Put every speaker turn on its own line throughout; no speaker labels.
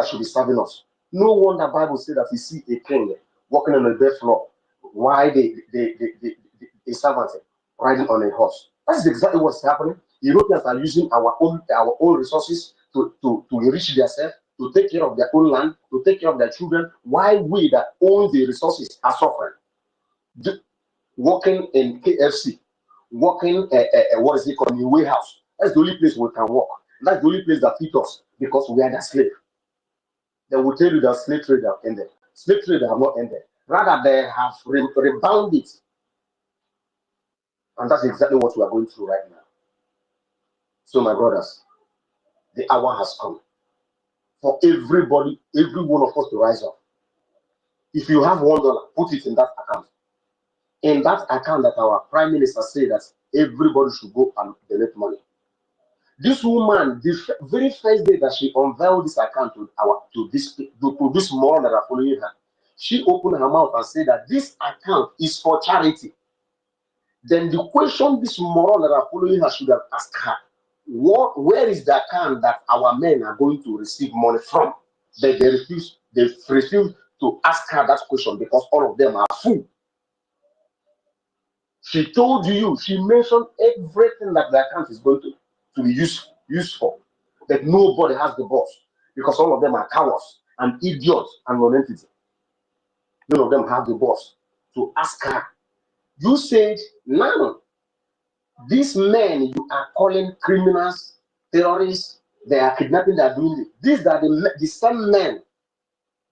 that should be serving us. No wonder Bible says that you see a king walking on the bed floor, while the servant riding on a horse. That is exactly what's happening. Europeans are using our own resources to enrich themselves, to take care of their own land, to take care of their children, while we that own the resources are suffering. Working in KFC, working what is it called, in warehouse. That's the only place we can work. That's the only place that feeds us, because we are the slave. They will tell you that slave trade have ended. Slave trade have not ended. Rather, they have rebounded. And that's exactly what we are going through right now. So, my brothers, the hour has come for everybody, every one of us to rise up. If you have $1, put it in that account. In that account that our Prime Minister said that everybody should go and donate money. This woman, the very first day that she unveiled this account to this moron that are following her, she opened her mouth and said that this account is for charity. Then the question this moron that are following her should have asked her, where is the account that our men are going to receive money from? But they refuse to ask her that question, because all of them are full. She told you, she mentioned everything that the account is going to be used for, that nobody has the boss, because all of them are cowards and idiots and non-entities. None of them have the boss to ask her. You said, now, these men you are calling criminals, terrorists, they are kidnapping, they are doing it. These are the same men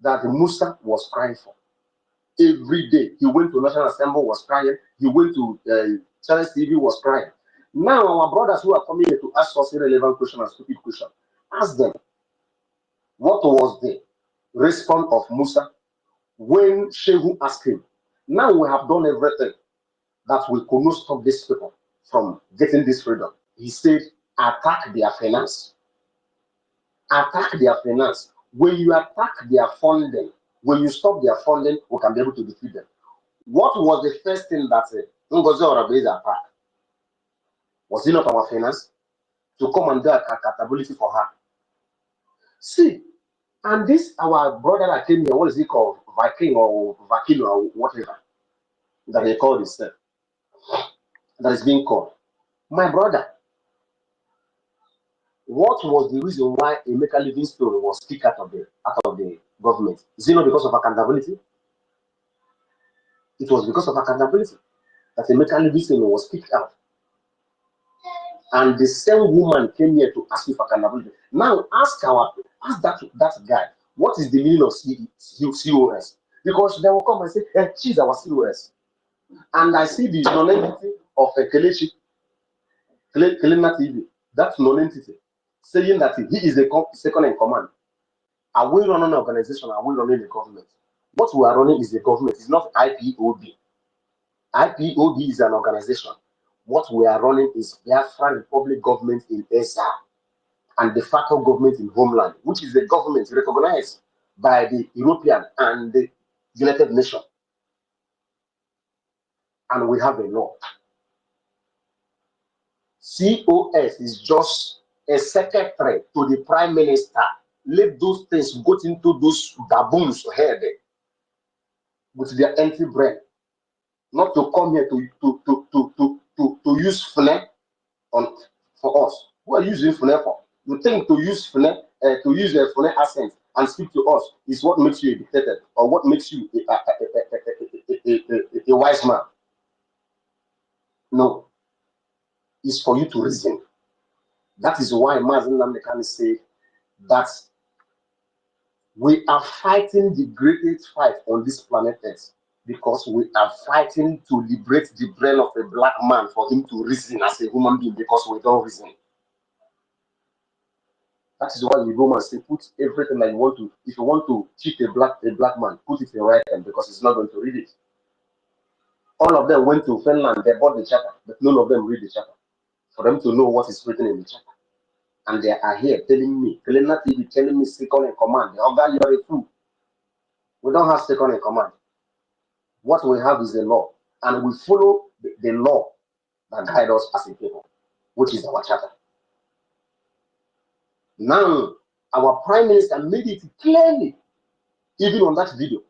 that Musa was crying for. Every day, he went to National Assembly, was crying. He went to Channel TV, was crying. Now, our brothers who are coming here to ask us irrelevant questions and stupid questions, ask them, what was the response of Musa when Shehu asked him? Now we have done everything that we could not stop these people from getting this freedom. He said, attack their finance. Attack their finance. When you attack their funding, when you stop their funding, we can be able to defeat them. What was the first thing that Ngozi Orabe's attack? Was it not our finance? To come and do accountability for her. See, and this our brother that came here, what is he called? Viking or Vakino or whatever that they call himself. That is being called. My brother, what was the reason why Emeka Livingstone was kicked out of the government? Is it not because of accountability? It was because of accountability that Emeka Livingstone was kicked out. And the same woman came here to ask you for accountability. Now ask that guy, what is the meaning of COS? Because they will come and say, hey, she's our COS. And I see the non-entity of Kelechi, Kelena TV, that non-entity, saying that he is the second in command. Are we running an organization? Are we running the government? What we are running is the government. It's not IPOB. IPOB is an organization. What we are running is Biafra Republic government in Esa and de facto government in homeland, which is the government recognized by the European and the United Nations. And we have a law. COS is just a secretary to the Prime Minister. Let those things go into those baboons' head with their empty brain. Not to come here to use flair for us. Who are you using flair for? You think to use flair, a flair accent and speak to us is what makes you a dictator, or what makes you a wise man? No. It's for you to reason. That is why Mazen Namdekan said that we are fighting the greatest fight on this planet Earth, because we are fighting to liberate the brain of a black man for him to reason as a human being, because we don't reason. That is why we go and say, put everything that you want to. If you want to cheat a black man, put it in right hand, because he's not going to read it. All of them went to Finland, they bought the charter, but none of them read the charter for them to know what is written in the charter. And they are here telling me, Kelena TV telling me second in command. Oh God, you're a fool. We don't have second in command. What we have is the law, and we follow the law that guides us as a people, which is our charter. Now, Our Prime Minister made it clearly, even on that video,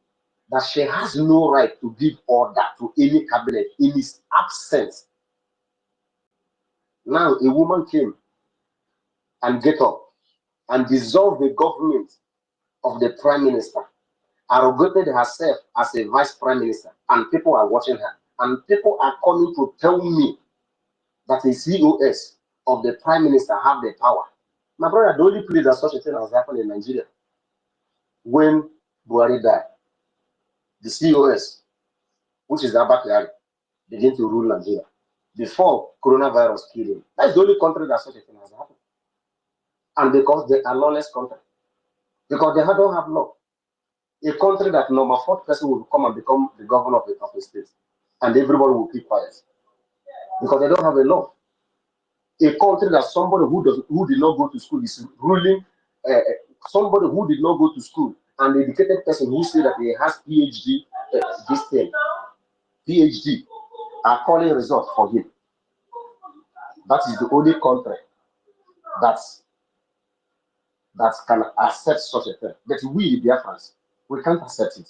that she has no right to give order to any cabinet in his absence. Now a woman came and get up and dissolve the government of the Prime Minister, arrogated herself as a Vice Prime Minister, and people are watching her. And people are coming to tell me that the COS of the Prime Minister have the power. My brother, the only place that such a thing has happened in Nigeria, when Buhari died, the COS, which is Abba, began to rule Nigeria before coronavirus killed him. That's the only country that such a thing has happened. And because they are lawless country, because they don't have law. A country that number 4 person will come and become the governor of the state, and everybody will keep quiet because they don't have a law. A country that somebody who did not go to school is ruling. Somebody who did not go to school, an educated person who say that he has PhD, PhD, are calling results for him. That is the only country that can accept such a thing. But we, the Biafrans, we can't accept it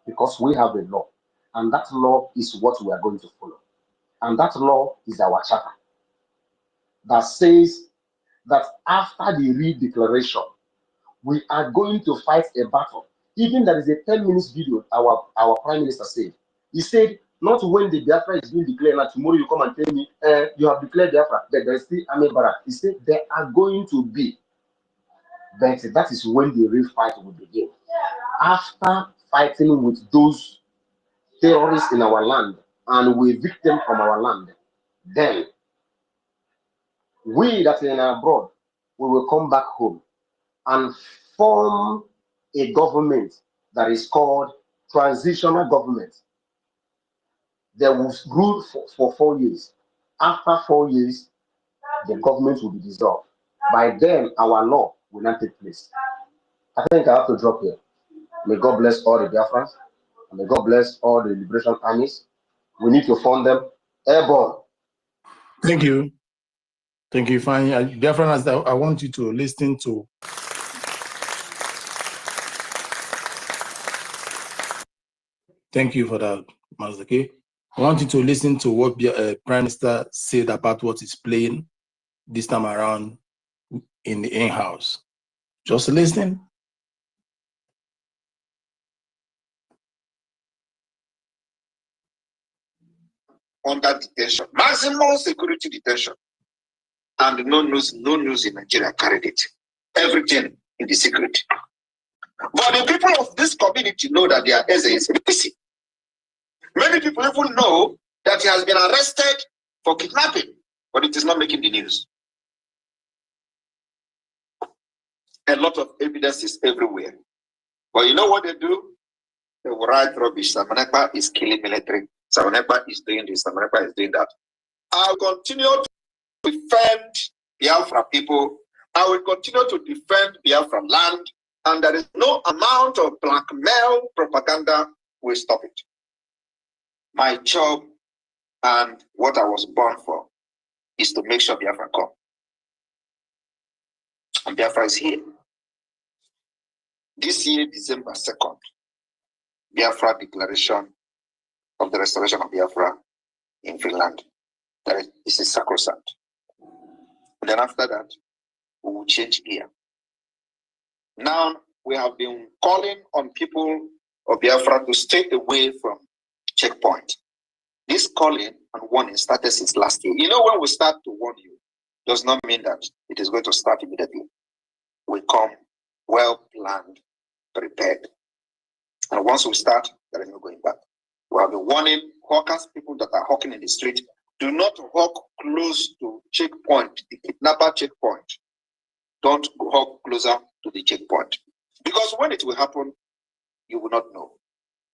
because we have a law, and that law is what we are going to follow. And that law is our charter that says that after the re-declaration, we are going to fight a battle. Even that is a 10-minute video our Prime Minister said. He said, not when the Biafra is being declared, like tomorrow you come and tell me, you have declared Biafra, but there is still army barrack. He said, there are going to be. But that is when the real fight will begin. After fighting with those terrorists in our land and we evict them from our land, then we that are abroad, we will come back home and form a government that is called transitional government. They will rule for 4 years. After 4 years, the government will be dissolved. By then, our law will not take place. I think I have to drop here. May God bless all the Biafrans, and may God bless all the liberation armies. We need to fund them airborne.
Thank you. Thank you, fine. Biafrans, I want you to listen to. Thank you for that, Mazaki. I want you to listen to what Prime Minister said about what is playing this time around in the in-house. Just listen.
Under detention, maximum security detention, and no news in Nigeria carried it. Everything in the secret. But the people of this community know that their Eze is busy. Many people even know that he has been arrested for kidnapping, but it is not making the news. A lot of evidence is everywhere. But you know what they do? They will write rubbish. Samanekpa is killing military. Samanekpa is doing this. Samanekpa is doing that. I'll continue to defend Biafra people. I will continue to defend Biafra land. And there is no amount of blackmail propaganda will stop it. My job and what I was born for is to make sure Biafra come. And Biafra is here. This year, December 2nd, Biafra declaration of the restoration of Biafra in Finland. That is sacrosanct. And then after that, we will change gear. Now, we have been calling on people of Biafra to stay away from checkpoint. This calling and warning started since last year. You know, when we start to warn you, does not mean that it is going to start immediately. We come well-planned, prepared. And once we start, there is no going back. We have been warning hawkers, people that are hawking in the street, do not hawk close to checkpoint, the kidnapper checkpoint. Don't hawk closer to the checkpoint. Because when it will happen, you will not know.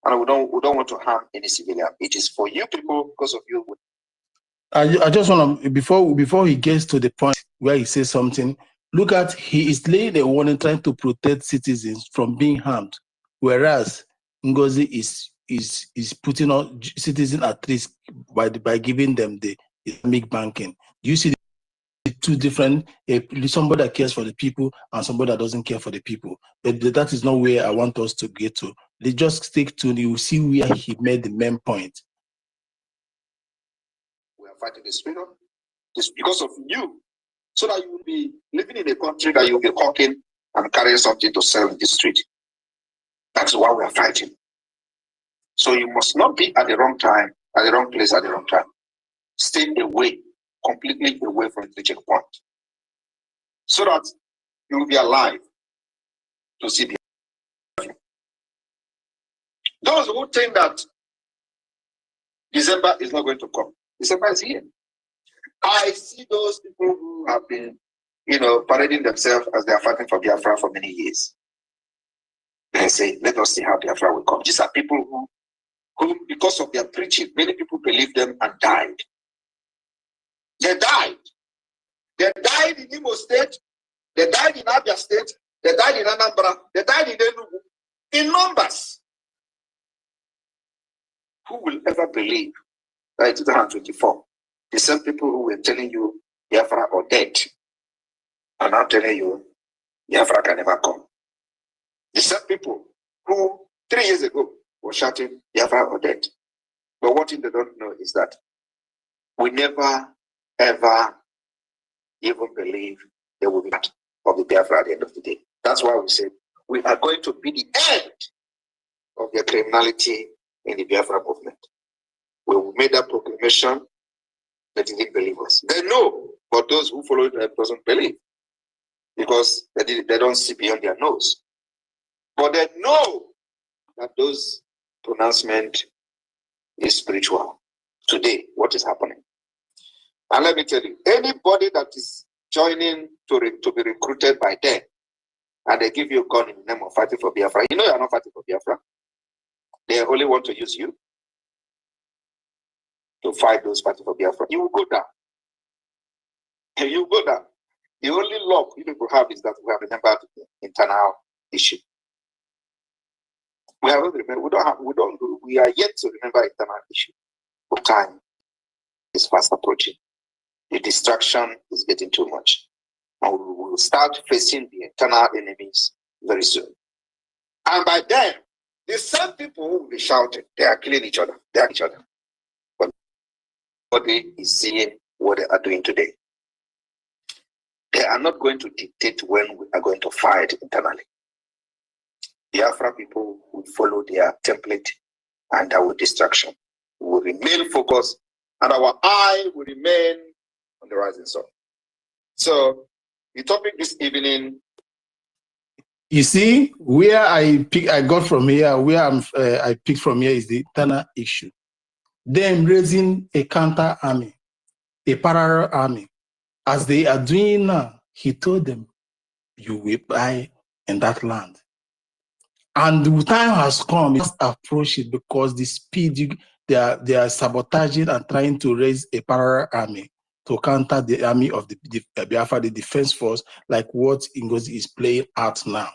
And we don't want to harm any civilian. It is for you people, because of you.
I just want to, before he gets to the point where he says something, look at, he is laying a warning trying to protect citizens from being harmed, whereas Ngozi is putting all citizens at risk by giving them the Islamic banking. Do you see the two different, somebody that cares for the people and somebody that doesn't care for the people. But that is not where I want us to get to. They just stick to, you will see where he made the main point.
We are fighting this freedom. It's because of you. So that you will be living in a country that you'll be hawking and carrying something to sell in the street. That's why we are fighting. So you must not be at the wrong time, at the wrong place, at the wrong time. Stay away, completely away from the checkpoint. So that you will be alive to see the. Those who think that December is not going to come, December is here. I see those people who have been, parading themselves as they are fighting for Biafra for many years. They say, let us see how Biafra will come. These are people who, because of their preaching, many people believed them and died. They died. They died in Imo State. They died in Abia State. They died in Anambra. They died in Enugu. In numbers. Who will ever believe that in 2024, the same people who were telling you Biafra or dead are now telling you Biafra can never come? The same people who 3 years ago were shouting Biafra or dead. But what they don't know is that we never, ever even believe there will be part of the Biafra at the end of the day. That's why we say we are going to be the end of the criminality in the Biafra movement. We made that proclamation. They didn't believe us. They know, but those who follow it doesn't believe because they don't see beyond their nose. But they know that those pronouncements is spiritual. Today, what is happening? And let me tell you, anybody that is joining to be recruited by them, and they give you a gun in the name of fighting for Biafra, you know you are not fighting for Biafra. They only want to use you to fight those fighting for Biafra. You will go down. You will go down. The only luck you people have is that we have remembered the internal issue. We haven't remembered. We are yet to remember internal issue. But time is fast approaching. The distraction is getting too much. And we will start facing the internal enemies very soon. And by then, the same people who will be shouting, they are killing each other. They are each other. But nobody is seeing what they are doing today. They are not going to dictate when we are going to fight internally. The Biafra people will follow their template and our distraction. We will remain focused and our eye will remain on the rising sun. So the topic this evening.
You see, where I got from here, where I picked from here is the internal issue. Them raising a counter army, a parallel army. As they are doing now, he told them, you will buy in that land. And the time has come, you must approach it because the speed, they are sabotaging and trying to raise a parallel army to counter the army of the Biafra, the defense force, like what Ngozi is playing out now.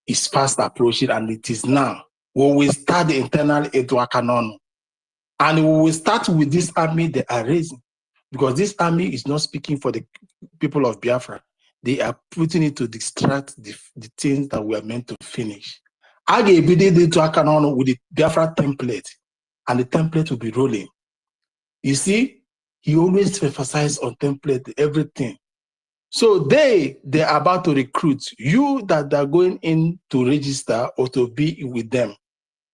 It's fast approaching and it is now. We will start the internal Edwakanon. And we will start with this army they are raising. Because this army is not speaking for the people of Biafra. They are putting it to distract the things that we are meant to finish. I gave it to Akanon with the Biafra template, and the template will be rolling. You see, he always emphasizes on template everything. So they are about to recruit you that are going in to register or to be with them.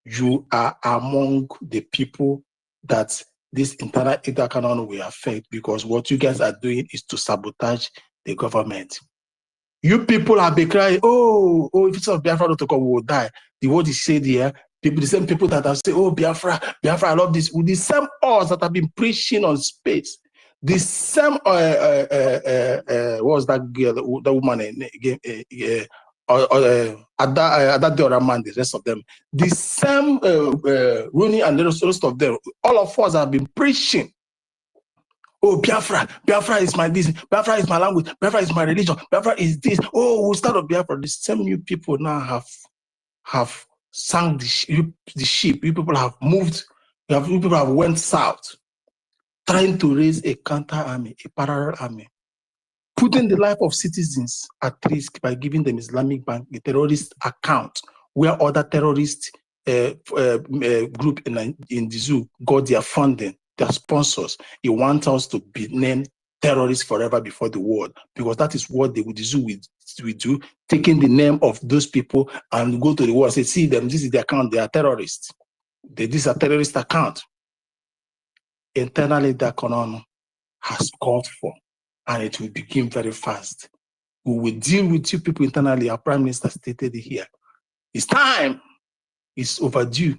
You are among the people that this internal canon will affect, because what you guys are doing is to sabotage the government. You people have been crying, oh, if it's of Biafra not to come, we will die. The word is said here, the same people that have said, oh, Biafra, I love this, with the same us that have been preaching on space, the same, what was that girl, that woman again, the rest of them, the same Rooney and the rest of them, all of us have been preaching. Oh, Biafra is my this, Biafra is my language, Biafra is my religion, Biafra is this. Oh, we'll start with Biafra. The same new people now have sunk the ship. You people have moved. You people have went south. trying to raise a counter army, a parallel army, putting the life of citizens at risk by giving them Islamic Bank a terrorist account where other terrorist group in the zoo got their funding, their sponsors. He wants us to be named terrorists forever before the world, because that is what the zoo will do, taking the name of those people and go to the world and say, see them, this is the account, they are terrorists. This is a terrorist account. Internally, the economy has called for, and it will begin very fast. We will deal with you people internally. Our Prime Minister stated it here. It's time. It's overdue.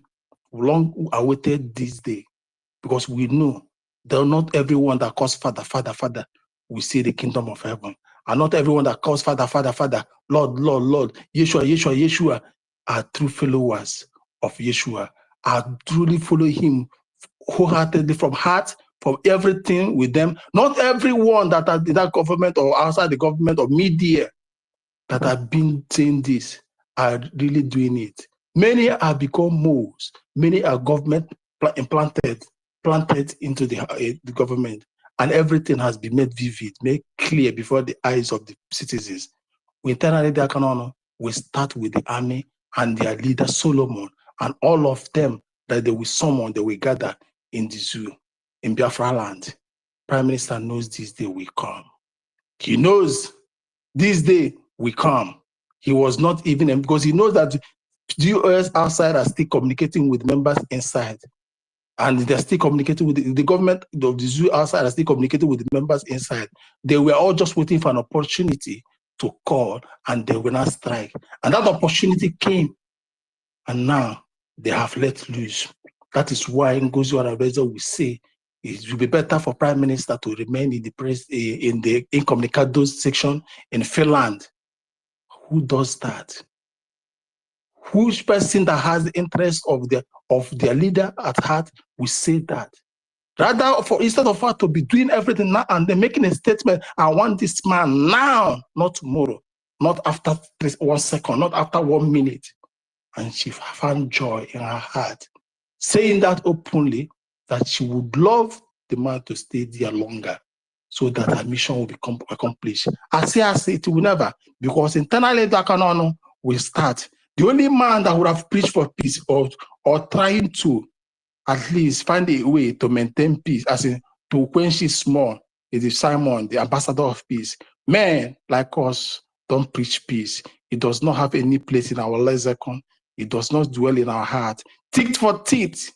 Long awaited this day, because we know that not everyone that calls Father, Father, Father will see the kingdom of heaven. And not everyone that calls Father, Father, Father, Lord, Lord, Lord, Yeshua, Yeshua, Yeshua, are true followers of Yeshua, are truly follow him wholeheartedly from heart, from everything with them. Not everyone that are in that government or outside the government or media that have been saying this are really doing it. Many have become moles. Many are government planted into the government, and everything has been made vivid, made clear before the eyes of the citizens. We internally, the economy, we start with the army and their leader Solomon, and all of them that they will summon, they will gather in the zoo in Biafra land. Prime Minister knows this day will come. He knows this day will come. He was not even, because he knows that GOS outside are still communicating with members inside. And they're still communicating with the government of the zoo outside are still communicating with the members inside. They were all just waiting for an opportunity to call, and they will not strike. And that opportunity came, and now they have let loose. That is why Ngozi will say it will be better for Prime Minister to remain in the press in the incommunicados section in Finland. Who does that? Which person that has the interest of their leader at heart will say that? Rather, instead of her to be doing everything now and then making a statement, I want this man now, not tomorrow, not after 1 second, not after 1 minute. And she found joy in her heart, saying that openly, that she would love the man to stay there longer so that her mission will become accomplished. I say it will never, because internally that canon will start. The only man that would have preached for peace or trying to at least find a way to maintain peace, as in to quench it small, is Simon, the ambassador of peace. Men like us don't preach peace. It does not have any place in our lexicon. It does not dwell in our heart. Teeth for teeth.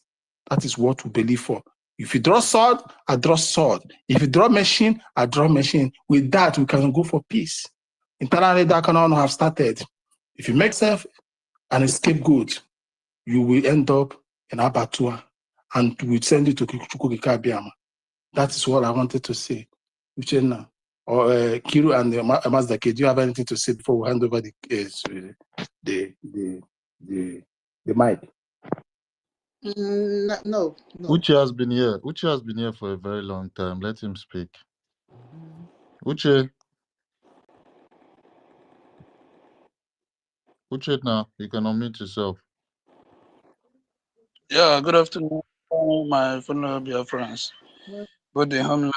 That is what we believe for. If you draw sword, I draw sword. If you draw machine, I draw machine. With that, we can go for peace. Internally, that can all have started. If you make self an scapegoat, you will end up in Abatua, and we send you to Kikabiyama. That is what I wanted to say. Uchenna, or Kiru and Mazdake, do you have anything to say before we hand over the mic?
No.
Uche has been here. Uche has been here for a very long time. Let him speak. Uche. Uche, now you can unmute yourself.
Yeah, good afternoon, my fellow BIAFRANS, both the homeland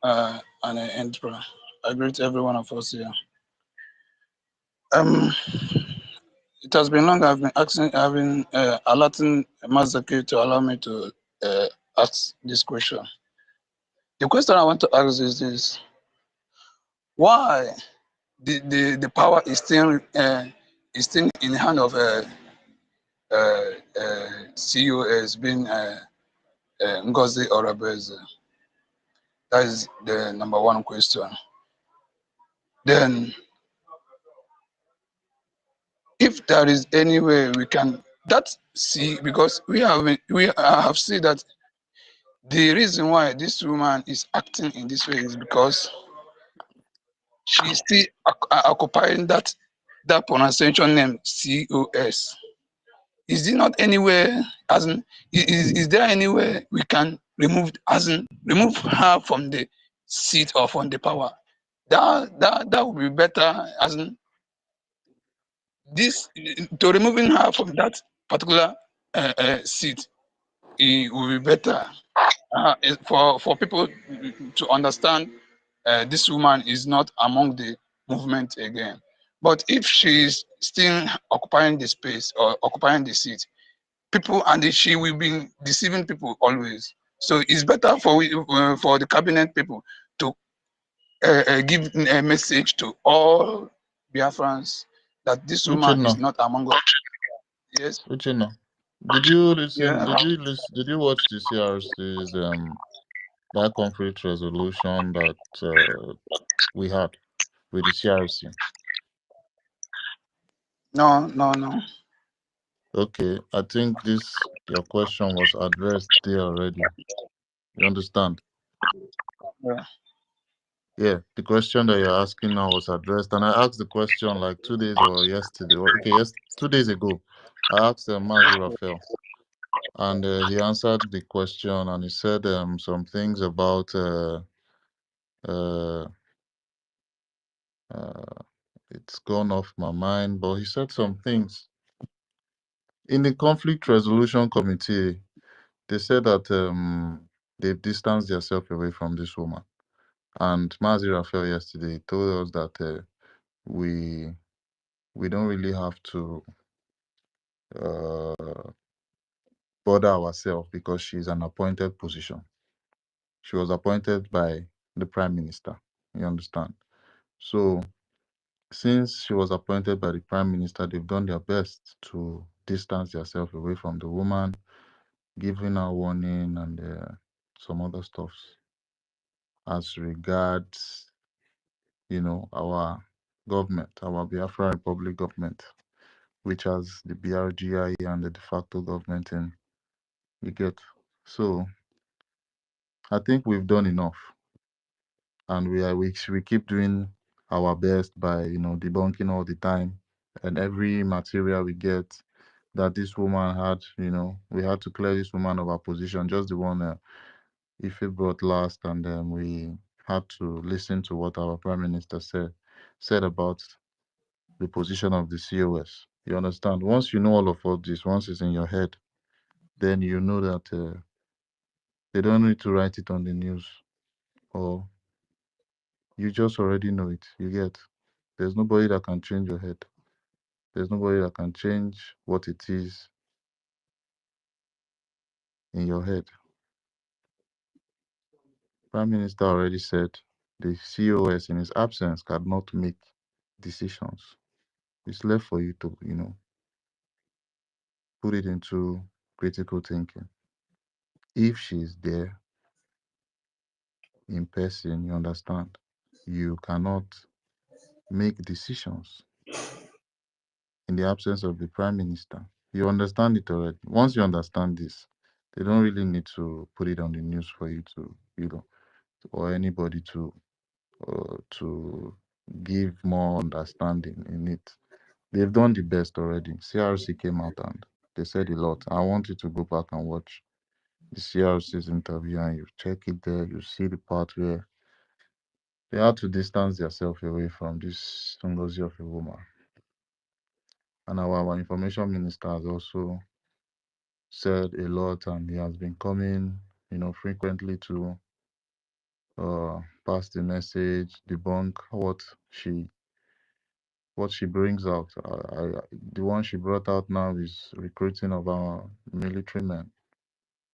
and the enterprise. I greet every one of us here. It has been long. I've been alerting Mazaki to allow me to ask this question. The question I want to ask is this: why the power is still in the hand of COS being Ngozi or Abeze? That is the number one question. Then, if there is any way we can see, because we have seen that the reason why this woman is acting in this way is because she's still occupying that pronunciation name COS. Is there not anywhere, as in, is there any way we can remove her from the seat or from the power? That would be better, as in this, to removing her from that particular seat. It will be better. for people to understand this woman is not among the movement again. But if she is still occupying the space or occupying the seat, people and she will be deceiving people always. So it's better for the cabinet people to give a message to all Biafrans that this woman is
Uchenna,
not among us. Yes.
Uchenna, did you listen?
Yeah.
Did you watch the CRC's that conflict resolution that we had with the CRC?
No, no, no.
Okay, I think this your question was addressed there already. You understand?
Yeah.
Yeah, the question that you're asking now was addressed, and I asked the question like 2 days or yesterday. Okay, yes, 2 days ago. I asked Mazi Raphael, and he answered the question, and he said some things about uh, it's gone off my mind, but he said some things in the conflict resolution committee. They said that they've distanced themselves away from this woman, and Mazi Raphael yesterday told us that we don't really have to bother ourselves because she's an appointed position. She was appointed by the prime minister. You understand? So since she was appointed by the prime minister, they've done their best to distance themselves away from the woman, giving her warning and some other stuff as regards, our government, our Biafra Republic government, which has the BRGIE and the de facto government in. You get. So I think we've done enough, and we keep doing our best by debunking all the time, and every material we get that this woman had, we had to clear this woman of her position, just the one Ife brought last, and then we had to listen to what our prime minister said about the position of the COS. You understand? Once you know all this, once it's in your head, then you know that they don't need to write it on the news, or you just already know it. You get. There's nobody that can change your head. There's nobody that can change what it is in your head. Prime Minister already said the COS in his absence cannot make decisions. It's left for you to, put it into critical thinking. If she's there in person, you understand, you cannot make decisions in the absence of the Prime Minister. You understand it already. Once you understand this, they don't really need to put it on the news for you to, or anybody to give more understanding in it. They've done the best already. CRC came out and they said a lot. I want you to go back and watch the CRC's interview, and you check it there. You see the part where they had to distance themselves away from this Ngozi of a woman. And our information minister has also said a lot, and he has been coming, frequently to pass the message, debunk what she brings out. The one she brought out now is recruiting of our military men.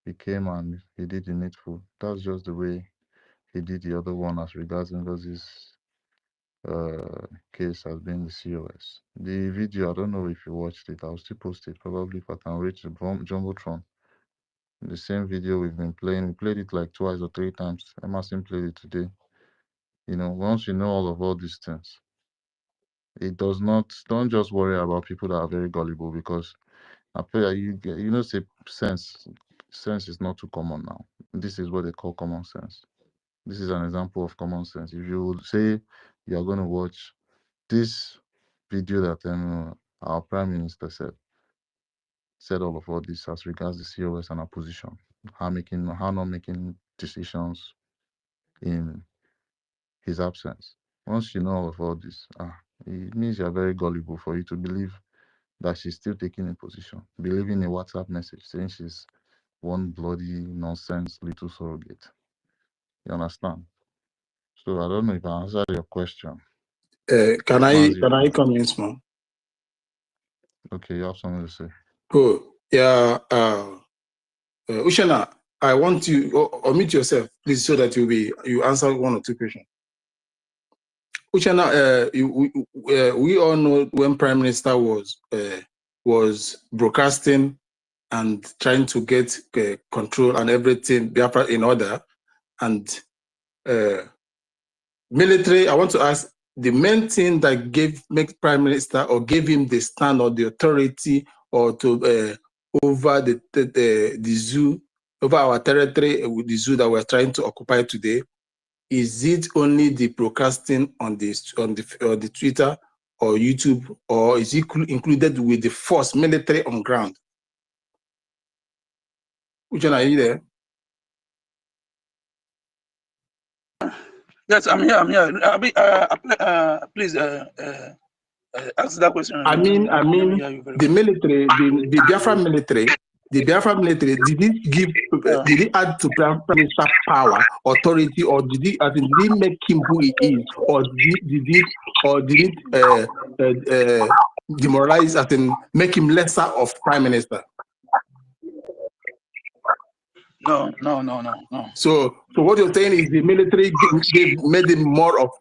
He came and he did the needful. That's just the way he did the other one as regards Ngozi's case has been the COS. The video, I don't know if you watched it. I'll still post it probably if I can reach the Jumbotron. The same video we've been playing. We played it like twice or three times. Emerson played it today. Once you know all these things, it does not, don't just worry about people that are very gullible, because I feel like say sense is not too common now. This is what they call common sense. This is an example of common sense. If you would say you are going to watch this video that our prime minister said all this as regards the COS and opposition, how not making decisions in his absence. Once you know all this, it means you're very gullible for you to believe that she's still taking a position, believing a WhatsApp message saying she's one bloody nonsense little surrogate. You understand? So I don't know if I answered your question.
Can I come in small?
Okay, you have something to say.
Cool. Yeah. Ushana, I want you omit yourself, please, so that you answer one or two questions. Ushana, we all know when Prime Minister was broadcasting and trying to get control and everything Biafra in order, and military. I want to ask the main thing that make Prime Minister or gave him the stand or the authority or to over the zoo, over our territory with the zoo that we're trying to occupy today. Is it only the broadcasting on the Twitter or YouTube, or is it included with the force military on ground? Which one are you there?
Yes, I'm here. I'm here. Please answer that question.
I mean, the military, the Biafra military. The Biafra military, did it add to Prime Minister power, authority, or did it make him who he is, or did it demoralize and make him lesser of Prime Minister?
No.
So what you're saying is the military made him more of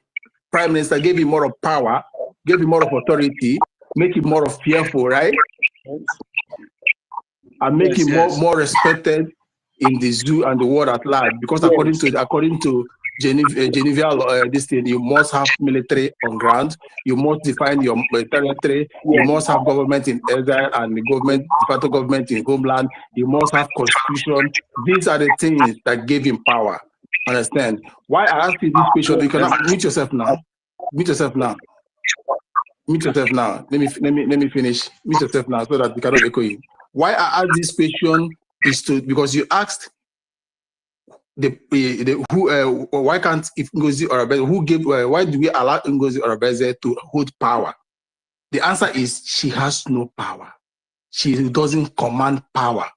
Prime Minister, gave him more of power, gave him more of authority, make him more of fearful, right? And make him more respected in the zoo and the world at large, because according to Geneva, this thing, you must have military on ground, you must define your territory, you must have government in exile and the government, de facto government in homeland, you must have constitution. These are the things that gave him power. Understand? Why I ask you this question? You cannot mute yourself now. Mute yourself now. Mute yourself now. Let me finish. Mute yourself now so that we cannot echo you. Why I ask this question is because you asked why can't if Ngozi Orebeze why do we allow Ngozi Orebeze to hold power? The answer is she has no power. She doesn't command power.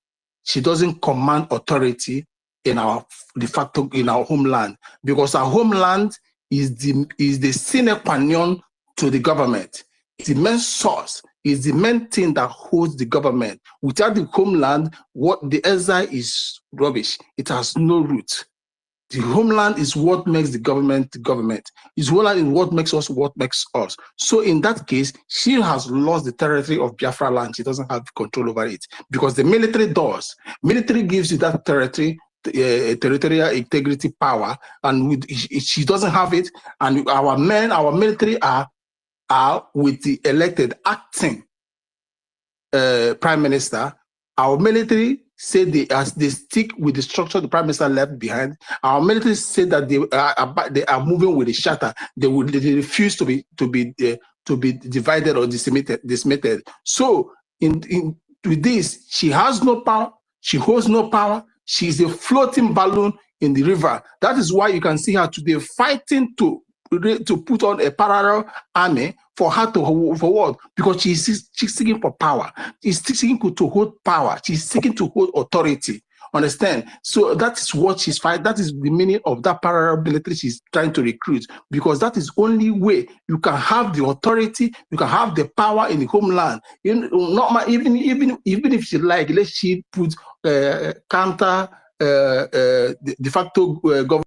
She doesn't command authority in our de facto in our homeland, because our homeland is the sine qua non to the government. It's the main source, is the main thing that holds the government. Without the homeland, what the exile is rubbish. It has no root. The homeland is what makes the government the government. It's what makes us what makes us. So in that case, she has lost the territory of Biafra land. She doesn't have control over it, because the military does. Military gives you that territory, territorial integrity power, and she doesn't have it. And our men, our military are with the elected acting prime minister. Our military say as they stick with the structure the prime minister left behind. Our military say that they are moving with the shatter. They refuse to be divided or dismitted. So with this, she has no power. She holds no power. She's a floating balloon in the river. That is why you can see her today fighting to put on a parallel army for her for what? Because she's seeking for power. She's seeking to hold power. She's seeking to hold authority. Understand? So that is what she's fighting. That is the meaning of that parallel military she's trying to recruit, because that is only way you can have the authority, you can have the power in the homeland. Even if she like, let's she put counter de facto government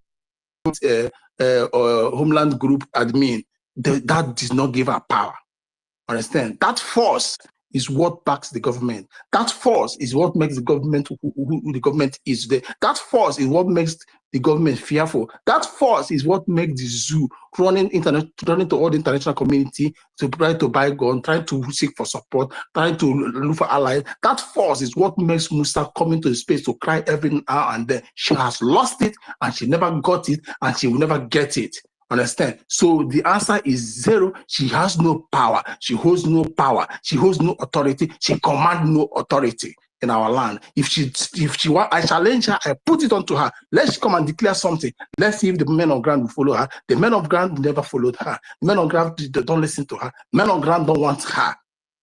homeland group admin, that does not give her power. Understand? That force is what backs the government. That force is what makes the government who the government is today. That force is what makes the government fearful. That force is what makes the zoo running to all the international community to try to buy guns, trying to seek for support, trying to look for allies. That force is what makes Musa come into the space to cry every now and then. She has lost it, and she never got it, and she will never get it. Understand? So the answer is zero. She has no power. She holds no power. She holds no authority. She commands no authority in our land. If she want, I challenge her. I put it onto her. Let's come and declare something. Let's see if the men on ground will follow her. The men of ground never followed her. The men on ground don't listen to her. Men on ground don't want her.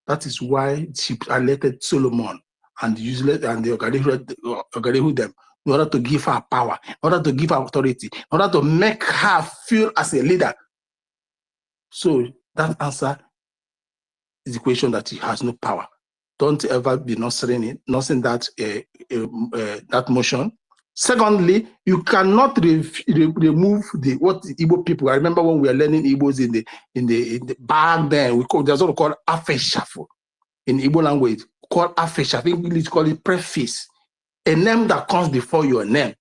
That is why she elected Solomon and useless and the Ogadehu them in order to give her power, in order to give her authority, in order to make her feel as a leader. So that answer is the question that he has no power. Don't ever be nurturing that that motion. Secondly, you cannot remove what the Igbo people. I remember when we were learning Igbos in the back then. There's what we call afeshafu in Igbo language. Called afeshafu. In English, call it preface. A name that comes before your name.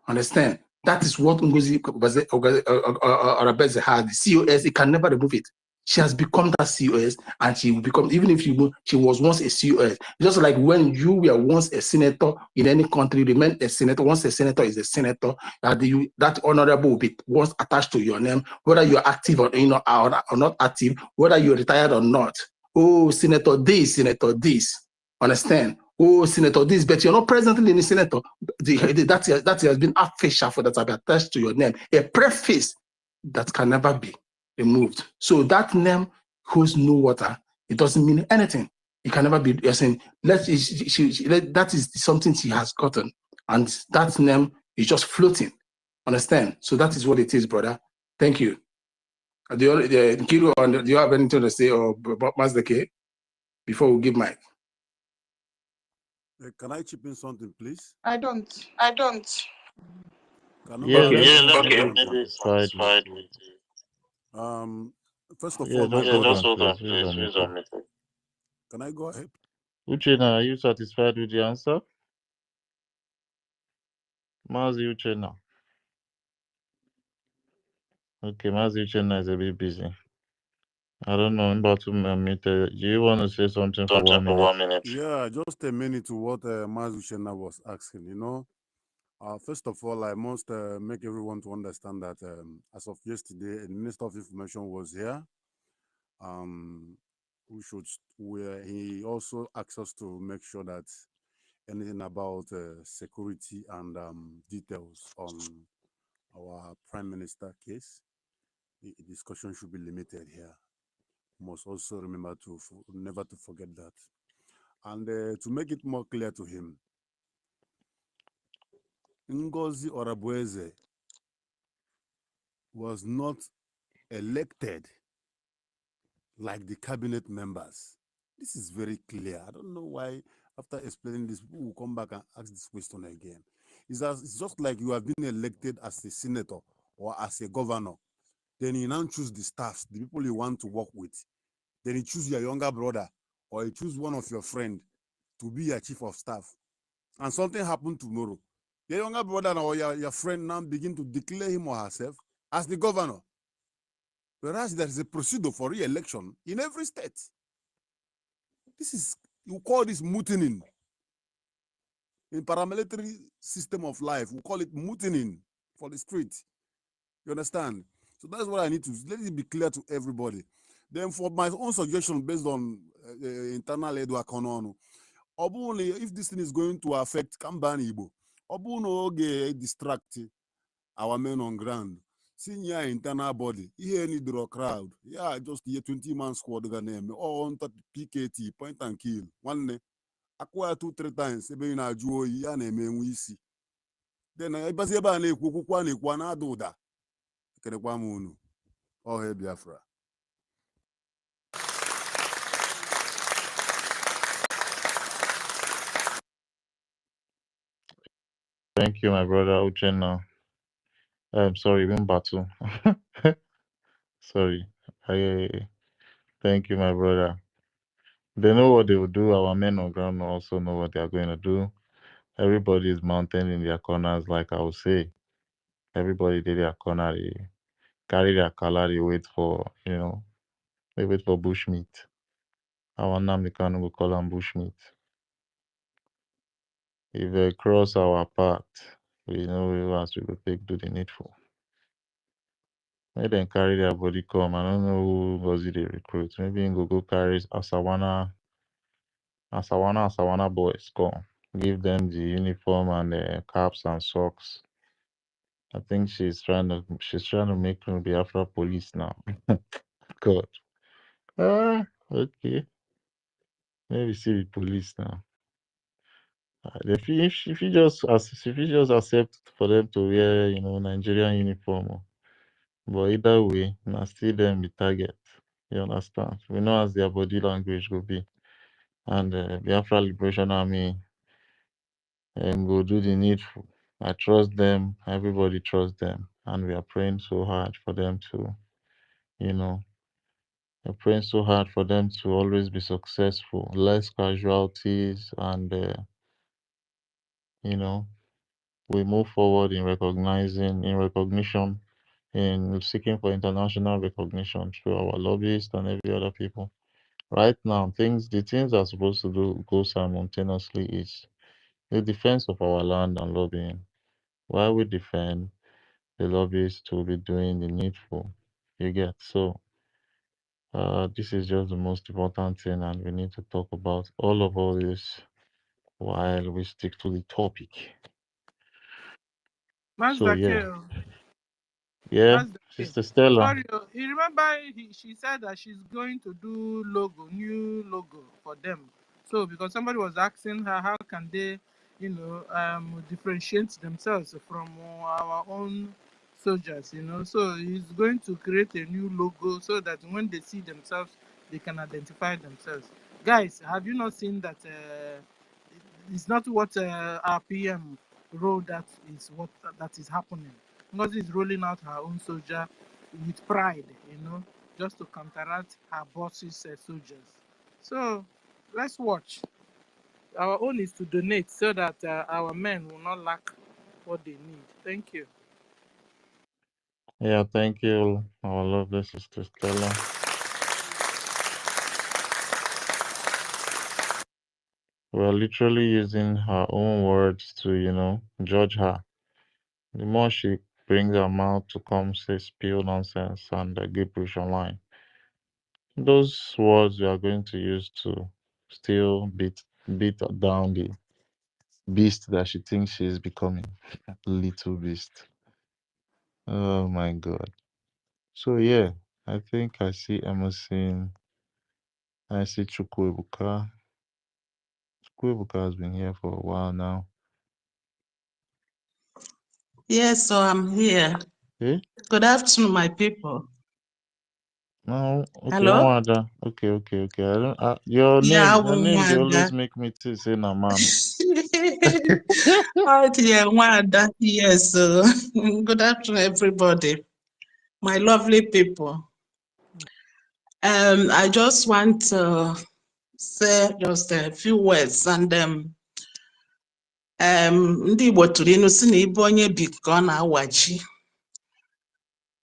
Understand? That is what Ngozi Arabeze had. The COS. It can never remove it. She has become that COS, and she will become, even if she was once a COS. Just like when you were once a senator in any country, remain a senator. Once a senator is a senator, that honorable will be once attached to your name, whether you're active or not active, whether you're retired or not. Oh, Senator this. Understand? Oh, Senator this, but you're not presently in the senator. That has been official for that have been attached to your name. A preface that can never be removed. So that name holds no water. It doesn't mean anything. It can never be. You're saying that is something she has gotten, and that name is just floating. Understand? So that is what it is, brother. Thank you. Do you have anything to say or Master K before we give mic?
Can I chip in something, please?
I don't.
Satisfied with
First of
Yeah,
all,
just hold on, please.
Can I go ahead?
Uchenna, are you satisfied with the answer? Mazi Uchenna. Okay, Mazi Uchenna is a bit busy. I don't know about to meet. Do you want to say something for 1 minute?
Yeah, just a minute to what Mazi Uchenna was asking. You know, first of all, I must make everyone to understand that as of yesterday, the Minister of Information was here. Where he also asked us to make sure that anything about security and details on our Prime Minister case, the discussion should be limited here. Must also remember to never to forget that. And to make it more clear to him, Ngozi Orabueze was not elected like the cabinet members. This is very clear. I don't know why, after explaining this, people will come back and ask this question again. It's just like you have been elected as a senator or as a governor. Then you now choose the staffs, the people you want to work with. Then you choose your younger brother or you choose one of your friends to be your chief of staff. And something happened tomorrow. Your younger brother or your friend now begin to declare him or herself as the governor. Whereas there is a procedure for re-election in every state. This is, you call this mutinying. In paramilitary system of life, we call it mutinying for the street. You understand? So that's what I need to, let it be clear to everybody. Then for my own suggestion based on internal edu akonono, only if this thing is going to affect Kambani Igbo, oge distract our men on ground. Senior internal body, here need draw crowd. Yeah, just here 20-man squad ga name. Or on PKT, point and kill. One acquire 2-3 times, ebe na ajụ oyi ya na-eme nwe isi. Then ịbazi ebe a na-ekwu okwukwa na-ekwu na-ada ụda. Ekenekwa m unu. Ọha Biafra.
Thank you, my brother Uchenna. I'm sorry, Wimbatu. Sorry. Thank you, my brother. They know what they will do. Our men on ground also know what they are going to do. Everybody is mounted in their corners, like I would say. Everybody did their corner. They carry their color. They wait for, they wait for bushmeat. Our Namikano will call them bushmeat. If they cross our path, we know we will take do the needful. Make them carry their body come. I don't know who Ngozi they recruit. Maybe go carry Asawana boys come. Give them the uniform and the caps and socks. I think she's trying to make Biafra police now. God. Okay. Maybe see the police now. If you just accept for them to wear, Nigerian uniform, but either way, na still them be target. You understand? We know as their body language will be, and Biafra Liberation Army go do the needful. I trust them. Everybody trusts them, and we are praying so hard for them to, you know, we're praying so hard for them to always be successful, less casualties, and you know, we move forward in recognition, in seeking for international recognition through our lobbyists and every other people. Right now, the things are supposed to go simultaneously is the defense of our land and lobbying. While we defend, the lobbyists will be doing the needful. You get so. This is just the most important thing, and we need to talk about all this while we stick to the topic. So yeah, Sister Stella.
Sorry, you remember she said that she's going to do new logo for them. So because somebody was asking her how can they, differentiate themselves from our own soldiers, So he's going to create a new logo so that when they see themselves, they can identify themselves. Guys, have you not seen that? It's not what our PM wrote that is happening. Ngozi is rolling out her own soldier with pride, just to counteract her boss's soldiers. So let's watch. Our own is to donate so that our men will not lack what they need. Thank you.
Yeah, thank you, our lovely Sister Stella. We're literally using her own words to, judge her. The more she brings her mouth to come say spill nonsense and gibberish online, those words we are going to use to still beat down the beast that she thinks she is becoming. Little beast. Oh my God. So yeah, I think I see Emerson. I see Chukwuebuka. Chukwuebuka has been here for a while now.
Yes, so I'm here.
Eh?
Good afternoon, my people.
No, okay,
Hello?
Nwada. Okay. I don't, your
Yeah,
name, they always
Wanda.
make me say na man.
Oh, dear, Wanda. Yes, good afternoon, everybody. My lovely people. I just want to say just a few words, and ndị Igbo tụrụ inu si na ibe onye bi ka ọ na-awachi.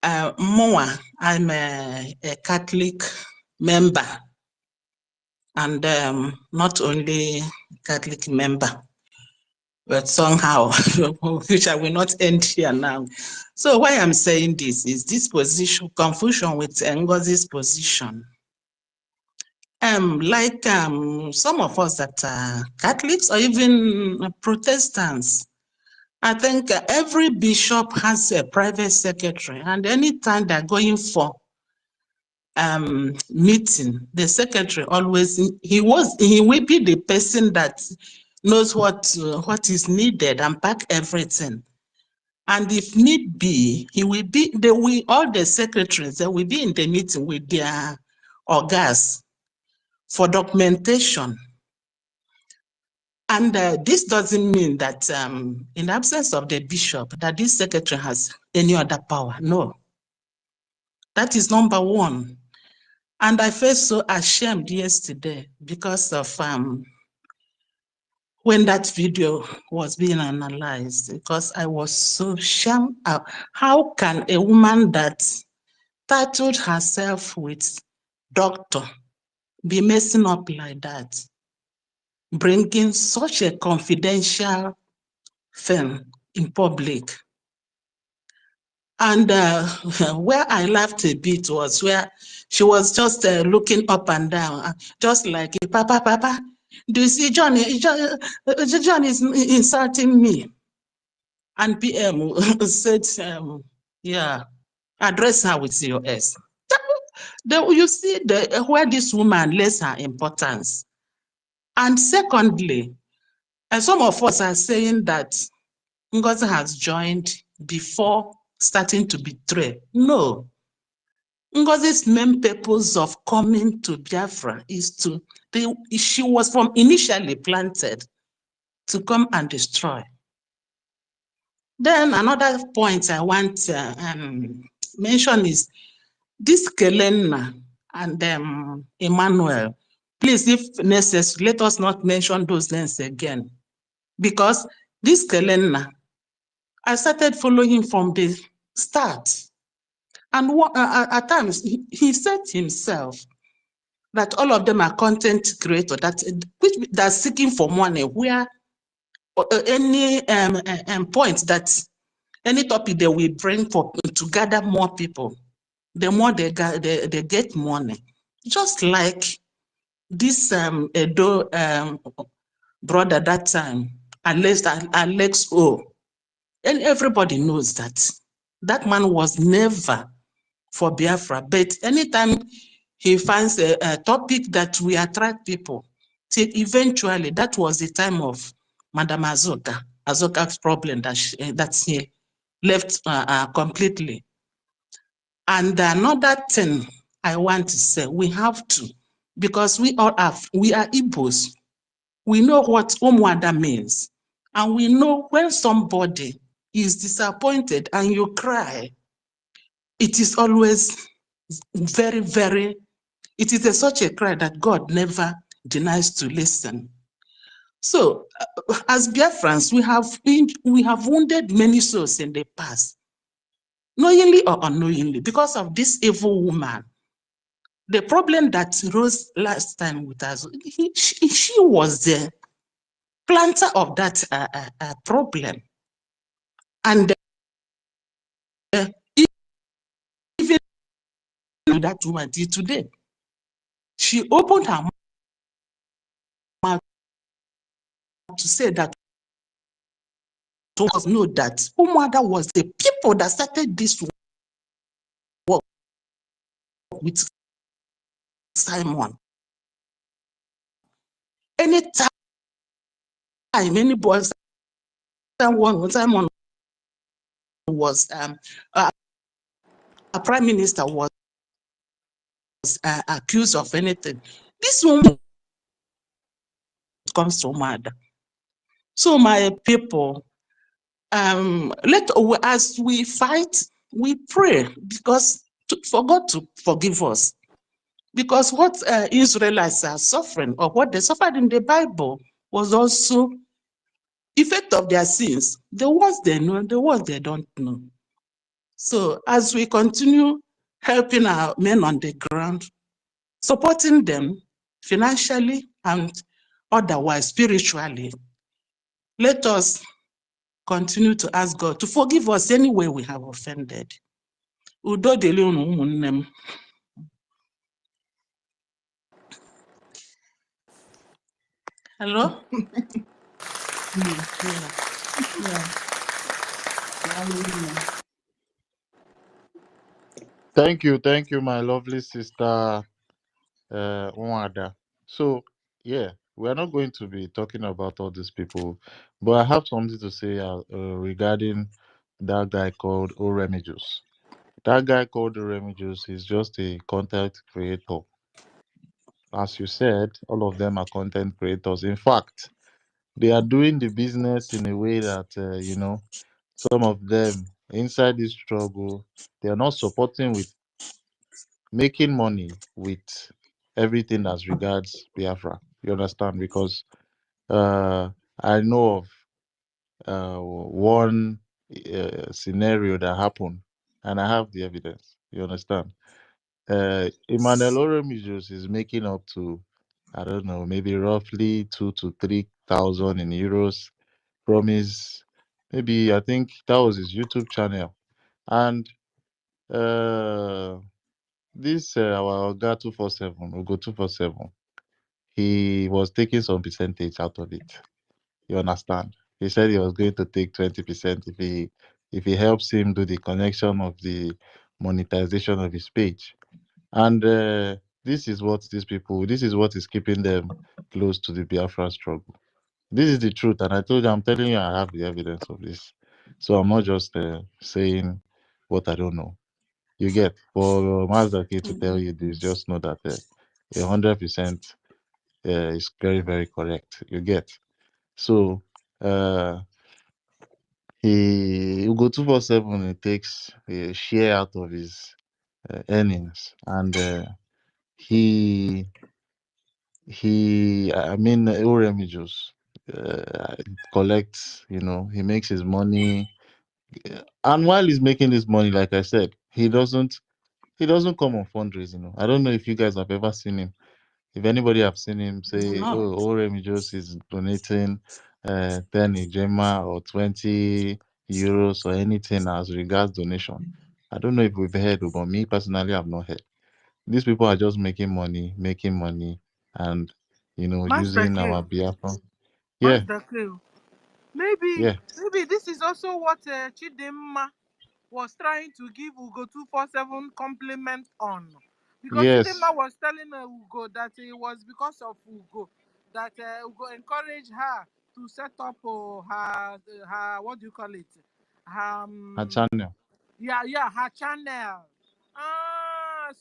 Mụnwa, I'm a Catholic member, and not only Catholic member, but somehow, which I will not end here now. So why I'm saying this is this position, confusion with Ngozi's position. Like some of us that are Catholics or even Protestants, I think every bishop has a private secretary, and anytime they're going for meeting, the secretary always, he will be the person that knows what is needed and pack everything. And if need be, all the secretaries, they will be in the meeting with their organs for documentation. And this doesn't mean that in absence of the bishop, that this secretary has any other power. No. That is number one. And I felt so ashamed yesterday because of when that video was being analyzed, because I was so ashamed. How can a woman that titled herself with doctor be messing up like that, bringing such a confidential thing in public? And where I laughed a bit was where she was just looking up and down, just like, Papa, do you see John is insulting me? And PM said, yeah, address her with your S. You see where this woman lays her importance. And secondly, And some of us are saying that Ngozi has joined before starting to betray. No. Ngozi's main purpose of coming to Biafra is she was from initially planted to come and destroy. Then another point I want to mention is this Kelena and Emmanuel. Please, if necessary, let us not mention those names again. Because this Kelena, I started following from the start. And at times, he said himself that all of them are content creators that are seeking for money, where any point that any topic they will bring to gather more people, the more they get money. Just like this Edo brother that time, Alex O. And everybody knows that that man was never for Biafra, but anytime he finds a topic that will attract people, till eventually that was the time of Madam Azoka's problem that she left completely. And another thing I want to say, we have to, because we are Igbos, we know what Umuada means, and we know when somebody is disappointed and you cry, it is always very, very, it is such a cry that God never denies to listen. So, as Biafrans, we have wounded many souls in the past, knowingly or unknowingly, because of this evil woman. The problem that rose last time with us, she was the planter of that problem. And even that woman did today, she opened her mouth to say that to us know that Umuada was the people that started this work with Simon. Anytime any boy, Simon was a prime minister was accused of anything, this woman comes to Umuada. So my people, as we fight, we pray because for God to forgive us. Because what Israelites are suffering, or what they suffered in the Bible, was also effect of their sins. The ones they know, the ones they don't know. So as we continue helping our men on the ground, supporting them financially and otherwise spiritually, let us continue to ask God to forgive us any way we have offended. Udo dịrị unu ụmụnne m. Hello?
Thank you, my lovely sister Nwada. So, yeah, we're not going to be talking about all these people, but I have something to say regarding that guy called Oremijus. That guy called Oremijus is just a content creator. As you said, all of them are content creators. In fact, they are doing the business in a way that, some of them inside this struggle, they are not supporting with making money with everything as regards Biafra. You understand? Because I know of one scenario that happened, and I have the evidence. You understand? Emmanuel Oremijos is making up to, I don't know, maybe roughly 2 to 3 thousand in euros from his, maybe I think that was his YouTube channel, and this our Oga 247, Ogo 247, he was taking some percentage out of it. You understand? He said he was going to take 20% if he helps him do the connection of the monetization of his page. And this is what these people, this is what is keeping them close to the Biafra struggle. This is the truth, and I told you, I'm telling you, I have the evidence of this. So I'm not just saying what I don't know. You get for Mazda K to tell you this, just know that 100% is very, very correct. You get. So he will go 247. He takes a share out of his earnings, and he I mean, Oremijos collects. You know, he makes his money, and while he's making this money, like I said, he doesn't come on fundraising. I don't know if you guys have ever seen him. If anybody have seen him say,
No.
"Oh, Oremijos is donating 10 Ijema or 20 euros or anything as regards donation," I don't know if we've heard, but me personally, I've not heard. These people are just making money, and
Master
using
K.
our Biafra. Yeah,
Master K. Maybe
yeah,
this is also what Chidimma was trying to give Ugo 247 compliment on. Because
yes.
Chidimma was telling Ugo that it was because of Ugo that Ugo encouraged her to set up her what do you call it? Her,
A channel.
her channel.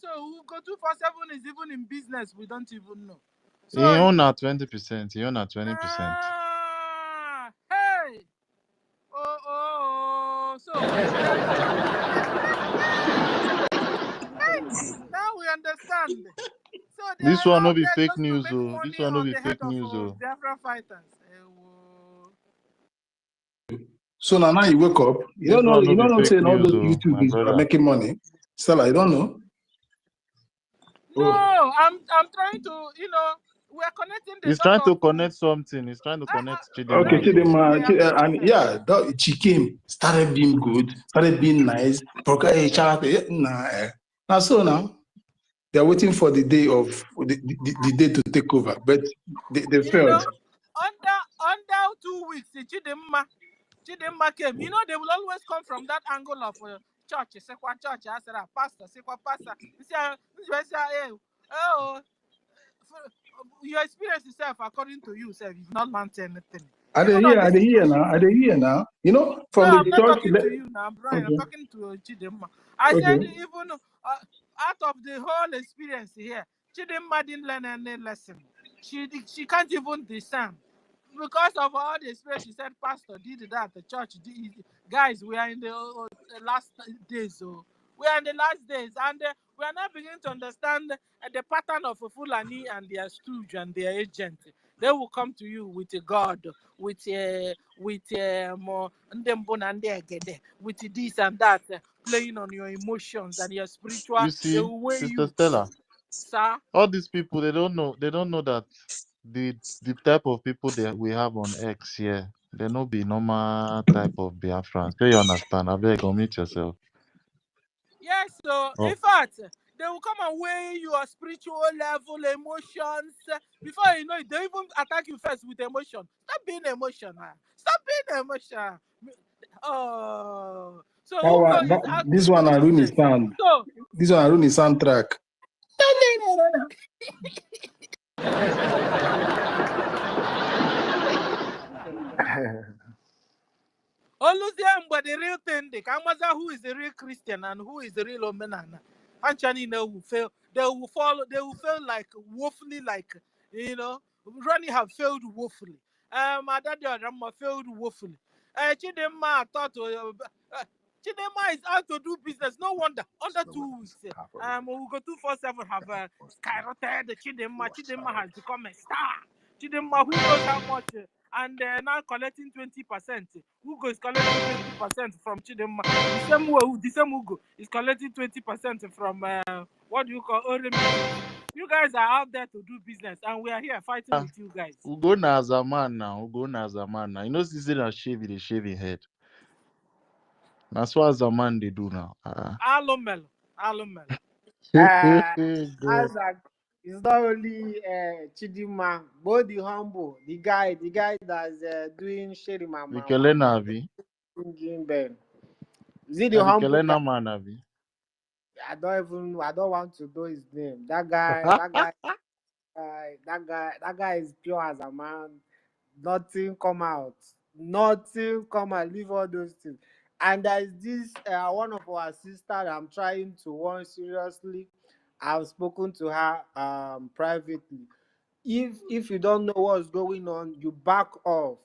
So Ugo 247 is even in business, we don't even know. So
He own at 20%. He own at 20%.
hey. So now we understand. So they
This
are
one no
out
be
there
fake
just to
news,
make
oh. This
money
one no
on
be
the head
fake
of
news, oh.
Biafra fighters.
So now you wake up. You
This
don't know.
one no
You
be
don't know
fake
saying all
news,
those
oh, my
YouTube are
brother.
making money. Stella, you don't know.
No,
Oh,
I'm trying to, we're connecting the
He's
dot
trying to
of
connect something. He's trying to connect
okay.
Chidema.
Chidema,
I'm
and yeah, she came, started being good, started being nice. Now so now they're waiting for the day of the day to take over, but they failed.
under 2 weeks, Chidimma came. They will always come from that angle of church. Sekwa church, I said, pastor, sekwa pastor. Your experience itself, according to you, sir, you've not learned anything.
Are they
Even
here?
on
Are
this
they here
situation.
now? Are they here now?
No,
From the
I'm not
church.
talking to you now, Brian. I'm
Okay.
talking to Chidimma. I said,
Okay.
even out of the whole experience here, Chidimma didn't learn any lesson. She can't even discern. Because of all the experience, she said, Pastor did that, the church did. Guys, we are in the last days. We are in the last days, and we are now beginning to understand the pattern of Fulani and their stooge and their agent. They will come to you with a God, with more with this and that, playing on your emotions and your spiritual.
You
They
see,
will weigh
Sister
you,
Stella,
sir.
all these people, they don't know that the type of people that we have on X here, they no be normal type of Biafrans. Do you understand? I beg, omit yourself.
Yes, so in
Oh,
fact, they will come and weigh your spiritual level, emotions. Before you know it, they even attack you first with emotion. Stop being emotional. Stop being emotional. Oh, so Ugo is out to
This
do
one Arun is
business.
sound.
So
This one Arun is soundtrack.
Oluziam, but the real thing, they can matter who is the real Christian and who is the real Omenana. Anchani will fail. They will follow. They will fail like woefully, like Ronnie have failed woefully. Adadi Adama failed woefully. Chidema thought. Chidema is out to do business. No wonder. Under 2 weeks, Ugo 247 have skyrocketed. Chidema has become a star. Chidema, who knows how much, and now collecting 20%. Ugo is collecting 20% from Chidema. The same Ugo is collecting 20% from what do you call Oremi. You guys are out there to do business, and we are here fighting with you guys.
Ugo na as a man now. Ugo na as a man now. You know, this is a shave, they shave his head. That's what as a man they do now.
Alomel.
God.
Isaac is not only Chidima, but the humble, the guy that's doing Sherry Mama,
Mikelena Abi.
singing Ben. Is it the humble guy?
Mikelena man Abi.
I don't want to know his name. That guy is pure as a man. nothing come out. Nothing come out. Leave all those things. And there is this one of our sisters I'm trying to warn seriously. I've spoken to her privately. If you don't know what's going on, you back off.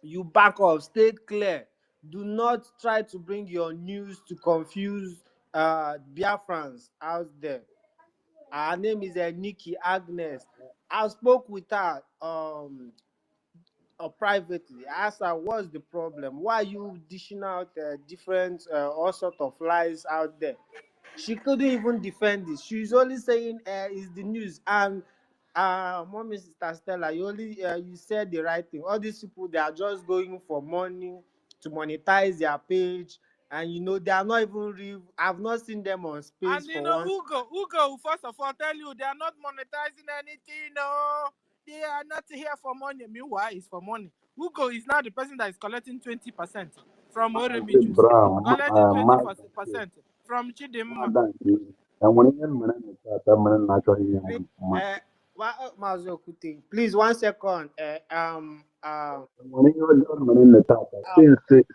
You back off. Stay clear. Do not try to bring your news to confuse Biafrans out there. Her name is Nikki Agnes. I spoke with her privately. I asked her, what's the problem? Why are you dishing out different all sort of lies out there? She couldn't even defend it. She's only saying it's the news. And mommy, sister Stella, you said the right thing. All these people, they are just going for money to monetize their page, and they are not even real. I've not seen them on space
And
for one.
Ugo, first of all, tell you they are not monetizing anything. No, they are not here for money. Meanwhile, it's for money. Ugo is now the person that is collecting 20% from Oremijus, collecting 20% from Chidimma.
Please, 1 second.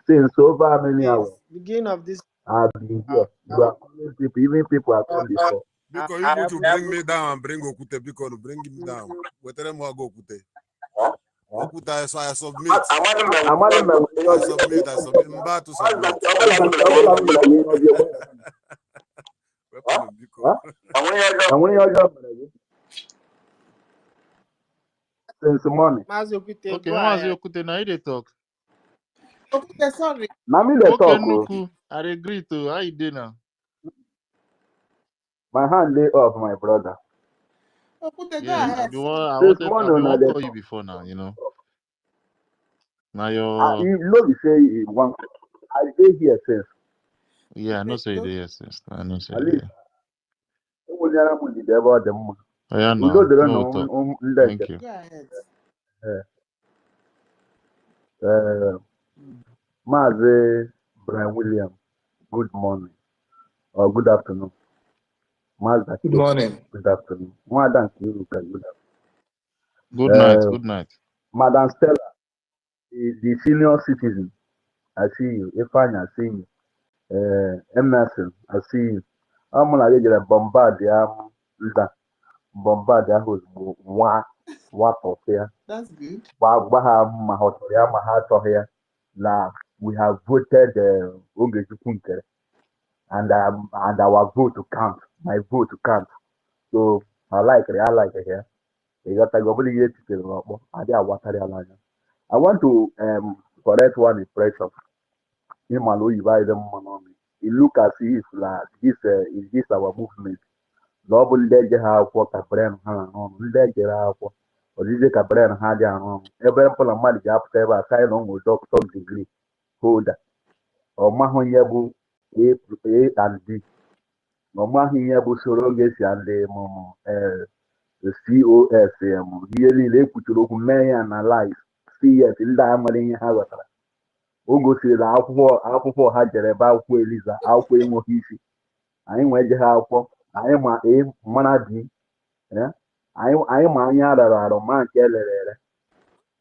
Since over many hours,
Beginning of this.
I've been here. You are calling people, even people are come before.
Because you go to bring me down and bring Okute, because bring him down. Whatever more go Okute. Okuta, so I submit. I submit. I'm about to submit.
Since morning.
Okay, Mazi Okute, now they talk.
Okay, sorry.
Now me they
Okay,
talk.
Nuku, I agree to. How you doing now?
My hand lay off, my brother.
Yeah, I wanted to call you before now, Now you're...
You know you say one. I stay here since.
Yeah, I know say it is. I know say
At
it
least.
is.
Oh
yeah,
no.
no. Thank you.
Go ahead.
Mazi Brian William, good morning or good afternoon. Mazi,
Good morning.
Good afternoon. Madam, good afternoon.
Good night. Good night.
Madam Stella, the senior citizen, I see you. Ifeanyi, I see you. Emerson, I see you. I'm gonna get a bombard. Bombard. What of here?
That's good.
We have voted OGOJA and our vote to count. My vote to count. So I like it here. I want to correct one impression. It look as if this is this our movement. Double leg have for Cabren on leg or this Cabren had on every man job ever asylum with doctor degree holder or Mahonyabu A and B. No Mahinyabu Surrogacy and the COS really they put to look man and life. See it in Diamond However. Ogo si la akwụkwọ ha jere ebe akwụkwọ Eliza akwụkwọ enweghị isi anyị nweje ha akwụkwọ anyị ma mara dị anyị ma anya arara arụ ma nke elere ere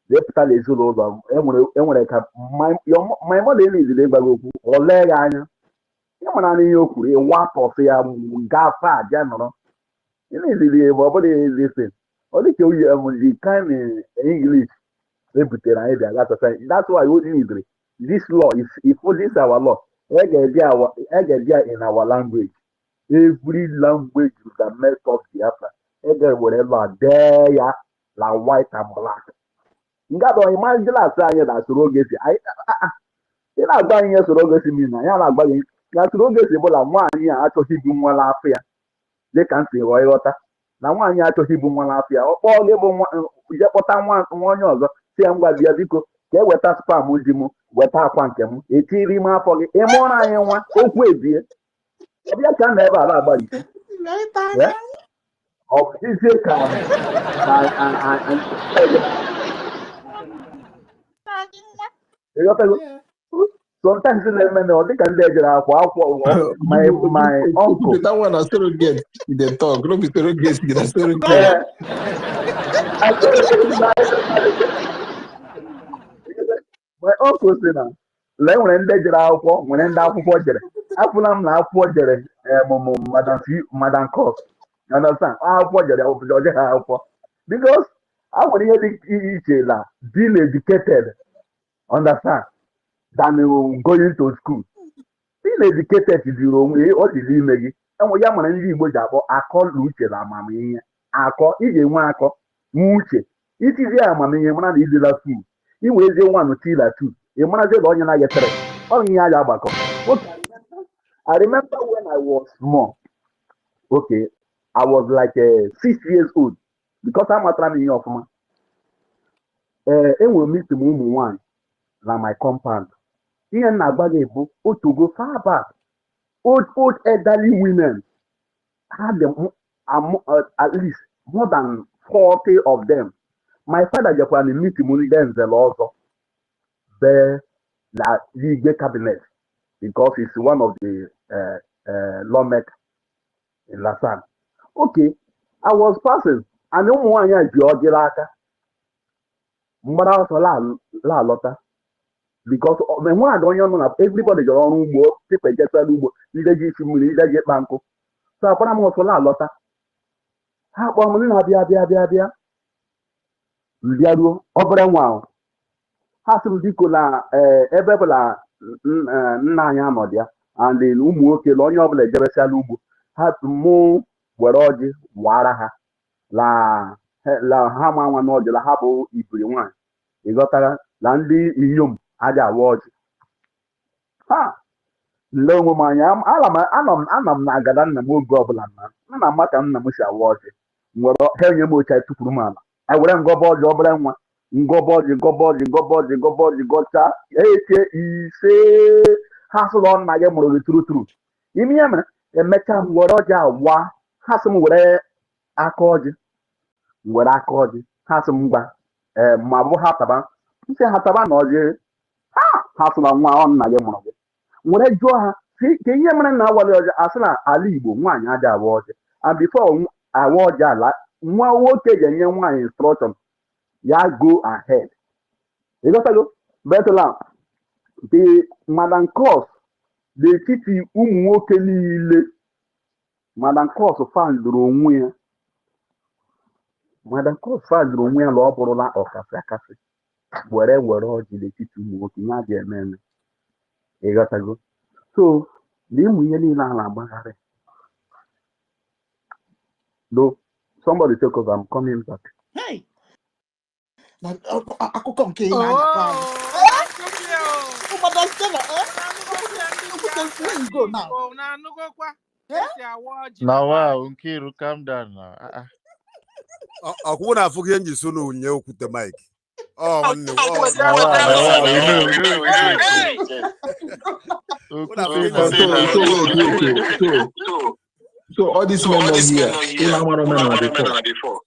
depụtala ezinụlọ enwere ka my mother eliziri ịgbago okwu o lee ya anya ịmara na ihe o kwuru ịwapọsị ya gafe aja nọrọ eliziri ebe ọ bụla elise ọ dịka oyi kind English ebutere anyị bịa gatọsa that's why o nidiri this law is if this our law in our language. Every language that makes up Biafra. Whatever there ya la white and black. Ngado imagine last time that surrogacy. I na agba ihe surrogacy mean na ya na agba ihe. Na surrogacy bụ la nwaanyị a achọghị ibu nwa n'afọ ya. Dị ka ntị ghọta. Na nwaanyị achọghị ibu nwa n'afọ ya. Ọ kpọọ gị bụ je kpọta nwa onye ọzọ si ya ngwa bịa biko ka e weta spam ji m weta akwa nke m etiri m afọ gị ịmụrụ anyị nwa okwu ebie ọbịa ka na ebe ala agbalị ọ bụzie ka sometimes na-eme na ọ dịka ndị ejere akwụkwọ my uncle
that one is surrogate the talk no be surrogate na surrogate
o kwụsị na lee nwere ndị jere akwụkwọ nwere ndị akwụkwọ jere afụla m na akwụkwọ jere mụmụ madam cos understand akwụkwọ jere oje ha akwụkwọ because a nwere ihe dị iche na being educated understand than going to school. Being educated jiri onwe ọ dị n'ime gị enwe ya nwere ndị Igbo ji akpọ akọ na uche na amamihe akọ ị ga-enwe akọ nwe uche itizi amamihe mara na idila 2 iwe ezie 1 tila 2 ị marazi na onye na-aya 3 ọ ihe ya agbakọ. Okay, I remember when I was small. Okay, I was like 6 years old because amatara m ihe ọfụma. Enwere m isi m ụmụ nwaanyị na my compound. Ihe m na-agwa gị bụ otogo far back old elderly women had them at least more than 40 of them. My father jekwara na meet m ndị nzele ọzọ bee na Igwe cabinet because he's one of the lawmakers in Lasan. Okay, I was passing and ụmụ nwaanyị a ji ọjịrị aka mgbara ọsọ la-alọta because nwaanyị onye ọnụ na everybody jọrọ ọrụ ugbo pipa ejekpela ugbo ndị ji isi mmiri ndị ji ịkpa nkụ so akpara m ọsọ la-alọta ha kpọrọ m na-abịa mbịaruo obere nwa ahụ ha sị m biko na ebe bụla nna anyị anọdụ ya and ụmụ nwoke na onye ọbụla ejebesiala ugbo ha mụ were ọjị wara ha la ha ma nwa n'ọjị la ha bụ ibiri nwaanyị ịghọtara na ndị inyom aja awa ọjị ha lee onwe m anya anọ m na agada nna m oge ọbụla na ama ka nna m si awa ọjị nwere ha enye m oche tụpụrụ m ala were ngọba ọjị obere nwa ngọba ọjị gọcha eche ise ha sụlọ nna gị mụrụ gị tụrụ ime ya mere emechaa m were ọjị awa ha sị m were aka ọjị ha sị m ngwa ma bụ ha taba nsị ha taba na ọjị ha sị na nwa nna gị mụrụ gị were jụọ ha ka ihe mere na awali ọjị asị na ala Igbo nwaanyị adị awa ọjị and before awa ọjị ala nwa nwoke ga-enye nwaanyị instruction ya go ahead ịghọtago betla the Madam Cross n'etiti ụmụ nwoke niile Madam Cross fandụrụ onwe ya na ọ bụrụla ọkasị akasị were ọjị n'etiti ụmụ nwoke ya dị eme ịghọtago so na ịmụ ihe niile a na-agbagharị do somebody take over, I'm coming back.
Hey. Akụkọ nke ị na-anyakwa anyị.
Now, wow, Nkiru, calm down now.
Akwụkwọ na-afụ gị nji so n'onye okwute Mike.
So all these men are here. Before.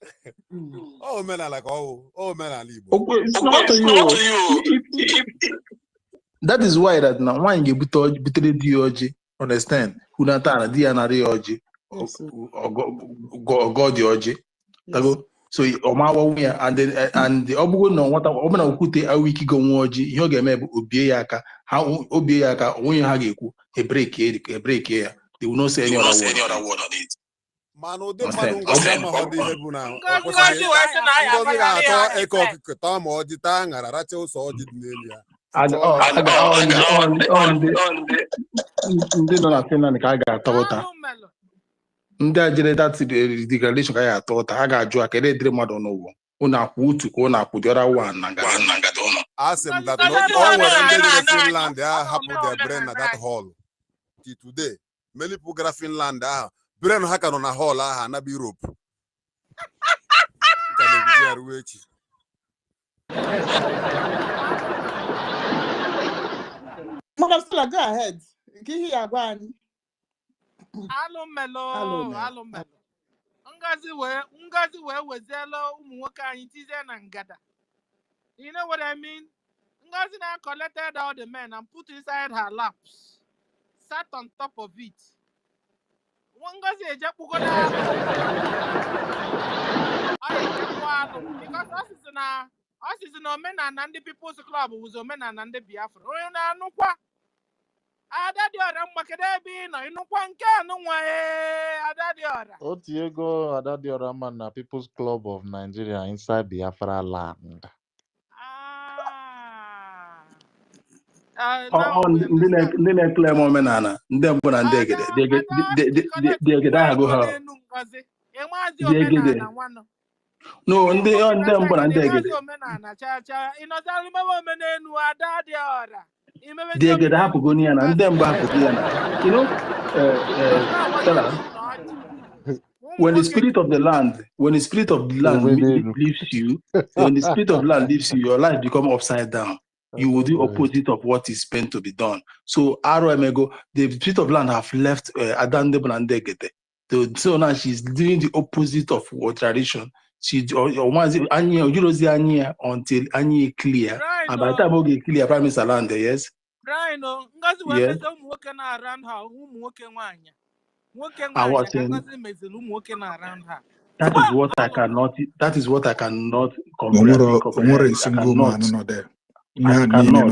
Oh, men are like all men are Igbo.
Okay, it's not to you. That is why that now when you betray the understand? Who not ana di anari oji or God the oji. So omawa we and the obugo no what omena okute a wiki go oji ihe ga eme obie ya aka ha obie ya aka onye ha ga-ekwu a break here. They will not say any other word on it.
Man, ode mmadụ ngwa ma ọ dị ihe bụ na Ngozi ga-atọ eke ọkụkọ taa ma ọjị taa ṅara racha ụsọ ọjị dị n'elu ya.
Ndị nọ na Finland ka a ga-atọ ụta ndị a jere dat degradation ka a ga-atọ ụta ha ga-ajụ aka ede dịrị mmadụ n'ụwa ụnụ akwụ otu ka ụnụ akwụ dị ọra one na ngada ụlọ.
Asị m that o nwere ndị jere Finland a hapụ their brain na that hall till today. Many people gara Finland ahụ brain ha ka nọ na hall ahụ na Europe.
Madam Stella, go ahead. Give you a one.
Hello, Melo. Ngozi wezelo ụmụ nwoke anyị tizie na ngada. You know what I mean? Ngozi now collected all the men and put inside her laps. Sat on top of it. Ngozi ejekpugo na because that is na Us is an Omen and the People's Club was Omen and the Biafra. No qua. Adadiora Makadebi, no one can, no way. Adadiora.
Otiego Adadiorama na People's Club of Nigeria inside Biafra land.
Now we understand.
ndị na-eklem omenala ndị mbụ na ndị egede dị egede ahụ ha dị egede no ndị mbụ na ndị egede dị egede hapụgo ya na ndị mbụ hapụgo ya na you know Stella, when the spirit of the land leaves you, when the spirit of the land leaves you, your life become upside down. You will do opposite of what is meant to be done. So ROMEGO, the spirit of land have left Adande Blandegete. So now she's doing the opposite of what tradition. She until Anya clear. And by the time we clear, Prime Minister land, yes.
Right, no. Yes.
I was saying, that is what I cannot. That is what I cannot comprehend.
I cannot.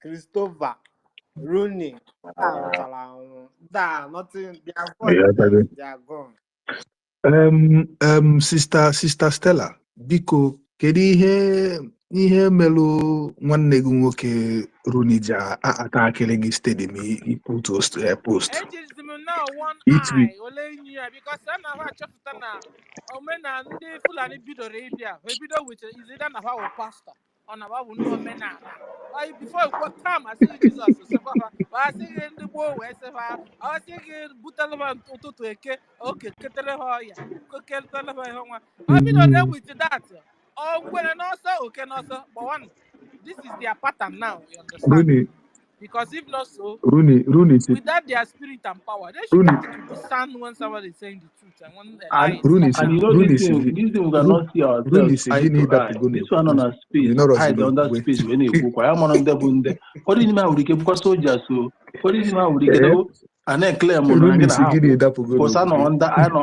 Christopher, Rooney, nothing. They are gone. They are gone.
Sister Stella, Biko, kedu ihe melu nwanne gị nwoke Rooney ja atakele gị stadium he put post
each week because omena ndị Fulani bidoro ịbịa ebido with is it na our pastor on our no omena before what time I see Jesus sefa I see ndị gboo wee sefa I see butalaba ụtụtụ eke okay ketere ha ya ketere ha nwa I bidoro with that when also okay also but one this is their pattern now, you understand?
Rooney.
Because if not so,
Rooney,
without their spirit and power, they should be able to discern when somebody is saying the truth and when they're lying.
And you know this thing we cannot see ourselves eye to eye. This one on a space, hide under space when you go. I am on the bunde. What is my week? Because soldiers so. What is my week? And then claim on because I know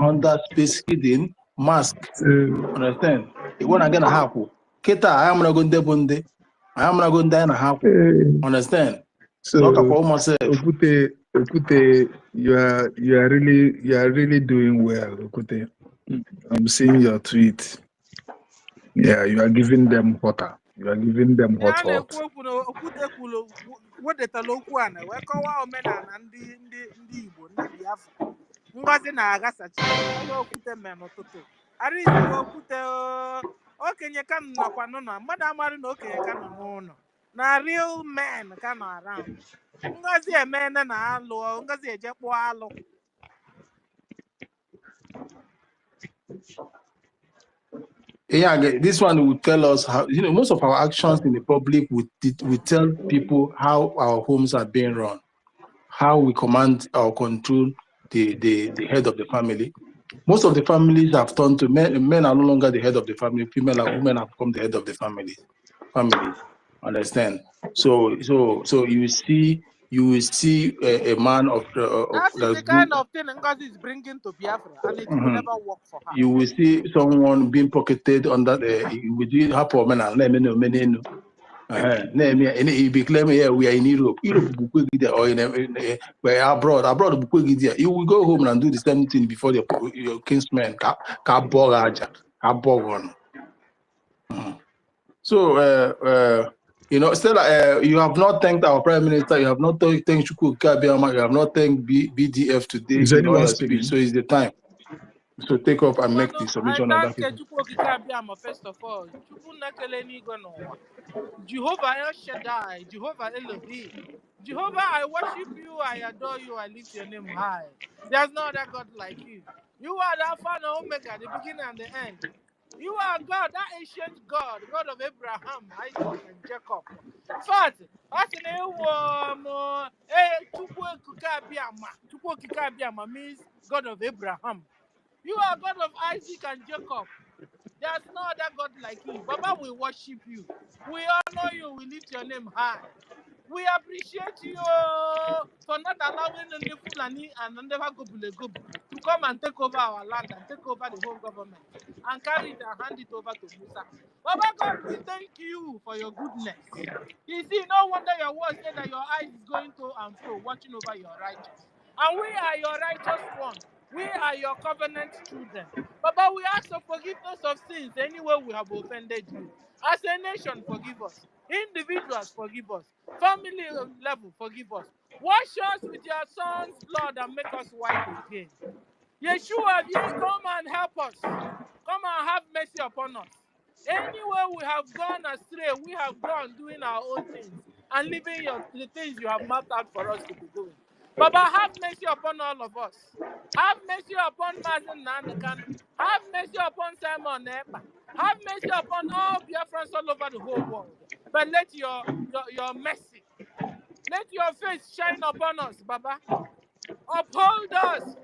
under space hidden mask. Understand? It won't again happen. Keta, I am not going to bunde. I am not going to happen. Understand?
So Okute, you are really doing well, Okute. I'm seeing your tweet. Yeah, you are giving them water. You are giving them hot.
What the Talokuana, we call our men and the Igbo, the Biafra. Ngozi na agasachi Okute men ototo. Ari Okute okenye kan nọkwa n'ụlọ mmadụ amarụ na okenye ka nọ n'ụlọ na real men ka nọ around. Ngozi emene na alụ Ngozi ejekpọ alụ.
Yeah, this one will tell us how, you know, most of our actions in the public will tell people how our homes are being run, how we command or control the head of the family. Most of the families have turned to men. Men are no longer the head of the family. Female and women have become the head of the family. Families, understand? So you will see a man of
that is the kind of thing Ngozi is bringing to Biafra, and it will never work for her.
You will see someone being pocketed under with half of men and men. Be claiming here we are in Europe. Or we're abroad. You will go home and do the same thing before your kinsmen. So you know, Stella, you have not thanked our Prime Minister. You have not thanked Chukwu Kabiama. You have not thanked BDF today.
Is anyone speaking?
So it's the time. So take up and make the submission on that.
I thank Chukwu Kabiama first of all. Jehovah El Shaddai, Jehovah Elohim, Jehovah, I worship you, I adore you, I lift your name high. There's no other God like you. You are the Alpha and Omega, the beginning and the end. You are God, that ancient God, God of Abraham, Isaac, and Jacob. In fact, Chukwu Kabiama means God of Abraham. You are God of Isaac and Jacob. There's no other God like you. Baba, we worship you. We honor you. We lift your name high. We appreciate you for not allowing the Fulani and never go to come and take over our land and take over the whole government and carry it and hand it over to Musa. Baba God, we thank you for your goodness. You see, no wonder your word said that your eyes is going to and fro, watching over your righteous. And we are your righteous one. We are your covenant children. Baba, we ask for forgiveness of sins anywhere we have offended you. As a nation, forgive us. Individuals, forgive us. Family level, forgive us. Wash us with your son's blood and make us white again. Yeshua, come and help us. Come and have mercy upon us. Anywhere we have gone astray, we have gone doing our own things and leaving the things you have mapped out for us to be doing. Baba, have mercy upon all of us. Have mercy upon Mazen Nandekan. Have mercy upon Simon Epa. Have mercy upon all Biafrans all over the whole world. But let your mercy, let your face shine upon us, Baba. Uphold us.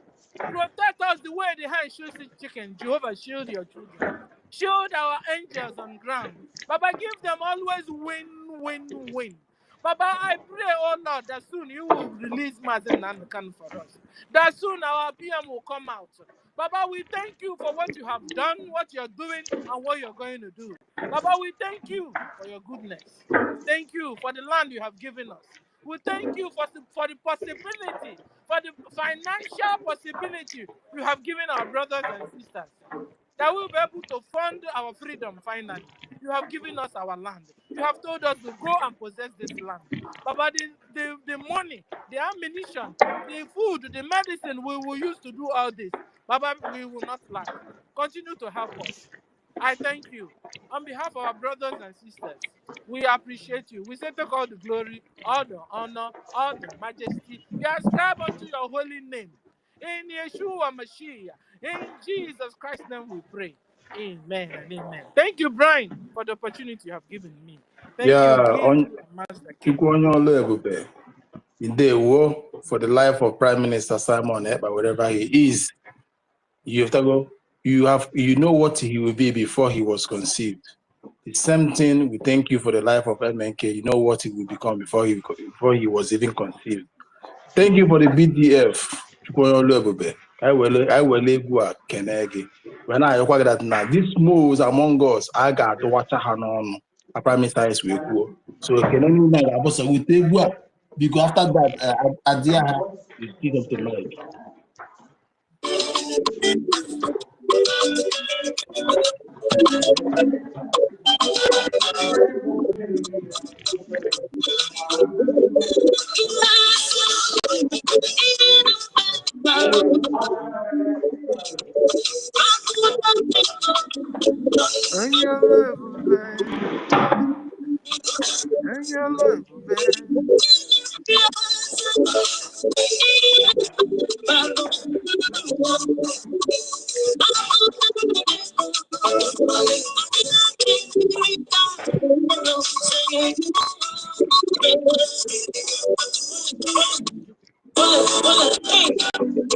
Protect us the way the hand shields the chicken. Jehovah, shield your children. Shield our angels on ground. Baba, give them always win. Baba, I pray, oh Lord, that soon you will release Mazen Nandekan for us. That soon our PM will come out. Baba, we thank you for what you have done, what you're doing, and what you're going to do. Baba, we thank you for your goodness. We thank you for the land you have given us. We thank you for the possibility, for the financial possibility you have given our brothers and sisters, that we'll be able to fund our freedom finally. You have given us our land. You have told us to go and possess this land. Baba, the money, the ammunition, the food, the medicine we will use to do all this, Baba, we will not lack. Continue to help us. I thank you. On behalf of our brothers and sisters, we appreciate you. We say take all the glory, all the honor, all the majesty. We ascribe unto your holy name. In Yeshua Mashiach, in Jesus Christ's name we pray. Amen and amen. Thank you, Brian, for the opportunity you have given me. Thank you,
Yeah,
King
on
and Master King.
Chukwuonyeoluebube, the war for the life of Prime Minister Simon Ekpa, wherever he is. You have to go. You know what he will be before he was conceived. The same thing. We thank you for the life of MNK. You know what he will become before he was even conceived. Thank you for the BDF. I will go Kenegi. When I require that now, these moves among us, I got to watch on a prime minister is we go. So can only know about we take work because after that, at the end, you speak of the Lord.
And your love, and your love,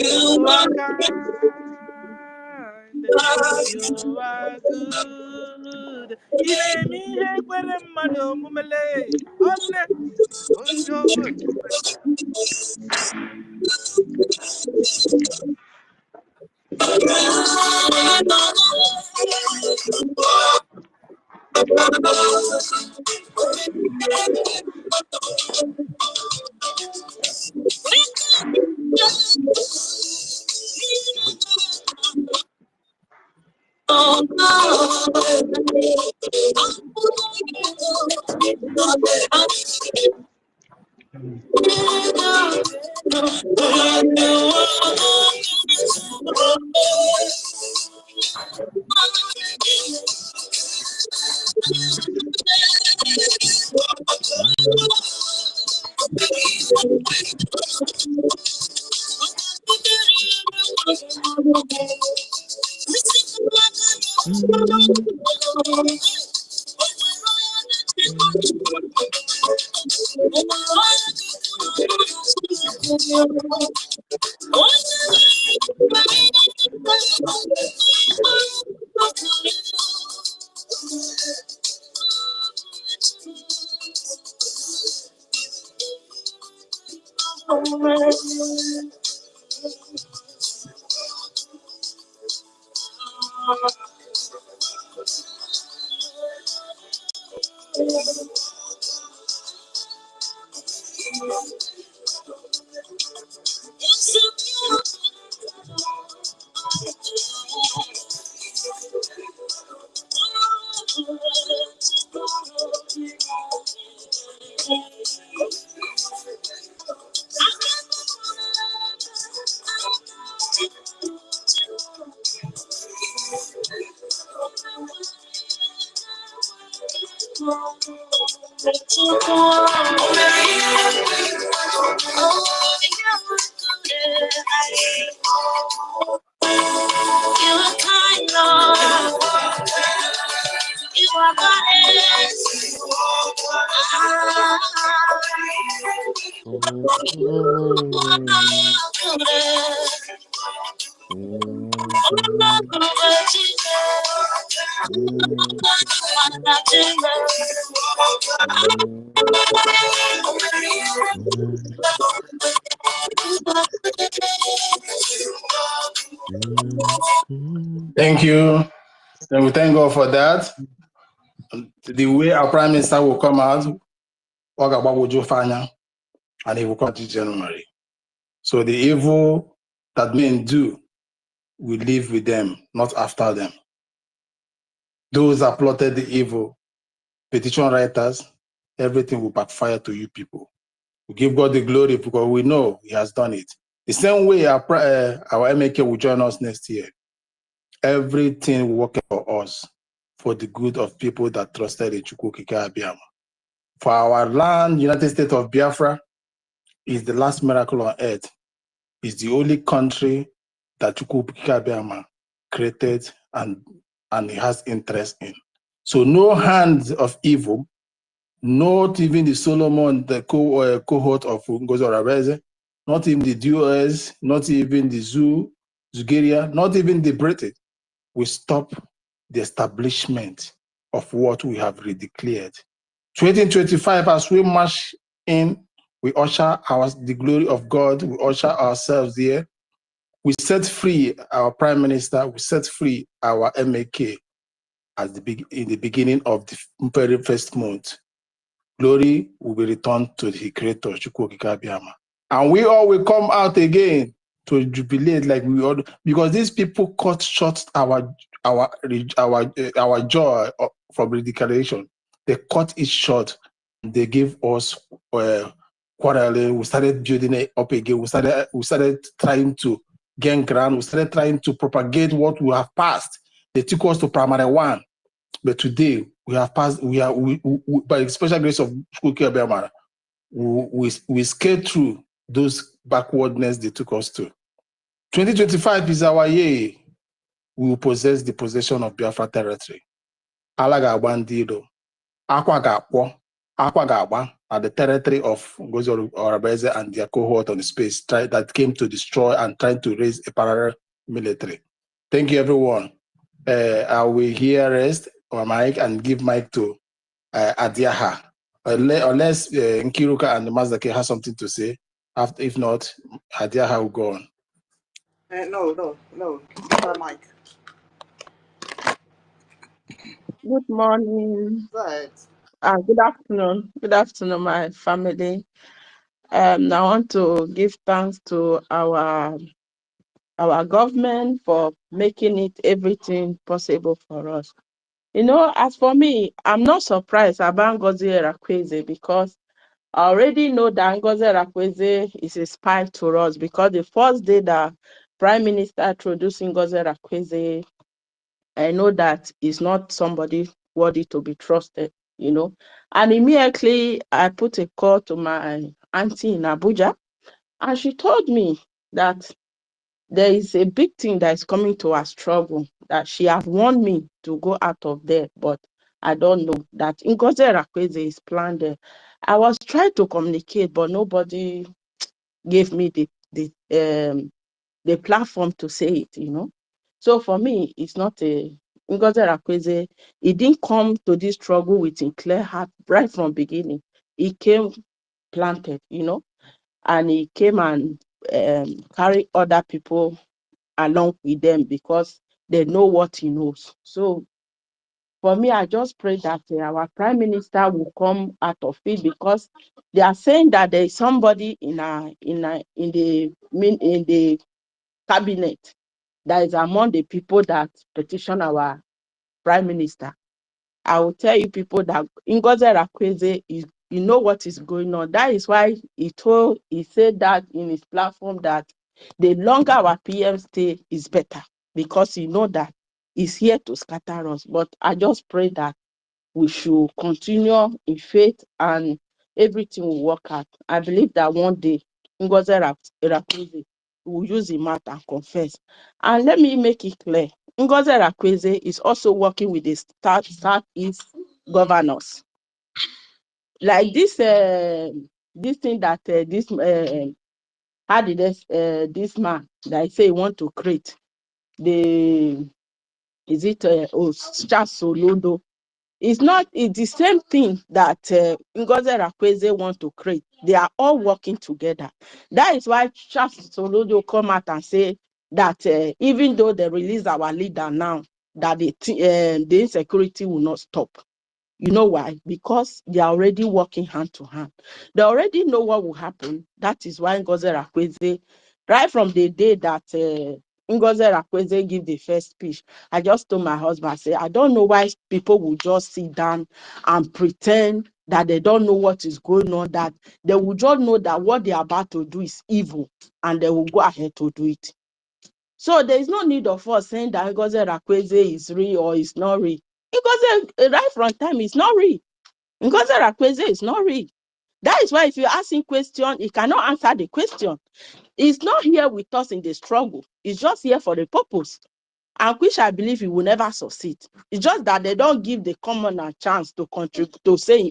you are kind, you are good. Inemi hekwere mmadụ mumele. Onne, onye ọlụ ebube.
Thank you. And we thank God for that. The way our Prime Minister will come out, and he will come to January. So the evil that men do, we live with them, not after them. Those that plotted the evil, petition writers, everything will backfire to you people. We give God the glory because we know he has done it. The same way our MAK will join us next year. Everything will work for us, for the good of people that trusted in EFIK-IBIBIO. For our land, United States of Biafra is the last miracle on earth. It's the only country that EFIK-IBIBIO created and he has interest in. So no hands of evil, not even the Solomon, the cohort of Ngozi, not even the DOS, not even the Zugeria, not even the British, will stop the establishment of what we have redeclared. 2025, as we march in, we usher the glory of God, we usher ourselves there. We set free our Prime Minister, we set free our MAK in the beginning of the very first month. Glory will be returned to the Creator, EFIK-IBIBIO. And we all will come out again to jubilate like we all do, because these people cut short our joy from redeclaration. They cut it short. They gave us quarreling. We started building it up again. We started trying to gain ground. We started trying to propagate what we have passed. They took us to primary one, but today we have passed. By the special grace of EFIK-IBIBIO, we scaled through those backwardness they took us to. 2025 is our year. We will possess the possession of Biafra territory. Alaga Bandido, Aqua Gagba are the territory of Ngozi and their cohort on the space that came to destroy and trying to raise a parallel military. Thank you, everyone. I will here rest on mic and give mic to Adiaha. Unless Nkiruka and Mazaki has something to say. If not, Adiaha will go on.
No. Give her mic.
Good morning.
Go ahead.
Good afternoon. Good afternoon, my family. I want to give thanks to our government for making it everything possible for us. You know, as for me, I'm not surprised about Ngozi Erakweze because I already know that Ngozi Erakweze is a spy to us, because the first day that Prime Minister introduced Ngozi Erakweze, I know that is not somebody worthy to be trusted, you know. And immediately I put a call to my auntie in Abuja, and she told me that there is a big thing that is coming to our struggle, that she has warned me to go out of there, but I don't know that Ngozi Erakweze is planned there. I was trying to communicate, but nobody gave me the platform to say it, you know. So for me, it's not a Ngozi Erakweze. He didn't come to this struggle with a clear heart right from beginning. He came planted, you know, and he came and carry other people along with them because they know what he knows. So for me, I just pray that our prime minister will come out of it, because they are saying that there is somebody in the cabinet that is among the people that petition our prime minister. I will tell you people that Ngozi Rakweze is, you know what is going on. That is why he said that in his platform that the longer our PM stay is better, because he know that he's here to scatter us. But I just pray that we should continue in faith and everything will work out. I believe that one day Ngozi Rakweze will use his mouth and confess. And let me make it clear, Ngozi Rakweze is also working with the Southeast governors. Like this thing that this man that I say he want to create, Charles Soludo. It's the same thing that Ngozi Rakweze want to create. They are all working together. That is why Charles Soludo come out and say that even though they release our leader now, that the insecurity will not stop. You know why? Because they are already working hand to hand. They already know what will happen. That is why Ngozi Rakweze, right from the day that Ngozi Rakweze give the first speech, I just told my husband, I say, I don't know why people will just sit down and pretend that they don't know what is going on, that they will just know that what they are about to do is evil, and they will go ahead to do it. So there is no need of us saying that Ngozi Rakweze is real or is not real. Ngozi, right from time, is not real. Ngozi Rakweze is not real. That is why if you ask him question, he cannot answer the question. He's not here with us in the struggle. He's just here for the purpose, and which I believe he will never succeed. It's just that they don't give the commoner a chance to contribute, to say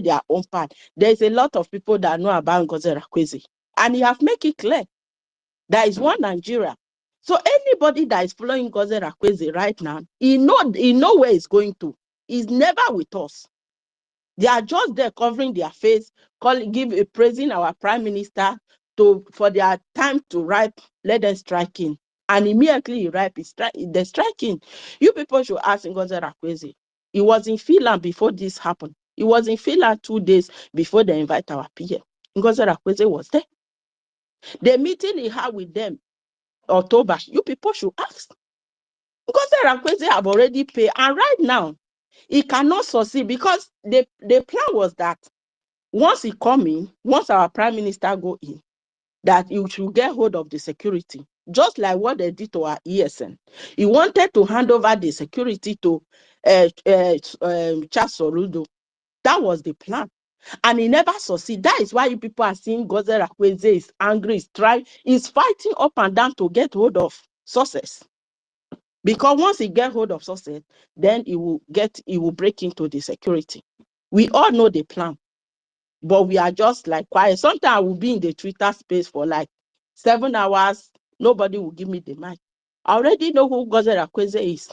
their own part. There's a lot of people that know about Ngozi Rakweze, and he have made it clear there is one Nigeria. So anybody that is following Ngozi Rakweze right now, he know where he's going to. He's never with us. They are just there covering their face, praising our prime minister for their time to ripe, let them strike in. And immediately he ripe, they're striking. You people should ask Ngozi Rakweze. He was in Finland before this happened. He was in Finland 2 days before they invite our PM. Ngozi Rakweze was there. The meeting he had with them, October, you people should ask. Ngozi Rakweze have already paid, and right now, he cannot succeed because the plan was that once he come in, once our prime minister go in, that he should get hold of the security, just like what they did to our ESN. He wanted to hand over the security to Charles Soludo. That was the plan. And he never succeeded. That is why you people are seeing Ngozi Rakweze is angry, is fighting up and down to get hold of success. Because once he get hold of success, then he will break into the security. We all know the plan, but we are just like quiet. Sometimes I will be in the Twitter space for like 7 hours. Nobody will give me the mic. I already know who Ngozi Rakweze is.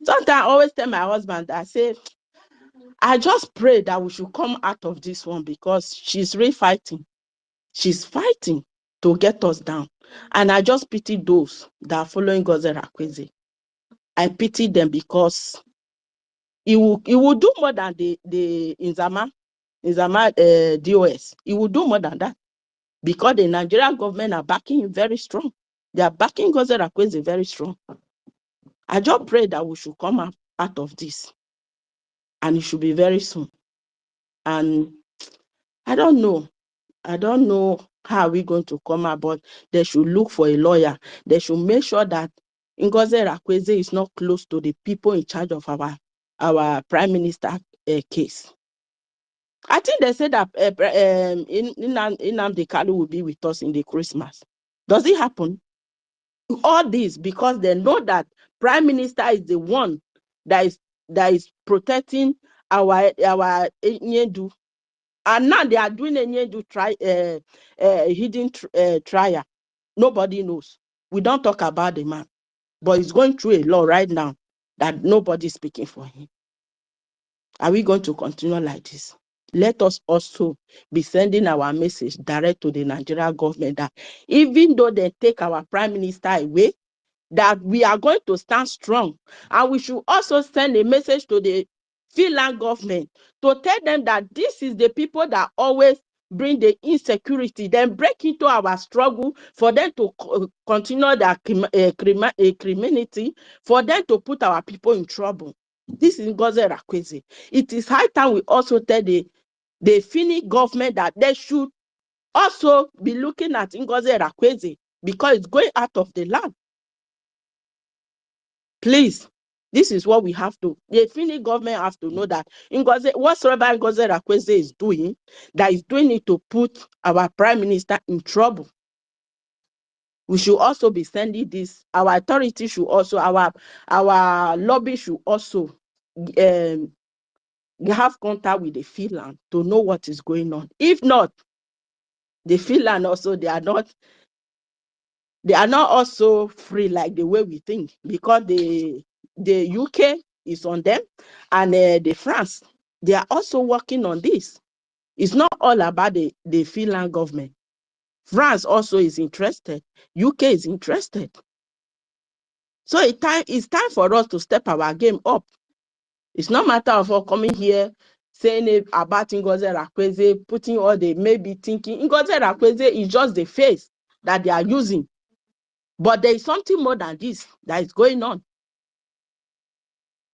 Sometimes I always tell my husband, I say, I just pray that we should come out of this one, because she's really fighting. She's fighting to get us down. And I just pity those that are following Ngozi Rakweze. I pity them, because he will do more than the Inzama DOS. He will do more than that, because the Nigerian government are backing him very strong. They are backing Ngozi Rakweze very strong. I just pray that we should come out of this, and it should be very soon. And I don't know how we're going to come out, but they should look for a lawyer. They should make sure that Ngozi Rakweze is not close to the people in charge of our prime minister case. I think they said that Nnamdi Kanu will be with us in the Christmas. Does it happen? All this because they know that prime minister is the one that is protecting our Nyedu. And now they are doing a Nyedu hidden trial. Nobody knows. We don't talk about the man, but he's going through a law right now that nobody's speaking for him. Are we going to continue like this? Let us also be sending our message direct to the Nigerian government that even though they take our prime minister away, that we are going to stand strong. And we should also send a message to the Finland government to tell them that this is the people that always bring the insecurity, then break into our struggle for them to continue their criminality, for them to put our people in trouble. This is Ngozi Rakweze. It is high time we also tell the Finnish government that they should also be looking at Ngozi Rakweze because it's going out of the land. Please, this is what we have to, the Finnish government have to know that whatsoever Ngozi Rakweze is doing, that is doing it to put our prime minister in trouble. We should also be sending this, our authorities should also, our lobby should also have contact with the Finland to know what is going on. If not, the Finland also, they are not also free like the way we think, because the UK is on them, and the France, they are also working on this. It's not all about the Finland government. France also is interested. UK is interested. So it's time for us to step our game up. It's not matter of us coming here saying about Ngozi Rakweze, putting all the maybe thinking. Ngozi Rakweze is just the face that they are using. But there is something more than this that is going on.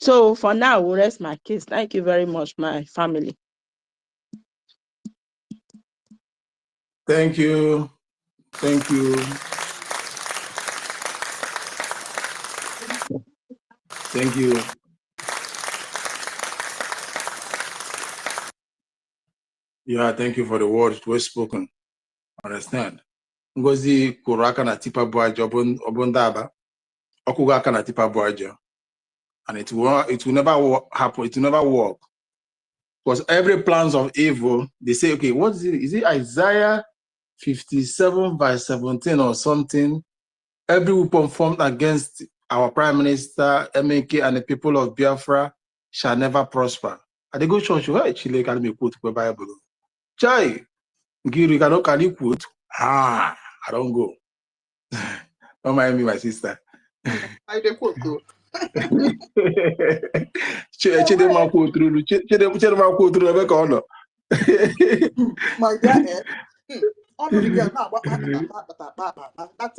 So for now, I will rest my case. Thank you very much, my family.
Thank you. Thank you. Thank you. Yeah, thank you for the words well spoken. Understand? Ngozi kwuru aka na tipa bụ aja obondaba. Okugo aka na tipa bụ aja. And it will never happen. It will never work. Because every plans of evil, they say, okay, what is it? Is it Isaiah 57 verse 17 or something? Every weapon formed against our Prime Minister, MK, and the people of Biafra shall never prosper. And they go church, why Chile can be quote the Bible? Chai, Giri can you quote? I don't go. Don't mind me, my sister.
I dey quote too.
Chidema quote through. Chidema quote through.
My dad.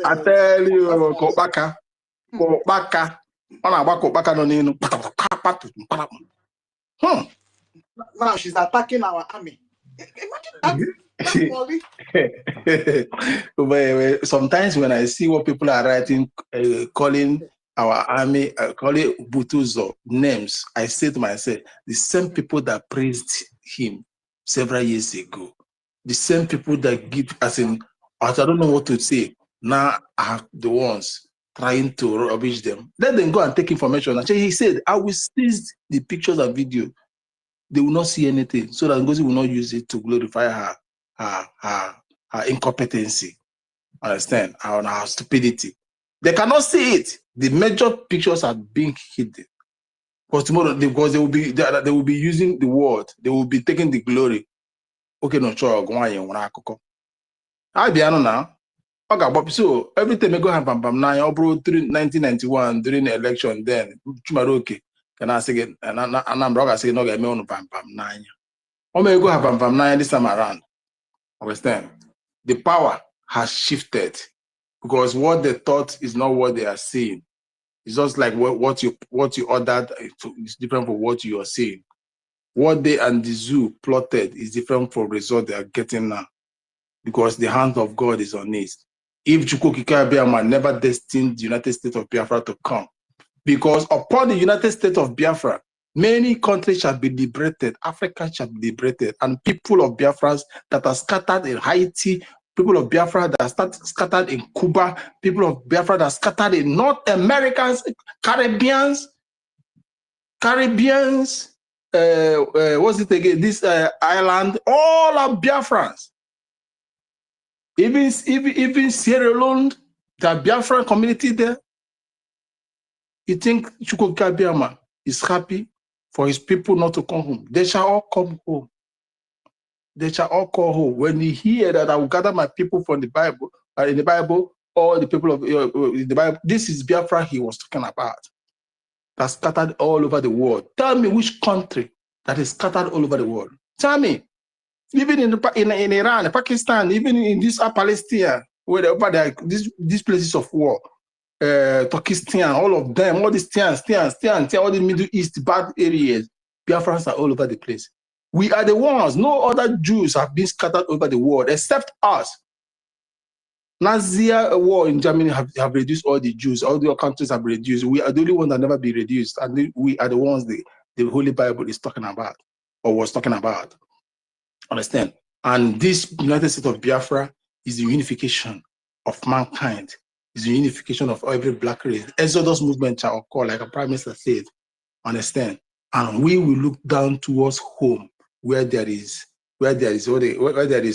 I
tell you, Kopaka.
Now she's attacking our army. Imagine that.
Sometimes when I see what people are writing, calling our army, calling Butuzo names, I say to myself, the same people that praised him several years ago, the same people that give, as I don't know what to say, now are the ones trying to rubbish them. Let them go and take information. Actually, he said, I will seize the pictures and video. They will not see anything, so that Ngozi will not use it to glorify her incompetency. Understand? Her stupidity. They cannot see it. The major pictures are being hidden. Because tomorrow, because they will be using the word, they will be taking the glory. Okay, no sure. I be now. So every time I go have Bam 1991 during the election, then Chumaroke. Can I say it? And I'm broke. I say no, get me on Bam 9. Or may go have Bam 9 this time around. Understand? The power has shifted because what they thought is not what they are seeing. It's just like what you ordered is different from what you are seeing. What they and the zoo plotted is different from the result they are getting now, because the hand of God is on it. If EFIK-IBIBIO never destined the United States of Biafra to come, because upon the United States of Biafra, many countries shall be liberated, Africa shall be liberated, and people of Biafrans that are scattered in Haiti, people of Biafra that are scattered in Cuba, people of Biafra that are scattered in North Americans, Caribbeans, what's it again? This island, all are Biafrans. Even Sierra Leone, the Biafran community there. You think EFIK-IBIBIO is happy for his people not to come home? They shall all come home. They shall all come home. When you hear that I will gather my people from the Bible, in the Bible, all the people of the Bible. This is Biafra he was talking about. That's scattered all over the world. Tell me which country that is scattered all over the world. Tell me. Even in Iran, Pakistan, even in this Palestine, wherever there these places of war, Turkestan, all of them, all these all the Middle East bad areas, Biafrans are all over the place. We are the ones. No other Jews have been scattered over the world except us. Nazi war in Germany have reduced all the Jews. All the other countries have reduced. We are the only ones that never be reduced, and we are the ones the Holy Bible is talking about or was talking about. Understand? And this United States of Biafra is the unification of mankind, is the unification of every black race. Exodus movement shall occur, like a prime minister said. Understand? And we will look down towards home, where there is the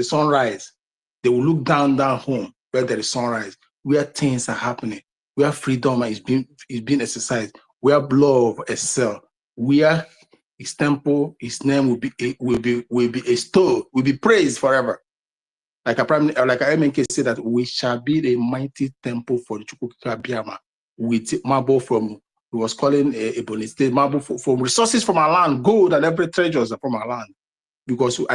sunrise. They will look down home, where there is sunrise, where things are happening, where freedom is being exercised, where love excel, where his temple, his name will be extolled, will be praised forever. Like MNK said that we shall be a mighty temple for the Chukwuka Biama with marble from, he was calling Ebony State, marble from resources from our land, gold and every treasures from our land. Because we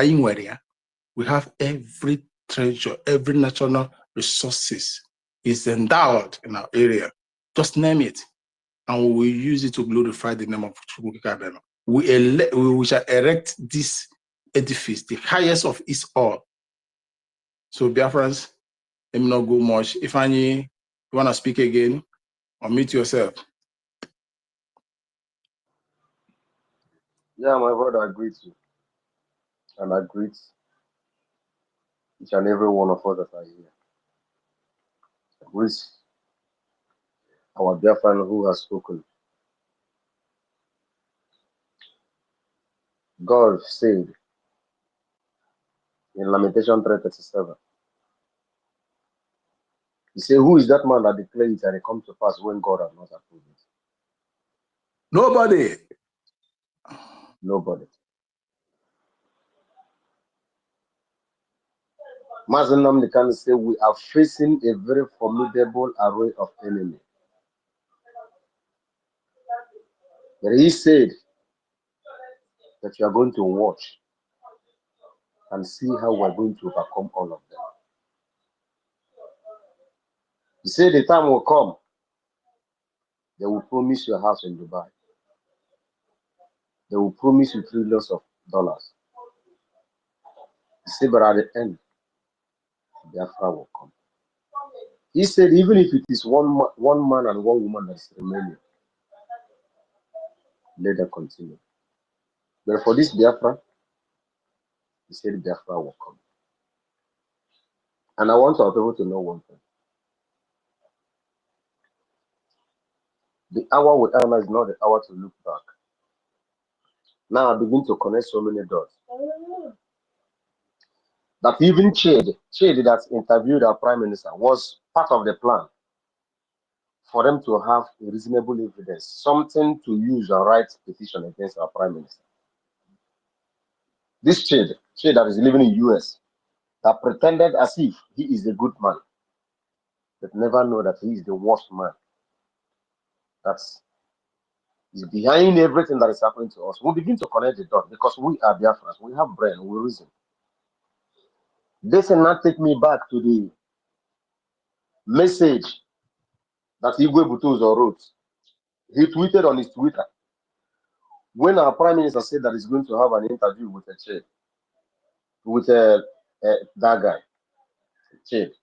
have every treasure, every national resources is endowed in our area. Just name it. And we will use it to glorify the name of Chukwuka Biama. We shall erect this edifice, the highest of it all. So, Biafrans, let me not go much. If you want to speak again, unmute yourself.
Yeah, my brother, I greet you. And I greet each and every one of us that are here. I greet our dear friend who has spoken. God said in Lamentation 3:37, He said, who is that man that declares it and it comes to pass when God has not approved it?
Nobody.
Nobody. Mazen Namdekan said, we are facing a very formidable array of enemy. But he said that you are going to watch and see how we're going to overcome all of them. He said the time will come, they will promise you a house in Dubai. They will promise you trillions of dollars. He said, but at the end, Biafra will come. He said, even if it is one man and one woman that's remaining, let them continue. But for this Biafra, he said Biafra will come. And I want our people to know one thing. The hour with Allah is not the hour to look back. Now I begin to connect so many dots. That even Chade that interviewed our Prime Minister was part of the plan for them to have a reasonable evidence, something to use and write petition against our Prime Minister. This Chade that is living in US, that pretended as if he is a good man, but never know that he is the worst man. That's is behind everything that is happening to us. We begin to connect the dots because we are Biafrans. We have brain, we reason. This will not take me back to the message that Igwe Butuzo wrote. He tweeted on his Twitter when our Prime Minister said that he's going to have an interview with that guy, Chade.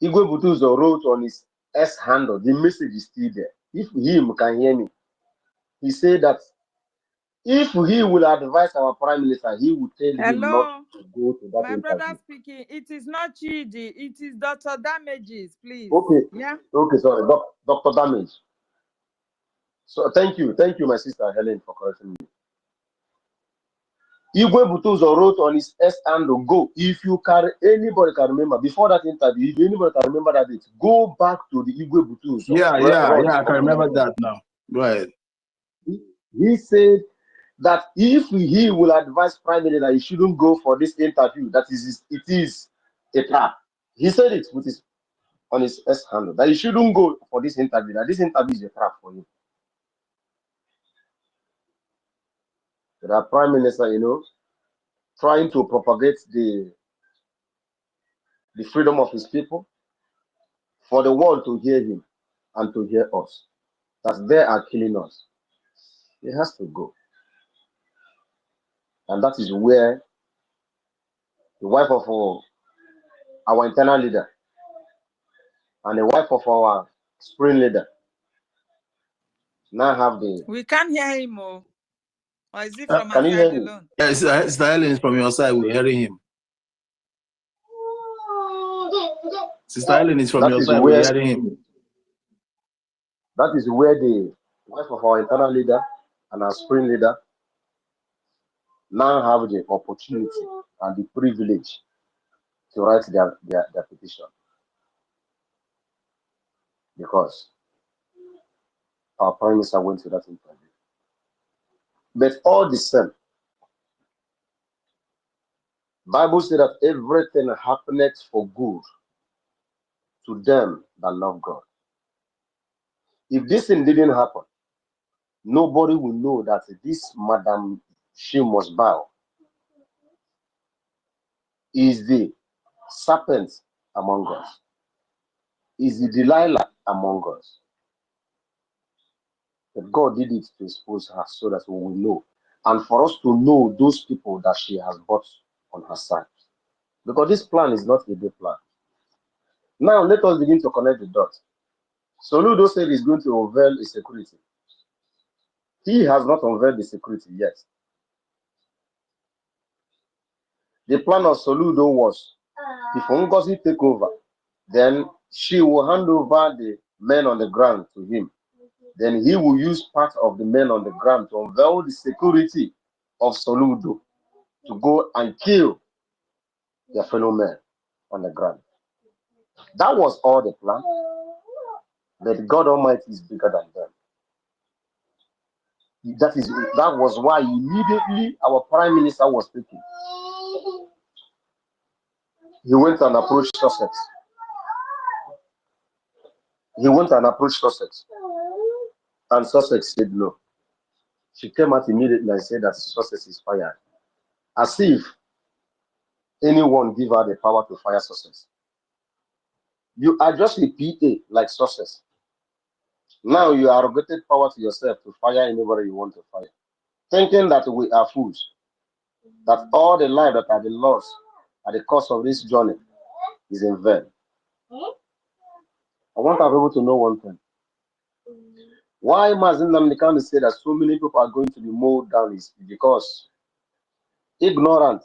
Igwe Butuzo wrote on his S handle, the message is still there. If him can hear me, he said that if he will advise our Prime Minister, he would tell him not to go to that interview.
My brother speaking. It is not Chidi. It is Dr. Damages, please.
Okay.
Yeah.
Okay, sorry, Dr. Damage. So thank you, my sister Helen, for correcting me. Igwe Butuzo wrote on his S handle, go. If anybody can remember, before that interview, if anybody can remember that date, go back to the Igwe Butuzo.
Yeah, I can remember that now. Right.
He said that if he will advise Prime Minister that he shouldn't go for this interview, it is a trap. He said it with his on his S handle that you shouldn't go for this interview, that this interview is a trap for you. The Prime Minister, trying to propagate the freedom of his people, for the world to hear him and to hear us, that they are killing us. He has to go. And that is where the wife of our internal leader and the wife of our spring leader now have the...
We can't hear him, or is it from
Can
our
you hear
side
me?
alone?
Yes, Sister Helen, from your side, we're hearing him. Sister Helen is from
That
your
is
side,
where...
we're hearing him.
That is where the wife of our internal leader and our spring leader now have the opportunity and the privilege to write their petition. Because our Prime Minister went to that interview. But all the same, Bible says that everything happeneth for good to them that love God. If this thing didn't happen, nobody will know that this Madam She Must Bow is the serpent among us, is the Delilah among us. But God did it to expose her so that we will know, and for us to know those people that she has brought on her side. Because this plan is not a big plan. Now let us begin to connect the dots. Soludo said he's going to unveil his security. He has not unveiled the security yet. The plan of Soludo was, if Ngozi take over, then she will hand over the men on the ground to him. Then he will use part of the men on the ground to unveil the security of Soludo to go and kill their fellow men on the ground. That was all the plan. But God Almighty is bigger than them. That was why immediately our Prime Minister was speaking. He went and approached Sussex. And Sussex said no. She came out immediately and said that Sussex is fired. As if anyone give her the power to fire Sussex. You are just a PA like Sussex. Now you arrogated power to yourself to fire anybody you want to fire. Thinking that we are fools. That all the lives that have been lost at the cost of this journey is in vain. I want our people to know one thing. Why Mazin Namdekan say that so many people are going to be mowed down is because ignorance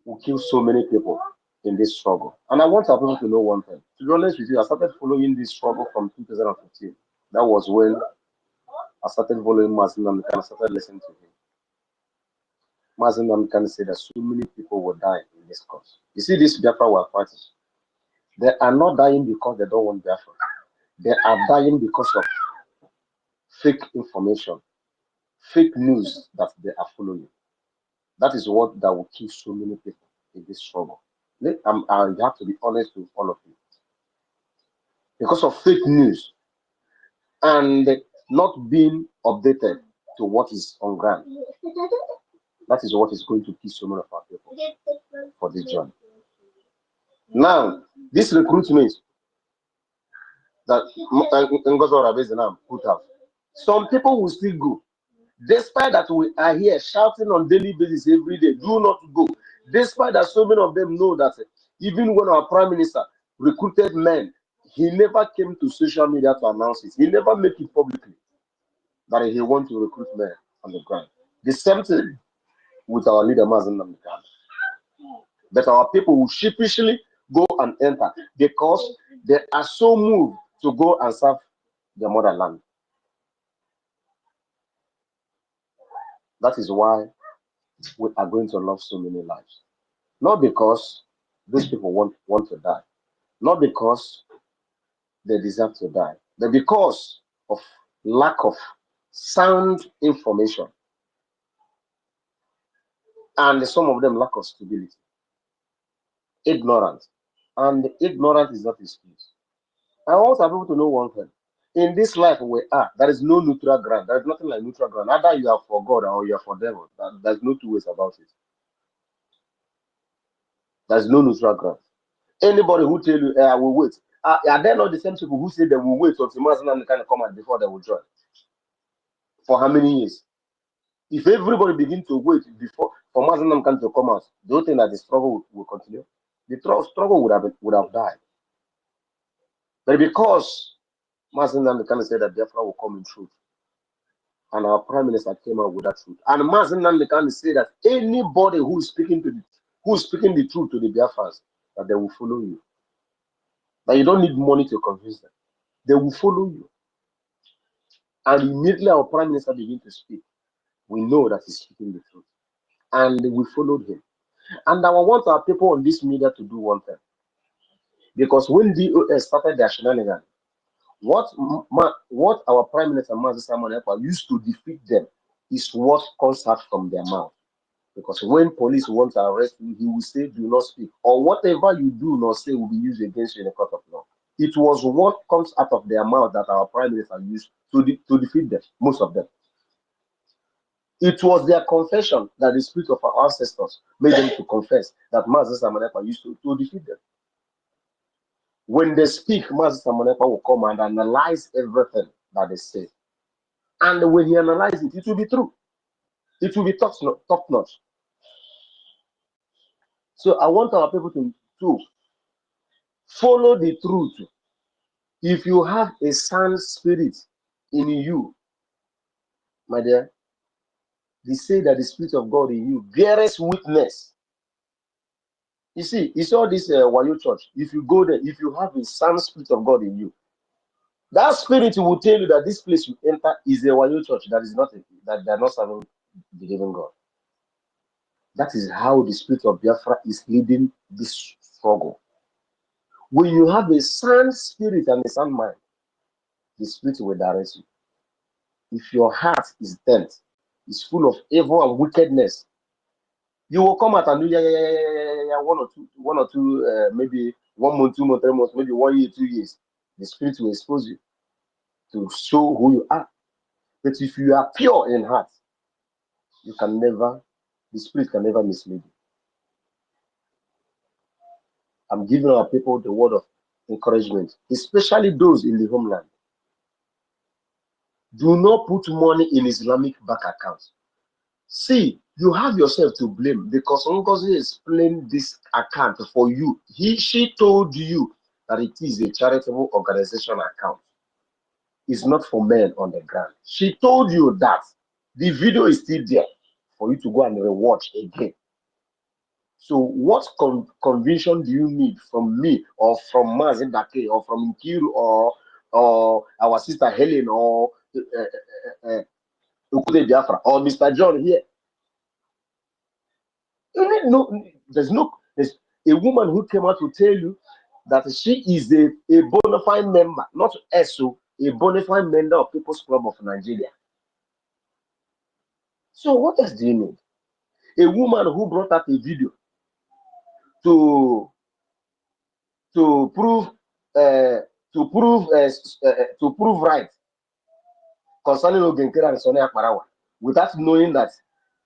will kill so many people in this struggle. And I want our people to know one thing. To be honest with you, I started following this struggle from 2015. That was when I started following Mazin Namdekan. I started listening to him. Mazin Namdekan said that so many people will die in this cause. You see, this Biafra we are fighting. They are not dying because they don't want Biafra. They are dying because of fake information, fake news that they are following. That is what that will kill so many people in this struggle. I have to be honest with all of you. Because of fake news and not being updated to what is on ground. That is what is going to kill so many of our people for this journey. Now, this recruitment that Ngozi put out, some people will still go. Despite that we are here shouting on daily basis every day, do not go. Despite that so many of them know that even when our Prime Minister recruited men, he never came to social media to announce it. He never made it publicly that he wants to recruit men on the ground. The same thing with our leader, Mazen Namdekan. But our people will sheepishly go and enter because they are so moved to go and serve their motherland. That is why we are going to love so many lives. Not because these people want to die, not because they deserve to die, but because of lack of sound information, and some of them lack of stability, ignorance. And ignorance is not excuse. I want our people to know one thing. In this life we are, there is no neutral ground. There is nothing like neutral ground. Either you are for God or you are for devil. There's no two ways about it. There's no neutral ground. Anybody who tell you, I will wait. Are there not the same people who say they will wait until Muslim kind of come out before they will join? For how many years? If everybody begin to wait before for Muslim can to come out, do you think that the struggle will continue? The struggle would have died. But because Muslim can say that Biafra will come in truth, and our prime minister came out with that truth, and Muslim can say that anybody who is speaking the truth to the Biafrans, that they will follow you. That you don't need money to convince them. They will follow you. And immediately our prime minister began to speak. We know that he's speaking the truth. And we followed him. And I want our people on this media to do one thing. Because when DOS started their shenanigans, what our prime minister Simon Ekpa used to defeat them is what comes out from their mouth. Because when police want to arrest you, he will say, do not speak. Or whatever you do not say will be used against you in a court of law. It was what comes out of their mouth that our prime minister used to defeat them, most of them. It was their confession that the spirit of our ancestors made them to confess that Mazi Samanepa used to defeat them. When they speak, Mazi Samanepa will come and analyze everything that they say. And when he analyzes it, it will be true. It will be top notch. So I want our people to follow the truth. If you have a sound spirit in you, my dear, they say that the spirit of God in you bears witness. You see, it's all this Wayo church. If you go there, if you have a sound spirit of God in you, that spirit will tell you that this place you enter is a Wayo church that is not that they are not serving the living God. That is how the spirit of Biafra is leading this struggle. When you have a sound spirit and a sound mind, the spirit will direct you. If your heart is dense, is full of evil and wickedness, you will come out and do one or two, maybe 1 month, 2 months, 3 months, maybe 1 year, 2 years. The spirit will expose you to show who you are. But if you are pure in heart, the spirit can never mislead you. I'm giving our people the word of encouragement, especially those in the homeland. Do not put money in Islamic bank accounts. See, you have yourself to blame because Ngozi explained this account for you. She told you that it is a charitable organization account. It's not for men on the ground. She told you that. The video is still there for you to go and rewatch again. So what conviction do you need from me or from Mazi Dake or from Nkiru or our sister Helen or Ukude Biafra or Mr. John here? There's a woman who came out to tell you that she is a bona fide member, not ESO, a bona fide member of People's Club of Nigeria. So what else do you need? A woman who brought out a video to prove right concerning Ogenkere and Sonia Akparawa, without knowing that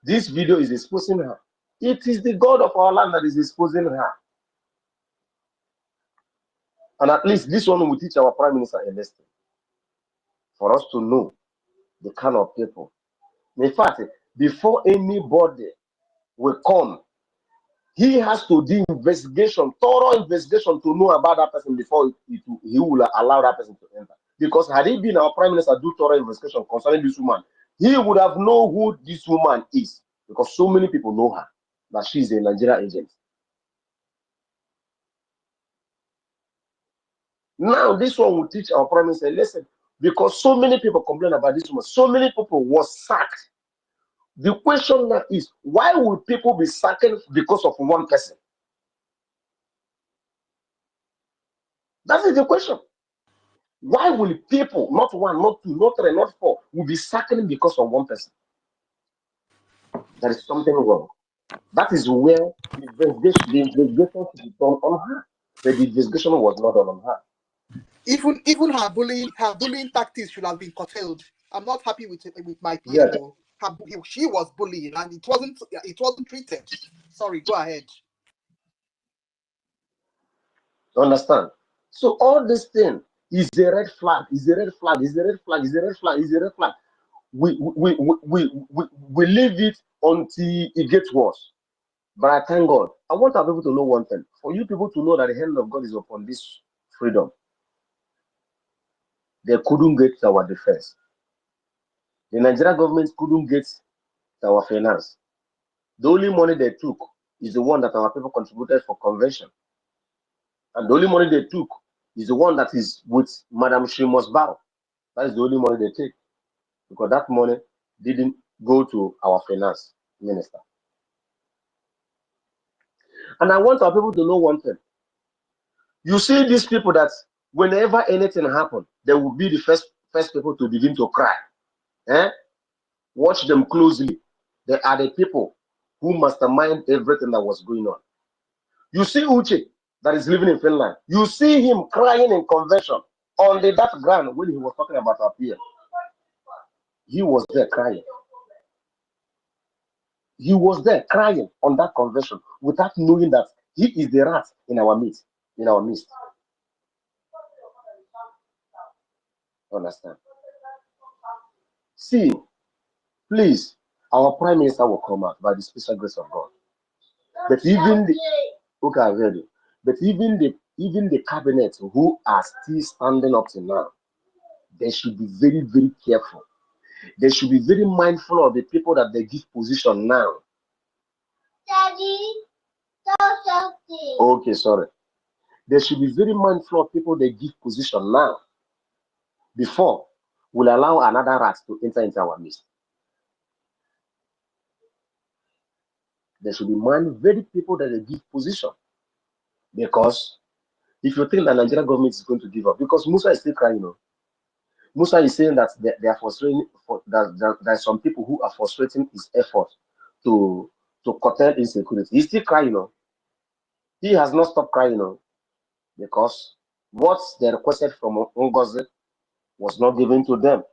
this video is exposing her. It is the God of our land that is exposing her. And at least this one will teach our Prime Minister a lesson for us to know the kind of people. In fact, before anybody will come, he has to do investigation, thorough investigation to know about that person before he will allow that person to enter. Because had he been our Prime Minister do thorough investigation concerning this woman, he would have known who this woman is. Because so many people know her, that she is a Nigerian agent. Now this one will teach our Prime Minister, listen, because so many people complain about this woman, so many people were sacked. The question now is, why will people be sacked because of one person? That is the question. Why will people, not one, not two, not three, not four, will be sacked because of one person? There is something wrong. That is where the investigation should be done on her. but the investigation was not done on her.
Even her bullying tactics should have been curtailed. I'm not happy with my
Yes.
PM. She was bullying and it wasn't treated. Sorry, go ahead.
Understand? So all this thing is a red flag, is a red flag, is a red flag, is a red flag, is a red flag. We leave it until it gets worse. But I thank God. I want our people to know one thing. For you people to know that the hand of God is upon this freedom. They couldn't get our defense. The Nigerian government couldn't get our finance. The only money they took is the one that our people contributed for convention. And the only money they took is the one that is with Madam Shimos Bao. That is the only money they take. Because that money didn't go to our finance minister. And I want our people to know one thing. You see these people that whenever anything happens, they will be the first people to begin to cry. Watch them closely. They are the people who mastermind everything that was going on. You see Uche that is living in Finland. You see him crying in convention on that ground when he was talking about our peer. He was there crying. He was there crying on that convention without knowing that he is the rat in our midst. Understand? See, please, our prime minister will come out by the special grace of God. But even the cabinet who are still standing up to now, they should be very, very careful. They should be very mindful of the people that they give position now. Daddy, okay, sorry. They should be very mindful of people they give position now. Before we'll allow another rat to enter into our midst. They should be very people that they give position. Because if you think that the Nigerian government is going to give up, because Musa is still crying, Musa is saying that they are frustrating, that there are some people who are frustrating his effort to curtail insecurity. He's still crying, He has not stopped crying, because what they requested from Ngozi was not given to them,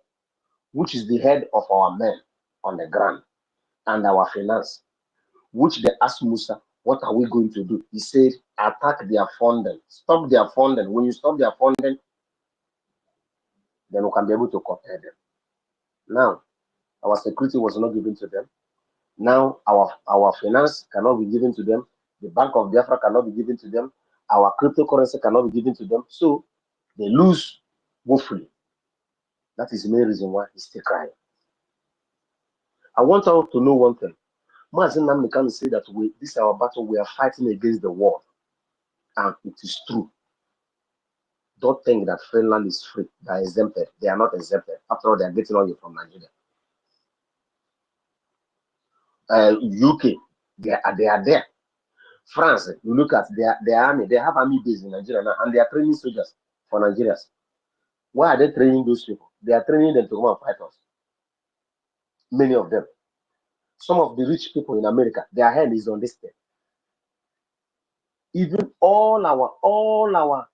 which is the head of our men on the ground and our finance, which they asked Musa, what are we going to do? He said, attack their funding, stop their funding. When you stop their funding, then we can be able to curtail them. Now, our security was not given to them. Now, our finance cannot be given to them. The Bank of Biafra cannot be given to them. Our cryptocurrency cannot be given to them. So, they lose woefully. That is the main reason why he's still crying. I want all to know one thing. Mazin Namdi can say that this is our battle. We are fighting against the world. And it is true. Don't think that Finland is free. They are exempted. They are not exempted. After all, they are getting oil from Nigeria. UK, they are there. France, you look at their army. They have army base in Nigeria now, and they are training soldiers for Nigerians. Why are they training those people? They are training them to come and fight us. Many of them. Some of the rich people in America, their hand is on this thing. Even all our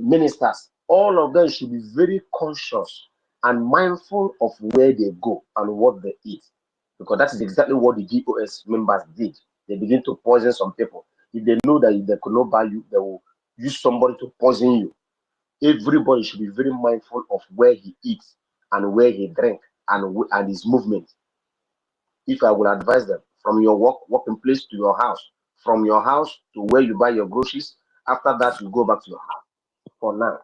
ministers, all of them should be very conscious and mindful of where they go and what they eat, because that is exactly what the BCOS members did. They begin to poison some people. If they know that if they could not buy you, they will use somebody to poison you. Everybody should be very mindful of where he eats and where he drinks and his movement. If I would advise them, from your working place to your house, from your house to where you buy your groceries, after that you go back to your house. For now,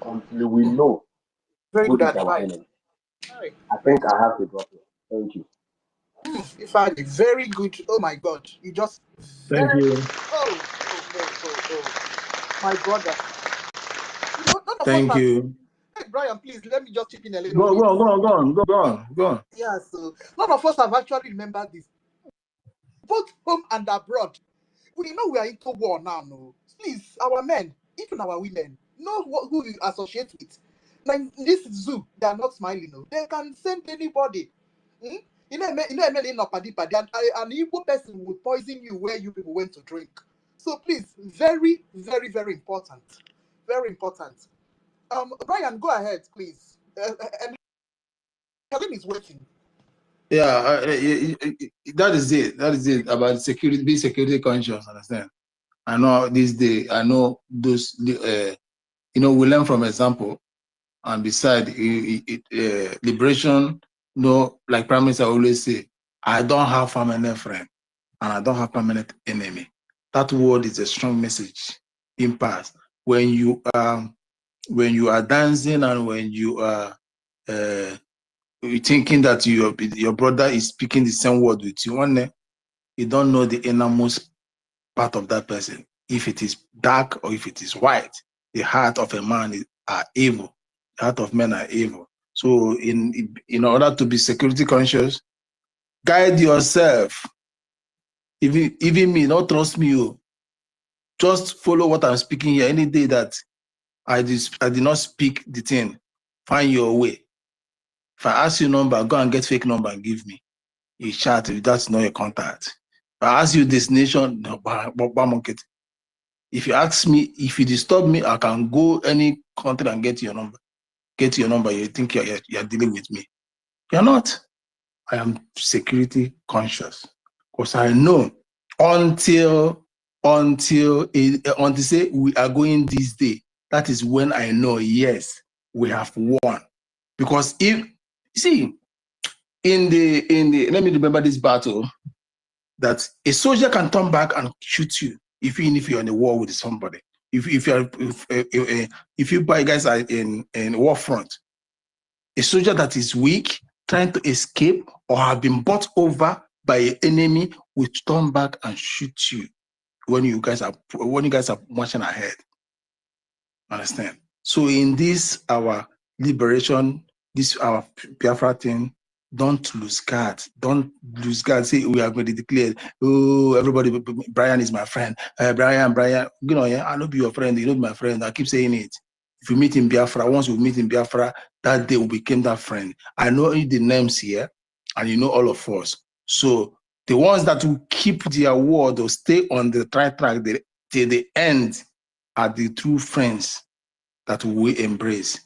until we know
Very
who
good
is our
advice.
enemy. I think I have to drop it. Thank you.
EFIK, very good. Oh my God, you just
Thank you.
Oh, my brother. None of
Thank
us
you.
Hey, Brian, please let me just chip in a little bit.
Go on.
Yeah, so none of us have actually remembered this, both home and abroad. We know we are into war now. No, please, our men, even our women, know who we associate with. Now, in this zoo, they are not smiling. No, they can send anybody. Hmm? You know, an Igbo person will poison you where you people went to drink. So please, very, very, very important. Very important. Brian, go ahead, please. And Helen is waiting.
Yeah, that is it. That is it about security, be security conscious. Understand? I know this day. I know those. We learn from example. And beside liberation, like Prime Minister always say, I don't have permanent friend and I don't have permanent enemy. That word is a strong message in past. When you are dancing and when you are thinking that your brother is speaking the same word with you, you don't know the innermost part of that person. If it is dark or if it is white, the heart of a man are evil. The heart of men are evil. So in order to be security conscious, guide yourself. Even me, don't trust me. Just follow what I'm speaking here. Any day that I did not speak the thing, find your way. If I ask you number, go and get fake number and give me. You chat, that's not your contact. If I ask you destination, no, if you ask me, if you disturb me, I can go any country and get your number. Get your number, you think you're dealing with me. You're not. I am security conscious. Because I know until say we are going this day, that is when I know, yes, we have won. Because if, you see, in the let me remember this battle, that a soldier can turn back and shoot you even if you're in a war with somebody. If you guys are in war front, a soldier that is weak, trying to escape or have been bought over by an enemy will turn back and shoot you when you guys are marching ahead. Understand? So in this our liberation, this our Biafra thing, don't lose guard. Don't lose guard. Say we have already declared. Oh, everybody, Brian is my friend. Brian, yeah, I know be your friend. You know be my friend. I keep saying it. If you meet in Biafra, once you meet in Biafra, that day we became that friend. I know the names here, and you know all of us. So the ones that will keep their word or stay on the right track till the end are the true friends that we embrace.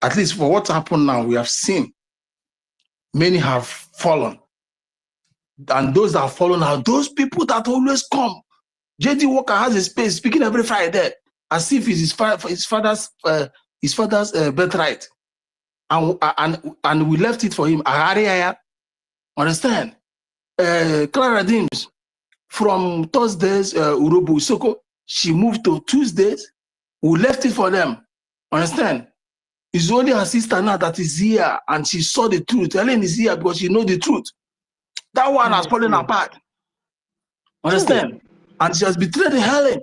At least for what happened now, we have seen many have fallen. And those that have fallen are those people that always come. JD Walker has a space speaking every Friday, as if it's his father's birthright. And we left it for him. Understand? Clara Dims, from Thursdays, Urobu Soko, she moved to Tuesdays. We left it for them. Understand? It's only her sister now that is here, and she saw the truth. Helen is here because she knows the truth. That one has fallen apart. Understand? And she has betrayed Helen,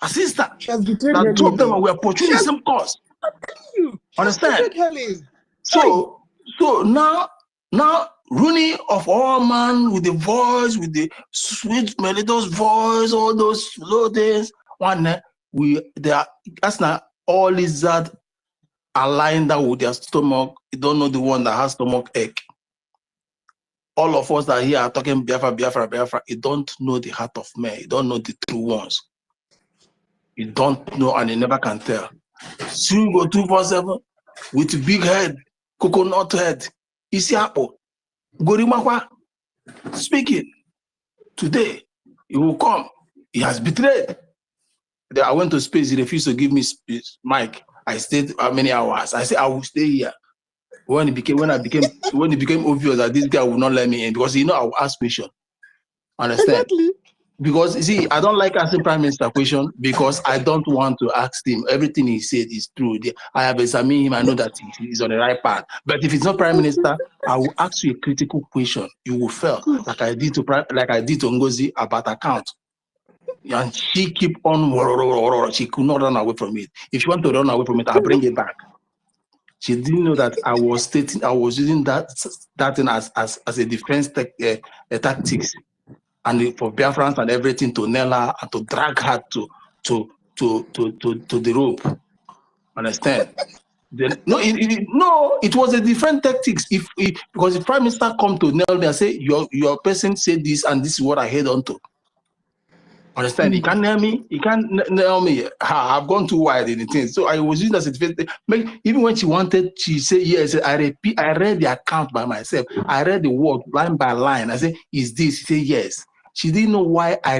her sister.
She has betrayed
that
Helen.
Two of them were pursuing the same cause. Understand?
Helen.
So now Rooney of all man with the voice, with the sweet melodious voice, all those slow things. That's not all lizard aligned that with their stomach. You don't know the one that has stomach ache. All of us that here are talking Biafra. You don't know the heart of man. You don't know the true ones. You don't know, and you never can tell. Soon go 247 with big head, coconut head, isi apple, Gorimakwa speaking. Today, he will come. He has betrayed. I went to space. He refused to give me mic. I stayed how many hours? I said I will stay here. When it became obvious that this guy will not let me in, because I will ask questions. Understand?
Exactly.
Because you see, I don't like asking Prime Minister question because I don't want to ask him. Everything he said is true. I have examined him. I know that he's on the right path. But if it's not Prime Minister, I will ask you a critical question. You will fail, like I did to Ngozi about account. And she keep on. She could not run away from it. If you want to run away from it, I'll bring it back. She didn't know that I was using that thing as a defense tactics, and for Biafrans and everything, to nail her and to drag her to the rope. Understand? It was a different tactics. Because the Prime Minister come to nail me and say your person said this and this is what I head on to. Understand? You can't nail me. You can't nail me. I've gone too wide in the thing. So I was using that certificate. Even when she wanted, she said, yes, I repeat, I read the account by myself. I read the word line by line. I said, is this? She said, yes. She didn't know why I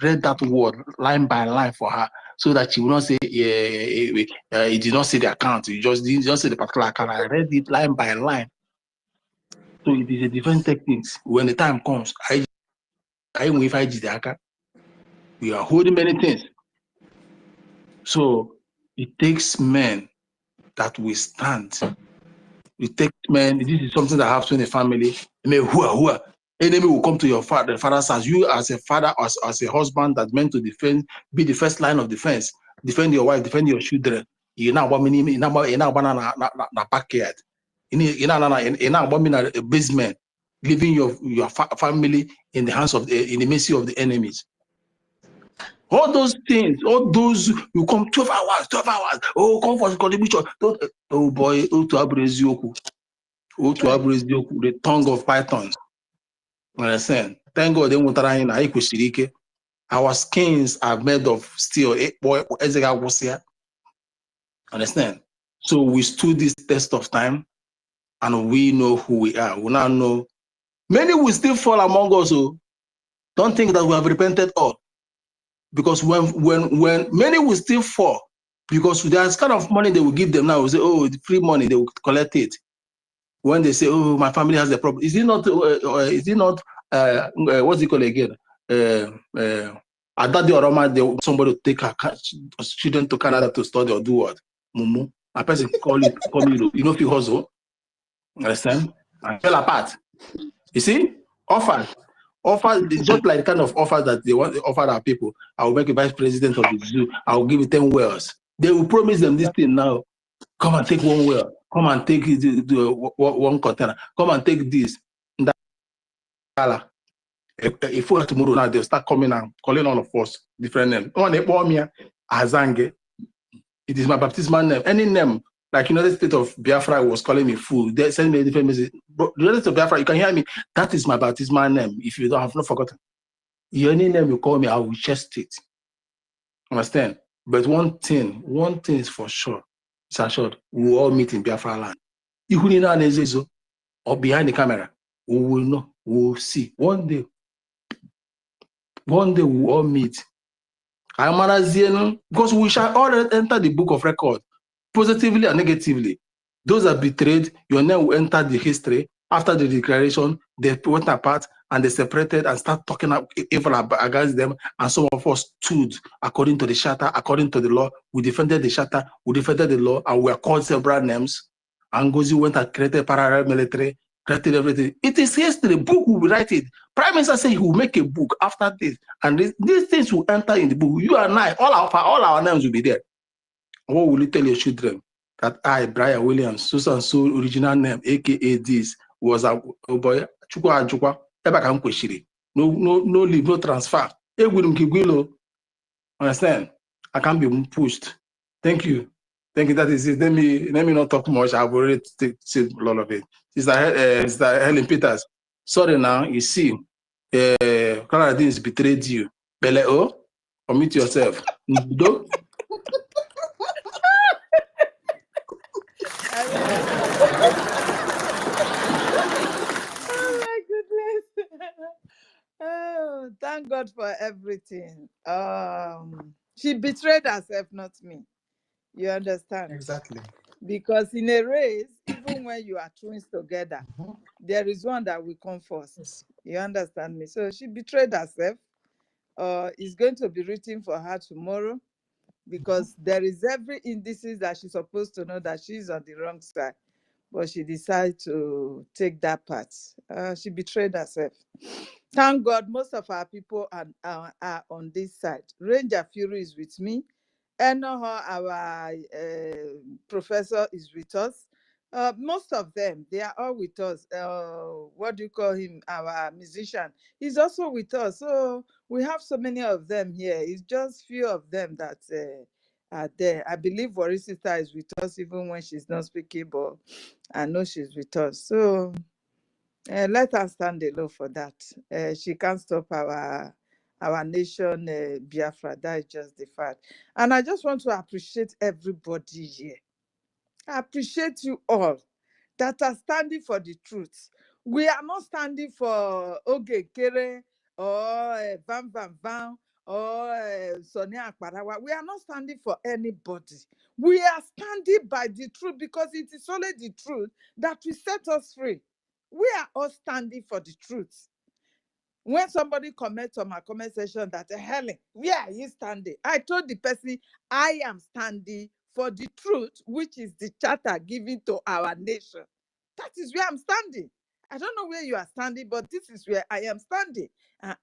read that word line by line for her, so that she would not say, it did not say the account. You just didn't just say the particular account. I read it line by line. So it is a different techniques. When the time comes, if I did the account, we are holding many things. So it takes men that will stand. It takes men. This is something that happens in a family. I mean, who enemy will come to your father's house. You as a father, as a husband that's meant to defend, be the first line of defense. Defend your wife, defend your children. You know what mean? You know na backyard. You know what mean? A basement, leaving your family in the hands of in the mercy of the enemies. All those things, all those, you come 12 hours, oh, come for contribution. Oh boy, the tongue of pythons. Understand? Thank God they won't. Our skins are made of steel. Understand? So we stood this test of time and we know who we are. We now know many will still fall among us. So don't think that we have repented all. Because when many will still fall, because there's kind of money they will give them now, we say, oh, the free money, they will collect it. When they say, oh, my family has a problem, is it not what's it called again? Somebody to take her children to Canada to study or do what? Mumu. A person call me, you know, if you hustle, understand? And fell apart. You see? Offer, just like the kind of offer that they want to offer our people. I will make a vice president of the zoo. I will give you 10 wells. They will promise them this thing now. Come and take one well. Come and take one container. Come and take this. If we tomorrow now, they'll start coming and calling all of us different names. Azange. It is my baptismal name. Any name, like United States of Biafra was calling me fool. They send me a different message. But United States of Biafra, you can hear me. That is my baptismal name. If you don't have not forgotten, any name you call me, I will chest it. Understand? But one thing is for sure. It's assured. We will all meet in Biafra land. Or behind the camera, we will know. We will see. One day we will all meet. Because we shall all enter the book of record, positively and negatively. Those that betrayed, your name will enter the history. After the declaration, they went apart and they separated and start talking evil against them. And some of us stood according to the charter, according to the law. We defended the charter, we defended the law, and we are called several names. And Ngozi went and created parallel military, created everything. It is history. The book will write it. Prime Minister said he will make a book after this, and these things will enter in the book. You and I, all our names will be there. What will you tell your children? That I, Brian Williams, so original name, aka this, was a boy. No leave, no transfer. Understand? I can't be pushed. Thank you. That is it. Let me not talk much. I've already said a lot of it. Sister Helen Peters. Sorry now, you see, Canada has betrayed you. Beleo, commit yourself.
Oh my goodness. Oh, thank God for everything. She betrayed herself, not me. You understand?
Exactly.
Because in a race, even when you are twins together, there is one that will come first.
Yes.
You understand me? So she betrayed herself. It's going to be written for her tomorrow, because there is every indices that she's supposed to know that she's on the wrong side, but she decided to take that part. She betrayed herself. Thank God most of our people are on this side. Ranger Fury is with me. Enoho, our professor, is with us. Most of them, they are all with us. What do you call him? Our musician. He's also with us. So we have so many of them here. It's just few of them that are there. I believe Worry Sister is with us even when she's not speaking, but I know she's with us. So let her stand alone for that. She can't stop our nation, Biafra. That is just the fact. And I just want to appreciate everybody here. I appreciate you all that are standing for the truth. We are not standing for Oge Kere or Van Van Van or Sonia Akparawa. We are not standing for anybody. We are standing by the truth because it is only the truth that will set us free. We are all standing for the truth. When somebody comments on my comment section that Helen, where are you standing? I told the person, I am standing for the truth, which is the charter given to our nation. That is where I'm standing. I don't know where you are standing, but this is where I am standing.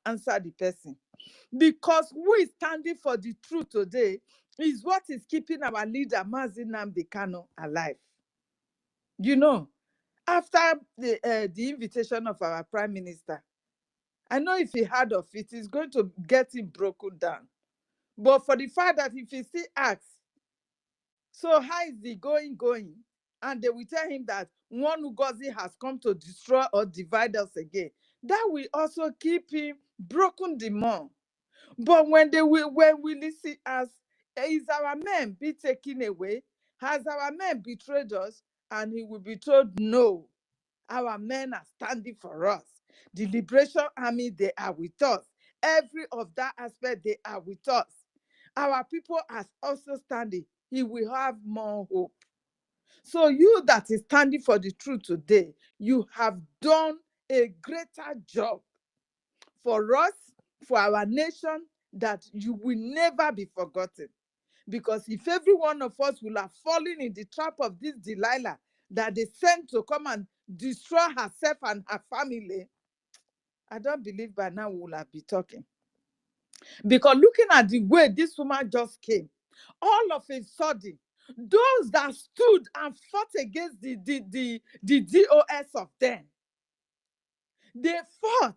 Answer the person. Because who is standing for the truth today is what is keeping our leader, Mazi Nnamdi Kanu, alive. You know, after the invitation of our prime minister, I know if he heard of it, it's going to get him broken down. But for the fact that if he still asks, so how is he going? And they will tell him that one Ngozi has come to destroy or divide us again. That will also keep him broken the more. But when we listen as is our men be taken away, has our men betrayed us? And he will be told no. Our men are standing for us. The Liberation Army, they are with us. Every of that aspect, they are with us. Our people are also standing. He will have more hope. So you that is standing for the truth today, you have done a greater job for us, for our nation, that you will never be forgotten. Because if every one of us will have fallen in the trap of this Delilah that they sent to come and destroy herself and her family, I don't believe by now we will have been talking. Because looking at the way this woman just came, all of a sudden, those that stood and fought against the DOS of them, they fought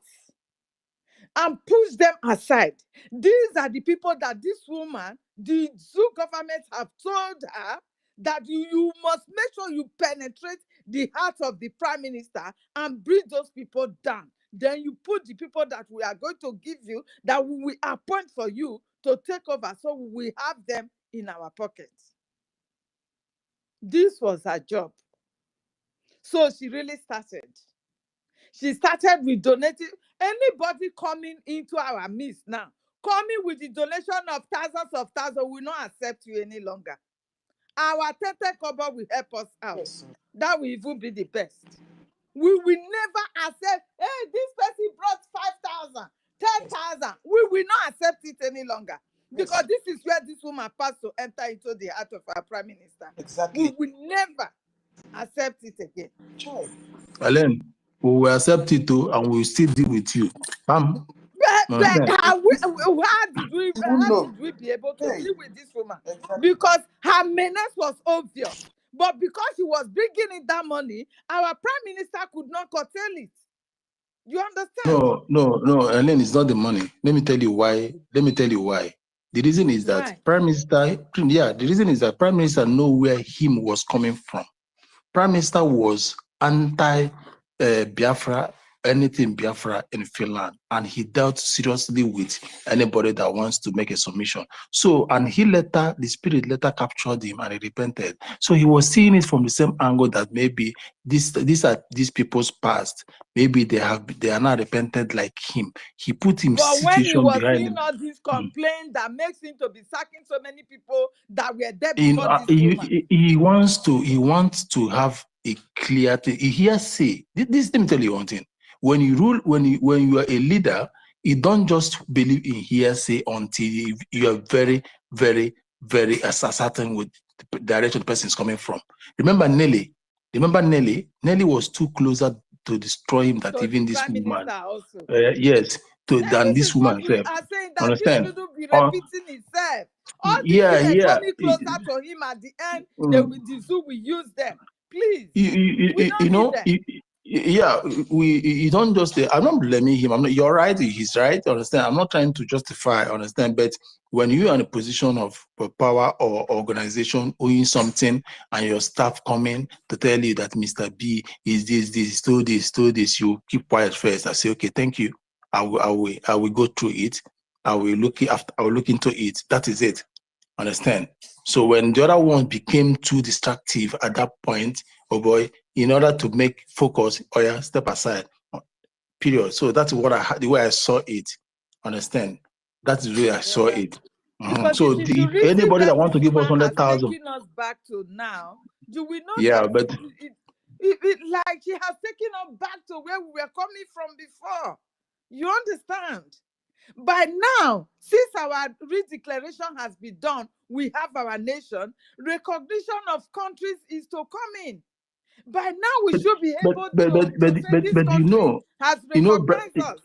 and push them aside. These are the people that this woman, the Zoo government have told her that you must make sure you penetrate the heart of the prime minister and bring those people down. Then you put the people that we are going to give you, that we will appoint for you to take over, so we will have them in our pockets. This was her job. So she really started. She started with donating. Anybody coming into our midst now, coming with the donation of thousands, will not accept you any longer. Our Tete Kobo will help us out.
Yes.
That will even be the best. We will never accept, hey, this person brought 5,000, 10,000. We will not accept it any longer. Because this is where this woman passed to enter into the heart of our prime minister.
Exactly.
We will never accept it again.
Joy.
Ellen, we will accept it too, and we will still deal with you.
But how did
No.
we be able to
Hey.
deal with this woman?
Exactly.
Because her menace was obvious. But because she was bringing in that money, our prime minister could not curtail it. You understand?
No, Ellen, it's not the money. Let me tell you why. The reason is that
Why?
Prime Minister, the reason is that Prime Minister know where him was coming from. Prime Minister was anti-Biafra, anything Biafra in Finland, and he dealt seriously with anybody that wants to make a submission. So, and the spirit later captured him and he repented. So he was seeing it from the same angle that maybe these people's past, maybe they are not repented like him. He put him
But when he
situation
was
behind
seeing
him.
all these complaints that makes him to be sacking so many people that were there before this woman.
He wants to have a clear thing. He hearsay. This let me tell you one thing. When you are a leader, you don't just believe in hearsay until you are very, very, very certain with the direction the person is coming from. Remember Nelly? Nelly was too closer to destroy him than
So
even
the
this
prime
woman.
minister also.
Yes, than
This
this
is what
woman
we
herself.
are saying, that this
Understand?
shouldn't be repeating itself. All these
Yeah,
women
yeah.
coming closer to him at the end,
Mm.
the zoo will use them. Please. We
You
don't need
know,
them.
you don't just say, I'm not blaming him. You're right, he's right. Understand? I'm not trying to justify, understand, but when you're in a position of power or organization owing something and your staff coming to tell you that Mr. B is this, do this, you keep quiet first. I say, okay, thank you. I will go through it. I will look into it. That is it. Understand? So when the other one became too distractive at that point, oh boy, in order to make focus, oh yeah, step aside. Period. So that's what the way I saw it. Understand? That's the way I saw it.
Because
So
if you
if
reason
anybody
where
that want
this
to give us
woman has
100,000,
taken us back to now, you will know
yeah,
that
but
like she has taken us back to where we were coming from before. You understand? By now, since our redeclaration has been done, we have our nation. Recognition of countries is to come in. By now, we should be able to say this country has recognized us.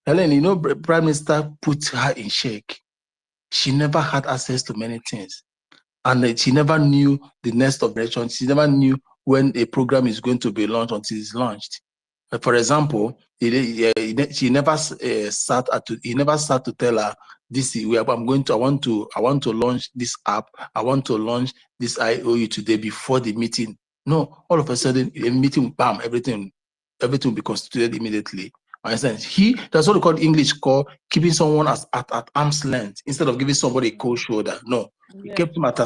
Helen, Prime Minister put her in check. She never had access to many things. And she never knew the next operation. She never knew when a program is going to be launched until it's launched. For example, she never sat to tell her, I want to launch this app. I want to launch this IOU today before the meeting. No, all of a sudden, a meeting, bam, everything will be constituted immediately. Understand? That's what we call English call keeping someone at arm's length instead of giving somebody a cold shoulder. No, he kept him at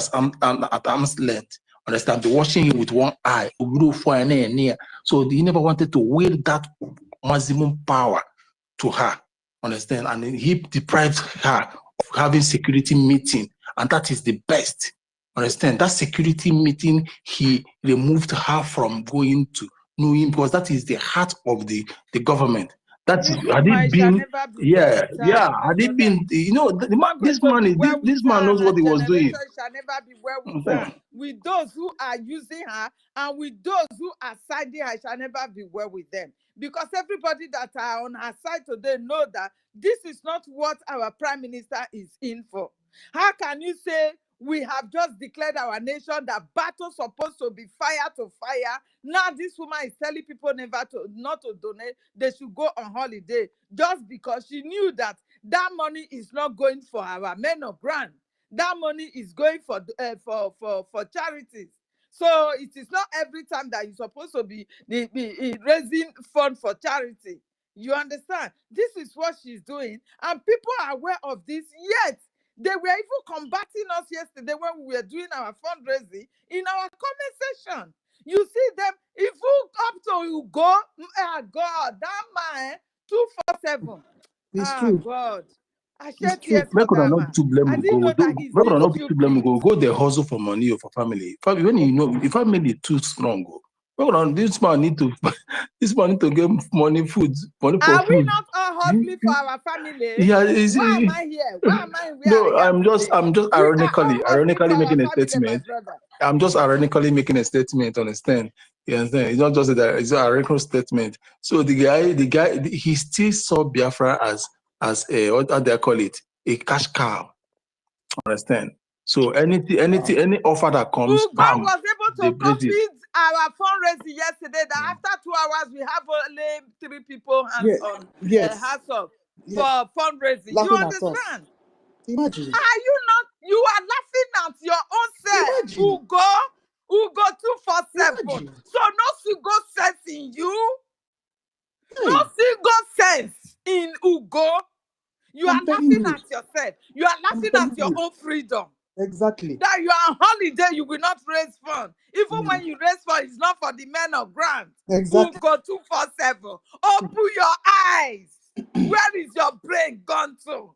arm's length. Understand? Be watching him with one eye. So he never wanted to wield that maximum power to her. Understand? And he deprived her of having security meeting, and that is the best. Understand? That security meeting, he removed her from going to know him because that is the heart of the government. Had it been, had it been, this man knows what he was doing.
Shall never be well with her. With those who are using her and with those who are siding her, shall never be well with them. Because everybody that are on her side today know that this is not what our Prime Minister is in for. How can you say we have just declared our nation that battle's supposed to be fire to fire? Now this woman is telling people not to donate. They should go on holiday just because she knew that money is not going for our men of grant. That money is going for charities. So it is not every time that you're supposed to be raising funds for charity. You understand? This is what she's doing, and people are aware of this. Yet they were even combating us yesterday when we were doing our fundraising in our comment section. You see them, if you up to you go, God, that man 247.
It's true.
God. I
It's
shed tears for that man. I didn't know that he's
go there hustle for money or for family. When you know if family too strong, this man need to get money, food, money for
food. Are we not all hustling for our family?
Yeah,
why am I here? Why am I where
no,
I am?
I'm just ironically making a statement. I'm just ironically making a statement, understand? You understand? It's not just it's an ironical statement. So the guy, he still saw Biafra as a, what they call it, a cash cow. Understand? So any offer that comes,
God was able to complete our fundraising yesterday. That after 2 hours we have only 3 people hands up for fundraising. You understand?
Imagine.
Are you not? You are laughing at your own self. Who go 247. So no single sense in you. No single sense in Ugo. You are laughing at yourself. You are laughing at your own freedom.
Exactly.
That you are on holiday, you will not raise funds. Even when you raise funds, it's not for the men of grant.
Exactly.
Who go 247. Open your eyes. Where is your brain gone to?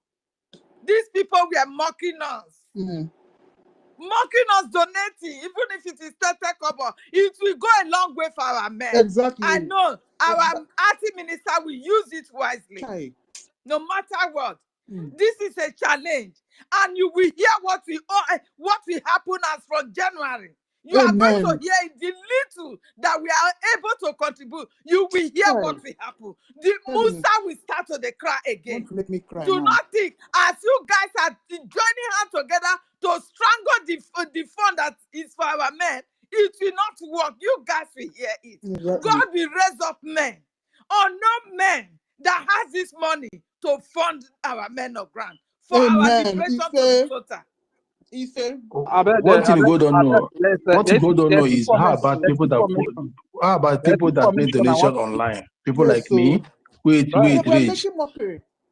These people were mocking us. Mocking us, donating, even if it is 30 kobo, it will go a long way for our men.
Exactly.
I know our arty minister will use it wisely. No matter what. This is a challenge. And you will hear what will happen as from January. You are going to hear the little that we are able to contribute. You will hear what will happen. The Musa will start to cry again.
Don't make me cry
Do not think, as you guys are joining hands together to strangle the fund that is for our men, it will not work. You guys will hear it.
Exactly.
God will raise up men, unknown men that has this money to fund our men of grant for our liberation to the total.
One thing we don't know is how about people that make donation online? People like me. Wait.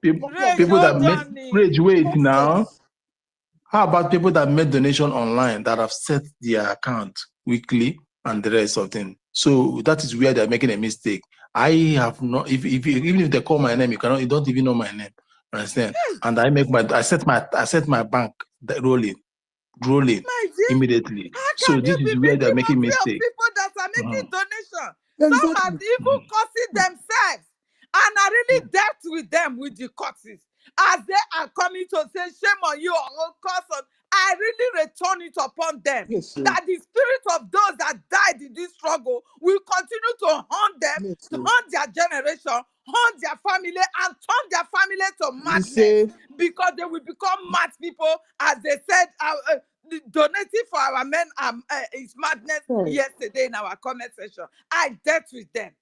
People,
Not
Rage,
people
just
that
hold
money.
make
on.
Rage, wait now.
Nonsense.
How about people that make donation online that have set their account weekly and the rest of them? So that is where they're making a mistake. I have not, even if they call my name, you don't even know my name. Understand? And I set my bank rolling
My dear,
immediately.
how
So
can
this
you be
is where they're
making
making
mockery of
mistake.
people that are
Mhm.
making donation? Some have
Exactly.
even cursing themselves and are really dealt with them with the curses. As they are coming to say, shame on you or curse on, I really return it upon them.
Yes, sir.
That the spirit of those that died in this struggle will continue to haunt them,
Yes,
to
sir.
haunt their generation, haunt their family, and turn their family to
You
madness
say,
because they will become mad people, as they said. Donating for our men is madness
hey,
yesterday in our comment section. I dealt with them.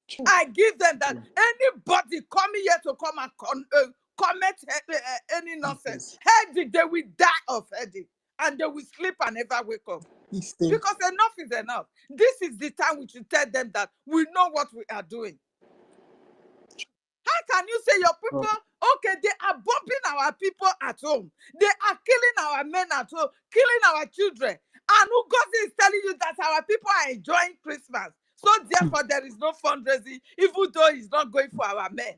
chai,
I give them that anybody coming here to come and comment any nonsense,
yes,
headache, they will die of headache and they will sleep and never wake up.
this thing.
Because enough is enough. This is the time we should tell them that we know what we are doing. How can you say your people, okay, they are bombing our people at home. They are killing our men at home, killing our children. And Ngozi is telling you that our people are enjoying Christmas. So therefore, there is no fundraising, even though he's not going for our men.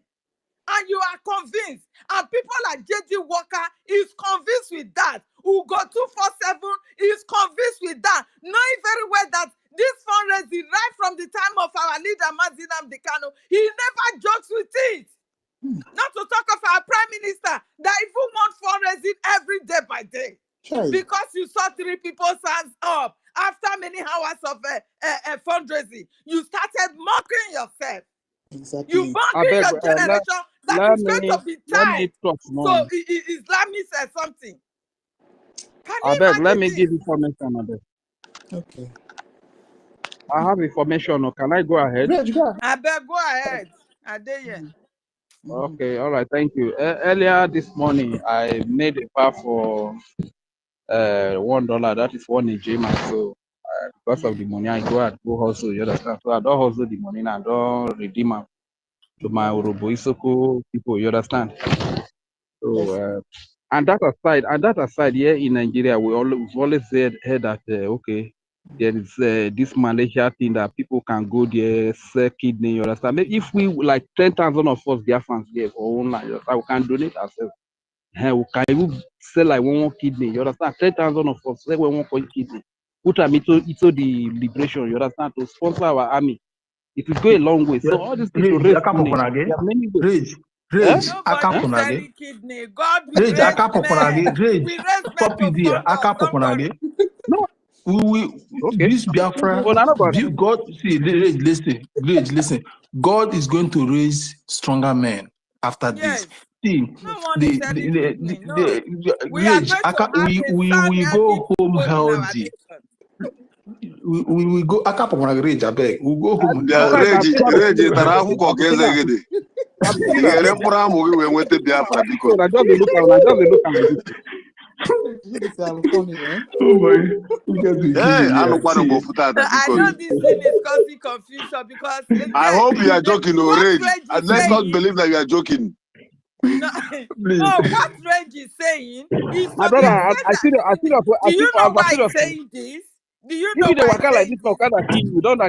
And you are convinced. And people like J.D. Walker is convinced with that. Who go 247 is convinced with that. Knowing very well that this fundraising, right from the time of our leader, Mazi Nnamdi Kanu, he never jokes with it. Not to talk of our prime minister that even want fundraising every day by day.
Chai,
Because you saw 3 people's hands up after many hours of fundraising, you started mocking yourself. You
exactly.
mocking your generation that
let
is going to be
let
tied.
me talk
So
now.
Islamic said something. Can
I
you
beg, let
imagine
me
this?
give information. I beg.
Okay.
I have information. Can I go ahead?
Reg, go
I beg, go ahead. Adeye.
Okay, all right, thank you. Earlier this morning, I made a pass for $1. That is one Nigerian. So because of the money, I go hustle. You understand? So I don't hustle the money now. I don't redeem am to my Urobo Isoko people. You understand? So and that aside, here in Nigeria, we've always heard that okay, there is this Malaysia thing that people can go there, sell kidney. You understand? Maybe if we like 10,000 of us BIAFRANS here for online, you understand? We can donate ourselves. We can even sell like one kidney. You understand? 10,000 of us sell one kidney. Put them into the liberation. You understand? To sponsor our army. It will go a long way. So all these people
Rage,
raise kidney.
akapokonage.
There are many ways.
Rage,
Eh?
Nobody
Eh?
akapokonage.
selling kidney. God will
Rage,
raise men.
Rage,
We raise men
stop it
to
there.
fund us. Don't worry.
No. Okay.
This Biafra,
Well, I know about
God, see, Rage, listen. God is going to raise stronger men after this.
Yes.
See,
No one is selling kidney. No. We are
Rage,
going to have
we
a
go
sound
home
people in our
healthy.
nation.
We go, akapokonage, Rage, abeg. We go home
Besides, I've
healthy.
seen how
Reji
people
tara akwụkwọ ka eze gị dị.
I've
Ị
seen how
ga-ere mkpụrụ amụ gị wee nweta Biafra biko.
I just dey look at like this.
This are funny, eh?
Oh my, who gets to kill
Ee,
me here?
anụkwanụ m
See,
ofu tata
I
biko.
know this thing is causing confusion because
I
again,
hope you are joking, oh,
what
Rage.
Reg is
And let's not
saying,
believe that you are joking.
no,
please.
no, what Reg is saying is
My
to the
brother,
extent that,
I see
do you know
I've
why
seen
he's
us.
saying this? Do you
If
know
you dey
why he's
waka like
saying
this,
this?
kind of kill you. Don't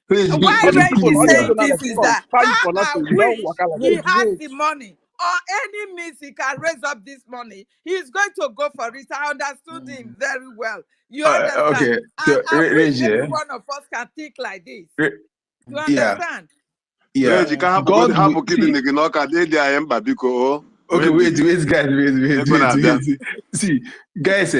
Rage,
Why
all these
Reg
people,
is
all these
yeah.
people
saying
now
this
like
is
come
that
fight for
how I
nothing. You don't
wish
waka like
he
Reg,
this.
has
Reg.
the money or any means he can raise up this money. He's going to go for it. I understood him very well. You understand?
Okay,
And
so
I wish
Rage,
every
yeah.
one of us can think like this. You
Yeah,
understand?
yeah.
Rage, ka
God will
hapụ kidney
see.
gị n'ọka dị dị anyị mkpa biko o.
Okay,
Onye
wait,
ndidi.
guys,
Ego na-abịa.
See, guys,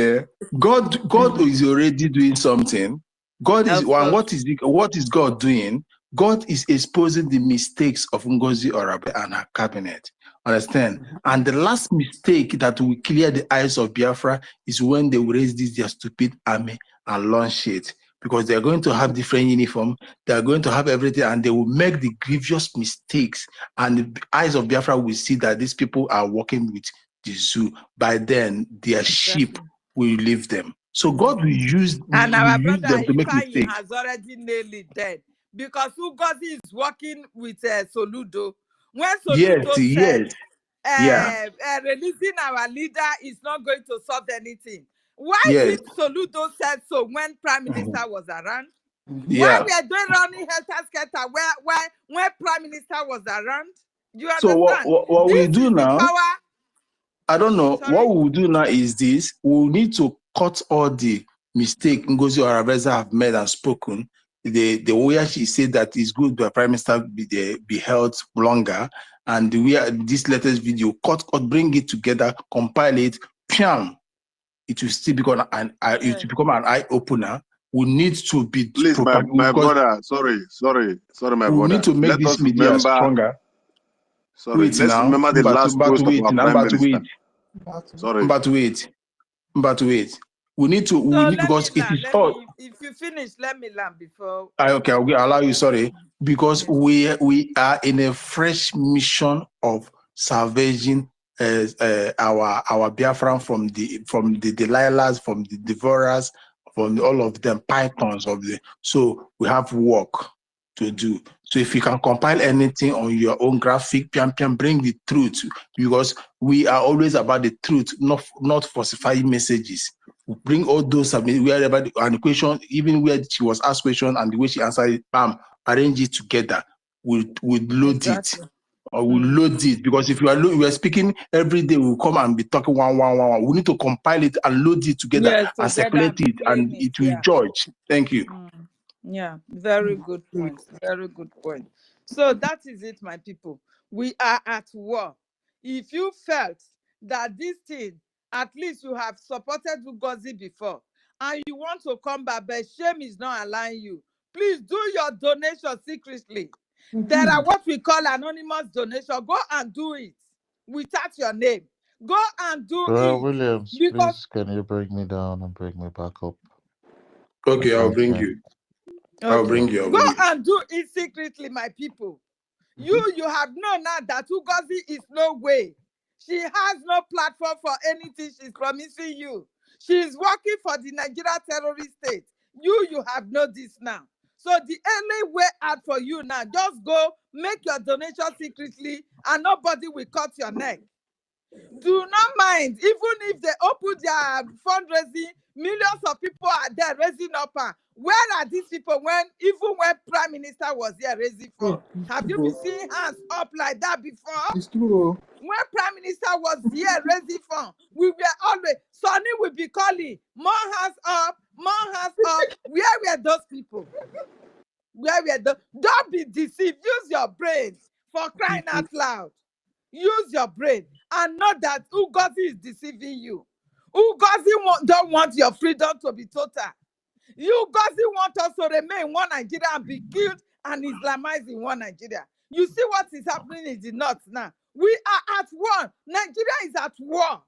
God is already doing something. God is
Of
one.
course.
What is God doing? God is exposing the mistakes of Ngozi Orabe and her cabinet. Understand? And the last mistake that will clear the eyes of Biafra is when they will raise this their stupid army and launch it. Because they're going to have different uniform, they're going to have everything, and they will make the grievous mistakes. And the eyes of Biafra will see that these people are working with the zoo. By then, their sheep
Exactly.
will leave them. So God will use
And our brother
them to make
Ifeanyi
mistakes.
has already nailed it then. Because Ngozi is working with Soludo. when
Yes,
Soludo said
yes, yeah,
releasing our leader is not going to solve anything. Why
yes,
did Soludo said so when Prime
mhm,
Minister was around? Why
yeah.
were they running helter-skelter when Prime Minister was around? You
So
understand?
what we
This
do
is the
now,
power.
I don't know.
Sorry?
What we will do now is this: we need to cut all the mistake Ngozi Oraveza have made and spoken. The way she said that it's good the Prime Minister be held longer, and the way this latest video cut, bring it together, compile it, piam, it will still become it will become an eye opener. We need to be
Please,
proper
my
because
brother, sorry, my
we need
brother.
to make
Let
this
us
media
remember,
stronger.
sorry,
Wait
let's
now,
remember the last
but
post of
wait
our
now,
Prime
but
Minister.
wait.
Sorry.
But wait. We need
So
to
let me
because it
land.
is all
If you finish, let me land before.
okay. I'll allow you. Sorry, because
Yes.
we are in a fresh mission of salvaging our Biafran from the Delilahs, from the Devourers, from all of them pythons of the. So we have work to do. So if you can compile anything on your own graphic, bring the truth, because we are always about the truth, not falsifying messages. We bring all those, I mean, wherever an equation, even where she was asked question and the way she answered it, arrange it together. We load it.
Exactly.
Or we'll load it, because if we are speaking every day, we'll come and be talking one. We need to compile it and load it together
Yes,
and
together
circulate
and be
it,
playing
and
it.
it will
Yeah.
judge. Thank you.
Yeah, very good point. Very good point. So that is it, my people. We are at war. If you felt that this thing, at least you have supported Ngozi before, and you want to come back, but shame is not allowing you, please do your donation secretly. There are what we call anonymous donation. Go and do it without your name. Go and do
Bro,
it.
Williams,
Because
please, can you bring me down and bring me back up?
Okay, I'll bring
Okay.
you. I'll
okay,
bring you. I'll
go
bring you.
and do it secretly, my people. You have known now that Ngozi is no way. She has no platform for anything she's promising you. She is working for the Nigeria terrorist state. You have known this now. So the only way out for you now, just go make your donation secretly and nobody will cut your neck. Do not mind, even if they open their fundraising, millions of people are there raising up. Where are these people even when Prime Minister was here raising funds? Have you been seeing hands up like that before?
It's true.
When Prime Minister was here raising funds, we were always, Sonny will be calling, more hands up, more hands up. Where were those people? Where were those? Don't be deceived. Use your brain, for crying out loud. Use your brain and know that Ngozi is deceiving you. Ngozi don't want your freedom to be total. Ngozi want us to remain in one Nigeria and be killed and Islamized in one Nigeria. You see what is happening in the north now. We are at war. Nigeria is at war.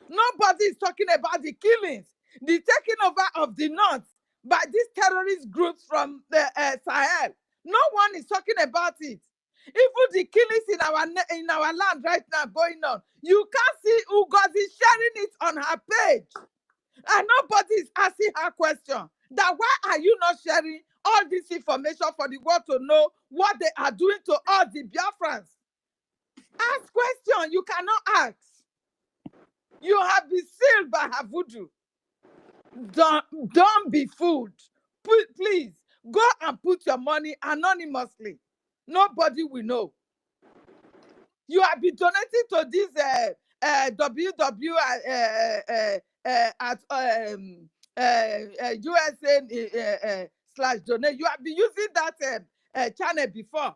Nobody is talking about the killings, the taking over of the north by these terrorist groups from the Sahel. No one is talking about it. Even the killings in our land right now going on, you can't see Ngozi sharing it on her page. And nobody is asking her question. That why are you not sharing all this information for the world to know what they are doing to all the Biafrans? Ask question. You cannot ask. You have been sealed by her voodoo. Don't be fooled. Please go and put your money anonymously. Nobody will know. You have been donating to this www at USA/donate. You have been using that channel before.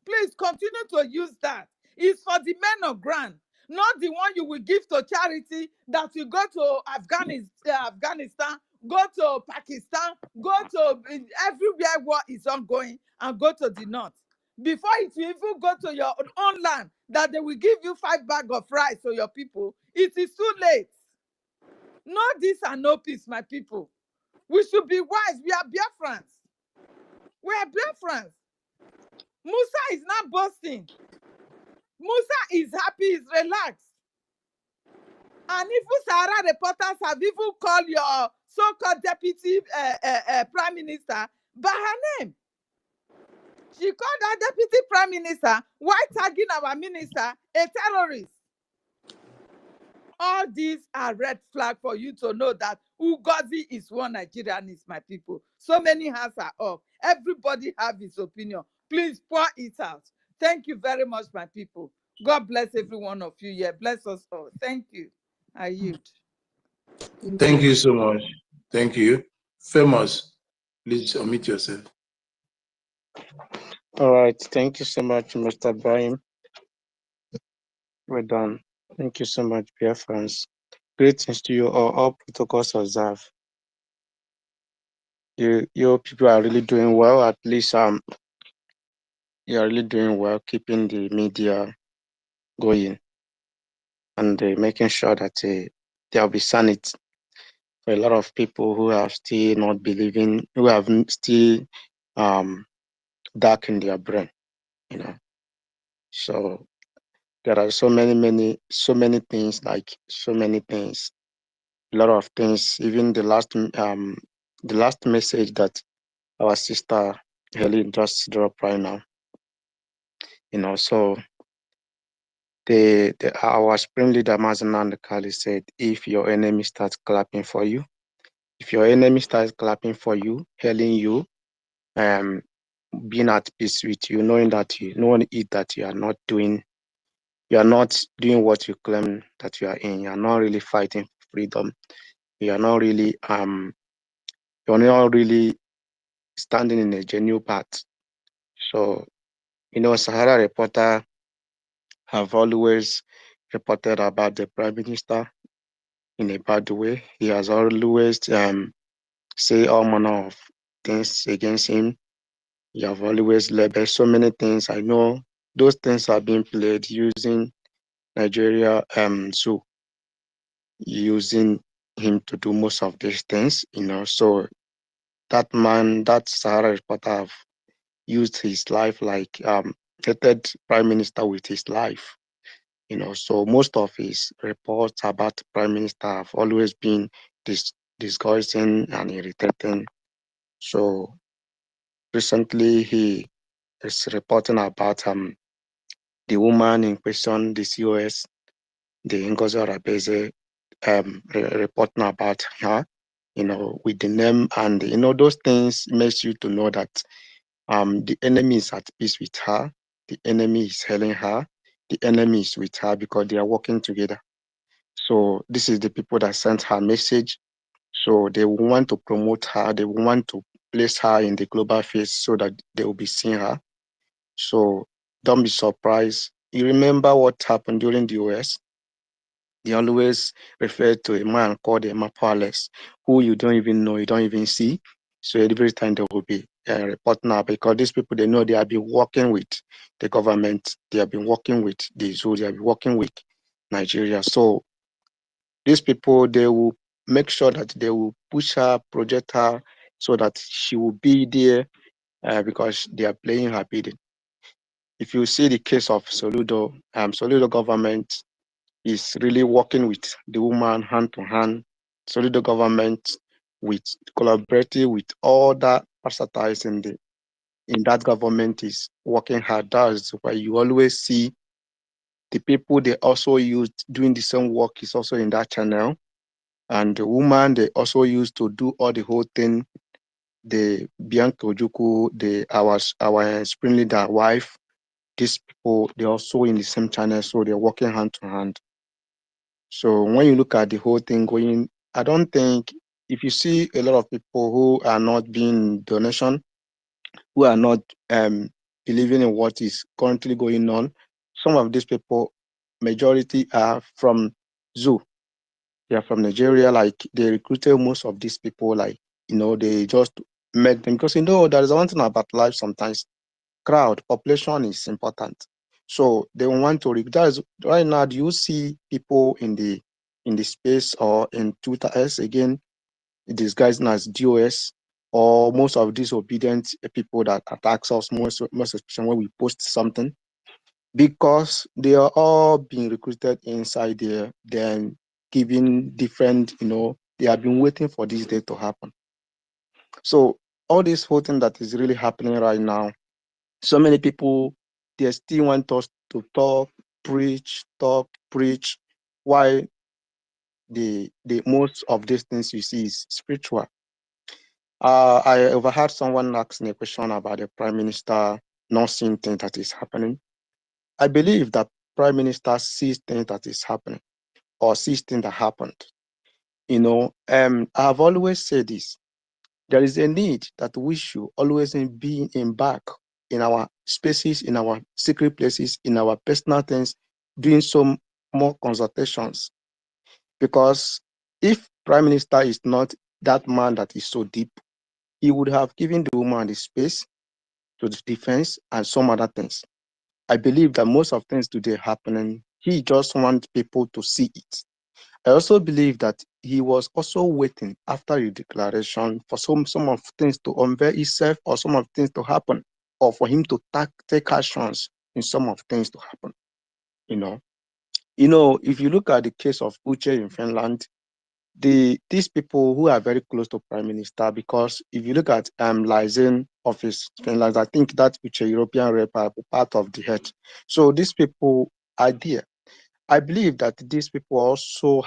Please continue to use that. It's for the men of ground, not the one you will give to charity that will go to Afghanistan, go to Pakistan, go to everywhere war is ongoing, and go to the north. Before it will even go to your own land, that they will give you 5 bags of rice to your people, it is too late. No this and no peace, my people. We should be wise. We are Biafrans. We are Biafrans. Musa is not boasting. Musa is happy, is relaxed. And even Sahara reporters have even called your so-called deputy prime minister by her name. She called her deputy prime minister while tagging our minister a terrorist. All these are red flag for you to know that Ngozi is one Nigerian, is my people. So many hands are up. Everybody have his opinion. Please pour it out. Thank you very much, my people. God bless every one of you here. Bless us all. Thank you. I yield.
Thank you so much. Thank you. Famous, please unmute yourself.
All right. Thank you so much, Mr. Brian. We're done. Thank you so much, BIAFRANS. Greetings to you all protocols observed. You people are really doing well. At least you are really doing well, keeping the media going and making sure that there will be sanity for a lot of people who have still not believing, who have still dark in their brain, you know. So there are so many things, a lot of things. Even the last message that our sister Helen just dropped right now, you know. So our spring leader Mazinan Kali said, if your enemy starts clapping for you, hailing you, being at peace with you, knowing that you are not doing what you claim that you are in. You are not really fighting for freedom. You are not really standing in a genuine path. So, you know, Sahara Reporter have always reported about the Prime Minister in a bad way. He has always say all manner of things against him. You have always labeled so many things. I know those things are being played using Nigeria zoo, using him to do most of these things, you know. So that Sahara Reporter have used his life like hated Prime Minister with his life, you know. So most of his reports about Prime Minister have always been disgusting and irritating. So recently he is reporting about the woman in question, the COS, the Ngozi Arabeze, reporting about her, you know, with the name, and you know, those things makes you to know that the enemy is at peace with her, the enemy is hailing her, the enemy is with her because they are working together. So this is the people that sent her message. So they want to promote her, they want to place her in the global face so that they will be seeing her. So don't be surprised. You remember what happened during the US? They always refer to a man called a powerless, who you don't even know, you don't even see. So every time they will be reporting out, because these people, they know they have been working with the government, they have been working with the zoo, they have been working with Nigeria. So these people, they will make sure that they will push her, project her, so that she will be there because they are playing her bidding. If you see the case of Soludo, Soludo government is really working with the woman hand to hand. Soludo government with collaborating with all the parasites in that government is working hard. That's why you always see the people they also use doing the same work is also in that channel. And the woman they also use to do all the whole thing, the Bianca Ojuku, our spring leader wife, these people, they're also in the same channel, so they're working hand to hand. So when you look at the whole thing going, I don't think, if you see a lot of people who are not being donation, who are not believing in what is currently going on, some of these people, majority are from zoo. They are from Nigeria. Like they recruited most of these people, like, you know, they just met them because, you know, there is one thing about life sometimes. Crowd, population is important. So they want to right now. Do you see people in the space or in Twitter as again disguising as DOS, or most of these obedient people that attacks us most especially when we post something, because they are all being recruited inside there, then giving different, you know, they have been waiting for this day to happen. So all this whole thing that is really happening right now, So many people, they still want us to talk, preach, why the most of these things you see is spiritual. I overheard someone asking a question about the prime minister not seeing things that is happening. I believe that prime minister sees things that is happening or sees things that happened. You know, I've always said this. There is a need that we should always be in back in our spaces, in our secret places, in our personal things, doing some more consultations. Because if prime minister is not that man that is so deep, he would have given the woman the space to the defense and some other things. I believe that most of things today happening, he just wants people to see it. I also believe that he was also waiting after the declaration for some of things to unveil itself or some of things to happen, or for him to take actions in some of things to happen. If you look at the case of Uche in Finland, these people who are very close to prime minister, because if you look at Lysen office Finland, I think that Uche European rep are part of the head. So these people are there. I believe that these people also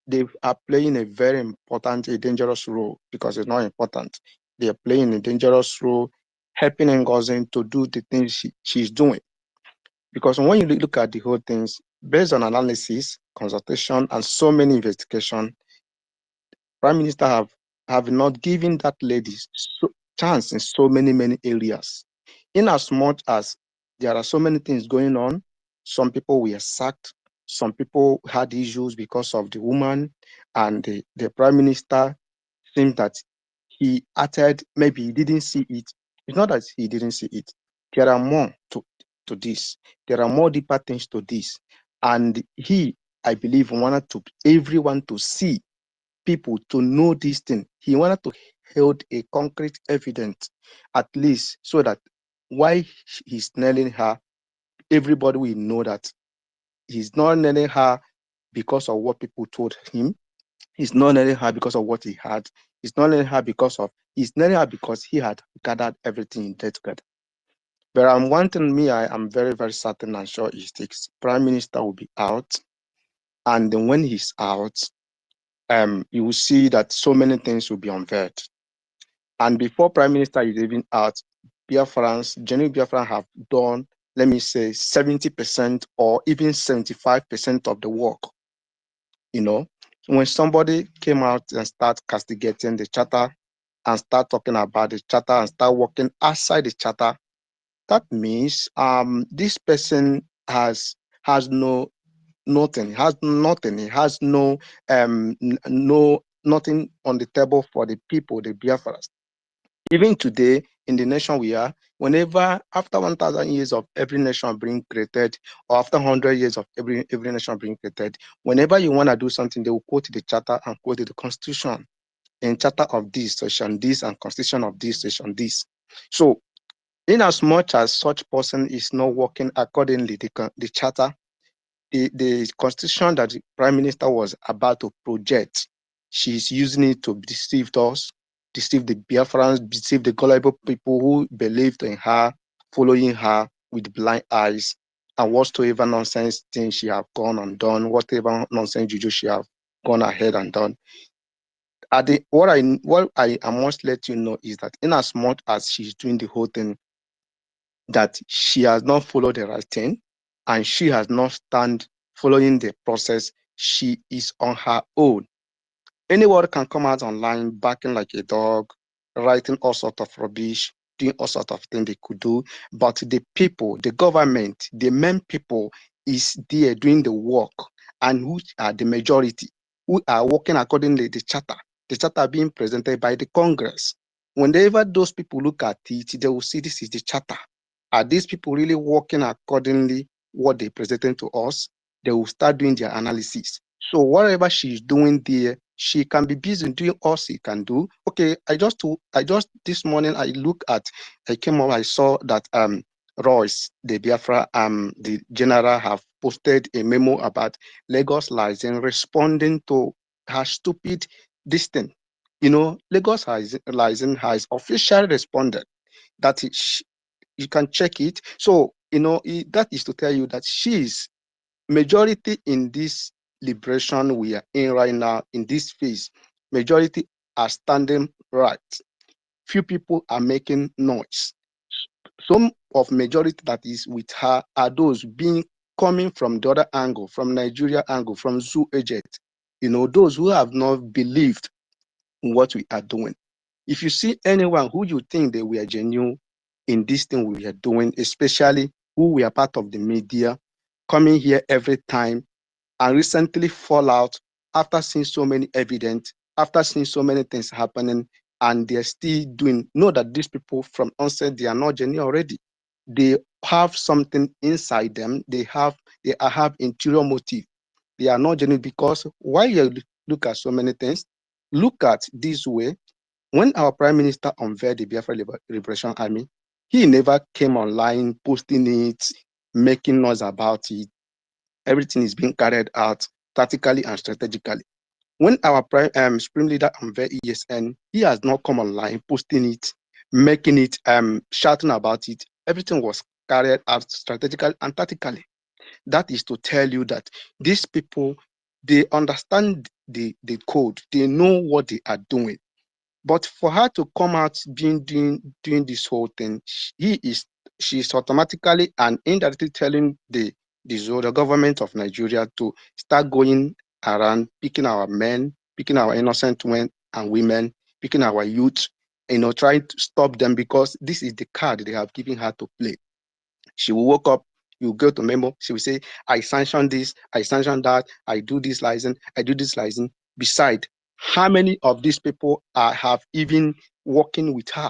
they are playing a very important, a dangerous role, because it's not important. They are playing a dangerous role, helping Ngozi to do the things she's doing. Because when you look at the whole things, based on analysis, consultation, and so many investigation, Prime Minister have not given that lady chance in so many areas. In as much as there are so many things going on, some people were sacked, some people had issues because of the woman, and the Prime Minister seemed that he acted, maybe he didn't see it. It's not that he didn't see it. There are more to this. There are more deeper things to this. And he, I believe, wanted everyone to see, people to know this thing. He wanted to hold a concrete evidence, at least, so that why he's nailing her, everybody will know that he's not nailing her because of what people told him. He's not nailing her because of what he had. He's not nailing her he's nailing her because he had gathered everything in that together. But I'm one thing, I am very, very certain and sure is this: Prime Minister will be out, and then when he's out, you will see that so many things will be unveiled. And before Prime Minister is even out, BIAFRANS, genuine Biafran have done, let me say, 70% or even 75% of the work. When somebody came out and start castigating the charter and start talking about the charter and start working outside the charter, that means this person has nothing. He has nothing. He has nothing on the table for the people, the Biafras. Even today, in the nation we are, whenever after 1,000 years of every nation being created, or after 100 years of every nation being created, whenever you want to do something, they will quote the charter and quote the constitution. In charter of this, section this, and constitution of this, section this. So, in as much as such person is not working accordingly, the charter, the constitution that the prime minister was about to project, she's using it to deceive us, deceive the Biafrans, deceive the gullible people who believed in her, following her with blind eyes, and whatsoever nonsense things she have gone and done, whatever nonsense juju she have gone ahead and done. What I must let you know is that in as much as she's doing the whole thing, that she has not followed the right thing, and she has not stand following the process. She is on her own. Anyone can come out online barking like a dog, writing all sorts of rubbish, doing all sorts of things they could do. But the people, the government, the main people is there doing the work, and which are the majority, who are working accordingly to the charter being presented by the Congress. Whenever those people look at it, they will see this is the charter. Are these people really working accordingly what they presented to us? They will start doing their analysis. So whatever she's doing there, she can be busy doing all she can do. Okay, I just this morning I came up, I saw that Royce, the Biafra, the general, have posted a memo about Lagos License responding to her stupid this thing. Lagos License has officially responded that You can check it. So, that is to tell you that she is majority in this liberation we are in right now, in this phase. Majority are standing right. Few people are making noise. Some of majority that is with her are those coming from the other angle, from Nigeria angle, from Zoo Agent. Those who have not believed in what we are doing. If you see anyone who you think that we are genuine in this thing we are doing, especially who we are part of the media, coming here every time and recently fall out after seeing so many evidence, after seeing so many things happening, and they're still know that these people from onset, they are not genuine already. They have something inside them. They have interior motive. They are not genuine because why you look at so many things, look at this way. When our Prime Minister unveiled the Biafra Liberation Army, he never came online posting it, making noise about it. Everything is being carried out tactically and strategically. When our Supreme Leader unveiled ESN, he has not come online posting it, making it, shouting about it. Everything was carried out strategically and tactically. That is to tell you that these people, they understand the code. They know what they are doing. But for her to come out doing this whole thing, she's automatically and indirectly telling the government of Nigeria to start going around picking our men, picking our innocent men and women, picking our youth, trying to stop them because this is the card they have given her to play. She will wake up, you go to memo, she will say, I sanction this, I sanction that, I do this license, I do this license. Beside, how many of these people have even working with her?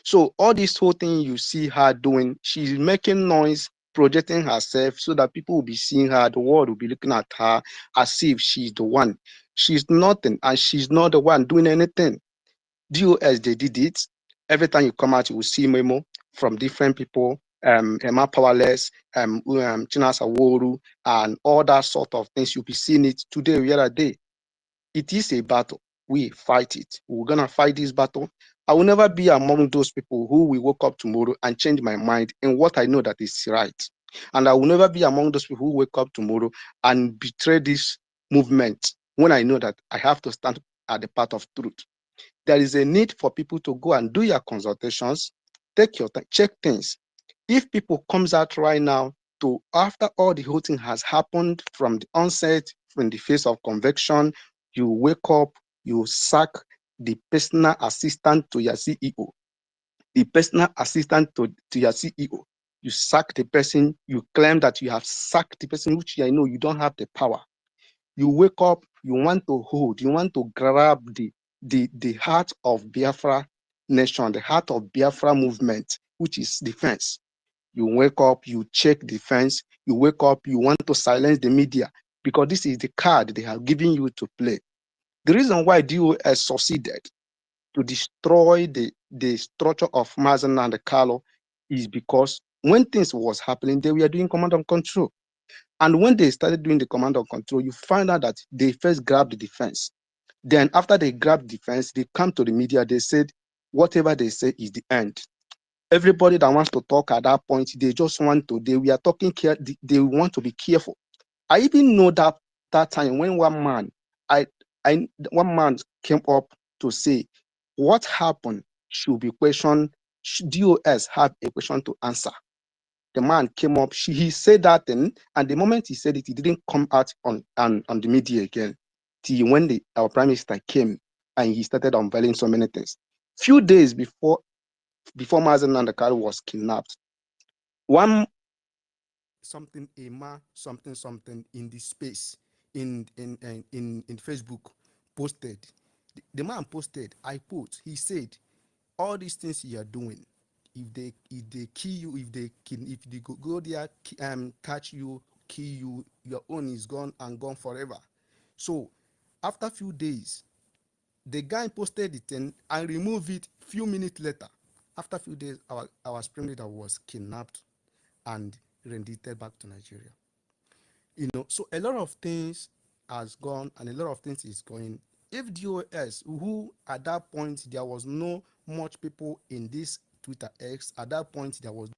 So all this whole thing you see her doing, she's making noise, projecting herself so that people will be seeing her, the world will be looking at her as if she's the one. She's nothing, and she's not the one doing anything. DOS, they did it. Every time you come out, you will see memo from different people, Emma Powerless, Chinasa Woru, and all that sort of things. You'll be seeing it today, the other day. It is a battle. We fight it. We're going to fight this battle. I will never be among those people who will wake up tomorrow and change my mind in what I know that is right. And I will never be among those people who wake up tomorrow and betray this movement when I know that I have to stand at the path of truth. There is a need for people to go and do your consultations, take your time, check things. If people comes out right now to, after all the whole thing has happened from the onset, from the face of conviction, you wake up, you sack the personal assistant to your CEO, the personal assistant to your CEO. You sack the person, you claim that you have sacked the person, which I know you don't have the power. You wake up, you want to hold, you want to grab the heart of Biafra nation, the heart of Biafra movement, which is defense. You wake up, you check defense, you wake up, you want to silence the media because this is the card they have given you to play. The reason why DOS succeeded to destroy the structure of Mazen and the Carlo is because when things was happening, they were doing command and control. And when they started doing the command and control, you find out that they first grabbed the defense. Then after they grabbed defense, they come to the media, they said, whatever they say is the end. Everybody that wants to talk at that point, they just want to, we are talking care, they want to be careful. I even know that time when one man came up to say, what happened should be questioned, DOS have a question to answer. The man came up, he said that thing, and the moment he said it, he didn't come out on the media again. Till when our Prime Minister came and he started unveiling so many things. Few days before Mazen Nandakari was kidnapped, something in the space in Facebook posted. The man posted, he said, all these things you are doing, if they kill you, if they go there, catch you, kill you, your own is gone and gone forever. So after a few days, the guy posted it and removed it few minutes later. After a few days, our Supreme Leader was kidnapped and rendited back to Nigeria. So a lot of things has gone and a lot of things is going. If DOS, who at that point there was no much people in this Twitter X. At that point, there was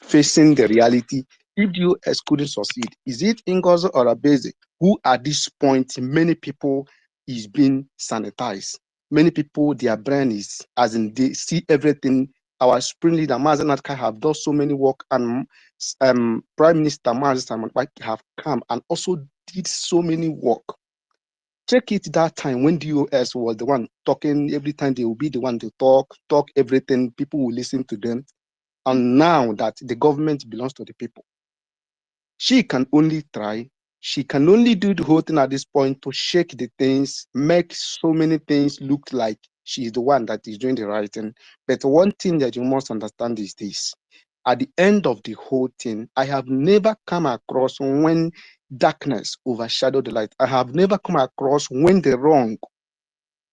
facing the reality. If the US couldn't succeed, is it Ngozi or Abeze who at this point many people is being sanitized? Many people, their brain is, as in they see everything. Our spring leader Mazen Natka have done so many work, and Prime Minister Mazen have come and also did so many work. Check it that time when the US was the one talking. Every time they will be the one to talk everything. People will listen to them. And now that the government belongs to the people, she can only try. She can only do the whole thing at this point to shake the things, make so many things look like she is the one that is doing the right thing. But one thing that you must understand is this. At the end of the whole thing, I have never come across when darkness overshadowed the light. I have never come across when the wrong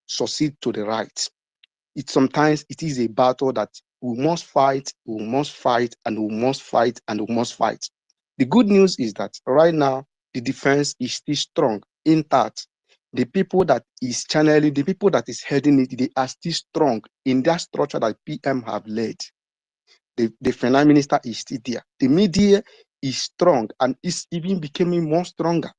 succeed to the right. Sometimes it is a battle that we must fight, we must fight, and we must fight, and we must fight. The good news is that right now the defense is still strong, intact. The people that is channeling, the people that is heading it, they are still strong in that structure that PM have led. The finance minister is still there. The media is strong and is even becoming more stronger.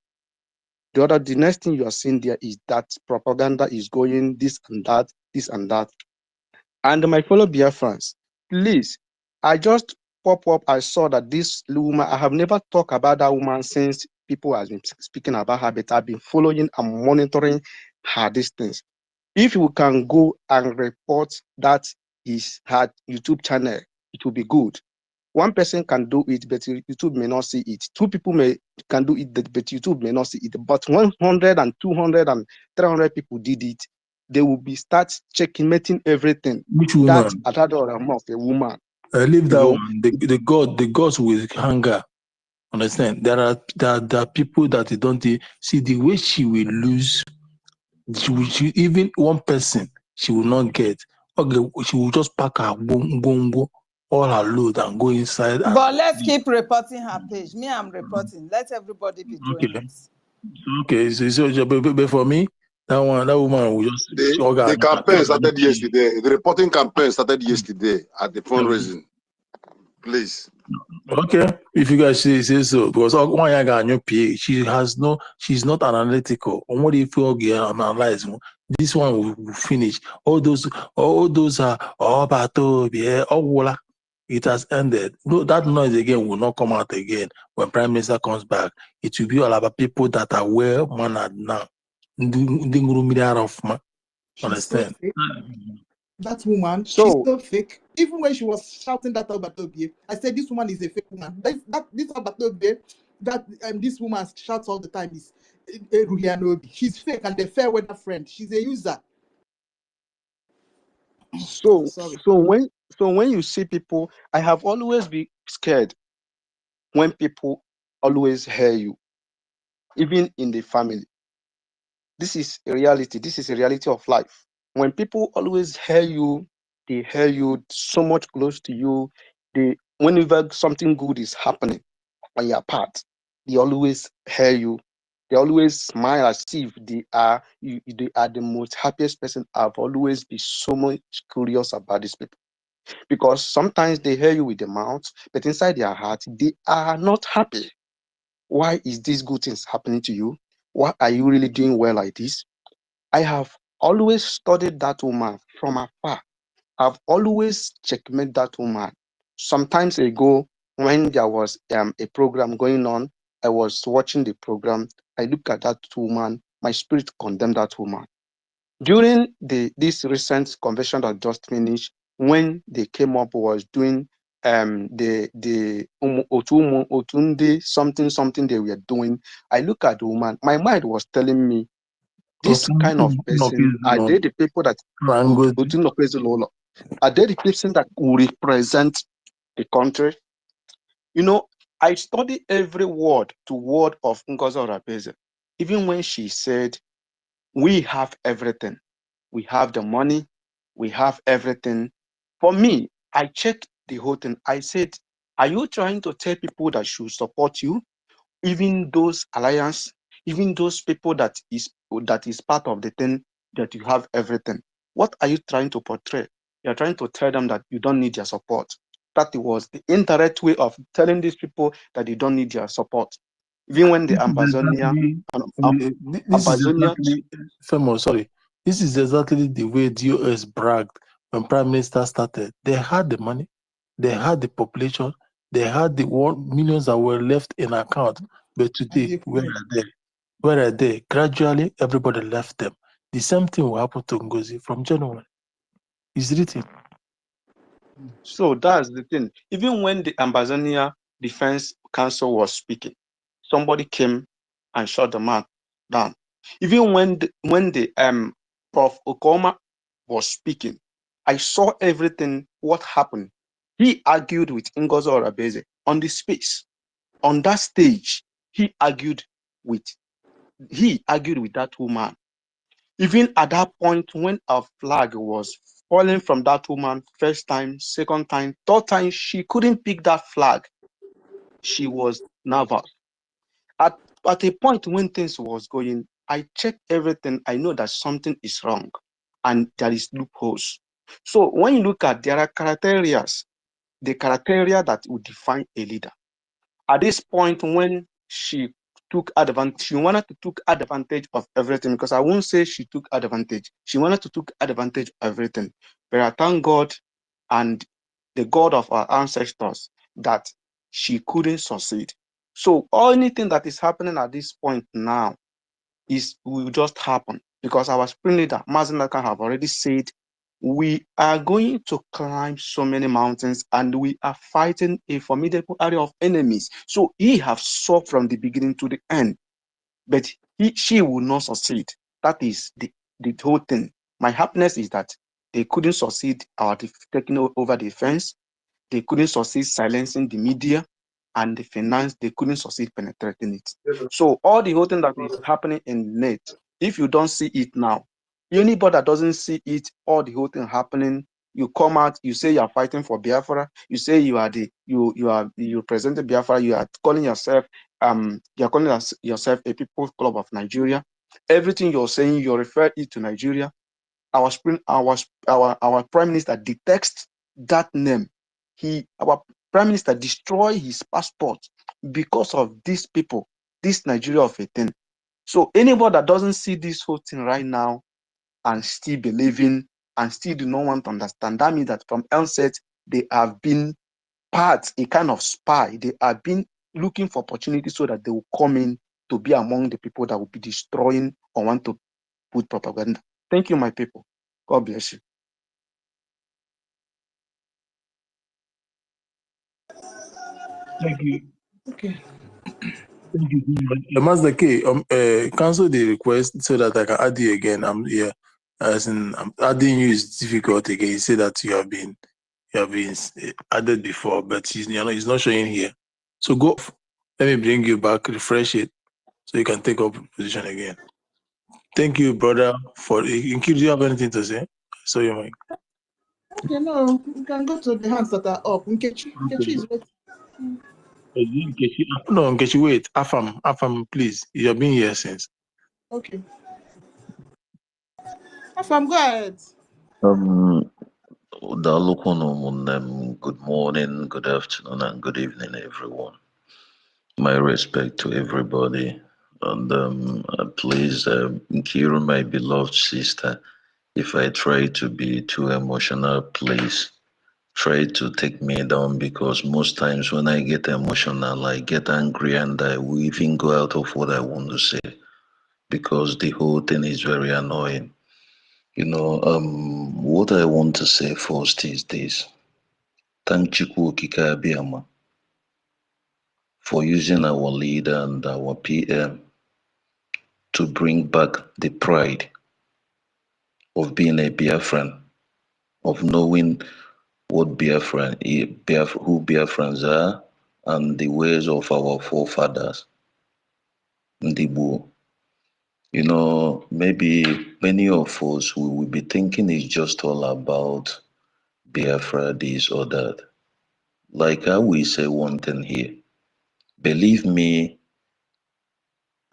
The next thing you are seeing there is that propaganda is going this and that, this and that. And my fellow Biafrans, please, I just pop up, I saw that this woman, I have never talked about that woman since people have been speaking about her, but I've been following and monitoring her distance. If you can go and report that is her YouTube channel, it will be good. One person can do it, but YouTube may not see it. Two people can do it, but YouTube may not see it. But 100 and 200 and 300 people did it. They will be start checking everything.
Which woman?
That or of a woman.
Leave that one. The gods with hunger. Understand? There are people that they don't see the way she will lose. Even one person she will not get. Okay, she will just pack her go, all her load and go inside.
But let's keep reporting her page. Me, I'm reporting. Let everybody be doing
Okay.
it.
Okay, so but for me, that woman will just
the campaign started yesterday. The reporting campaign started yesterday at the fundraising. Please.
Okay, if you guys say so, because one young got new PA, she's not analytical. On what if you get analyze, this one will finish. All those are all battle, yeah, all voila. It has ended. No, that noise again will not come out again when Prime Minister comes back. It will be all about people that are well mannered now. Understand?
That woman, she's so fake. Even when she was shouting that out Batobie, I said this woman is a fake woman. This Batobie that this woman shouts all the time is Ruhianobi. She's fake and a fair weather friend. She's a user.
So when you see people, I have always been scared when people always hear you, even in the family. This is a reality. This is a reality of life. When people always hear you, they hear you so much close to you. Whenever something good is happening on your part, they always hear you. They always smile as if they are the most happiest person. I've always been so much curious about these people because sometimes they hear you with the mouth, but inside their heart they are not happy. Why is this good things happening to you? Why are you really doing well like this? I have always studied that woman from afar. I've always checkmate that woman. Sometimes ago, when there was a program going on, I was watching the program. I look at that woman. My spirit condemned that woman. During this recent convention that just finished, when they came up was doing the Otunde something they were doing. I look at the woman. My mind was telling me this kind of person are they the people that are they the person that will represent the country? You know, I study every word to word of Ngozi Orakpeze. Even when she said, we have everything. We have the money. We have everything. For me, I checked the whole thing. I said, are you trying to tell people that should support you? Even those alliance, even those people that is part of the thing that you have everything. What are you trying to portray? You're trying to tell them that you don't need their support. That was the indirect way of telling these people that you don't need their support. Even when the Amazonia,
This is exactly, Femo, sorry. This is exactly the way the US bragged when Prime Minister started. They had the money, they had the population, they had the millions that were left in account. But today, where are they? Where are they? Gradually, everybody left them. The same thing will happen to Ngozi from January. It's written.
So that's the thing. Even when the Amazonia Defense Council was speaking, somebody came and shut the man down. Even when the Prof. Okoma was speaking, I saw everything what happened. He argued with Ngozi Orabeze on the space. On that stage, he argued with that woman. Even at that point when a flag was falling from that woman, first time, second time, third time, she couldn't pick that flag. She was nervous. At a point when things was going, I checked everything. I know that something is wrong and there is loopholes. So when you look at, there are criteria, the criteria that would define a leader. At this point when she wanted to take advantage of everything, because I won't say she took advantage. She wanted to take advantage of everything. But I thank God and the God of our ancestors that she couldn't succeed. So anything that is happening at this point now will just happen, because our spring leader, Mazinaka, have already said we are going to climb so many mountains and we are fighting a formidable area of enemies. So he have sought from the beginning to the end, but she will not succeed. That is the whole thing. My happiness is that they couldn't succeed taking over the fence. They couldn't succeed silencing the media, and the finance, they couldn't succeed penetrating it. So all the whole thing that is happening in net, if you don't see it now, anybody that doesn't see it, all the whole thing happening, you come out, you say you are fighting for Biafra, you say you represent Biafra, you are calling yourself yourself a People's Club of Nigeria. Everything you're saying, you refer it to Nigeria. Our prime minister detects that name. Our prime minister destroy his passport because of these people, this Nigeria of a thing. So anybody that doesn't see this whole thing right now and still believing and still do not want to understand, that means that from onset they have been a kind of spy. They have been looking for opportunities so that they will come in to be among the people that will be destroying or want to put propaganda. Thank you, my people. God bless you.
Thank you.
Okay.
Thank you. Master K, cancel the request so that I can add you again. I'm here. As in, I'm adding you is difficult again. You say that you have been added before, but it's not showing here. So go. Let me bring you back. Refresh it so you can take up position again. Thank you, brother. Do you have anything to say? So you mic.
Okay, no, you can go to the hands that are up. Nkechi is ready.
No, Nkechi, wait. Afam, please. You have been here since.
Okay. Afam, go ahead.
Good morning, good afternoon, and good evening, everyone. My respect to everybody. And please, Nkiru, my beloved sister, if I try to be too emotional, please try to take me down, because most times when I get emotional, I get angry and I will even go out of what I want to say, because the whole thing is very annoying. What I want to say first is this. Thank Chukwu EKID-IBIBIO for using our leader and our PM to bring back the pride of being a Biafran, of knowing what who Biafrans are, and the ways of our forefathers, Ndibu. Maybe many of us we will be thinking it's just all about Biafra, this or that. Like I will say one thing here. Believe me,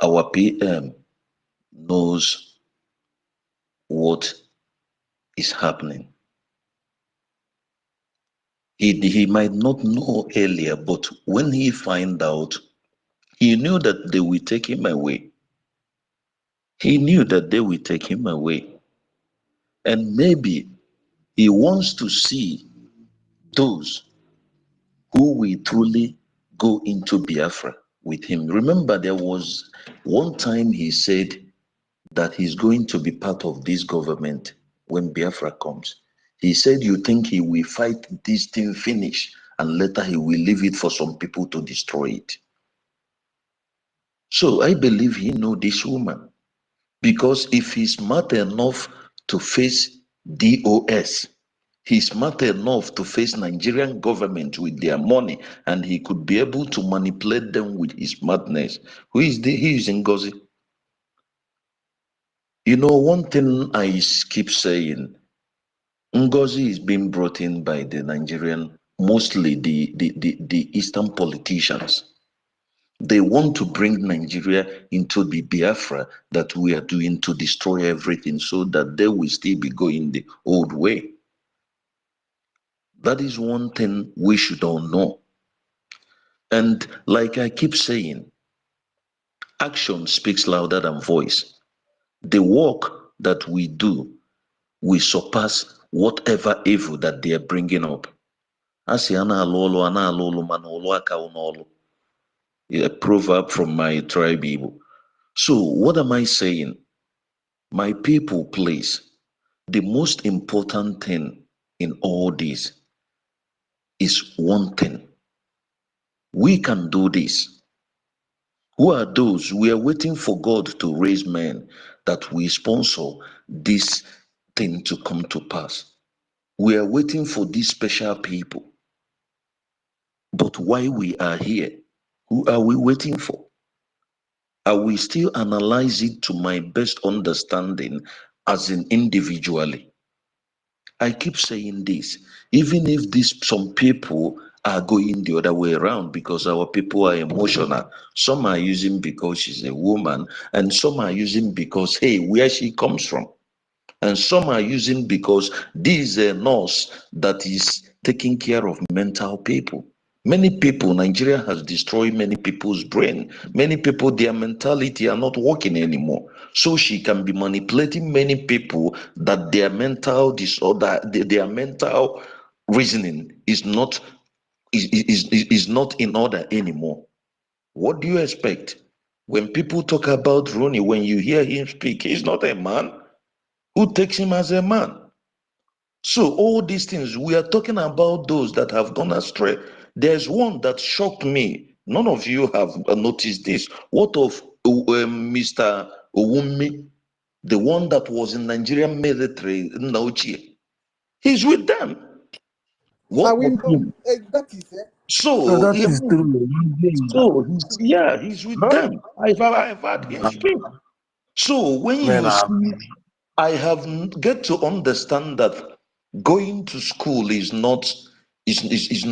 our PM knows what is happening. He might not know earlier, but when he find out, he knew that they will take him away. He knew that they will take him away. And maybe he wants to see those who will truly go into Biafra with him. Remember, there was one time he said that he's going to be part of this government when Biafra comes. He said, you think he will fight this thing finish and later he will leave it for some people to destroy it. So I believe he know this woman, because if he's smart enough to face DOS, he's smart enough to face Nigerian government with their money, and he could be able to manipulate them with his smartness. Who is he is Ngozi. You know, one thing I keep saying, Ngozi is being brought in by the Nigerian, mostly the Eastern politicians. They want to bring Nigeria into the Biafra that we are doing to destroy everything so that they will still be going the old way. That is one thing we should all know. And like I keep saying, action speaks louder than voice. The work that we do will surpass whatever evil that they are bringing up. Asi ana alolo manolo aka unolo. A proverb from my tribe. So what am I saying? My people, please, the most important thing in all this is one thing. We can do this. Who are those? We are waiting for God to raise men that will sponsor this thing to come to pass. We are waiting for these special people. But why we are here? Who are we waiting for? I will still analyze it to my best understanding as an individually. I keep saying this, even if some people are going the other way around because our people are emotional. Some are using because she's a woman, and some are using because, hey, where she comes from. And some are using because this is a nurse that is taking care of mental people. Many people, Nigeria has destroyed many people's brain. Many people, their mentality are not working anymore. So she can be manipulating many people that their mental disorder, their mental reasoning is not not in order anymore. What do you expect? When people talk about Rooney, when you hear him speak, he's not a man. Who takes him as a man? So all these things, we are talking about those that have gone astray. There's one that shocked me. None of you have noticed this. What of Mr. Owumi, the one that was in Nigerian military in Nauchi? He's with them.
Now
What
we
of
know
him?
that is it.
So
So,
that is true.
he's with
Huh?
them. I've had him speak. So when
Man,
you see, I have get to understand that going to school is not is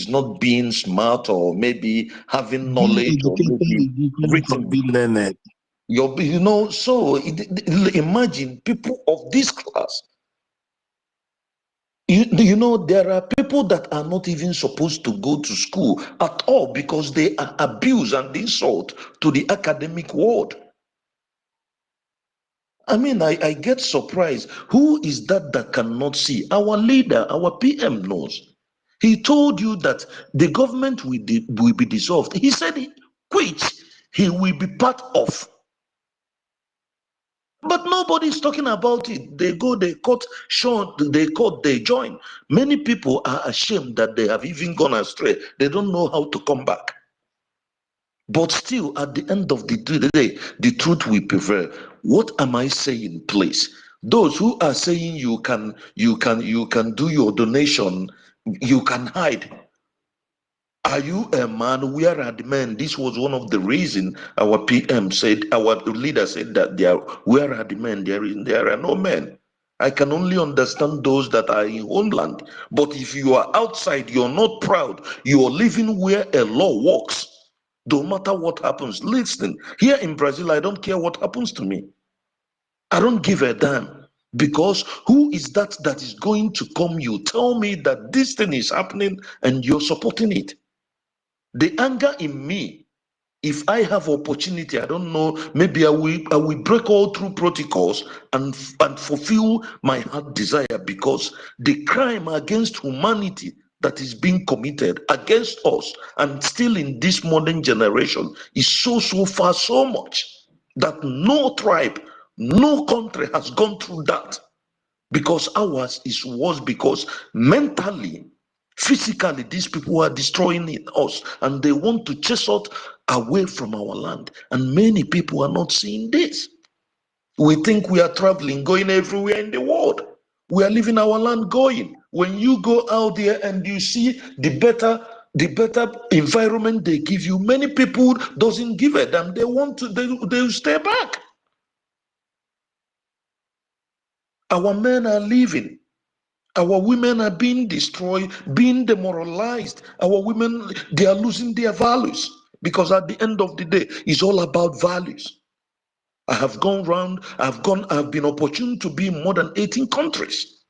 not being smart or maybe having
being
knowledge or
educated
maybe
is different from
written.
being learned.
You know, so imagine people of this class. You know, there are people that are not even supposed to go to school at all because they are abuse and insult to the academic world. I mean, I get surprised. Who is that cannot see? Our leader, our PM knows. He told you that the government will be dissolved. He said, quit. He will be part of. But nobody's talking about it. They go, they cut short, they cut, they join. Many people are ashamed that they have even gone astray. They don't know how to come back. But still, at the end of the day, the truth will prevail. What am I saying, please? Those who are saying you can do your donation, you can hide. Are you a man? Where are the men? This was one of the reasons our PM said, our leader said that where are the men? There are no men. I can only understand those that are in homeland. But if you are outside, you're not proud. You're living where a law works. No matter what happens. Listen, here in Brazil, I don't care what happens to me. I don't give a damn. Because who is that is going to come you tell me that this thing is happening and you're supporting it? The anger in me, if I have opportunity, I don't know, maybe I will break all through protocols and fulfill my heart desire, because the crime against humanity that is being committed against us and still in this modern generation is so far so much that no tribe, no country has gone through that, because ours is worse, because mentally, physically, these people are destroying us and they want to chase us away from our land. And many people are not seeing this. We think we are traveling, going everywhere in the world. We are leaving our land going. When you go out there and you see the better environment they give you, many people doesn't give a damn. They want to, they'll stay back. Our men are leaving. Our women are being destroyed, being demoralized. Our women, they are losing their values, because at the end of the day, it's all about values. I have gone around, I've been opportune to be in more than 18 countries.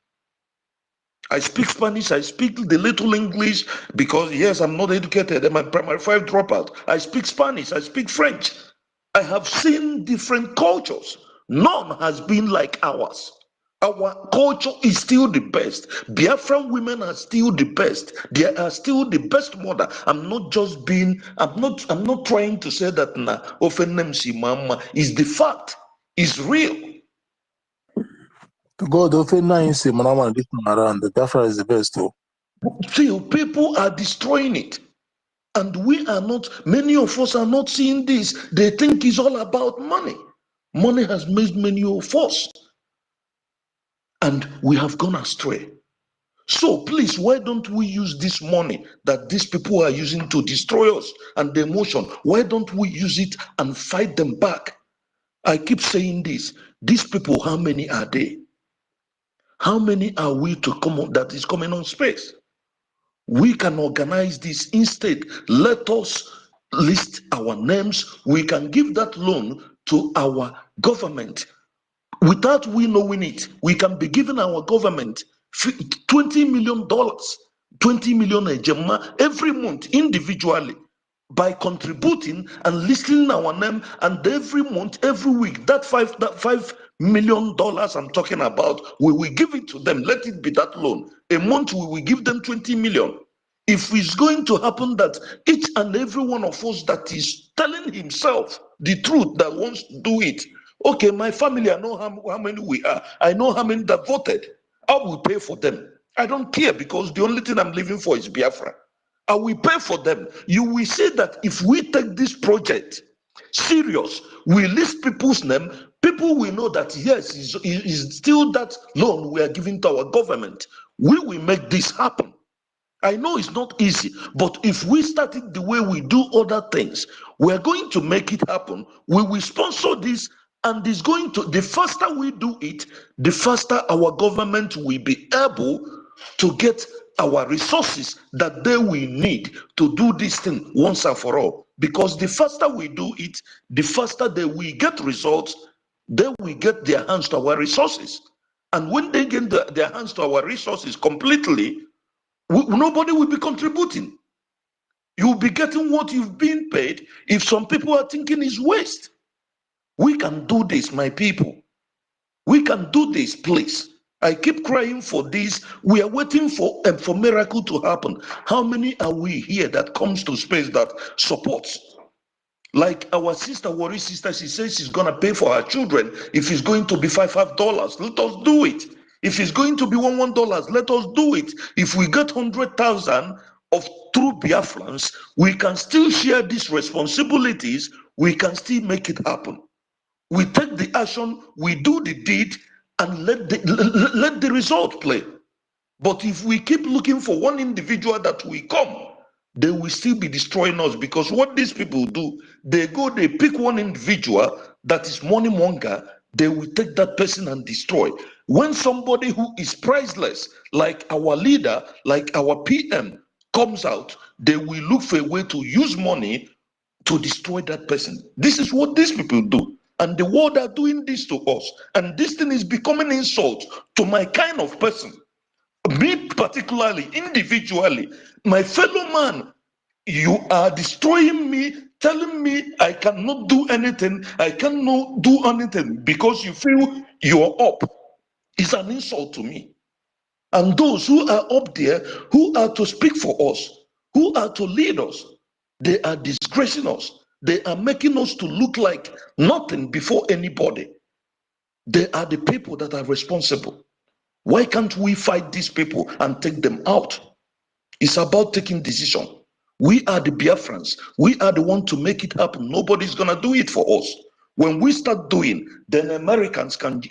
I speak Spanish, I speak the little English, because yes, I'm not educated, I'm a primary 5 dropout. I speak Spanish, I speak French. I have seen different cultures. None has been like ours. Our culture is still the best. Biafran women are still the best. They are still the best mother. I'm not trying to say that na offendem si mama is the fact. It's real.
To God, open nine say Manaman this time around. The Biafra is the best too.
See, people are destroying it. And we are not, many of us are not seeing this. They think it's all about money. Money has made many of us, and we have gone astray. So please, why don't we use this money that these people are using to destroy us and the emotion? Why don't we use it and fight them back? I keep saying this. These people, how many are they? How many are we to come on that is coming on space? We can organize this. Instead, let us list our names. We can give that loan to our government. Without we knowing it, we can be giving our government $20 million, 20 million every month individually, by contributing and listing our name, and every month, every week, that $5 million I'm talking about, we will give it to them. Let it be that loan. A month we will give them 20 million. If it's going to happen that each and every one of us that is telling himself the truth that wants to do it, okay, my family, I know how many we are. I know how many that voted. I will pay for them. I don't care, because the only thing I'm living for is Biafra. I will pay for them. You will see that if we take this project serious, we list people's name, people will know that yes, is still that loan we are giving to our government. We will make this happen. I know it's not easy, but if we start it the way we do other things, we're going to make it happen. We will sponsor this, and it's going to, the faster we do it, the faster our government will be able to get our resources that they will need to do this thing once and for all. Because the faster we do it, the faster they will get results, they will get their hands to our resources. And when they get their hands to our resources completely, nobody will be contributing. You'll be getting what you've been paid. If some people are thinking it's waste, we can do this, my people. We can do this, please. I keep crying for this. We are waiting for miracle to happen. How many are we here that comes to space that supports? Like our sister, worry sister, she says she's gonna pay for her children if it's going to be $5. Let us do it. If it's going to be $1, let us do it. If we get 100,000 of true Biafrans, we can still share these responsibilities. We can still make it happen. We take the action, we do the deed, and let the result play. But if we keep looking for one individual that will come, they will still be destroying us, because what these people do, they pick one individual that is money monger, they will take that person and destroy. When somebody who is priceless, like our leader, like our PM, comes out, they will look for a way to use money to destroy that person. This is what these people do. and the world are doing this to us. And this thing is becoming insult to my kind of person. Me particularly, individually, my fellow man, you are destroying me, telling me I cannot do anything, I cannot do anything because you feel you're up. It's an insult to me. And those who are up there, who are to speak for us, who are to lead us, they are disgracing us. They are making us to look like nothing before anybody. They are the people that are responsible. Why can't we fight these people and take them out? It's about taking decision. We are the Biafrans. We are the one to make it happen. Nobody's gonna do it for us. When we start doing, then Americans can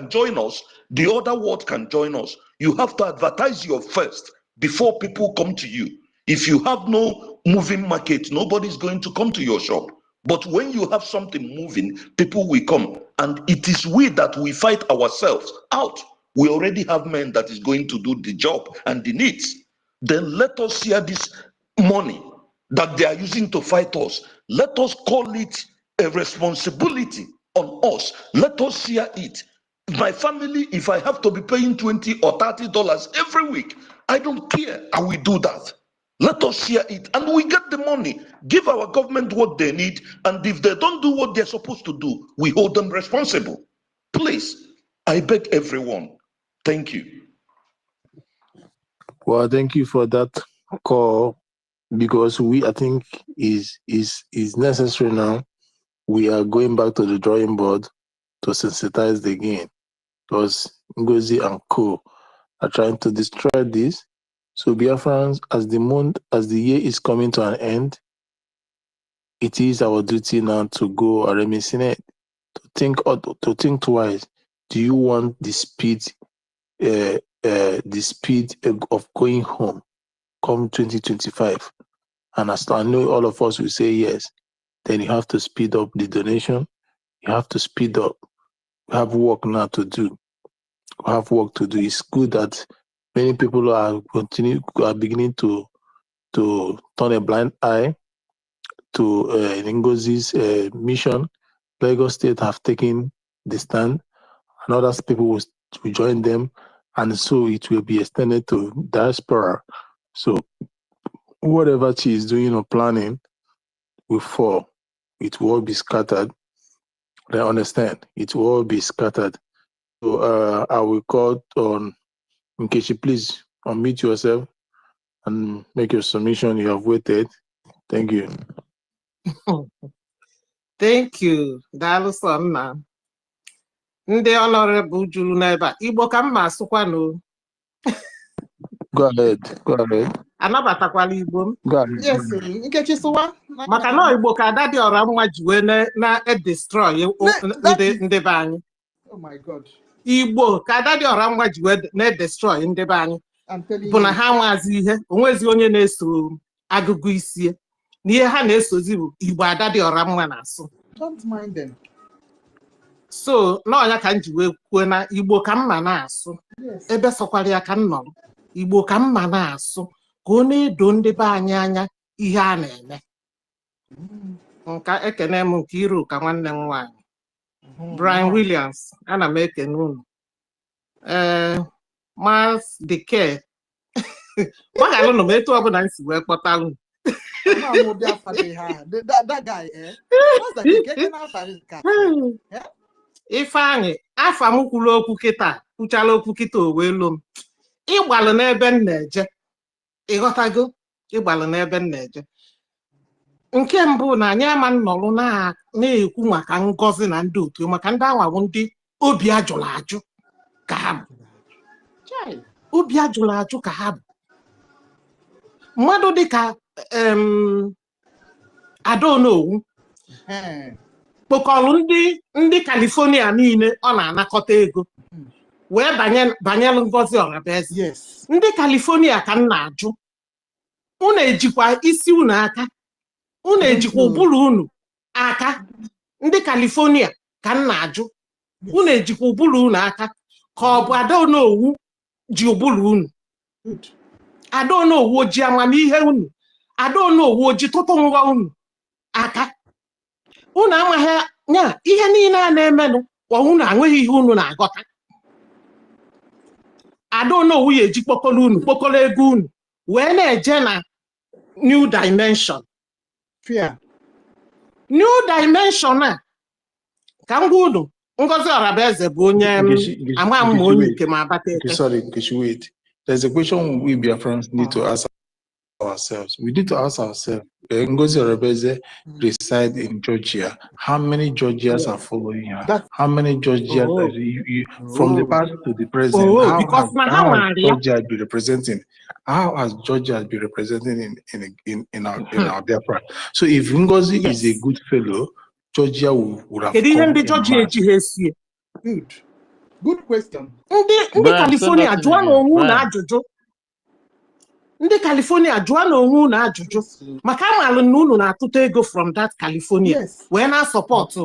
join us. The other world can join us. You have to advertise your first before people come to you. If you have no moving market, nobody's going to come to your shop. But when you have something moving, people will come. And it is we that we fight ourselves out. We already have men that is going to do the job and the needs. Then let us share this money that they are using to fight us. Let us call it a responsibility on us. Let us share it. My family, if I have to be paying $20 or $30 every week, I don't care. I will do that. Let us share it and we get the money. Give our government what they need. And if they don't do what they're supposed to do, we hold them responsible. Please, I beg everyone. Thank you.
Well, thank you for that call, because I think is necessary now. We are going back to the drawing board to sensitize again, because Ngozi and co are trying to destroy this. So Biafrans, as the year is coming to an end, it is our duty now to go Senate to think twice. Do you want the speed of going home come 2025? And as I know all of us will say yes, then you have to speed up the donation. You have to speed up. We have work now to do. We have work to do. It's good that many people are beginning to turn a blind eye to Ngozi's mission. Lagos State have taken the stand, and other people will join them, and so it will be extended to diaspora. So whatever she is doing or planning will fall. It will all be scattered. I understand. It will all be scattered. So I will call on Nkechi, please unmute yourself and make your submission. You have waited. Thank you.
Thank you. Daalụ sọ nna. Ndị honorable juru n'ebe a. Igbo ka mma asụkwanụ.
Go ahead.
Anabatakwala Igbo m.
Go ahead.
Yes, Nkechi Suwa.
Maka na Igbo ka ada dị ọra mma ji wee na-destroy ndị be anyị.
Oh my God.
Igbo ka ada dị ọra mma ji wee na-destroy ndị be anyị. Bụ na ha amazi ihe, onwezi onye na-eso agụgụ isi. N'ihe ha na-esozi bụ Igbo ada dị ọra mma na-asụ.
Don't mind them.
So n'ọnya ka m ji wee kwuo na Igbo ka mma na-asụ. Ebe sọkwara ya ka m nọ. Igbo ka mma na-asụ ka ọ na-edo ndị be anyị anya ihe a na-eme. Nka ekene m nke iru ka nwanne m nwaanyị. Brian Williams, ana m ekene unu. Mas Dike. Gbagalụ nụ m etu ọbụla nsi wee kpọta unu.
That guy, what's that? Getting out of his car.
Ifeanyị, afa m kwuru okwu kịta, kwuchala okwu kịta o wee lụọ m. Ịgbalụ n'ebe m na-eje. Ịghọtago? Ịgbalụ n'ebe m na-eje. Nke mbụ na anyị ama nnọrụ na-ekwu maka ngọzi na ndị otu, maka ndị anwawụ ndị obi ajụrụ ajụ ka ha bụ. Obi ajụrụ ajụ ka ha bụ. Mmadụ dịka Adonowu kpọkọrọ ndị California niile ọ na-anakọta ego wee banyelụ Ngozi Ọrabaeze. Ndị California ka m na-ajụ, unu ejikwa isi unu aka, unu ejikwa ụbụrụ unu aka. Ndị California ka m na-ajụ, unu ejikwa ụbụrụ unu aka ka ọ bụ Adonowu ji ụbụrụ unu? Adonowu ji amamihe unu? Adonowu ji tụtụ ngwa unu aka? Unu amaghị nya ihe niile a na-emenụ kwa unu anweghị ihe unu na-agọta. Adaono wuye eji kpokolo unu kpokolo ego unu wee na-eje na new dimension. New dimension a ka m gwa unu Ngozi Orabaeze bụ onye ama m onye nke ma abata ete.
Sorry, wait. There's a question we Biafrans need to ask ourselves. We need to ask ourselves, Ngozi Orabaeze reside in Georgia. How many Georgians are following her? How many Georgians from the past to the present? How has Georgia been representing? How has Georgia been representing in our Biafra? So if Ngozi is a good fellow, Georgia would have come.
Good question.
Ndị California jụọ na onwe na ajụjụ. Ndị California jụọ na onwe na ajụjụ. Maka amalụ na unu na-atụta ego from that California. Wee na support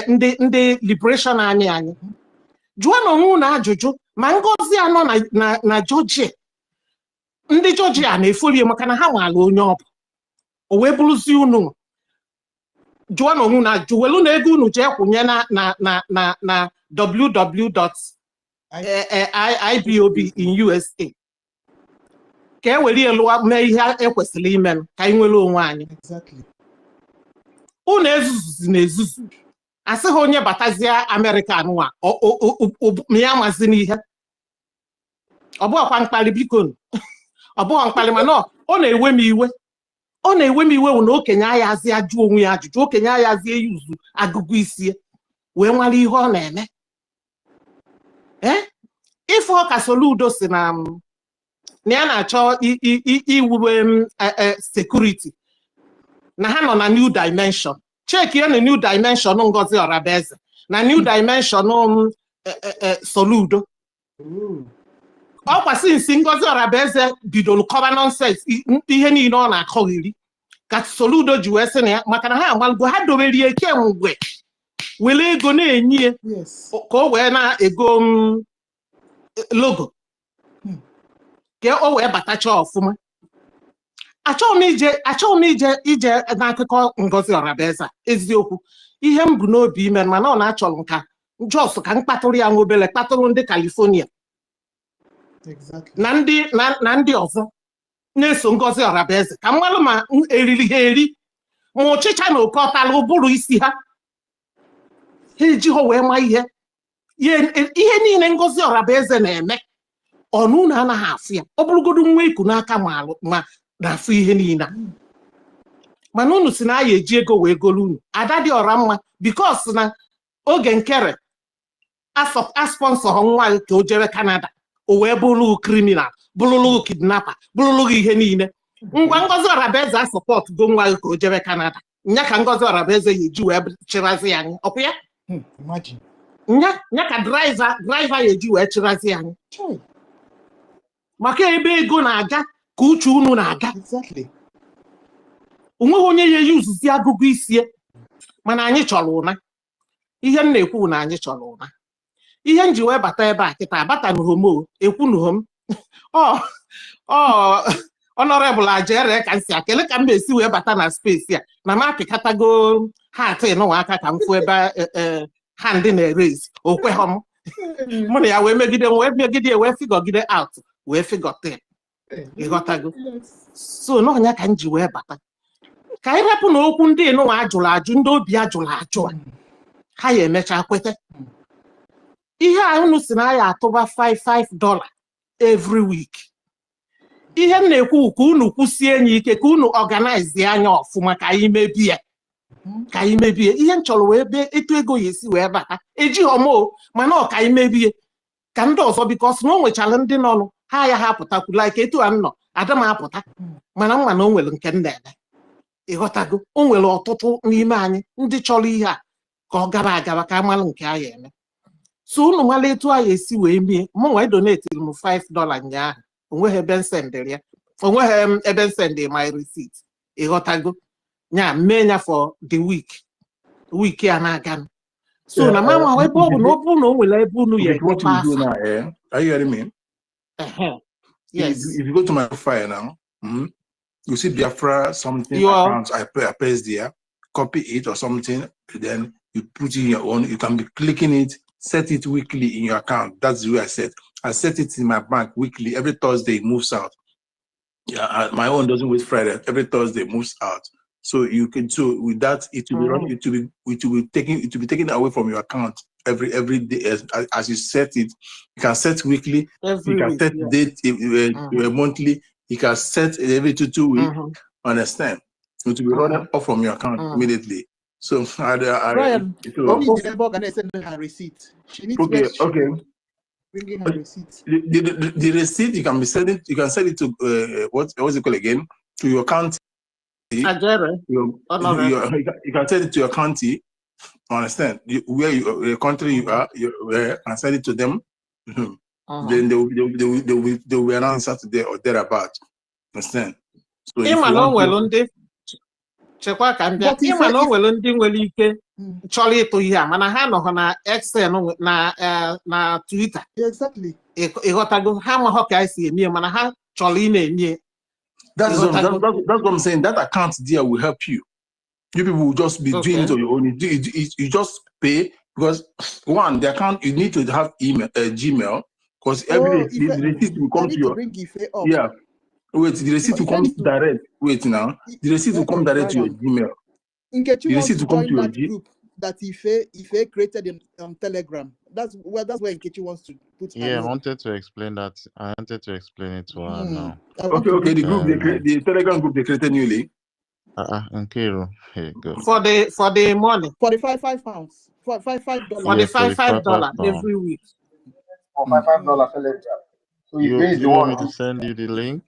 ndị liberation anyị. Jụọ na onwe na ajụjụ ma Ngozi anọ na Georgia. Ndị Georgia na-efolie maka na ha malụ onye ọ bụ. O wee bụrụzi unu. Jụọ na onwe na ajụjụ welu na ego unu jee kwụnye na www.IBOB in USA. Ka e were elu mee ihe ekwesịrị ime ka anyị nwere onwe anyị. Unu ezuzu na ezuzu. Asịghị onye batazie America anụwa ya mazi n'ihe. Ọ bụghịkwa mkpali biko. Ọ bụghị mkpali mana ọ na-ewe m iwe. Ọ na-ewe m iwe na okenye ayazi ajụ onwe ya ajụjụ. Okenye ayazi eyuzu agụgụ isi wee nwale ihe ọ na-eme. Ife ọka Soludo si na ya na-achọ iwube security na ha nọ na new dimension. Check ya na new dimension Ngozi Orabaeze na new dimension Soludo. Ọ kwasị nsi Ngozi Orabaeze bidoro kọba nonsense ihe niile ọ na-akọghịrị ka Soludo ji wee sị na ya maka na ha amalụgo ha doberie kemgbe were ego na-enye ka o wee na-ego logo ka o wee batacha ọfụma. Achọghị m ije n'akụkọ Ngozi Orabaeze eziokwu ihe m bụ n'obi ime mana ọ na-achọrọ nka njọs ka m kpatụrụ ya nwa obele kpatụrụ ndị California na ndị ọzọ na-eso Ngozi Orabaeze ka mmalụ ma eriri ha eri ma ụchịcha na oke ọtala ụbụrụ isi ha eji ha wee ma ihe niile Ngozi Orabaeze na-eme ọnụ na anaghị afụ ya ọ bụrụgodu nwa iku n'aka ma na-afụ ihe niile mana unu si na aya eji ego wee golu unu ada dị ọra mma bikos na oge nkere asponsọ nwa ka o jere Canada o wee bụrụ criminal bụrụlụ kidnapper bụrụlụ ihe niile ngwa Ngozi Orabaeze asọpọt go nwa ka o jere Canada nya ka Ngozi Orabaeze ya eji wee chịrazi anyị ọkwa ya nya ka driver ya eji wee chịrazi anyị maka ebe ego na-aga ka uche unu na-aga. Onweghị onye ya yuzuzi agụgụ isi mana anyị chọrọ ụna. Ihe m na-ekwu na anyị chọrọ ụna. Ihe m ji wee bata ebe a kịta abata n'homo ekwunuhom honorable ajere ka nsi akele ka m esi wee bata na space ya na m apịkatago hat n'ụwa aka ka m fụ ebe hand na-erase okweghọm mụ na ya wee megide wee figọgide out wee figọte ịghọtago so n'ọnya ka m ji wee bata ka anyị rapụ na okwu ndị n'ụwa ajụrụ ajụ ndị obi ajụrụ ajụ ha ya emecha kwete ihe a unu si na ya atụba $5 every week. Ihe m na-ekwu ka unu kwụsie enyi ike ka unu organize anya ọfụma ka anyị mebie ihe m chọrọ wee be etu ego ya esi wee bata eji homo mana ọ ka anyị mebie ka ndị ọzọ bikos na o nwechara ndị nọnụ ha ya ha pụtakwula ike etu a nọ ada m apụta mana mma na o nwere nke m na-eme ịghọtago o nwere ọtụtụ n'ime anyị ndị chọrọ ihe a ka ọ gaba agaba ka amalụ nke a ya eme so unu mala etu a ya esi wee mie mụ nwa donetiri m $5 nyaahụ onweghị ebe nsendịrị ya onweghị ebe nsendị my receipt ịghọtago nya mee nya for the week a na-aga so na mama ebe ọ bụ na ọ bụ na o nwere ebe unu ya
what you do now, are you hearing me?
Yes.
If you go to my profile now, you see Biafra something accounts I paste there. copy it or something, then you put in your own. You can be clicking it, set it weekly in your account. That's the way I set. I set it in my bank weekly. Every Thursday it moves out. Yeah, my own doesn't wait Friday. Every Thursday it moves out. So you can, so with that, it will be run, it will be taken away from your account every day as you set it. You can set weekly,
Every
you can
week,
set
yeah.
date monthly, you can set every 2 weeks. Understand? It will be running off from your account immediately. So
Brian,
so,
we need the number and send her receipt. She needs
okay,
where she
okay.
bringing her receipt.
The receipt you can be sending, you can send it to what's it called again? To your county. You can send it to your county. Understand? Where your country you are, and send it to them. Then they will announce Saturday or thereabout. Understand? So if you want to,
chekwa ka mbịa ịma na o nwere ndị nwere ike chọrọ ịtụ ihe a mana ha nọkọ na Excel na Twitter.
Exactly.
Ịghọtago ha amaghọ ka esi eme mana ha chọrọ ị na-enye.
That's what I'm saying. That account there will help you. You people will just be doing it on your own. You just pay because one, the account you need to have email, Gmail, because every day the receipt will come to your. Yeah. Wait, the receipt will come direct. Wait now. The receipt will come direct to your Gmail.
The receipt will come to your group that Ife created on Telegram. That's where Nkechi wants to put.
Yeah, I wanted to explain that. I wanted to explain it to her now.
Okay. The group, the Telegram group they created newly.
Nkeiru, here you go.
For the money.
For the £5. For $5.
For the $5 every week.
For $5 So
you want me to send you the link?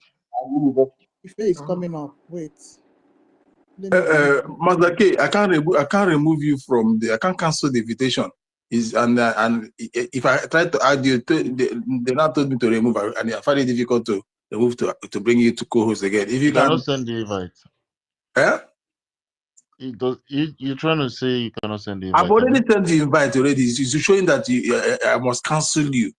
Ife is coming up. Wait.
Master K, I can't remove you from the. I can't cancel the invitation. And if I try to add you, they now told me to remove, and I find it difficult to remove to bring you to co-host again. If you
cannot send the invite. You're trying to say you cannot send the invite.
I've already sent the invite already. It's showing that I must cancel you.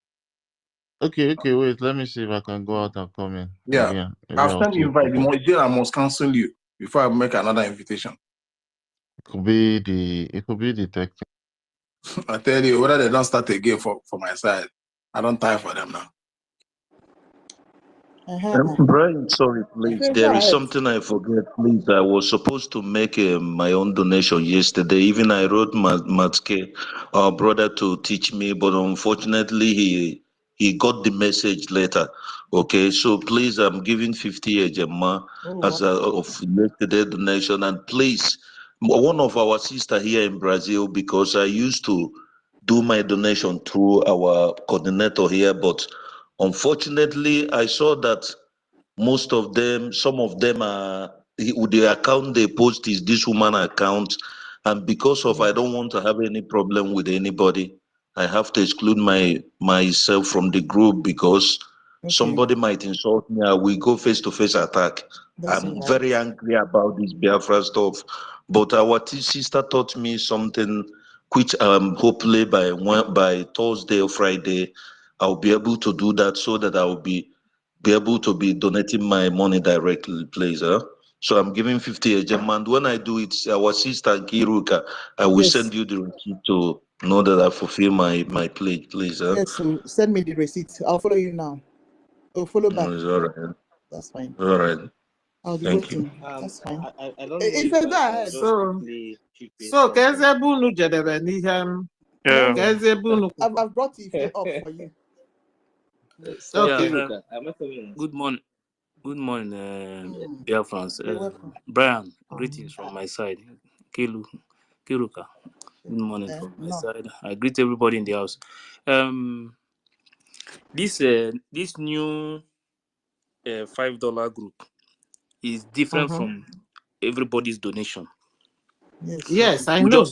Okay, wait. Let me see if I can go out and come in.
Yeah, I've sent the invite. I must cancel you before I make another invitation.
It could be the tech.
I tell you, whether they don't start again for my side, I don't time for them now.
Brian, sorry, please. There is something I forget, please. I was supposed to make my own donation yesterday. Even I wrote Matke, our brother, to teach me, but unfortunately he got the message later. Okay, so please, I'm giving 50 Ejema as of yesterday donation, and please, one of our sister here in Brazil, because I used to do my donation through our coordinator here, but unfortunately, I saw that most of them, some of them are, the account they post is this woman account. And because of, I don't want to have any problem with anybody, I have to exclude myself from the group because somebody might insult me. I will go face-to-face attack. I'm very angry about this Biafra stuff. But our sister taught me something which hopefully by Thursday or Friday, I'll be able to do that so that I will be able to be donating my money directly, please. So I'm giving 50 Ejema, and when I do it, our sister Kiruka, I will send you the receipt to know that I fulfill my pledge, please.
Yes, so send me the receipt. I'll follow you now. I'll follow back.
All right.
That's fine.
All right.
I'll be waiting. That's fine.
I don't know.
So Kezebunu jedebe n'ihe Kezebunu.
I've brought it up for you.
Okay.
Good morning. Good morning, BIAFRANS. Brian, greetings from my side. Kiruka, good morning from my side. I greet everybody in the house. This new $5 group is different from everybody's donation.
Yes, I know.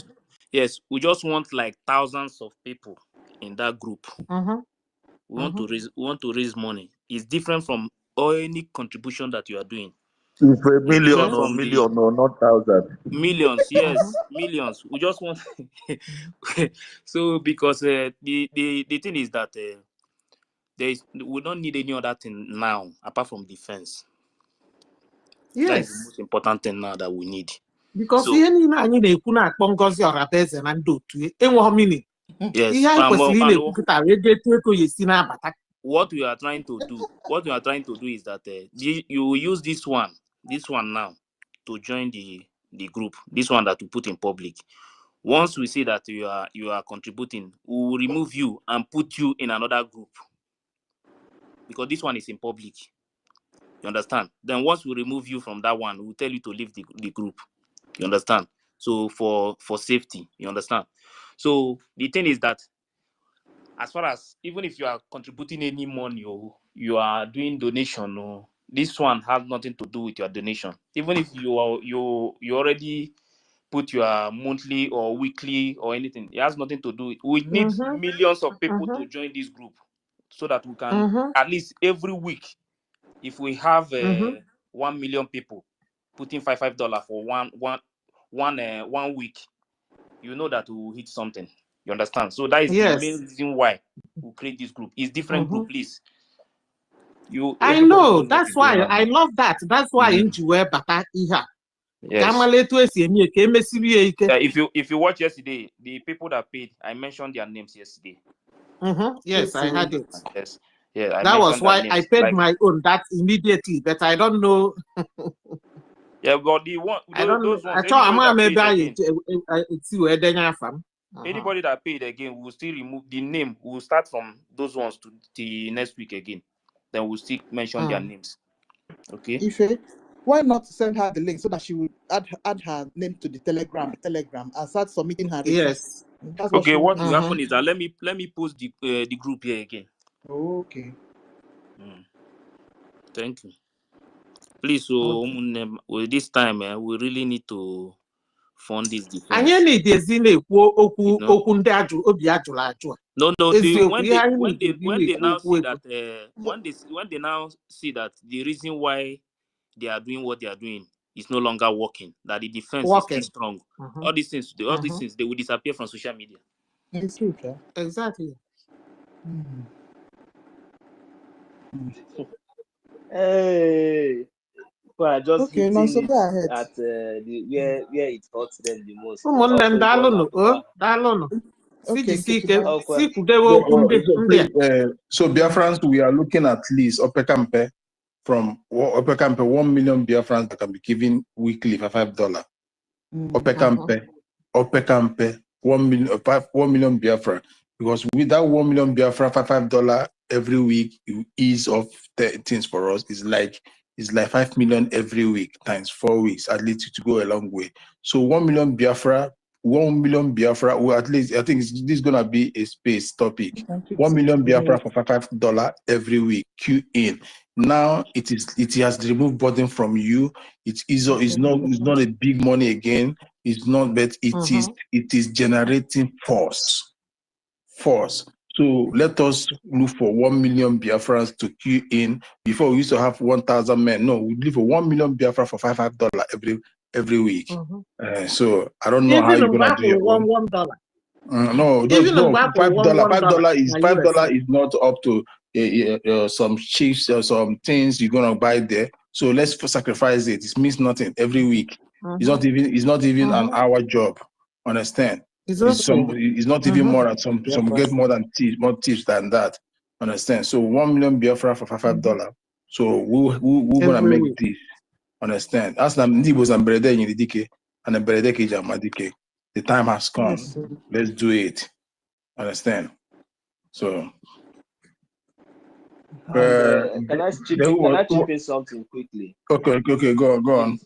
We just want like thousands of people in that group. We want to raise money. It's different from any contribution that you are doing.
If a million or million or not thousand.
Millions, yes, millions. We just want. So because the thing is that we don't need any other thing now apart from defense.
Yes,
that is the most important thing now that we need.
Because
So
ihe niile anyị na-ekwu na-akpọ Ngozi Ọrabeze na ndị otu enweghị meaning.
yes,
Ihe anyị kwesịrị ị na-ekwu kịta wee jee etu eko ya esi na-abata.
what we are trying to do is that you will use this one now to join the group, this one that we put in public. Once we see that you are contributing, we will remove you and put you in another group, because this one is in public. You understand? Then once we remove you from that one, we'll tell you to leave the group. You understand? So for safety, you understand? So the thing is that, as far as even if you are contributing any money or you are doing donation, or this one has nothing to do with your donation. Even if you already put your monthly or weekly or anything, it has nothing to do with. We need millions of people to join this group, so that we can at least every week, if we have 1 million people putting $5 for one week, you know that we will hit something. You understand? So that is the main reason why we create this group. It's different group, please.
I know, that's why I love that. That's why into where bata iha.
Yes. If you watch yesterday, the people that paid, I mentioned their names yesterday.
Yes, I had it.
Yes. Yeah,
that was why I paid my own that immediately, but I don't know.
Yeah, but the one, those ones, anybody that paid again, we'll still remove the name. We'll start from those ones to the next week again. Then we'll still mention their names. Okay.
Ife, why not send her the link so that she would add her name to the Telegram and start submitting her request?
Yes.
Okay. What will happen is that let me post the group here again.
Okay.
Thank you. Please, so this time, we really need to fund this defense.
No, when they
now see that when they now see that the reason why they are doing what they are doing is no longer working, that the defense is still strong, all these things they will disappear from social media.
It's true, yeah.
Exactly.
Hey, well, I just
okay, now so go ahead.
at where it hurts them the most.
Okay,
so Biafrans, we are looking at least Opekampe from 1 million Biafrans that can be given weekly for $5. Opekampe, 1 million Biafra, because with that 1 million Biafra for $5 every week, ease of things for us is like 5 million every week times 4 weeks, at least, to go a long way. So 1 million Biafra, well, at least I think this is gonna be a space topic. 1 million Biafra for $5 every week. Queue in. Now it has removed burden from you. It's not a big money again. It's not, but it is generating force. So let us look for 1 million Biafrans to queue in. Before we used to have 1,000 men. No, we live for 1 million Biafra for $5 every week. So I don't know how you're gonna do your own. No, $5 is not up to some chips or some things you're gonna buy there. So let's sacrifice it. It means nothing every week. It's not even an hour job. Understand? It's not even more than some get more tips than that. Understand? So 1 million Biafra for $5. So we're gonna make this. Understand? As Nibos and Brede in the DK and the Brede Jamadike. The time has come.
Yes,
let's do it. Understand? So
can I chip in something quickly?
Okay, go on.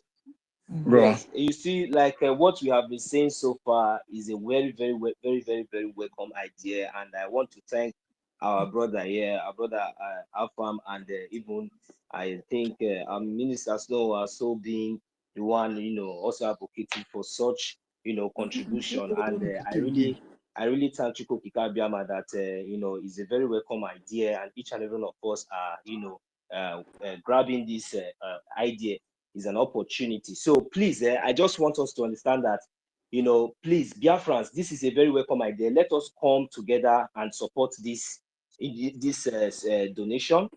Yes, you see, like what we have been saying so far is a very, very, very, very, very welcome idea, and I want to thank our brother here, our brother Afam, and even I think our ministers are also being the one, also advocating for such, contribution, and I really thank Chukwu Kikabiama that is a very welcome idea, and each and every one of us are grabbing this idea is an opportunity. So please, I just want us to understand that, please, Biafrans, this is a very welcome idea. Let us come together and support this donation.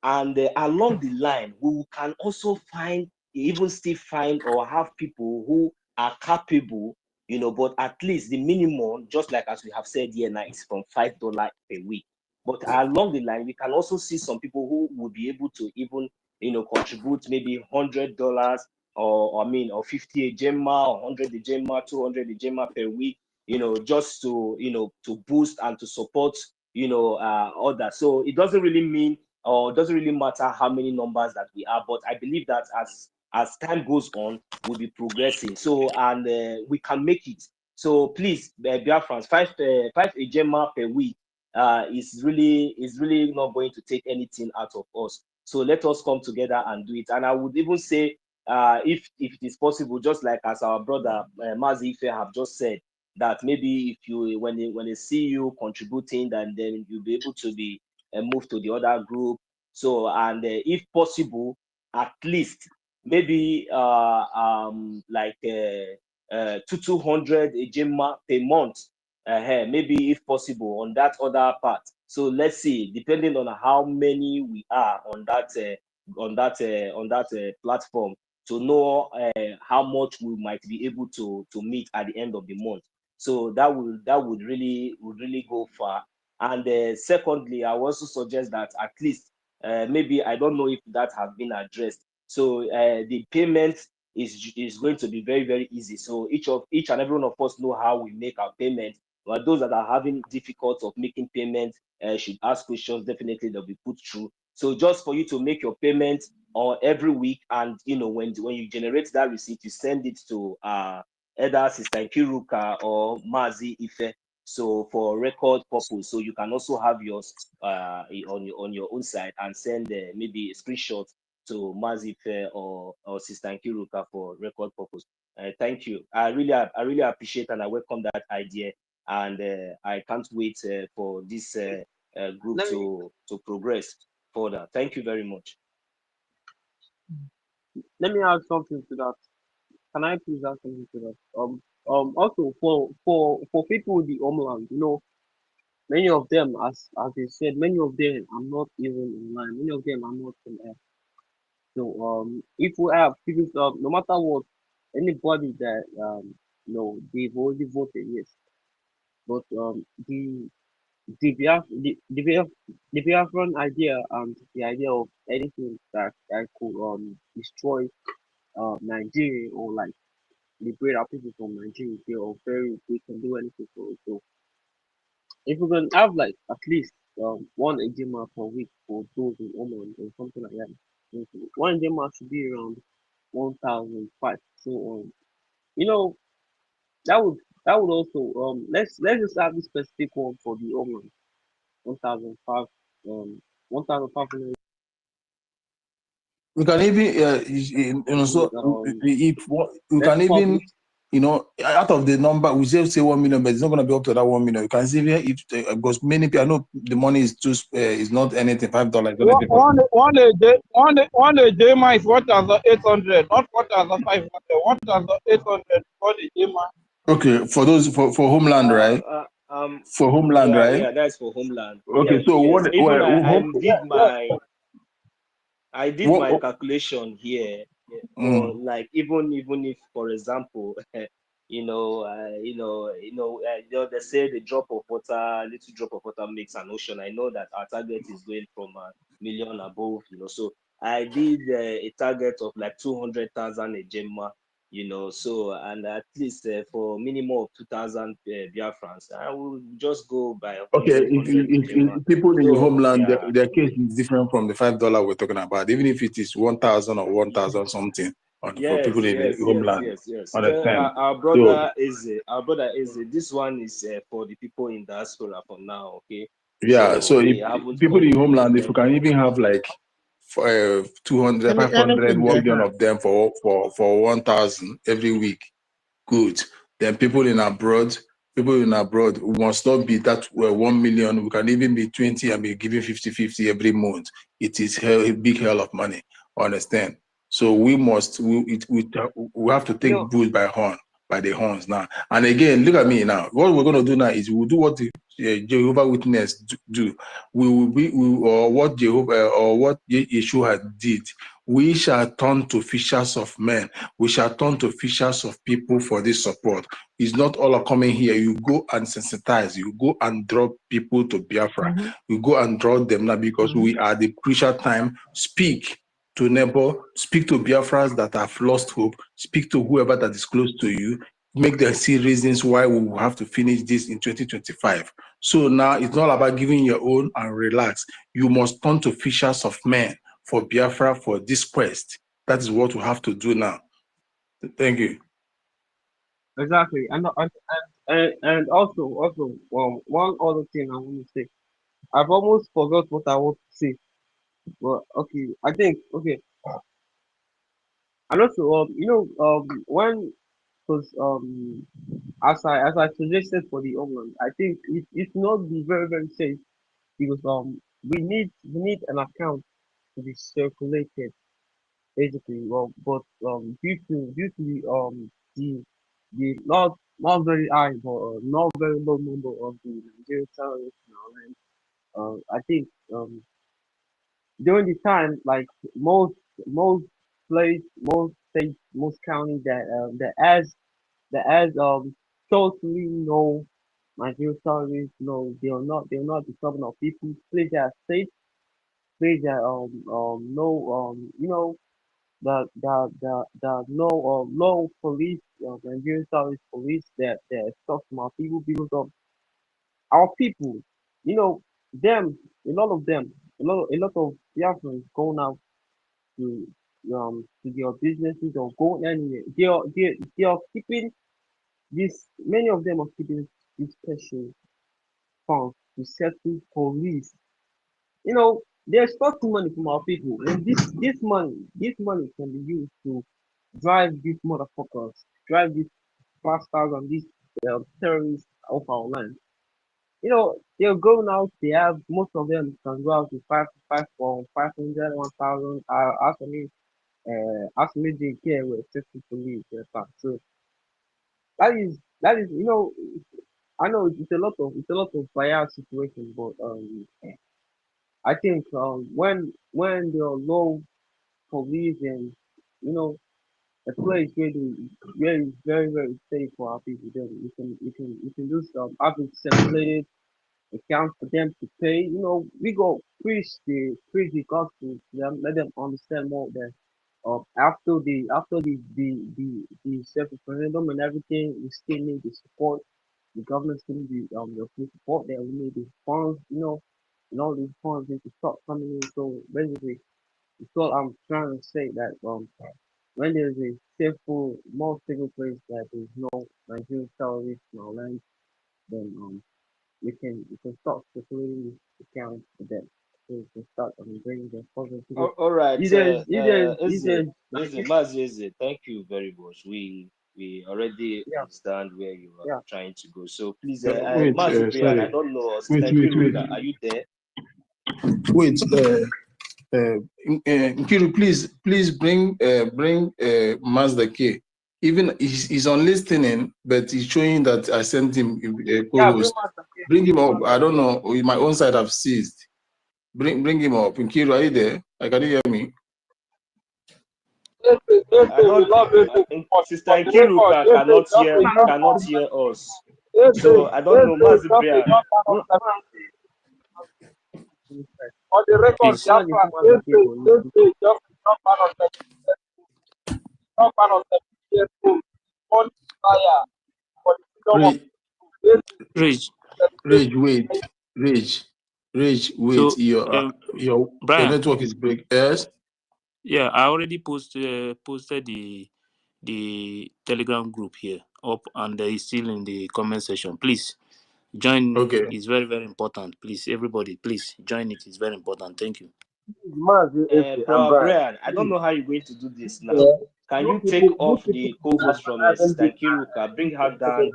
And along the line, we can also find even still find or have people who are capable, but at least the minimum, just like as we have said here now, is from $5 per week. But along the line, we can also see some people who will be able to even, contribute maybe $100 or 50 ejema, or 100 ejema, 200 ejema per week, just to, to boost and to support, others. So it doesn't really mean, or doesn't really matter how many numbers that we are, but I believe that as time goes on, we'll be progressing. So, and we can make it. So please, Biafrans, five ejema per week is really not going to take anything out of us. So let us come together and do it. And I would even say, if it is possible, just like as our brother Mazi Ife have just said, that maybe if you when they see you contributing, then you'll be able to be moved to the other group. So, and if possible, at least maybe like 200 ejema per month, maybe if possible on that other part. So let's see, depending on how many we are on that platform, to know how much we might be able to meet at the end of the month. So that would really go far. And secondly, I also suggest that at least maybe, I don't know if that has been addressed. So the payment is going to be very, very easy. So each and every one of us know how we make our payment. But those that are having difficulty of making payments should ask questions. Definitely they'll be put through. So just for you to make your payment every week, and when you generate that receipt, you send it to either Sister Kiruka or Mazi Ife. So for record purpose, so you can also have yours on your own side and send maybe a screenshot to Mazi Ife or Sister Kiruka for record purpose. Thank you. I really appreciate and I welcome that idea, and I can't wait for this group to progress further. Thank you very much.
Let me add something to that. Can I please add something to that? Also for people in the homeland, many of them, as they said, many of them are not even online. Many of them are not on air. So if we have people, no matter what, anybody that they've already voted yes, but the Biafran idea and the idea of anything that could destroy Nigeria, or like liberate our people from Nigeria, they can do anything for it. So if we can have like at least one ejema per week for those in Oman or something like that, one ejema should be around 1,005. So that would also let's just have this specific one for the Oman, 1,005 1,500.
We can even, so if we can even, out of the number, we say 1 million, but it's not going to be up to that 1 million. You can see here, because many people, I know the money is is not anything, $5.
One ejema is 1,800, not 4,500. 1,800 for the ejema.
Okay, for those for homeland, right? For homeland, right?
Yeah, that's for homeland.
Okay,
yes,
so
yes.
what?
Even I did my calculation here for like even if, for example, they say the drop of water, little drop of water makes an ocean. I know that our target is going from a million above, so I did a target of like 200,000 ejema, so, and at least for minimum of 2,000 Biafrans, I will just go by 100.
Okay, if people in the homeland,
yeah,
their case is different from the $5 we're talking about. Even if it is 1,000 or 1,000 something, for people in the homeland.
Yes.
Understand?
Our brother is this one is for the people in diaspora for now. Okay.
Yeah. So if people in the homeland, if we can even have like 200, 500, 1 million of them for 1,000 every week, good. Then people in abroad, we must not be that 1 million. We can even be 20 and be giving 50-50 every month. It is a big hell of money. Understand? So we have to take bull by the horns now. And again, look at me now. What we're going to do now is we'll do what the Jehovah Witness do. What Yeshua did. we shall turn to fishers of men. We shall turn to fishers of people for this support. It's not all coming here. You go and sensitize. You go and draw people to Biafra. You go and draw them now because we are the crucial time. Speak to neighbor. Speak to Biafrans that have lost hope. Speak to whoever that is close to you. Make them see reasons why we will have to finish this in 2025. So now it's not about giving your own and relax. You must turn to fishers of men for Biafra for this quest. That is what we have to do now. Thank you.
Exactly, and also one other thing I want to say. I've almost forgot what I want to say, but okay, I think okay, and also when because as I suggested for the homeland, I think it not be very very safe because we need an account to be circulated basically. Well, but due to the not very high but not very low number of the Nigerian terrorists in our land, I think during the time like most place most states most counties that has totally no Nigerian terrorists, no, they're not the common of people. Places that are safe, places that no that no police, Nigerian service police that talk to our people because of our people. You know, a lot of them, a lot of Biafrans going out to their businesses or going anywhere. They are keeping this. Many of them are keeping this special funds to settle police. They're extorting money from our people, and this money can be used to drive these motherfuckers, drive these bastards and these terrorists off our land. They're going out. They have most of them can go out to 500, 1,000. Ask me they care with safety police. So that is. I know it's a lot of bias situation, but I think when there are low police and you know a place where it's very very safe for our people, then you can do some have it separated account for them to pay. We go preach the gospel to them, let them understand more that after the self referendum and everything, we still need the support. The government still need the full support that we need the funds, and all these funds need to start coming in. So basically, it's all I'm trying to say that when there's a more stable place that there's no Nigerian terrorists in our land, then we can start circulating this account for them. So we can start bringing them positive.
All right,
Is
Eze, Mazi Eze, thank you very much. We already understand where you are trying to go. So please,
Wait,
Mazi Brian,
sorry.
I don't know,
Wait.
Kiruka, are you there?
Wait, Nkiru, please bring Mazda K. Even he's on listening, but he's showing that I sent him a co-host. Bring him up. I don't know. My own side have seized. Bring him up. Nkiru, are you there? Can you hear me?
Sister Kiruka cannot hear us. So I don't know, Mazi Brian.
On the record, Biafra is just not part of the BCOS, only fire for the
Rage, wait.
So,
Your
Brian,
network is break. Yes.
Yeah, I already posted the Telegram group here up, and it's still in the comment section. Please join.
Okay.
It's very very important. Please, everybody, please join it. It's very important. Thank you.
Brian, I don't know how you're going to do this now. Can you take off the co-host from Sister Kiruka, bring her down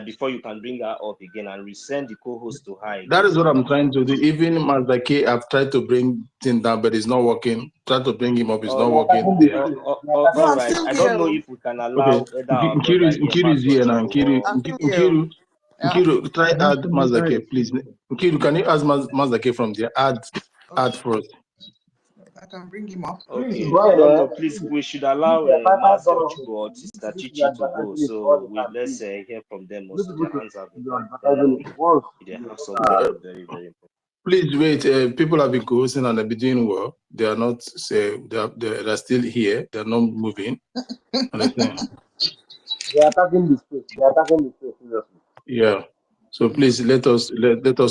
before you can bring her up again, and resend the co-host to her again?
That is what I'm trying to do. Even Mazda K, I've tried to bring him down, but it's not working. Try to bring him up, it's not working.
All right. I don't know if we can allow our brother
Nkiru is here now. Nkiru, try add Mazda K, please. Nkiru, can you add Mazda K from there? Add first.
can bring him up.
Please,
Okay,
Brian,
no, no, please, we should allow
this
Mazi
$5
Ochuko or
you need
Sister
to be
Chichi to go.
advertising it all
So
the time,
let's
please.
hear from them
You
also.
people
Their hands have
should
been
be
raised.
advertising it once.
They have something very, very important.
Please wait. People have been coercing and they've been doing well. They are not say they're still here. They're not moving. Understand?
They are attacking the space. They are attacking the space seriously.
Yeah. So please let us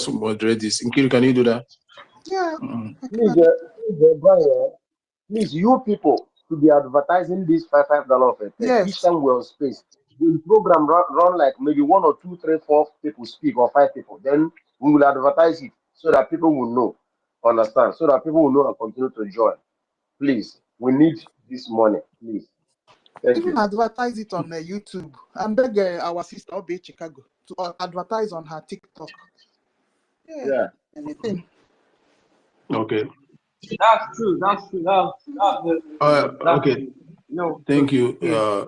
moderate this. Nkiru, can you do that?
Yeah.
Please, Brian, please, you people should be advertising this $5 of it. Each time we're on space. The program run like maybe 1 or 2, 3, 4 people speak or 5 people. Then we will advertise it so that people will know. Understand? So that people will know and continue to join. Please, we need this money. Please. Thank
Even
you.
advertise it on YouTube and beg our sister Obi Chicago to advertise on her TikTok. Yeah. Anything.
Okay.
That's true. That's true. That's very true. That's
Okay.
true. No.
Thank you.
Yeah.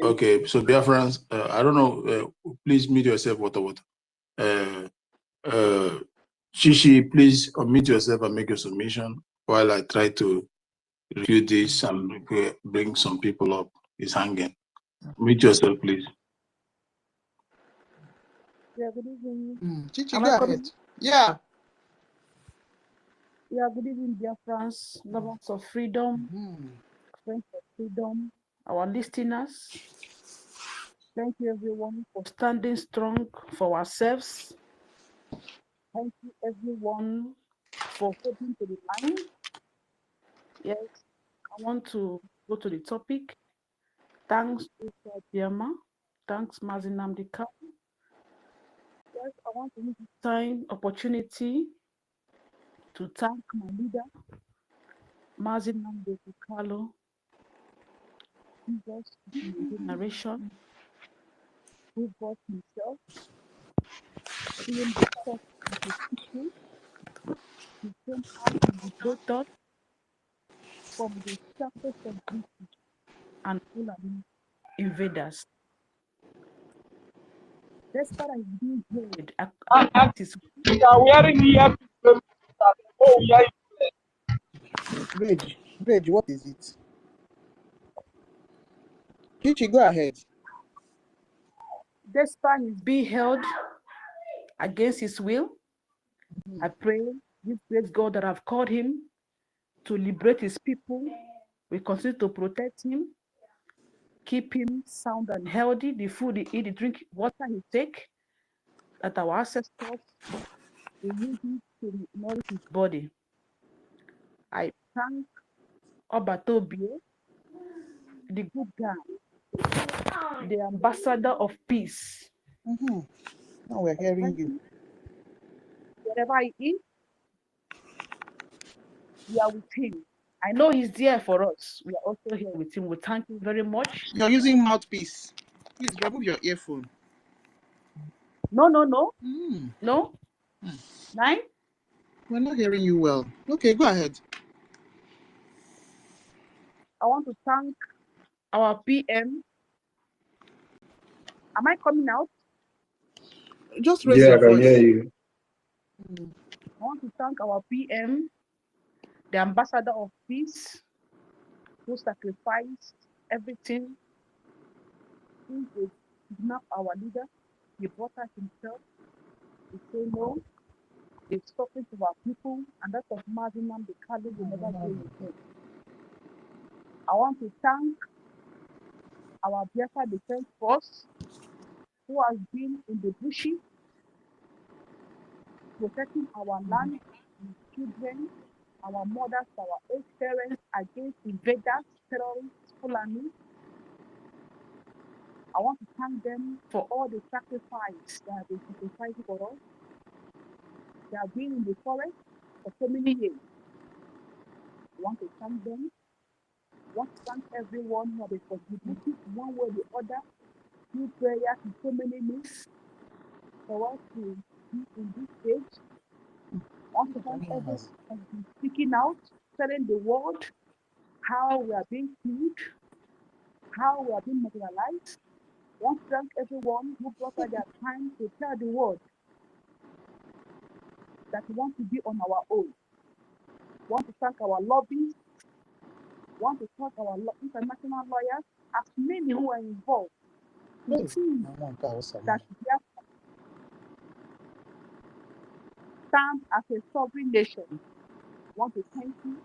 Okay. So, Biafrans, I don't know. Please mute yourself. What? Shishi, please unmute yourself and make your submission while I try to review this and bring some people up. It's hanging. Mute yourself, please.
Yeah, good evening.
Chichi,
Am
go
I
ahead.
coming?
Yeah.
Yeah, good evening, dear friends, lovers of freedom, friends of freedom, our listeners. Thank you, everyone, for standing strong for ourselves. Thank you, everyone, for holding to the line. Yes, I want to go to the topic. Thanks to Biama. Thanks, Mazinam Dika. Yes, I want to use this time opportunity to thank my leader, Mazinam Dekalo, Jesus, the generation, who God himself, being the first of his people, he came out to liberate us from the shackles of British and Fulani invaders. Despite his being heard at his
We are wearing here. Oh, yeah.
Rage, what is it? Chichi, go ahead.
Despite his being held against his will, I pray this great God that I've called him to liberate his people. We continue to protect him, keep him sound and healthy, the food he eat, the drink, water he take, that our ancestors will use it to nourish his body. I thank Obatobie, the good guy, the ambassador of peace.
Now we're hearing you.
Wherever he is, we are with him. I know he's there for us. We are also here with him. We thank you very much.
You're using mouthpiece. Please remove your earphone.
No. No. 9.
We're not hearing you well. Okay, go ahead.
I want to thank our PM. Am I coming out?
Just raise your voice.
Yeah, I can hear you.
I want to thank our PM, the ambassador of peace, who sacrificed everything. He kidnapped our leader. He brought us himself. He said no. He's talking to our people, and that of Mazinam the Kali will never go with him. I want to thank our Biafra Defense Force, who has been in the bushes, protecting our land, and children, our mothers, our age parents against invaders, terrorists, Fulani. I want to thank them for all the sacrifice they have been sacrificing for us. They have been in the forest for so many years. I want to thank them. I want to thank everyone who has been contributing one way or the other through prayers in so many needs for us to be in this stage. I want to thank everyone who has been speaking out, telling the world how we are being killed, how we are being marginalized. I want to thank everyone who brought out their time to tell the world that we want to be on our own. Want to thank our lobbyists. Want to thank our international lawyers, as many who are involved to see that Biafra stands as a sovereign nation. Want to thank you.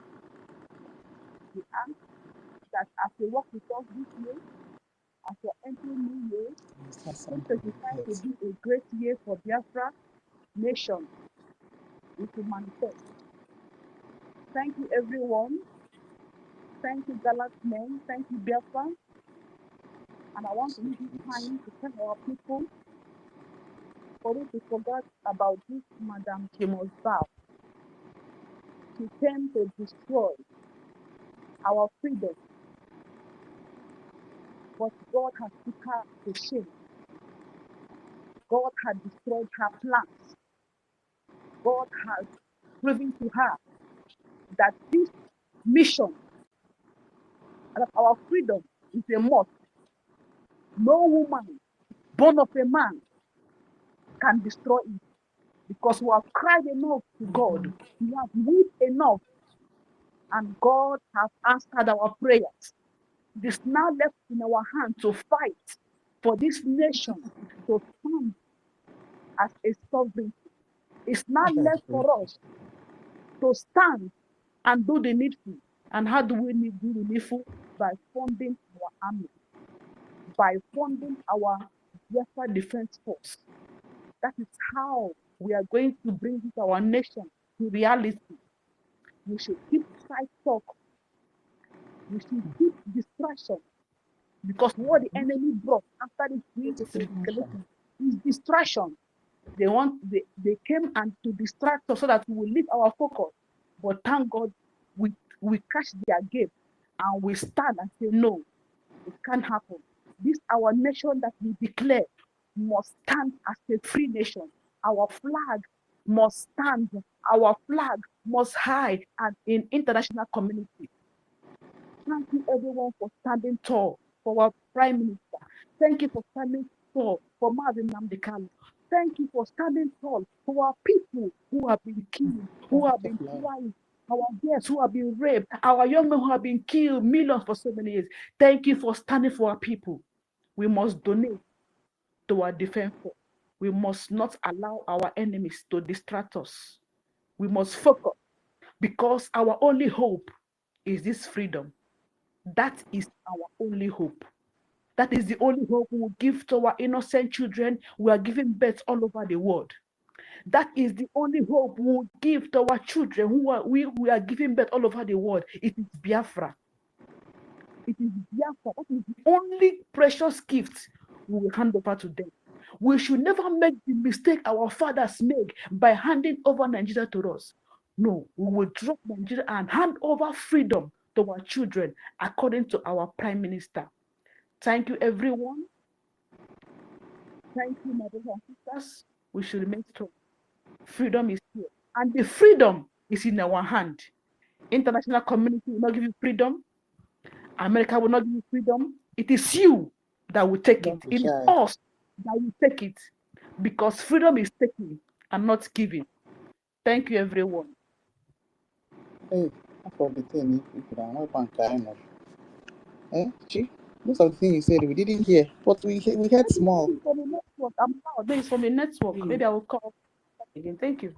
We ask that as you work with us this year, as you're entering new year, 2025 to be a great year for Biafra nation. We should manifest. Thank you, everyone. Thank you, gallant men. Thank you, Biafra. And I want to use this time to tell our people, for those who forgot about this Madam Chimosbao. She came to destroy our freedom, but God has put her to shame. God had destroyed her plans. God has proven to her that this mission, that our freedom is a must. No woman born of a man can destroy it, because we have cried enough to God. We have wept enough, and God has answered our prayers. It is now left in our hands to fight for this nation to stand as a sovereign. It's now left for us to stand and do the needful. And how do we do the needful? By funding our army, by funding our Biafra Defense Force. That is how we are going to bring our nation to reality. We should keep side talk. We should keep distraction. Because what the enemy brought after this escalation is distraction. They came and to distract us so that we will leave our focus. But thank God we catch their game and we stand and say, no, it can't happen. This our nation that we declare must stand as a free nation. Our flag must stand. Our flag must hide and in international community. Thank you everyone for standing tall for our Prime Minister. Thank you for standing tall for Marvin Namdekalo. Thank you for standing tall for our people who have been killed, who have been crying, our girls who have been raped, our young men who have been killed, millions for so many years. Thank you for standing for our people. We must donate to our defense force. We must not allow our enemies to distract us. We must focus, because our only hope is this freedom. That is our only hope. That is the only hope we will give to our innocent children who are giving birth all over the world. That is the only hope we will give to our children who are giving birth all over the world. It is Biafra. It is Biafra. That is the only precious gift we will hand over to them. We should never make the mistake our fathers make by handing over Nigeria to us. No, we will drop Nigeria and hand over freedom to our children according to our Prime Minister. Thank you, everyone. Thank you, my brothers and sisters. We should remain strong. Freedom is here, and the freedom is in our hand. International community will not give you freedom. America will not give you freedom. It is you that will take it. It is us that will take it, because freedom is taking and not giving. Thank you, everyone.
Hey, for the thing, if you don't want kind of, most of the things you said we didn't hear, but we heard small.
From the network, I'm proud. This is from the network. Maybe I will call again. Thank you.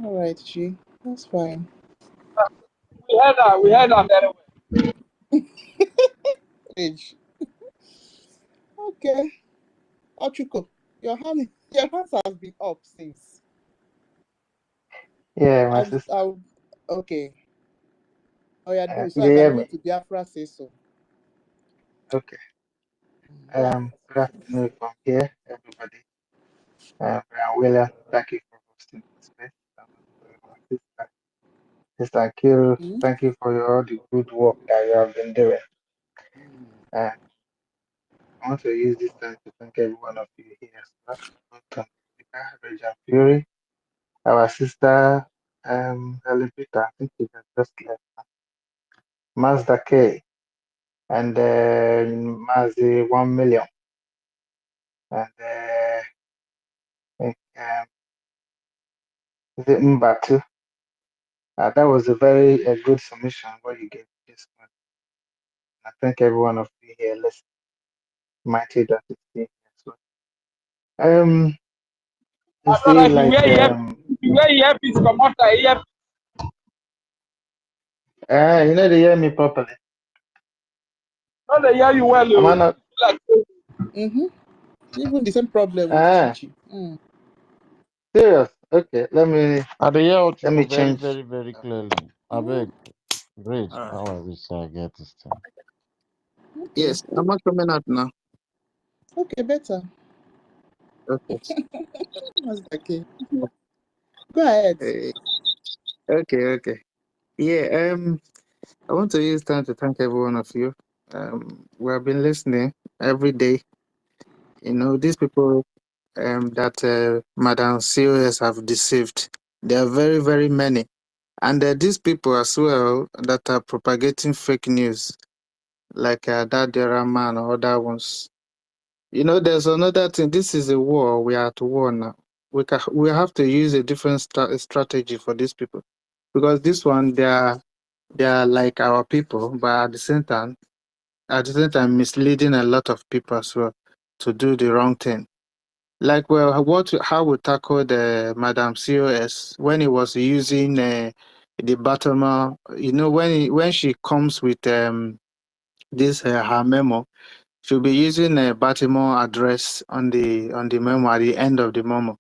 All right, Chi, that's fine.
We heard that very well.
Okay. Ochuko, your hands have been up since.
Yeah, my sister.
Okay. Oh, yeah, do so
You
I
hear
can
me?
go to Biafra say so.
Okay. Good afternoon from here, everybody. Brian William, thank you for hosting this space. Sister Kiru, thank you for all the good work that you have been doing. I want to use this time to thank every one of you here. Regina Fury, our sister Helen Peter, I think she has just left. Mazda K, and Mazzy 1 million. And is it Mbatu? That was a very good submission what you gave this one. I thank every one of you here listening. Mighty that is here as well. You
My
see,
brother, if you
like
wear earpiece, come out the earpiece.
you know they hear me properly.
No, they hear you well.
Am I not?
Like,
Even the same problem with
Ah,
Chichi. Mm.
serious. Okay, let me
Very,
change.
very, very clearly. I beg, great.
All right.
How I wish I get this thing.
Okay.
Yes, I'm not coming out now.
Okay, better.
Okay.
That's okay. Go ahead.
Okay. Yeah, I want to use time to thank every one of you. We have been listening every day. You know, these people that Madam COS have deceived, they are very, very many. And these people as well that are propagating fake news, like that Deraman or other ones. You know, there's another thing. This is a war. We are at war now. We have to use a different strategy for these people, because this one they are like our people, but at the same time misleading a lot of people as well to do the wrong thing. Like, well, how we tackle the Madam COS when he was using the Baltimore, you know, when she comes with this her memo, she'll be using a Baltimore address on the memo at the end of the memo.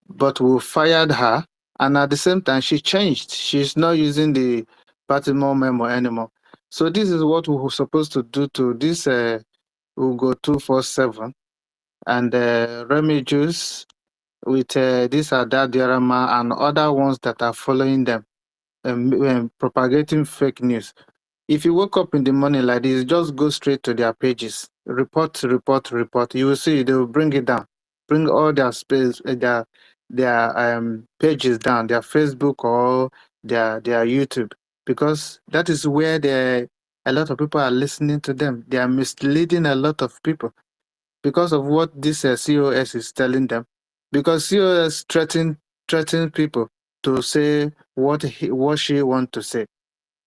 But we fired her, and at the same time she changed. She's not using the Baltimore memo anymore. So this is what we were supposed to do to this Ugo 247 and Remy Juice with this Adad Diarama and other ones that are following them and propagating fake news. If you wake up in the morning like this, just go straight to their pages. Report. You will see they will bring it down. Bring all their space, their pages down, their Facebook or their YouTube, because that is where a lot of people are listening to them. They are misleading a lot of people because of what this COS is telling them. Because COS threaten people to say what she want to say.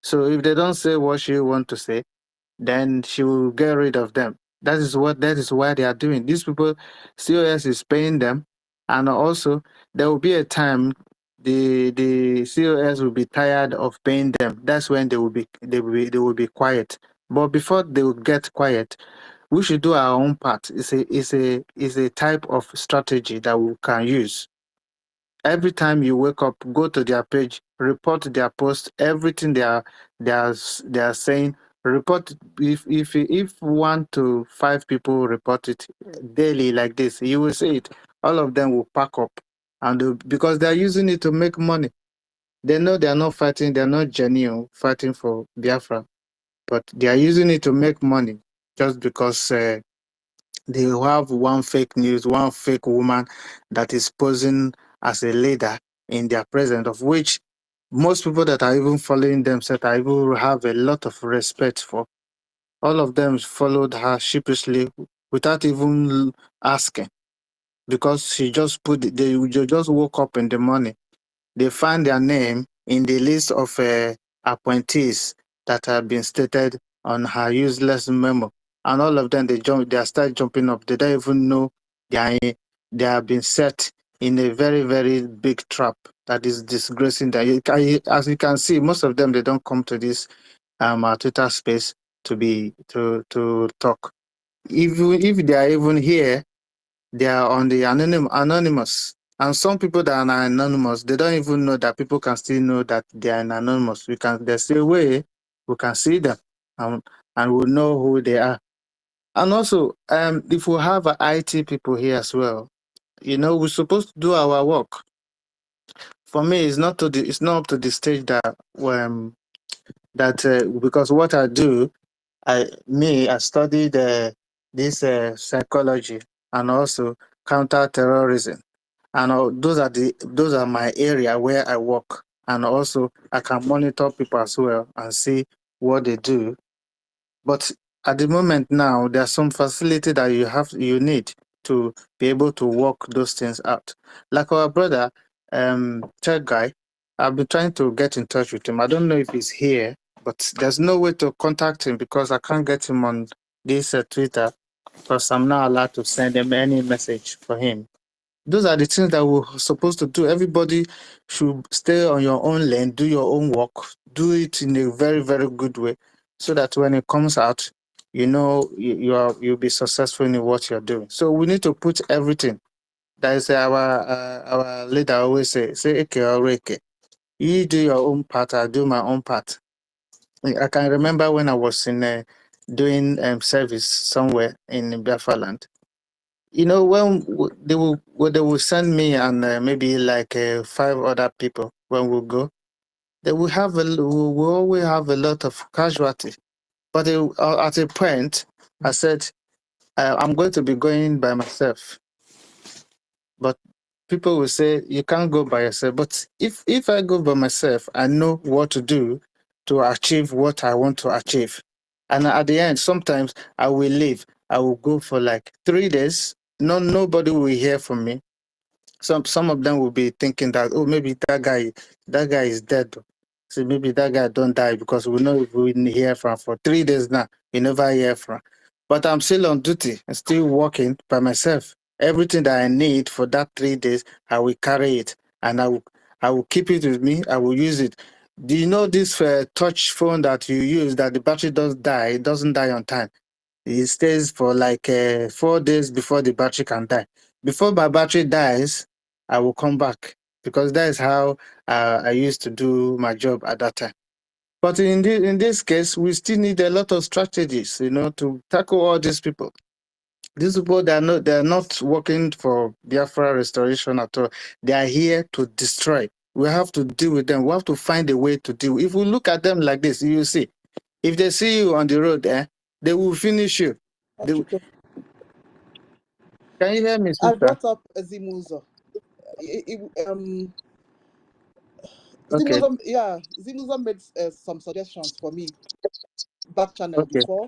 So if they don't say what she want to say, then she will get rid of them. That is why they are doing. These people, COS is paying them, and also there will be a time the COS will be tired of paying them. That's when they will be quiet. But before they will get quiet, we should do our own part. It's a type of strategy that we can use. Every time you wake up, go to their page, report their post, everything they are saying. Report. If 1 to 5 people report it daily like this, you will see it. All of them will pack up, and because they are using it to make money. They know they are not fighting. They are not genuine fighting for Biafra, but they are using it to make money just because. They have one fake news, one fake woman that is posing as a leader in their presence, of which most people that are even following them said I will have a lot of respect for. All of them followed her sheepishly without even asking, because she just they just woke up in the morning. They find their name in the list of appointees that have been stated on her useless memo, and all of them they start jumping up. They don't even know they have been set in a very, very big trap that is disgracing them. As you can see, most of them they don't come to this Twitter space to talk. If they are even here, they are on the anonymous. And some people that are anonymous, they don't even know that people can still know that they are anonymous. There's a way we can see them, and we know who they are. And also, if we have IT people here as well, you know, we're supposed to do our work. For me, it's not up to the stage that because what I do, I studied this psychology and also counter-terrorism, and those are my area where I work, and also I can monitor people as well and see what they do. But at the moment now, there's some facility that you need to be able to work those things out. Like our brother, tech guy,
I've been trying to get in touch with him. I don't know if he's here, but there's no way to contact him because I can't get him on this Twitter because I'm not allowed to send him any message for him. Those are the things that we're supposed to do. Everybody should stay on your own lane, do your own work, do it in a very, very good way, so that when it comes out, you know you'll be successful in what you're doing. So we need to put everything. That is our leader always say Eke or Eke. You do your own part, I do my own part. I can remember when I was in doing service somewhere in Biafra land. You know, when they will send me and maybe like 5 other people when we go, they will have we always have a lot of casualty. But at a point, I said I'm going to be going by myself. But people will say you can't go by yourself. But if I go by myself, I know what to do to achieve what I want to achieve. And at the end, sometimes I will leave. I will go for like 3 days. Nobody will hear from me. Some of them will be thinking that, oh, maybe that guy is dead. So maybe that guy don't die because we know if we didn't hear from for 3 days now, we never hear from. But I'm still on duty and still working by myself. Everything that I need for that 3 days, I will carry it and I will keep it with me. I will use it. Do you know this touch phone that you use that the battery does die? It doesn't die on time. It stays for like 4 days before the battery can die. Before my battery dies, I will come back because that is how I used to do my job at that time. But in this case, we still need a lot of strategies, you know, to tackle all these people. These people, they're not working for Biafra restoration at all. They are here to destroy. We have to deal with them. We have to find a way to deal. If we look at them like this, you see, if they see you on the road, they will finish you. Can you hear me,
I
sister?
brought up Zimuzo.
Okay.
Zimuzo made some suggestions for me back channel before.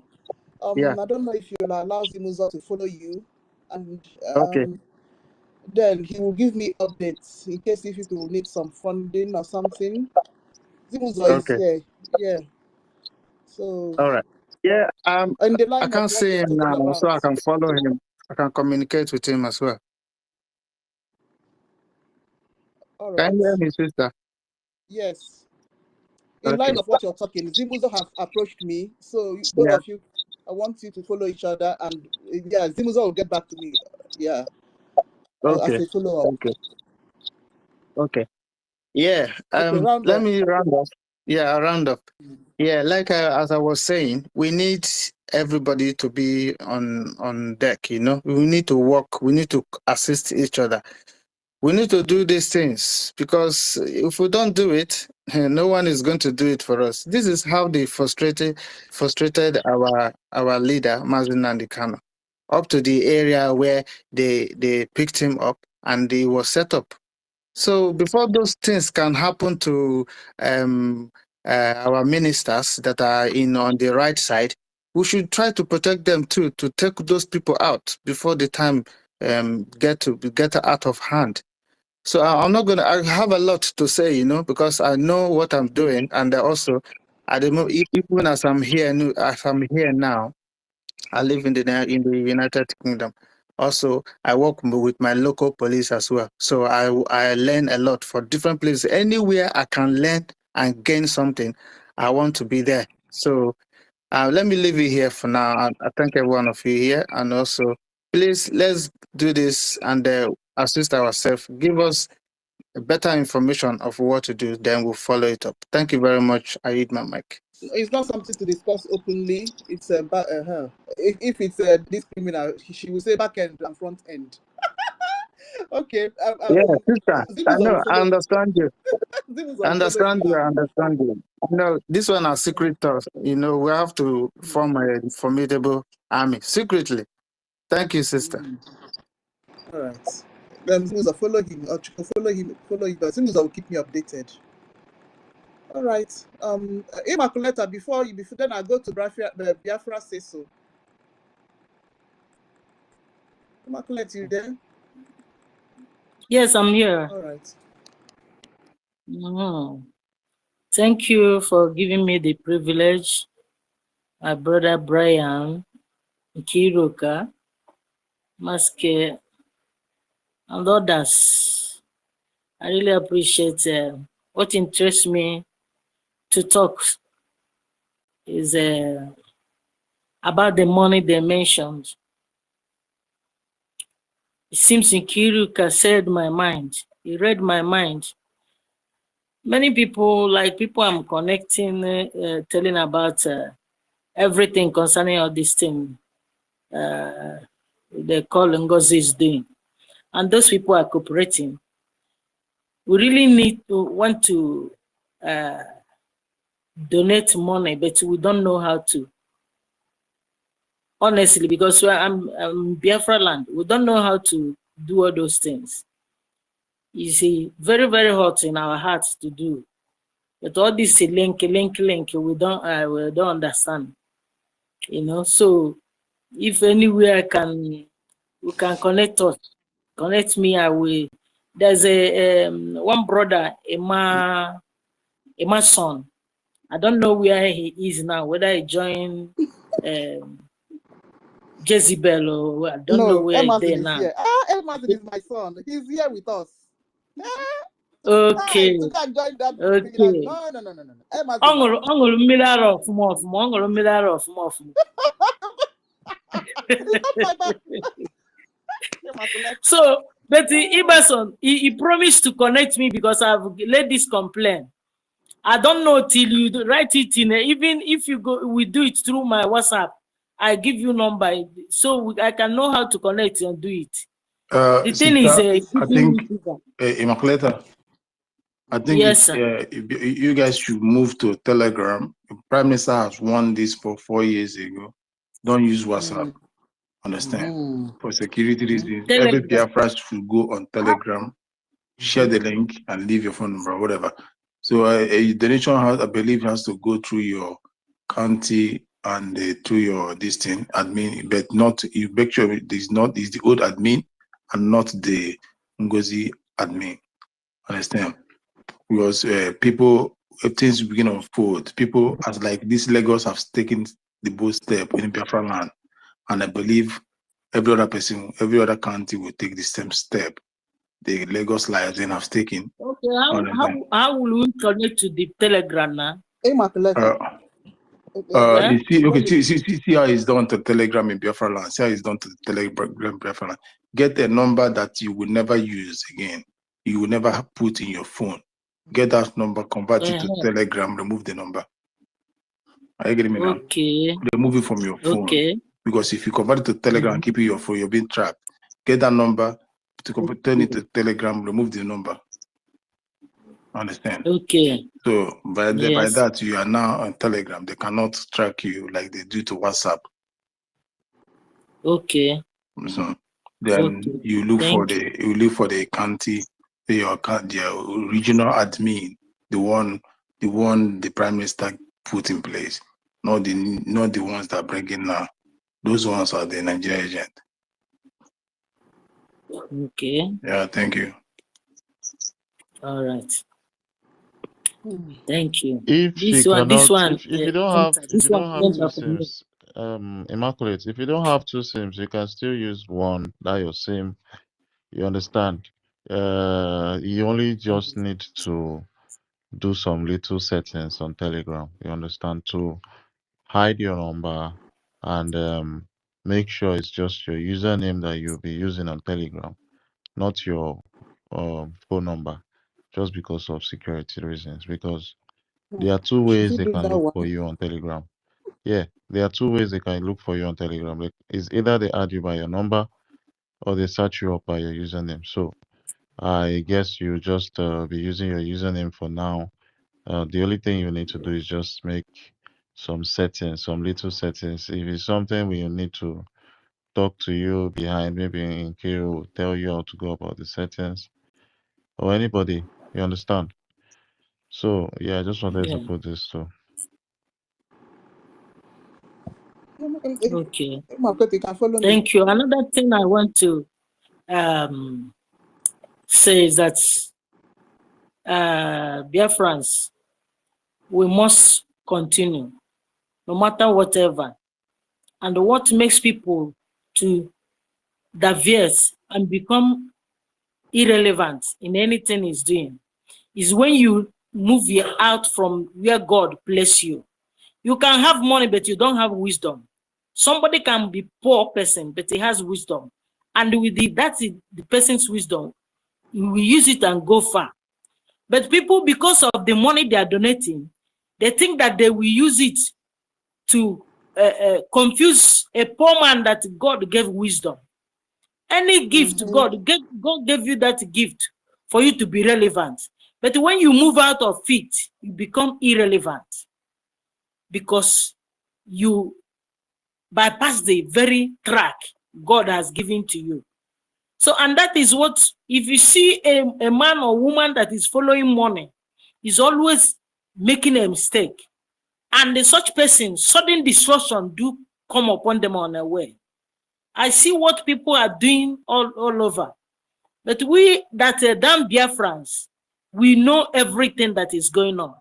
Yeah.
I don't know if you'll allow Zimuzo to follow you, and
Okay.
then he will give me updates in case if people need some funding or something. Zimuzo is here. Yeah. So.
All right. Yeah.
In the line
I
of
can't
what
see
you're
him
talking
now,
about.
so I can follow him. I can communicate with him as well.
All right.
Can you hear me, sister?
Yes. In line of what you're talking, Zimuzo have approached me. So both of you, I want you to follow each other, and yeah, Zimuzo will get back to me. Yeah. As a follow-up.
Okay. Yeah.
Round
Let
up.
me round up. Yeah, round up. Yeah, like as I was saying, we need everybody to be on deck. You know, we need to work. We need to assist each other. We need to do these things because if we don't do it, no one is going to do it for us. This is how they frustrated our leader, Mazen Nandikano, up to the area where they picked him up and he was set up. So before those things can happen to our ministers that are on the right side, we should try to protect them too, to take those people out before the time get out of hand. So I'm not gonna. I have a lot to say, you know, because I know what I'm doing, and also, at the moment, even as I'm here now, I live in the United Kingdom. Also, I work with my local police as well. So I learn a lot for different places. Anywhere I can learn and gain something, I want to be there. So let me leave it here for now. I thank every one of you here, and also, please let's do this and assist ourselves. Give us better information of what to do, then we'll follow it up. Thank you very much. I eat my mic.
It's not something to discuss openly. It's about her. If it's this criminal, she will say back end and front end. Okay.
Yeah, sister. I know. I understand you. I understand you. I understand you. No, this one are secret thoughts. You know, we have to form a formidable army secretly. Thank you, sister.
All right. Then Zimuzo, follow him. Follow him. But Zimuzo will keep me updated. All right. Immaculata, before then I go to Biafra say so. Immaculate, you there?
Yes, I'm here.
All right.
Thank you for giving me the privilege, my brother Brian, Kiruka, Maske, and others. I really appreciate what interests me to talk is about the money they mentioned. It seems Kiruka said my mind. He read my mind. Many people, like people I'm connecting, telling about everything concerning all this thing they call Ngozi is doing. And those people are cooperating. We really need to want to donate money, but we don't know how to. Honestly, because I'm Biafra land, we don't know how to do all those things. You see, very, very hot in our hearts to do. But all this link, we don't understand. You know, so if anywhere we can connect us, connect me, I will. There's a one brother, Emma son. I don't know where he is now, whether he joined Jezebel or I don't know
No,
where he's
Emerson
there
is
now.
here. Emerson is my son. He's here with us.
Okay.
To go and join that
Okay.
No. Emerson.
Ongolo mmiri of more. Ongolo mmiri of more. So, but Ibason, he promised to connect me because I've laid this complaint. I don't know till you write it in. Even if you go, we do it through my WhatsApp. I give you number so I can know how to connect and do it. The thing is,
I think Immaculata, I think
yes,
you guys should move to Telegram. The Prime Minister has won this for 4 years ago. Don't use WhatsApp. Understand? For security reasons, every Biafra should go on Telegram, share the link, and leave your phone number, or whatever. So a donation has, I believe, has to go through your county and through your admin, but not, you make sure it is not, is the old admin and not the Ngozi admin. Understand? Because people, if things begin to unfold, people as like this Lagos have taken the bold step in Biafra land, and I believe every other person, every other county will take the same step. The Lagos Lions have taken.
Okay, how will we connect to the Telegram now?
See how it's done to Telegram in Biafra land. See how it's done to Telegram Biafra land. Get a number that you will never use again. You will never put in your phone. Get that number, convert it to Telegram, remove the number. Are you getting me now?
Okay.
Remove it from your phone.
Okay.
Because if you convert it to Telegram and keep it in your phone, you're being trapped. Get that number, turn it to Telegram, remove the number. Understand?
Okay.
So by that, you are now on Telegram. They cannot track you like they do to WhatsApp.
Okay.
So then you look for the county, the regional admin, the one the Prime Minister put in place, not the ones that bring in now. Those ones are the Nigeria agent.
Okay.
Yeah, thank you.
All right. Thank you.
If
This
she
one,
cannot, if you don't have two SIMs, Immaculate, if you don't have two SIMs, you can still use one, that your SIM. You understand? You only just need to do some little settings on Telegram. You understand? To hide your number and make sure it's just your username that you'll be using on Telegram, not your phone number, just because of security reasons. Because there are two ways they can look for you on Telegram. Yeah, there are two ways they can look for you on Telegram. Like, it's either they add you by your number or they search you up by your username. So I guess you just be using your username for now. The only thing you need to do is just make some settings, some little settings. If it's something we need to talk to you behind, maybe in Kiro will tell you how to go about the settings, or anybody, you understand? So yeah, I just wanted to put this too.
Okay. Thank you. Another thing I want to say is that Biafrans, we must continue, no matter whatever. And what makes people to diverse and become irrelevant in anything he's doing is when you move out from where God placed you. You can have money, but you don't have wisdom. Somebody can be poor person, but he has wisdom. And with that's the person's wisdom. You will use it and go far. But people, because of the money they are donating, they think that they will use it to confuse a poor man that God gave wisdom. Any gift, God gave you that gift for you to be relevant. But when you move out of it, you become irrelevant because you bypass the very track God has given to you. So, and that is what, if you see a man or woman that is following money, is always making a mistake. And such person, sudden destruction do come upon them on their way. I see what people are doing all over. But we that damn Biafrans, we know everything that is going on.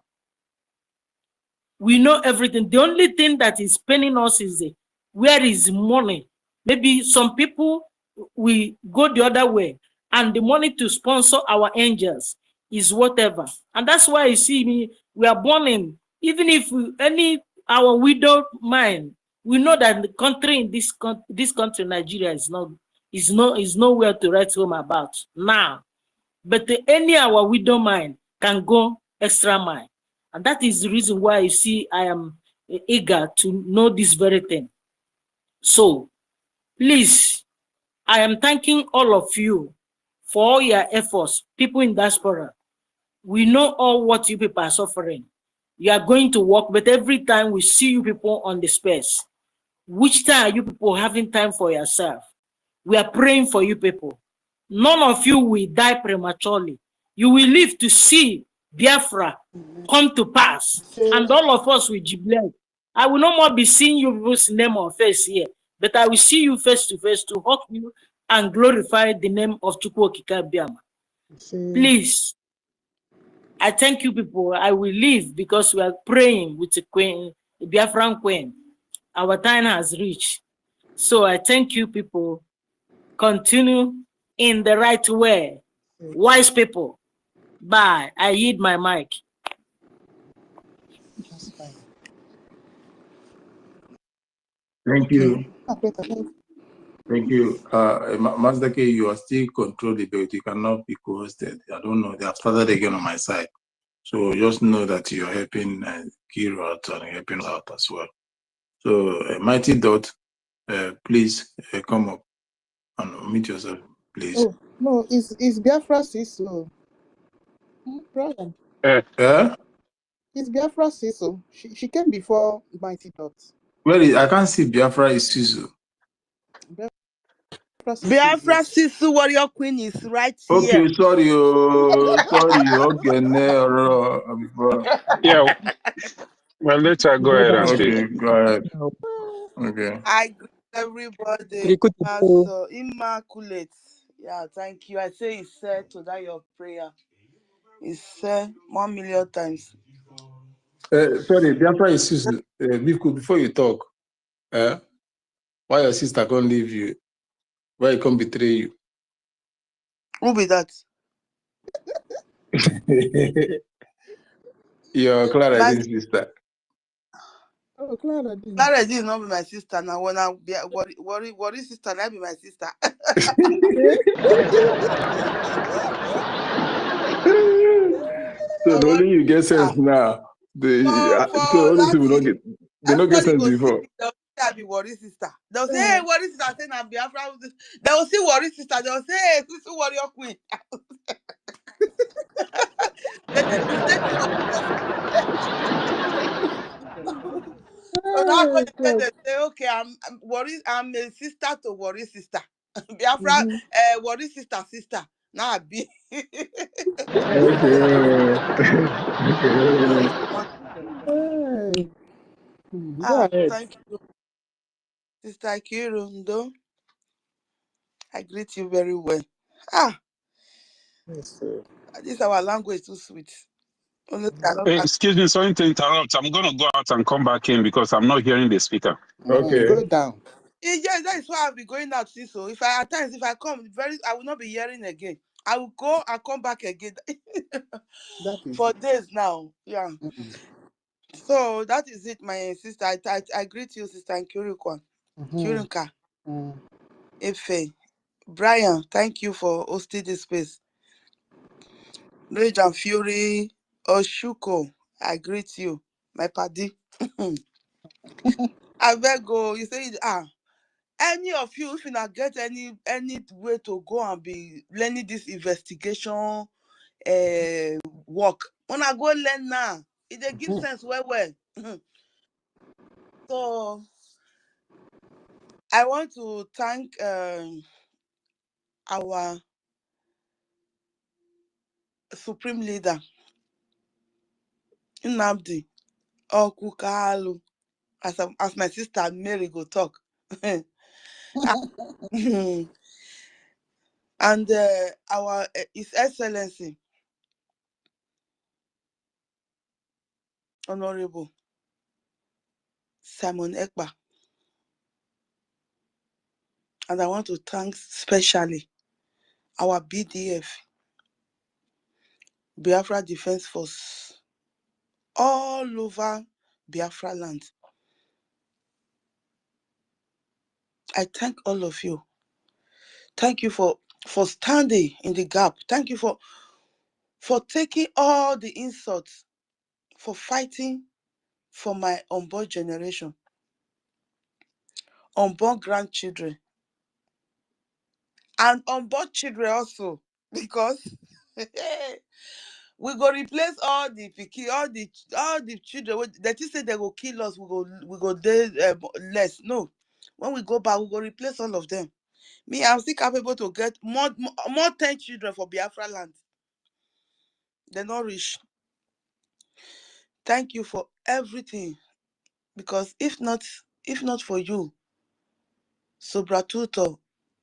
We know everything. The only thing that is paining us is where is money? Maybe some people, we go the other way, and the money to sponsor our angels is whatever. And that's why you see me, we are born in, even if our widow mind, we know that the country in this country, Nigeria, is nowhere to write home about now. But any our widow mind can go extra mile. And that is the reason why you see I am eager to know this very thing. So, please, I am thanking all of you for all your efforts, people in diaspora. We know all what you people are suffering. You are going to work, but every time we see you people on the space, which time are you people having time for yourself? We are praying for you people. None of you will die prematurely. You will live to see Biafra come to pass, and all of us will jubilate. I will no more be seeing you people's name or face here, but I will see you face to face to hug you and glorify the name of Chukwu Okike-Abiyama. Please, I thank you people. I will leave because we are praying with the Queen, the Biafran Queen. Our time has reached. So I thank you people. Continue in the right way. Wise people. Bye. I yield my mic.
That's fine.
Thank you.
Okay.
Thank you. Master K, you are still controlled, but you cannot be co-hosted. I don't know. They have started again on my side. So just know that you're helping Kiro out and helping us out as well. So, Mighty Dot, please come up and meet yourself, please.
Oh, no, it's Biafra Siso. Brian. It's Biafra Siso. She came before Mighty Dot.
Well, I can't see Biafra is Sisu.
Biafra Sisu Warrior Queen is right here.
Okay, sorry, okay,
Yeah, well, later go ahead and speak.
Okay, go ahead. Okay.
I greet everybody as immaculate. Yeah, thank you. I say it's said to that your prayer. It's said 1,000,000 times.
Sorry, Biafra is Sisu. Before you talk, why your sister can't leave you? Why he can't betray you?
Who be that?
Your Clara sister.
Oh, Clara
is not be my sister now. When I be worry sister, that be my sister.
So only you get sense now. So only people don't get. They don't get sense before.
They'll be worry sister. They'll say, hey, worry sister. Say now Biafra. They will see worry sister. They'll say, hey, Sisu Warrior Queen. So now they say, okay, I'm a sister to worry sister. Biafra, worry sister. Now I be.
Okay.
Thank you, Sister Kirundo. I greet you very well.
Yes, sir.
This our language too sweet. Only
Hey, excuse me, sorry to interrupt. I'm going to go out and come back in because I'm not hearing the speaker.
Okay. Go down.
Yes, that is why I'll be going out. See, so if I at times if I come, I will not be hearing again. I will go and come back again
That is
for days now. Yeah. So that is it, my sister. I greet you, sister Nkurikwa. Nkurinka. Efe. Brian, thank you for hosting this space. Rage and Fury, Oshuko, I greet you, my paddy. I beg go. You say any of you, if you not get any way to go and be learning this investigation work, when I go learn now, it dey give sense well. So I want to thank our supreme leader, Nnamdi Okukalu, as my sister Mary go talk. And our His Excellency, Honorable Simon Ekpa. And I want to thank specially our BDF, Biafra Defense Force, all over Biafra land. I thank all of you. Thank you for standing in the gap. Thank you for taking all the insults, for fighting for my unborn generation, unborn grandchildren, and unborn children also, because we go replace all the pikin, all the children. That is say they go kill us. We go dey less. No, when we go back, we go replace all of them. Me, I'm still capable to get more 10 children for Biafra land. They not rich. Thank you for everything, because if not for you, Sobratuto,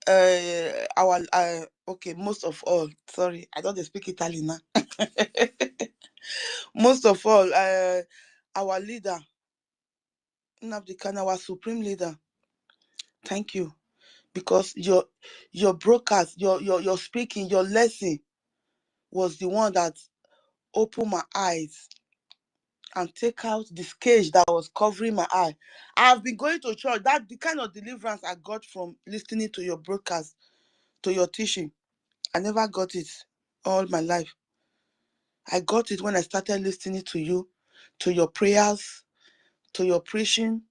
our okay, most of all. Sorry, I don't speak Italian now. Most of all, our leader, Nnamdi Kanu, our supreme leader. Thank you, because your broadcast, your speaking, your lesson was the one that opened my eyes and take out the cage that was covering my eye. I've been going to church. That the kind of deliverance I got from listening to your broadcast, to your teaching. I never got it all my life. I got it when I started listening to you, to your prayers, to your preaching.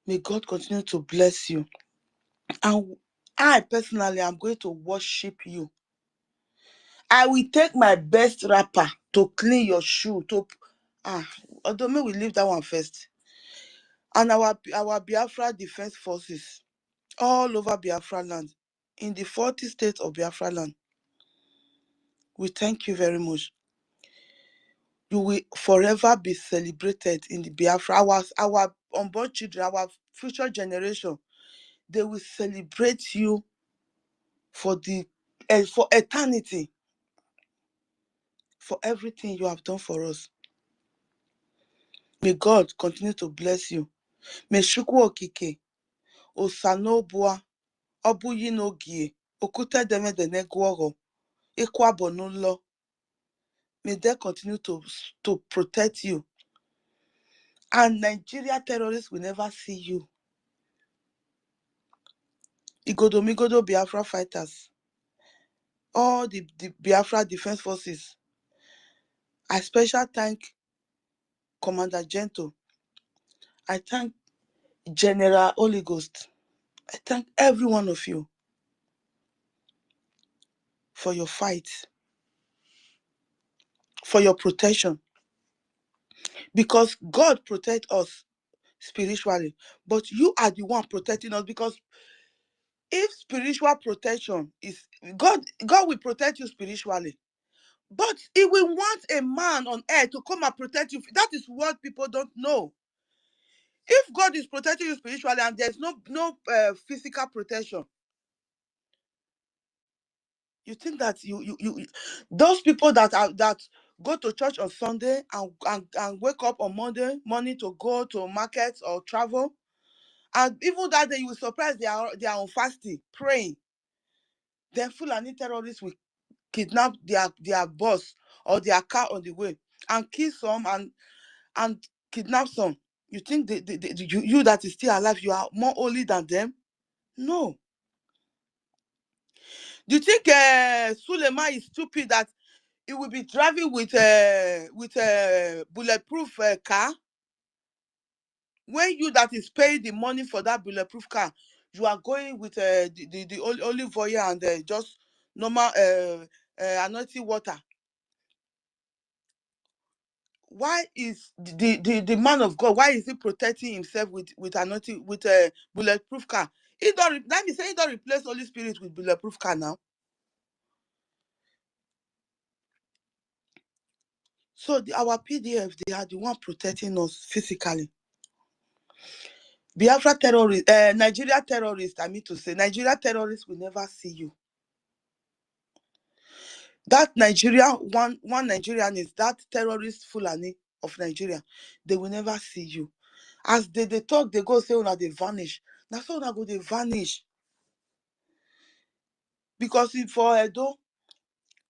May God continue to bless you. And I personally am going to worship you. I will take my best rapper to clean your shoe. Although may we leave that one first. And our Biafra Defense Forces all over Biafra land, in the 40 states of Biafra land, we thank you very much. You will forever be celebrated in the Biafra. Our unborn children, our future generation, they will celebrate you for eternity, for everything you have done for us. May God continue to bless you. May Shukwu Okike, Osanobua, Obuyi Nogie, Okute Demedene Gworo, Ikwa Bonullo, may they continue to protect you. And Nigeria terrorists will never see you. Igodomigodo Biafra fighters, all the Biafra Defense Forces. I special thank Commander Gento. I thank General Holy Ghost. I thank every one of you for your fight, for your protection. Because God protects us spiritually, but you are the one protecting us. Because if spiritual protection is God will protect you spiritually, but He will want a man on earth to come and protect you. That is what people don't know. If God is protecting you spiritually and there's no physical protection, You think that you those people that go to church on Sunday and wake up on Monday morning to go to market or travel, and even that day you will surprise they are on fasting, praying. Then Fulani terrorists will kidnap their boss or their car on the way and kill some and kidnap some. You think you that is still alive, you are more holy than them? No. Do you think Suleiman is stupid that he will be driving with a bulletproof car? When you that is paying the money for that bulletproof car, you are going with the olive oil and just normal anointing water. Why is the man of God, why is he protecting himself with anointing, with a bulletproof car? Let me say he don't replace Holy Spirit with bulletproof car now. So our PDF, they are the one protecting us physically. Biafra terrorists, Nigeria terrorists, I mean to say, Nigeria terrorists will never see you. That Nigeria, one Nigerian is that terrorist Fulani of Nigeria. They will never see you. As they talk, they go say, oh, now they vanish. That's how now go they vanish. Because for Edo,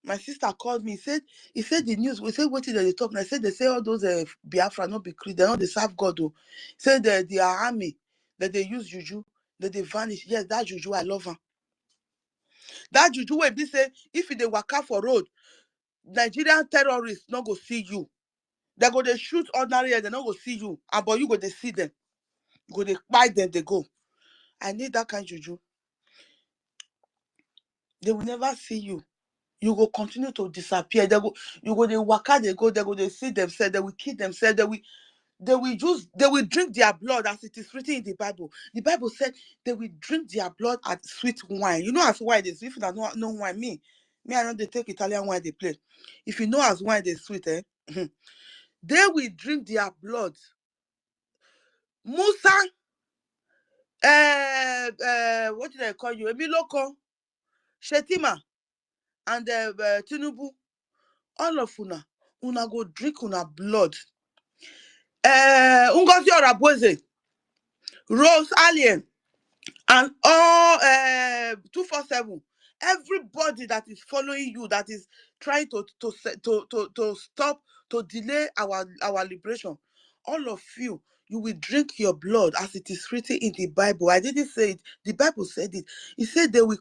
my sister called me, he said the news, we said what did they talk? And I said they say all those Biafra not be Christian, they not they serve God though. Say they are army, that they use juju, that they vanish. Yes, that juju, I love her. That juju will be say if they walk out for road, Nigerian terrorists not go see you. They go they shoot ordinary, they not go see you. But you go they see them. You go they bite them, they go. I need that kind of juju. They will never see you. You go continue to disappear. You go they walk out, they go they see themselves, they will kill themselves, they will drink their blood as it is written in the Bible. The Bible said they will drink their blood as sweet wine. You know as wine is. If you don't know wine, me I know they take Italian wine they play. If you know as wine they sweet, they will drink their blood. Musa, what did I call you? Emiloko, Shetima, and Tinubu. All of una go drink una blood. Ngozi Oraboze, Rose Alien, and all 247. Everybody that is following you, that is trying to stop, to delay our liberation, all of you, you will drink your blood as it is written in the Bible. I didn't say it. The Bible said it. It said they will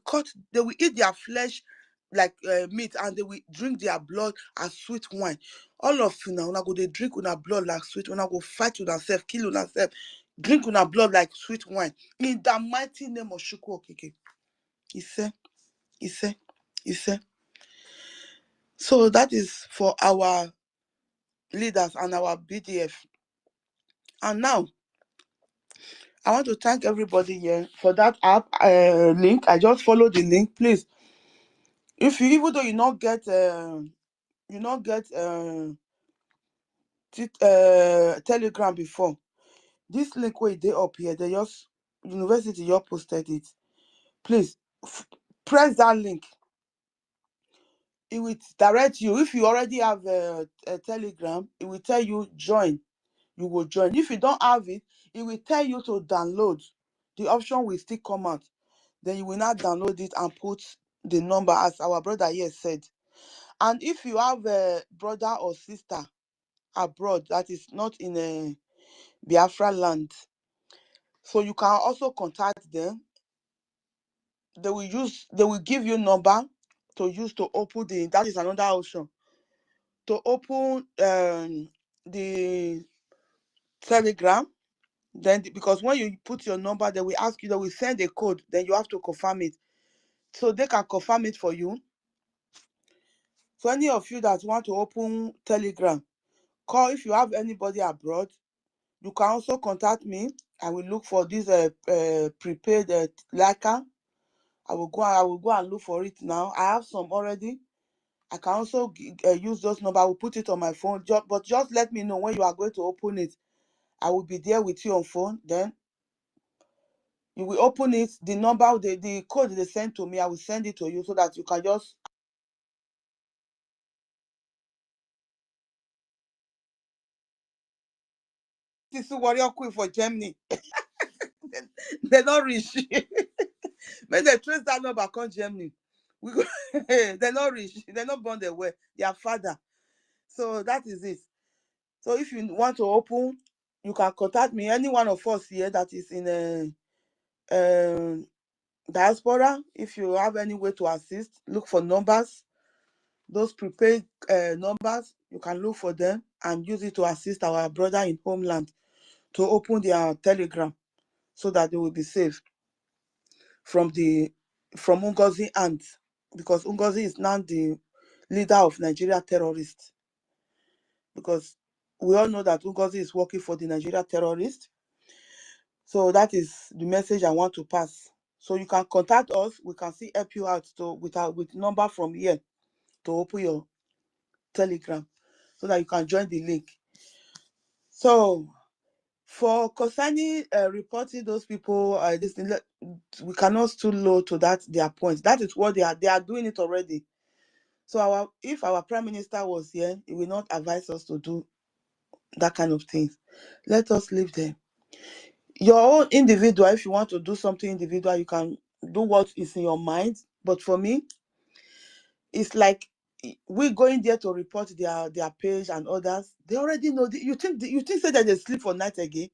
eat their flesh like meat, and they will drink their blood as sweet wine. All of you now, go they drink una blood like sweet. Una go fight with yourself, kill yourself, drink una blood like sweet wine. In the mighty name of Shukwu Okike. He said. So that is for our leaders and our BDF. And now, I want to thank everybody here for that app link. I just followed the link. Please, if you, even though you not get Telegram before, this link where they up here, they just university you posted it. Please press that link. It will direct you. If you already have a Telegram, it will tell you join. You will join. If you don't have it, it will tell you to download. The option will still come out. Then you will not download it and put the number as our brother here said. And if you have a brother or sister abroad that is not in a Biafra land, so you can also contact them. They will give you number to use to open that is another option. To open the Telegram, then because when you put your number, they will ask you, they will send a code, then you have to confirm it. So they can confirm it for you. So any of you that want to open Telegram, call. If you have anybody abroad, you can also contact me. I will look for this prepaid Leica. I will go and look for it now. I have some already. I can also use those numbers. I will put it on my phone. But just let me know when you are going to open it. I will be there with you on phone. Then you will open it. The number, the code they send to me, I will send it to you so that you can just Sisu Warrior Queen for Germany. They don't reach. When they trace that number, come Germany. We go. They not rich. They not born their way. Their father. So that is it. So if you want to open, you can contact me. Any one of us here that is in a diaspora. If you have any way to assist, look for numbers. Those prepaid numbers, you can look for them and use it to assist our brother in homeland to open their Telegram so that they will be safe from Ngozi hands, because Ngozi is now the leader of Nigeria terrorists. Because we all know that Ngozi is working for the Nigeria terrorists. So that is the message I want to pass. So you can contact us. We can still help you out with number from here to open your Telegram so that you can join the link. So for concerning reporting those people, we cannot stoop low to their point. That is what they are doing it already. So if our Prime Minister was here, he will not advise us to do that kind of things. Let us leave them. Your own individual, if you want to do something individual, you can do what is in your mind. But for me, it's like we going there to report their page and others. They already know. You think say that they sleep for night again?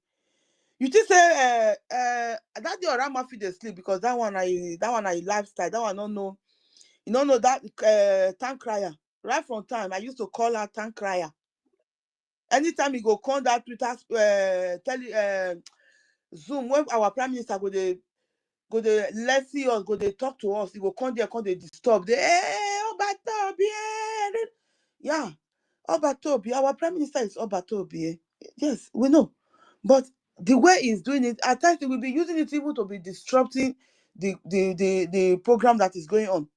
You think say that day around my feet they sleep because that one I lifestyle. That one don't know. You don't know that tank crier. Right from time I used to call her tank crier. Anytime you go call that Twitter Zoom when our Prime Minister go they let's see us, go they talk to us, he go come there, come they disturb. Obatobi. Yeah. Obatobi. Our Prime Minister is Obatobi. Yes, we know. But the way he's doing it, at times he will be using it even to be disrupting the program that is going on.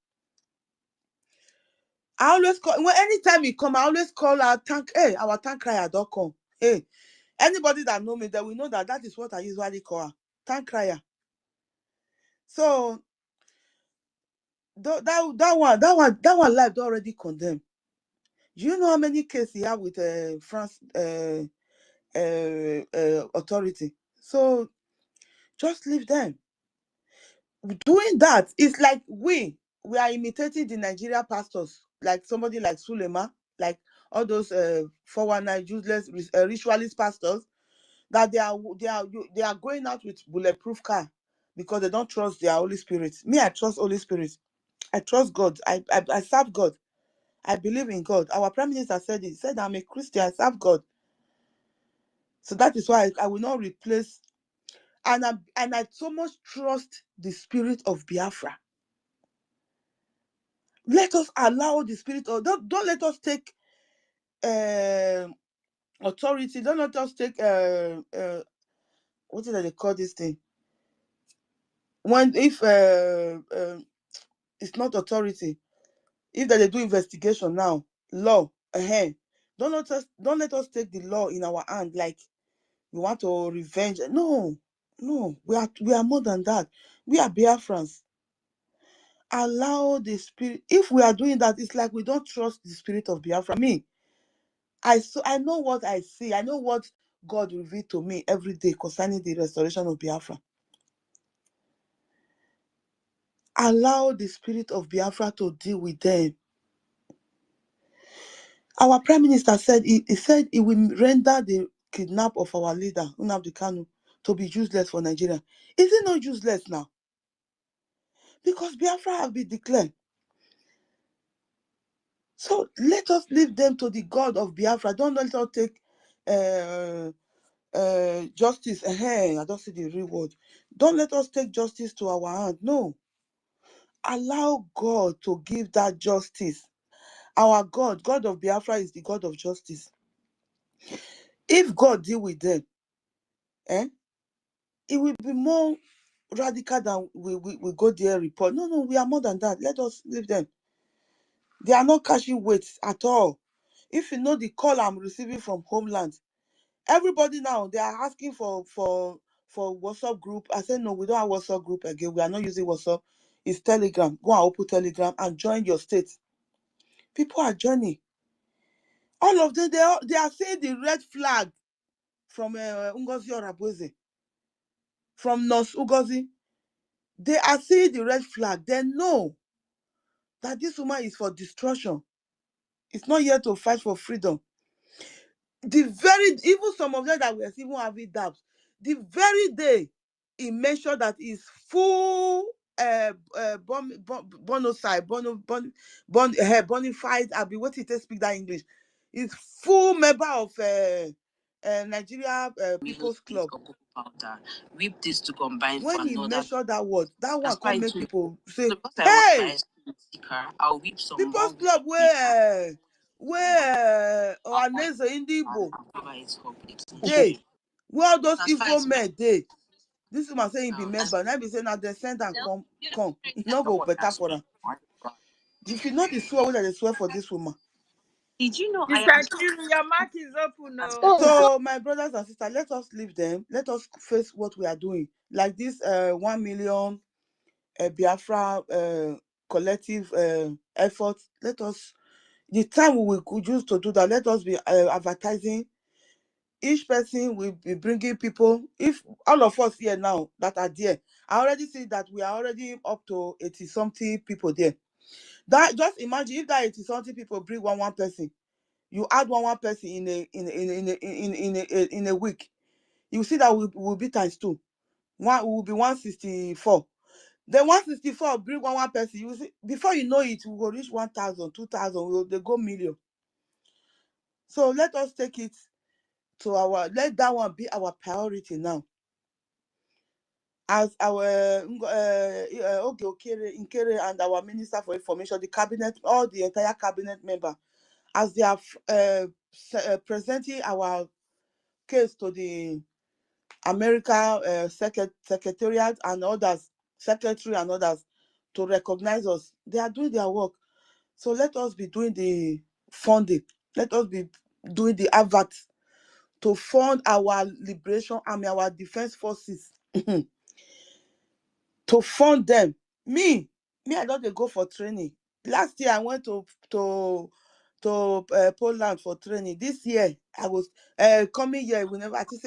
I always call anytime he come, I always call our tank crier.com. Hey, anybody that know me, that we know that is what I usually call her, tank crier. So that one life they already condemned. Do you know how many cases he have with France authority? So just leave them. Doing that, it's like we are imitating the Nigeria pastors, like somebody like Sulema, like all those 419 useless ritualist pastors, that they are going out with bulletproof car because they don't trust their Holy Spirit. Me, I trust Holy Spirit. I trust God. I serve God. I believe in God. Our Prime Minister said it. He said, I'm a Christian. I serve God. So that is why I will not replace. And I so much trust the spirit of Biafra. Let us allow the spirit of... Don't let us take authority. Don't let us take... what did they call this thing? If it's not authority, if they do investigation now, law ahead, don't let us take the law in our hand like we want to revenge. No, we are more than that. We are Biafrans. Allow the spirit. If we are doing that, it's like we don't trust the spirit of Biafra. Me, I know what I see. I know what God revealed to me every day concerning the restoration of Biafra. Allow the spirit of Biafra to deal with them. Our Prime Minister said he said he will render the kidnap of our leader, Nnamdi Kanu, to be useless for Nigeria. Is it not useless now? Because Biafra have been declared. So let us leave them to the God of Biafra. Don't let us take justice. I don't see the real word. Don't let us take justice to our hand. No. Allow God to give that justice. Our God of Biafra, is the God of justice. If God deal with them, it will be more radical than we go there report. No, we are more than that. Let us leave them. They are not catching weight at all. If you know the call I'm receiving from Homeland, everybody now, they are asking for WhatsApp group. I said, no, we don't have WhatsApp group again. We are not using WhatsApp. It's Telegram. Go and open Telegram and join your state. People are joining. All of them, they are saying the red flag. from Ngozi Orabueze, from Nurse Ngozi. They are seeing the red flag. They know that this woman is for destruction. It's not here to fight for freedom. Even some of them that were even having doubts, the very day he mentioned that he's full bonafide, I'll be waiting to speak that English. He's full member of Nigeria People's Club.
Whip this to combine
When
for
he
another.
mentioned that word
That's
can't
why
make
too.
people say,
So because I
hey,
want my I'll whip some
People's
more
Club where Ohaneze Indibo they where all those evil men they. This is my saying be member. Now be saying now they send and come. No go better for them. If you know the swear that they swear for this woman.
Did you know
Mr. Kiru, your mic is open now.
So my brothers and sisters, let us leave them. Let us face what we are doing. Like this 1 million Biafra collective effort. Let us, the time we could use to do that, let us be advertising. Each person will be bringing people. If all of us here now that are there, I already see that we are already up to 80-something people there. That just imagine if that 80-something people bring one person, you add one person in a week, you see that will be times 2. One will be 164. Then 164 bring one person. You see, before you know it, we will reach 1,000, 2,000. They go million. So let us take it to let that one be our priority now. As our Nkere and our Minister for Information, the cabinet, all the entire cabinet member, as they are presenting our case to the America Secretariat and others, Secretary and others, to recognize us. They are doing their work. So let us be doing the funding. Let us be doing the advert to fund our liberation army, our defense forces, to fund them. Me, I don't go for training. Last year I went to Poland for training. This year I was coming here. We never. I think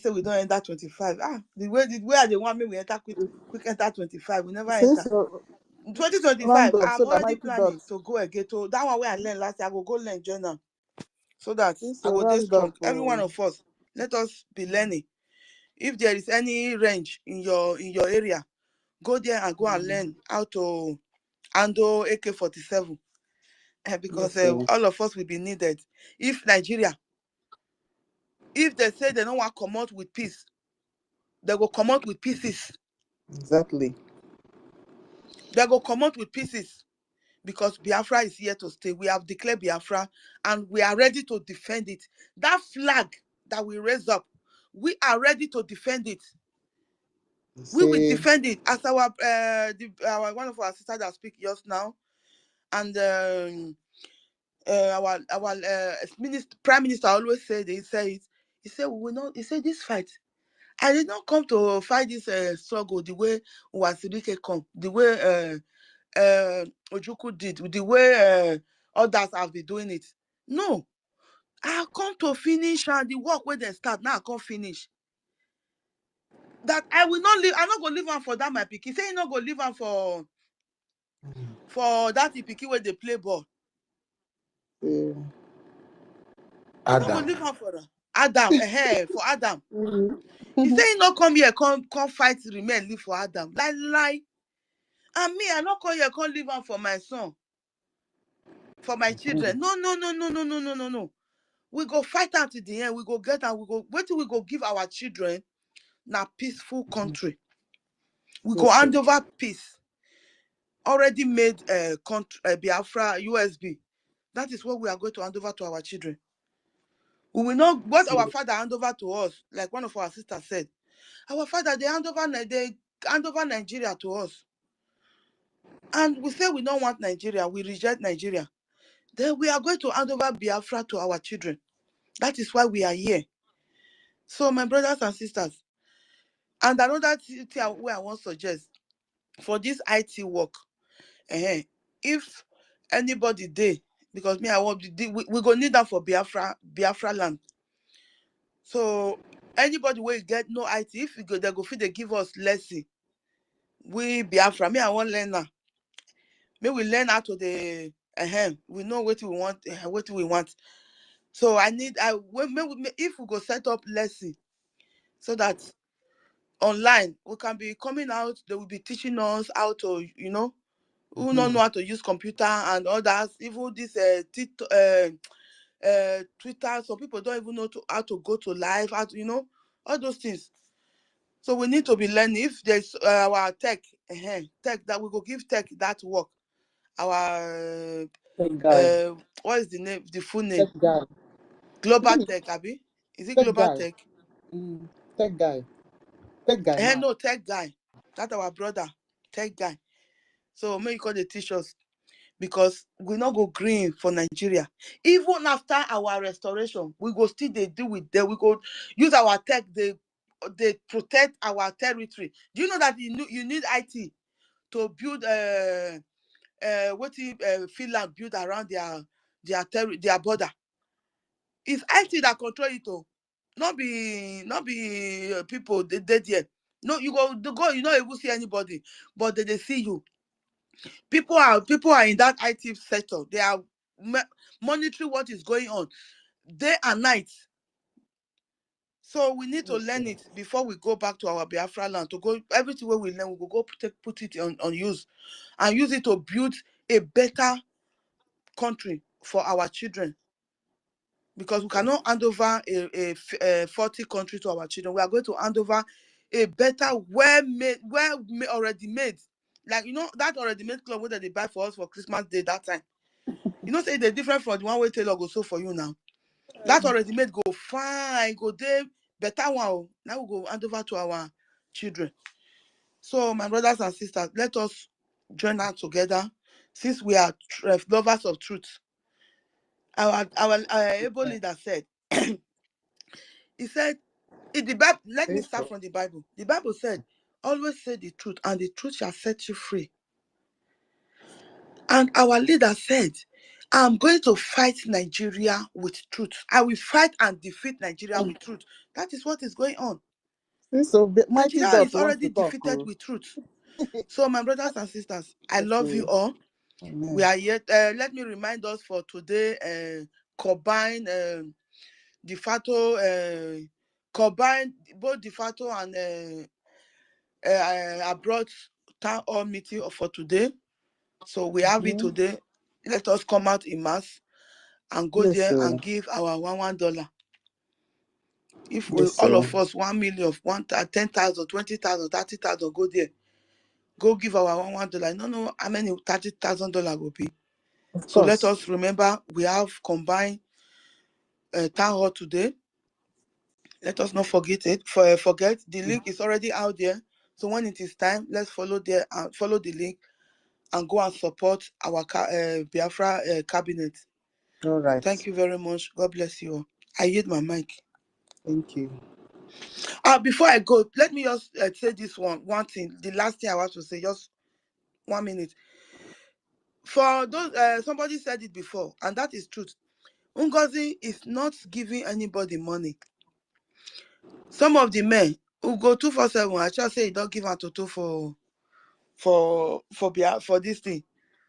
say we don't enter 25. The way they want me, we enter quick enter 25. We never enter. 2025. I'm already planning to go again. To that one where I learned last year, I will go learn journal, so that I will be strong. Every one of us, let us be learning. If there is any range in your area, go there and go and learn how to handle AK-47, because all of us will be needed. If Nigeria, if they say they don't want to come out with peace, they will come out with pieces.
Exactly.
They will come out with pieces, because Biafra is here to stay. We have declared Biafra and we are ready to defend it. That flag that we raise up, we are ready to defend it. We will defend it. As our one of our sisters that speak just now, and our Prime Minister always said, he said we will not. He said this fight, I did not come to fight this struggle the way Wasirike come, the way Ojukwu did, the way others have been doing it. No, I come to finish and the work where they start now I can't finish. That I will not leave. I'm not gonna leave on for that my picky. Say you not gonna leave on for that picky where they play ball. I'm not gonna leave on for that. Adam, for Adam. He say he not come here, come fight remain, live for Adam. Lie. And me, I not come here, come live on for my son, for my children. No. We go fight out to the end. We go get and we go wait till we go give our children now peaceful country. We go hand over peace. Already made country Biafra USB. That is what we are going to hand over to our children. We will not what our father hand over to us, like one of our sisters said. Our father they hand over Nigeria to us. And we say we don't want Nigeria, we reject Nigeria. Then we are going to hand over Biafra to our children. That is why we are here. So my brothers and sisters, and another thing where I want to suggest for this IT work, if anybody there, because me I want we go need that for Biafra land. So anybody will get no IT, if we go, they go fit they give us lesson. We Biafra, me I want learn now. May we learn how to the we know what we want, what we want. So if we go set up lesson so that online we can be coming out, they will be teaching us how to, who don't know how to use computer and others, even this Twitter, some people don't even know how to go to live, how to, all those things. So we need to be learning. If there's our tech that we go give tech that work. Our what is the name? The full name?
Tech guy.
Global Tech, Abi? Is it
Tech
Global
guy.
Tech?
Tech guy. Tech guy. Man.
No, Tech guy. That's our brother, Tech guy. So may you call the teachers, because we not go green for Nigeria. Even after our restoration, we go still they deal with them. We go use our tech. They protect our territory. Do you know that you need IT to build Finland build around their border? It's IT that control it all. Not be people they dead here. No, you go you not able to see anybody, but they see you. People are in that IT sector. They are monitoring what is going on day and night. So we need to learn it before we go back to our Biafra land. To go everything where we learn, we will go put it on use, and use it to build a better country for our children. Because we cannot hand over a 40 country to our children. We are going to hand over a better, already made. Like, that already made clothes that they buy for us for Christmas Day that time. Say they're different from the one way Taylor go so for you now. That already made go fine, go there, better one. Now we go hand over to our children. So, my brothers and sisters, let us join hands together, since we are lovers of truth. Our able leader said, he said, in the Bible, let me start from the Bible. The Bible said, always say the truth, and the truth shall set you free. And our leader said, I'm going to fight Nigeria with truth. I will fight and defeat Nigeria with truth. That is what is going on.
So
Nigeria is already defeated with truth. So, my brothers and sisters, I love you all. Amen. We are yet. Let me remind us for today. Combine de facto, combine both de facto and abroad town hall meeting for today. So we have it today. Let us come out in mass and go there and give our $1. If we all of us 1 million, 10,000, 20,000, 30,000, go there. Go give our $1. No, how many $30,000 will be? So let us remember we have combined town hall today. Let us not forget it. Forget the link is already out there. So when it is time, let's follow there and follow the link and go and support our Biafra cabinet. All right. Thank you very much. God bless you all. I yield my mic. Thank you. Before I go, let me just say this one thing. The last thing I want to say, just 1 minute. For those, somebody said it before, and that is truth. Ngozi is not giving anybody money. Some of the men who go 247, I just say don't give out to for this thing.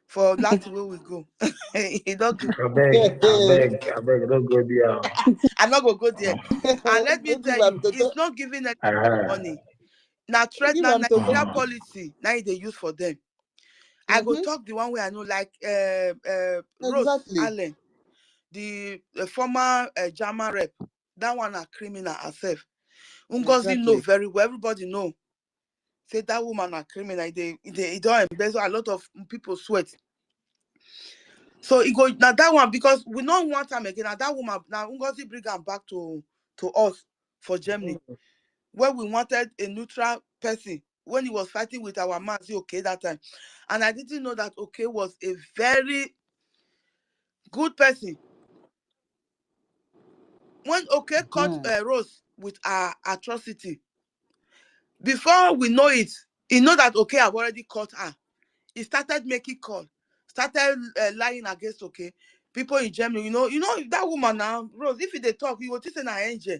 For last way we go. He don't give.
I beg, don't go there.
I'm not gonna go there. And let me tell you, it's not giving anybody money. Now threat now Nigeria policy, now they use for them. I go talk the one way I know, like Rose Allen, the former German rep. That one a criminal herself. Ngozi know very well. Everybody know. Say that woman a criminal. They don't embezzle a lot of people sweat. So it go now that one, because we don't want time again. Now that woman, now Ngozi bring her back to us for Germany, where we wanted a neutral person when he was fighting with our man, okay, that time. And I didn't know that okay was a very good person. When okay caught Rose with our atrocity, before we know it, he know that okay I've already caught her. He started making call, started lying against okay people in Germany. You know that woman now, Rose. If they talk, you will just say an angel.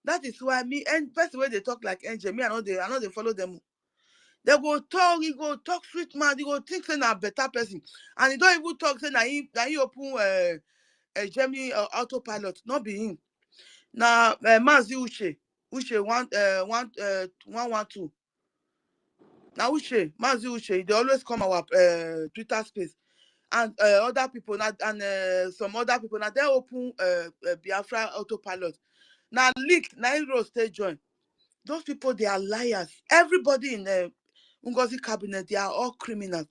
That is why me and first way they talk like angel, me I know they follow them. They go talk, he go talk sweet man, he go think say na better person. And he don't even talk say na he open a Germany autopilot, not be him. Now Mazi Uche 112. Now Uche, Mazi Uche, they always come our Twitter space. And other people and some other people now they open Biafra autopilot. Now leak 9 rows they join. Those people they are liars. Everybody in the Ngozi cabinet, they are all criminals.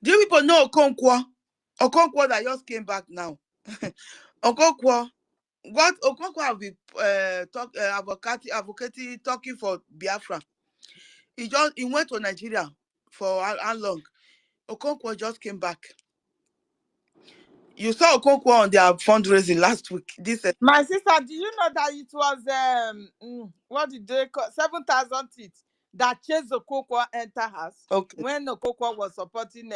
Do you people know Okonkwo? Okonkwo that just came back now. Okonkwo, what Okonkwo have been advocating talking for Biafra. He went to Nigeria for how long? Okonkwo just came back. You saw Okonkwo on their fundraising last week.
My sister, do you know that it was what did they call 7,000 teeth that chased Okonkwo enter house when Okonkwo was supporting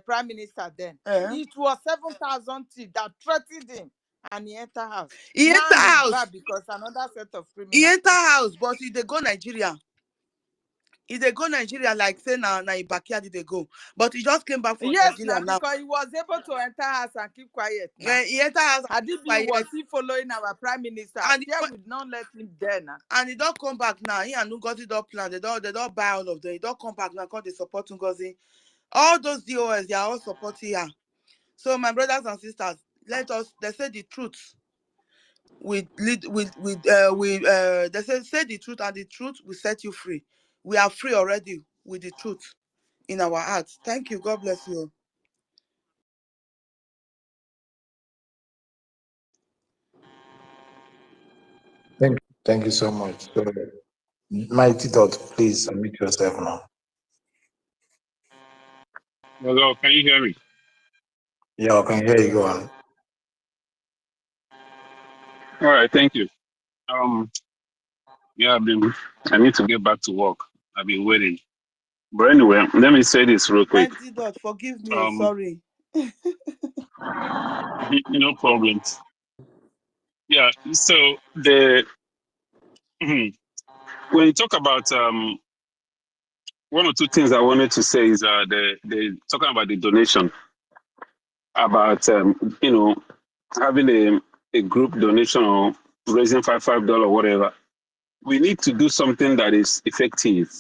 Prime Minister then? It was 7,000 teeth that threatened him and he entered house.
He entered house
back because another set of criminals.
He entered house, but he they go Nigeria. If they go Nigeria, like say na in backyard they go, but he just came back from Nigeria now
because he was able to enter house and keep quiet.
Yeah, he entered house.
Was he following our Prime Minister? And he would not let him there now.
And he don't come back now. He and Ngozi don't plan. They don't buy all of them. He don't come back now because they support Ngozi. All those DOS, they are all supporting her. So my brothers and sisters, they say the truth. They say the truth, and the truth will set you free. We are free already with the truth in our hearts. Thank you. God bless you.
Thank you so much. So, Mighty Dot, please unmute yourself now.
Hello, can you hear me?
Yeah, I can hear you. Go on.
All right, thank you. Yeah, I need to get back to work. I've been waiting. But anyway, let me say this real quick.
Mighty Dot, forgive me, sorry.
No problems. Yeah, so when you talk about one or two things I wanted to say is they talking about the donation, about having a group donation or raising $5 or whatever. We need to do something that is effective.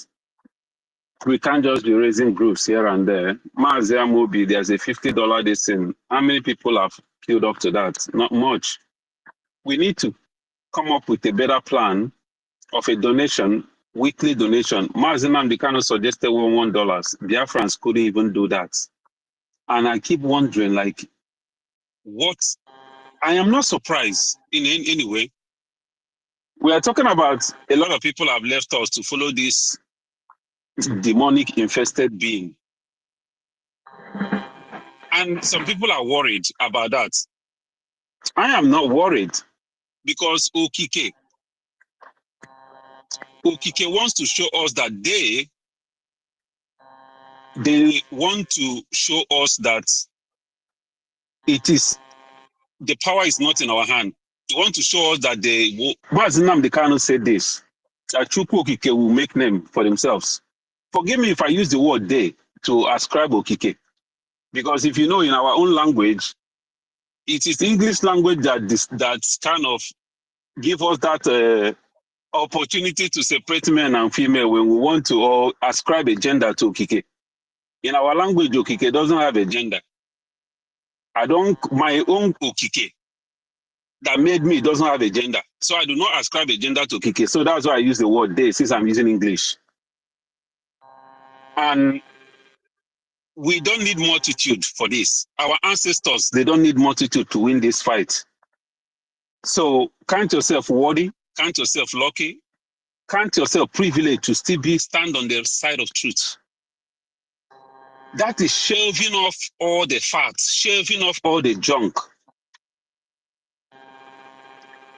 We can't just be raising groups here and there. Mazia Mobi, there's a $50 this thing. How many people have queued up to that? Not much. We need to come up with a better plan of a donation, weekly donation. Mazinam Dikano suggested $1. BIAFRANS couldn't even do that. And I keep wondering, like, what? I am not surprised in any way. We are talking about a lot of people have left us to follow this demonic infested being. And some people are worried about that. I am not worried because Okike wants to show us that they want to show us that the power is not in our hand. They want to show us that Bazinam Dekano said this, that Chukwu Okike will make name for themselves. Forgive me if I use the word they to ascribe Okike. Because if you know in our own language, it is the English language that kind of give us that opportunity to separate men and female when we want to all ascribe a gender to Okike. In our language, Okike doesn't have a gender. My own Okike that made me doesn't have a gender. So I do not ascribe a gender to Okike. So that's why I use the word they since I'm using English. And we don't need multitude for this. Our ancestors, they don't need multitude to win this fight. So count yourself worthy, count yourself lucky, count yourself privileged to still stand on the side of truth. That is shaving off all the fats, shaving off all the junk.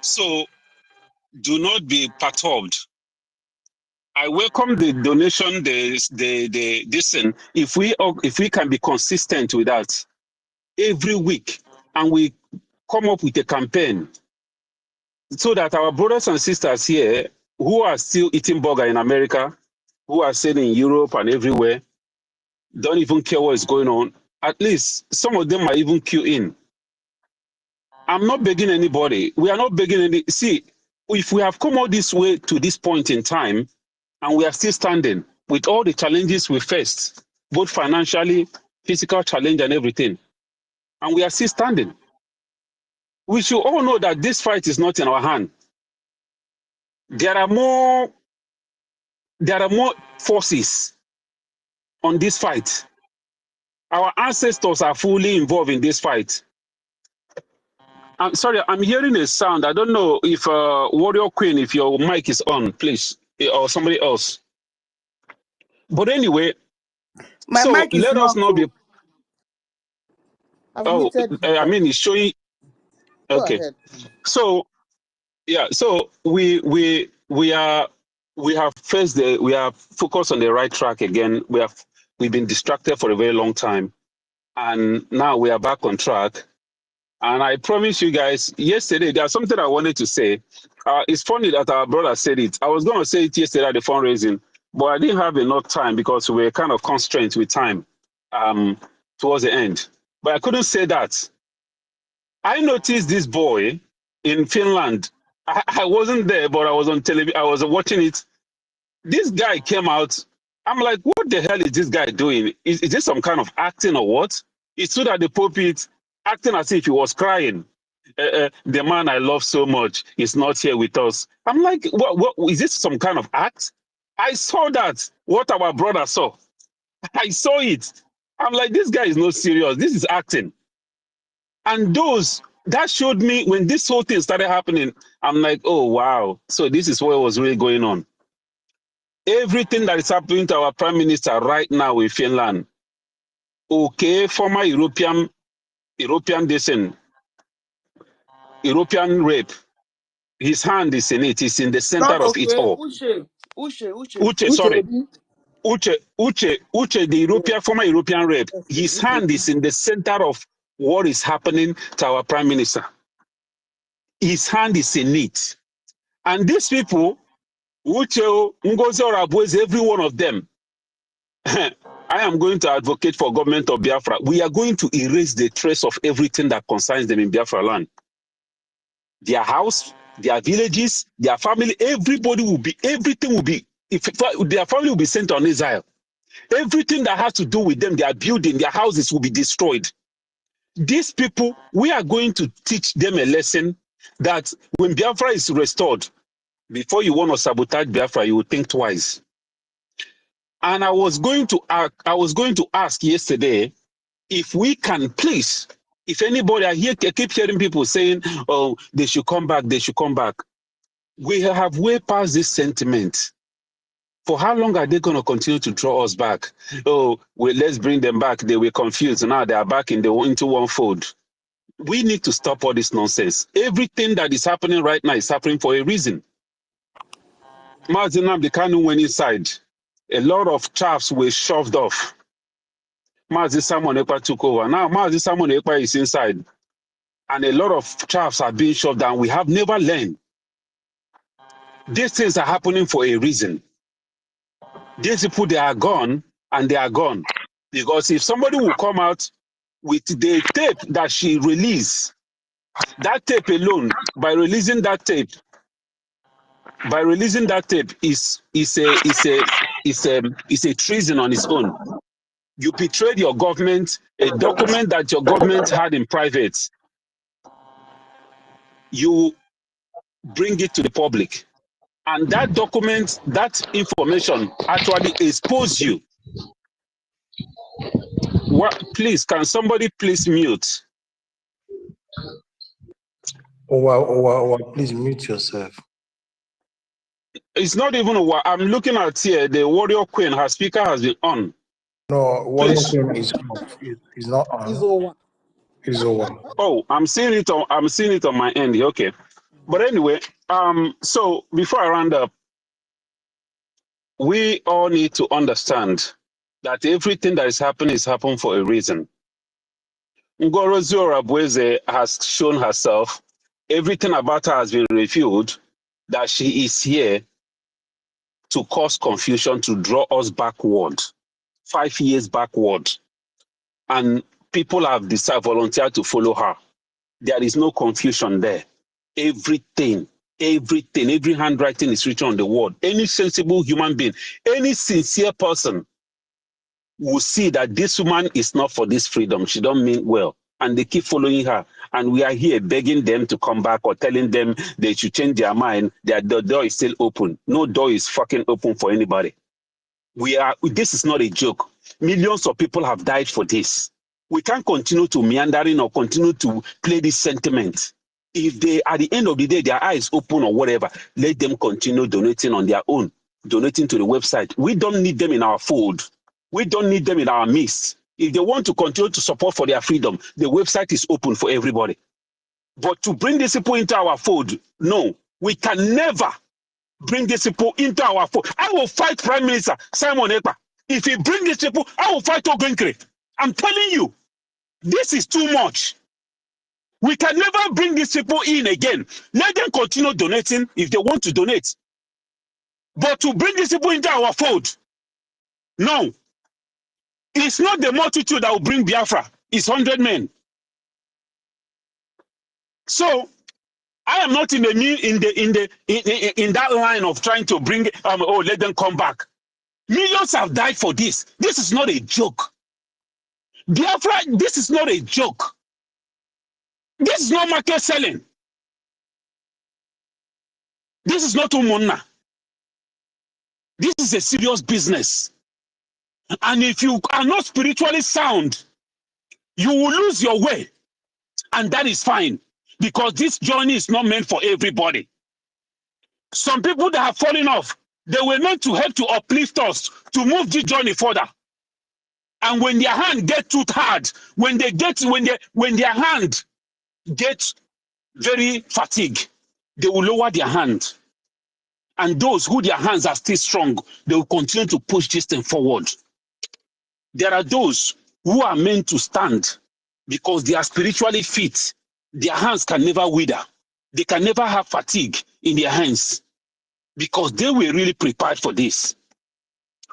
So do not be perturbed. I welcome the donation, this thing. If we can be consistent with that every week, and we come up with a campaign so that our brothers and sisters here who are still eating burger in America, who are staying in Europe and everywhere, don't even care what is going on. At least some of them are even queuing in. I'm not begging anybody. We are not begging any. See, if we have come all this way to this point in time and we are still standing with all the challenges we faced, both financially, physical challenge and everything, and we are still standing, we should all know that this fight is not in our hand. There are more forces on this fight. Our ancestors are fully involved in this fight. I'm sorry, I'm hearing a sound. I don't know if Warrior Queen, if your mic is on, please, or somebody else. But anyway,
My
so
mic is
let us
not
not be.
too. I've
Oh,
muted
I
myself.
mean, it's showing.
Go
Okay,
ahead.
so yeah, so we have faced we are focused on the right track again. We've been distracted for a very long time, and now we are back on track. And I promise you guys, yesterday, there's something I wanted to say. It's funny that our brother said it. I was going to say it yesterday at the fundraising, but I didn't have enough time because we were kind of constrained with time towards the end. But I couldn't say that. I noticed this boy in Finland. I wasn't there, but I was on television. I was watching it. This guy came out. I'm like, what the hell is this guy doing? Is this some kind of acting or what? He stood at the pulpit acting as if he was crying. The man I love so much is not here with us. I'm like, what is this some kind of act? I saw that, what our brother saw. I saw it. I'm like, this guy is not serious. This is acting. And that showed me when this whole thing started happening, I'm like, oh, wow. So this is what was really going on. Everything that is happening to our prime minister right now in Finland, okay, former European rape, his hand is in it. He's in the center
Not
of it
okay.
all.
Uche.
Uche, the former European rape, his hand is in the center of what is happening to our prime minister. His hand is in it. And these people, Uche, Ngozi or Abueze, every one of them, I am going to advocate for government of Biafra. We are going to erase the trace of everything that concerns them in Biafra land. Their house, their villages, their family, everything will be, their family will be sent on exile. Everything that has to do with them, their building, their houses will be destroyed. These people, we are going to teach them a lesson that when Biafra is restored, before you want to sabotage Biafra, you will think twice. And I was going to ask yesterday if we can please, if anybody, I keep hearing people saying, oh, they should come back, they should come back. We have way past this sentiment. For how long are they going to continue to draw us back? Oh, well, let's bring them back. They were confused. Now they are back into one fold. We need to stop all this nonsense. Everything that is happening right now is happening for a reason. Mazi Nnamdi Kanu went inside. A lot of chaffs were shoved off. Mazi Simon Ekpa took over. Now Mazi Simon Ekpa is inside. And a lot of chaffs are being shoved down. We have never learned. These things are happening for a reason. These people, they are gone, and they are gone. Because if somebody will come out with the tape that she released, that tape alone, by releasing that tape is a treason on its own. You betrayed your government, a document that your government had in private. You bring it to the public. And that document, that information actually expose you. Please, can somebody please mute?
Please mute yourself.
It's not even I'm looking at here, the Warrior Queen, her speaker has been on.
No, Warrior Queen is off. It's not on.
It's over.
It's over.
Oh, I'm seeing it on my end. Okay. But anyway, so before I round up, we all need to understand that everything that is happening for a reason. Ngozi Abueze has shown herself Everything about her has been revealed, that she is here to cause confusion, to draw us backward, 5 years backward. And people have decided, volunteered to follow her. There is no confusion there. Everything, every handwriting is written on the wall. Any sensible human being, any sincere person will see that this woman is not for this freedom. She don't mean well. And they keep following her. And we are here begging them to come back or telling them they should change their mind. That the door is still open. No door is fucking open for anybody. This is not a joke. Millions of people have died for this. We can't continue to meandering or continue to play this sentiment. If they, at the end of the day, their eyes open or whatever, let them continue donating on their own, donating to the website. We don't need them in our fold. We don't need them in our midst. If they want to continue to support for their freedom, the website is open for everybody. But to bring these people into our fold, no, we can never bring these people into our fold. I will fight Prime Minister Simon Ekpa. If he brings these people, I will fight Ogenkere. I'm telling you, this is too much. We can never bring these people in again. Let them continue donating if they want to donate. But to bring these people into our fold, no. It's not the multitude that will bring Biafra. It's 100 men. So I am not in that line of trying to bring let them come back. Millions have died for this. This is not a joke. Biafra, this is not a joke. This is not market selling. This is not umonna. This is a serious business. And if you are not spiritually sound, you will lose your way. And that is fine. Because this journey is not meant for everybody. Some people that have fallen off, they were meant to help to uplift us, to move this journey further. And when their hand gets too hard, when their hand gets very fatigued, they will lower their hand. And those who their hands are still strong, they will continue to push this thing forward. There are those who are meant to stand because they are spiritually fit. Their hands can never wither. They can never have fatigue in their hands because they were really prepared for this.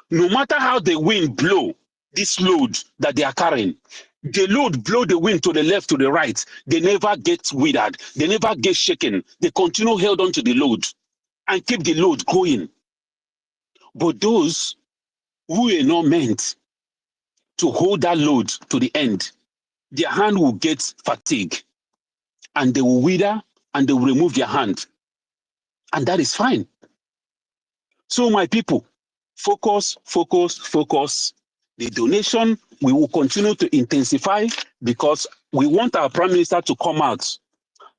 No matter how the wind blow this load that they are carrying, the load blow the wind to the left, to the right, they never get withered. They never get shaken. They continue held on to the load and keep the load going. But those who are not meant to hold that load to the end, their hand will get fatigue and they will wither and they will remove their hand. And that is fine. So my people, focus, focus, focus. The donation, we will continue to intensify because we want our Prime Minister to come out.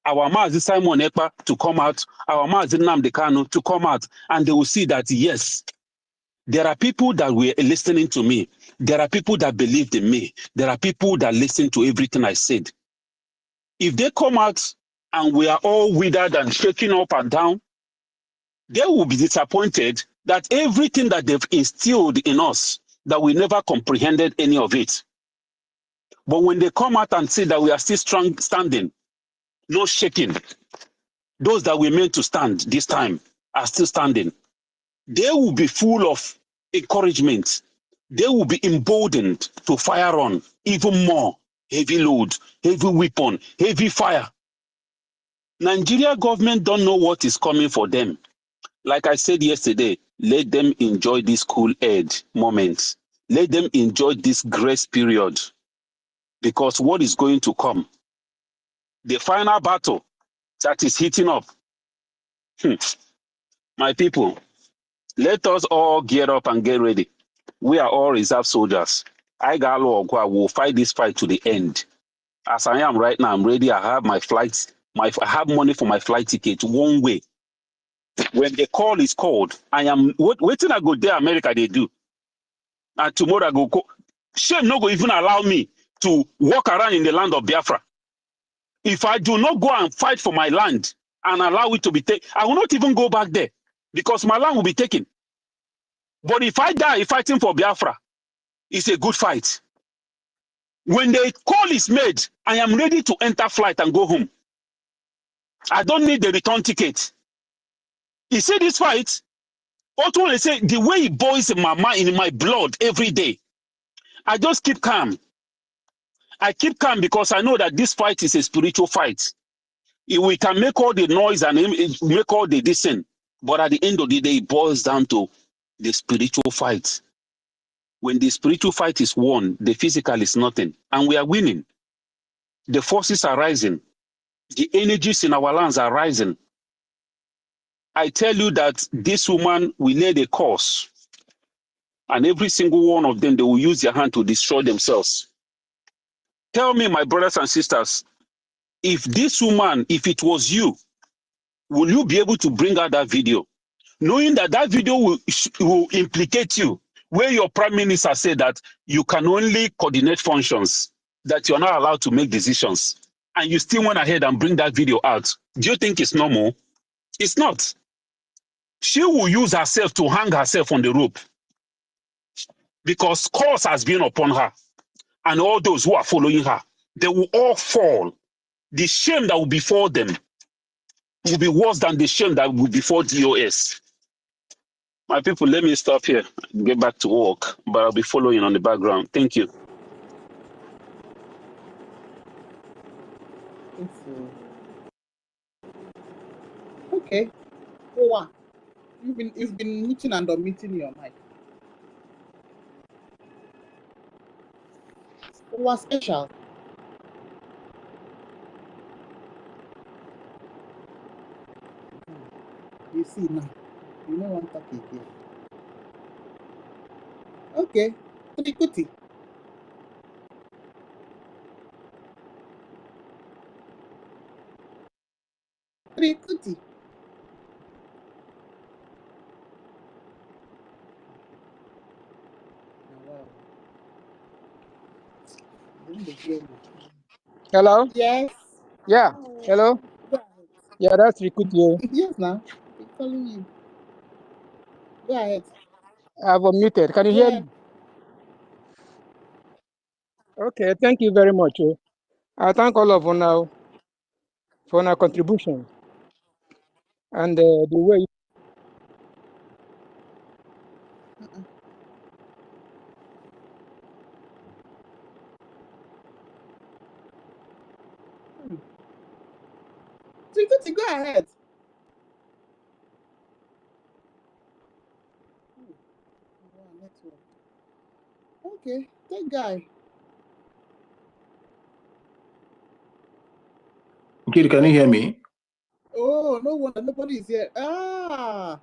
Our Mazi Simon Ekpa to come out. Our Mazi Nnamdi Kanu to come out. And they will see that, yes, there are people that were listening to me. There are people that believed in me. There are people that listen to everything I said. If they come out and we are all withered and shaking up and down, they will be disappointed that everything that they've instilled in us, that we never comprehended any of it. But when they come out and see that we are still strong, standing, no shaking, those that we meant to stand this time are still standing, they will be full of encouragement. They will be emboldened to fire on even more heavy load, heavy weapon, heavy fire. Nigeria government don't know what is coming for them. Like I said yesterday, let them enjoy this cool edge moments. Let them enjoy this grace period. Because what is going to come? The final battle that is heating up. My people, let us all gear up and get ready. We are all reserve soldiers. I will fight this fight to the end. As I am right now, I'm ready. I have my flights. I have money for my flight ticket one way. When the call is called, I am waiting. I go there, America, they do. And tomorrow I go. Shame no go even allow me to walk around in the land of Biafra. If I do not go and fight for my land and allow it to be taken, I will not even go back there because my land will be taken. But if I die fighting for Biafra, it's a good fight. When the call is made, I am ready to enter flight and go home. I don't need the return ticket. You see this fight? What will I say? The way it boils in my mind, in my blood every day. I just keep calm. I keep calm because I know that this fight is a spiritual fight. If we can make all the noise and make all the dissent, but at the end of the day, it boils down to the spiritual fight. When the spiritual fight is won, the physical is nothing. And we are winning. The forces are rising. The energies in our lands are rising. I tell you that this woman will lay the course. And every single one of them, they will use their hand to destroy themselves. Tell me, my brothers and sisters, if this woman, if it was you, will you be able to bring out that video? Knowing that that video will implicate you, where your prime minister said that you can only coordinate functions, that you're not allowed to make decisions, and you still went ahead and bring that video out. Do you think it's normal? It's not. She will use herself to hang herself on the rope because curse has been upon her, and all those who are following her, they will all fall. The shame that will befall them will be worse than the shame that will befall DOS. My people, let me stop here and get back to work, but I'll be following on the background. Thank you.
Okay. Oh, you've been meeting and unmeeting your mic. It was special. You see now. You know what I'm talking here. Okay. Trikuti. Trikuti. Wow.
Hello?
Yes.
Yeah. Hello? Yeah, that's Recruitment.
Yes, now. I'm calling you. Go ahead.
I've unmuted. Can you hear me? Okay, thank you very much. I thank all of you now for our contribution and the way.
Trikuti, go ahead. Okay, that guy.
Kid, can you hear me?
Oh, no wonder nobody is here. Ah.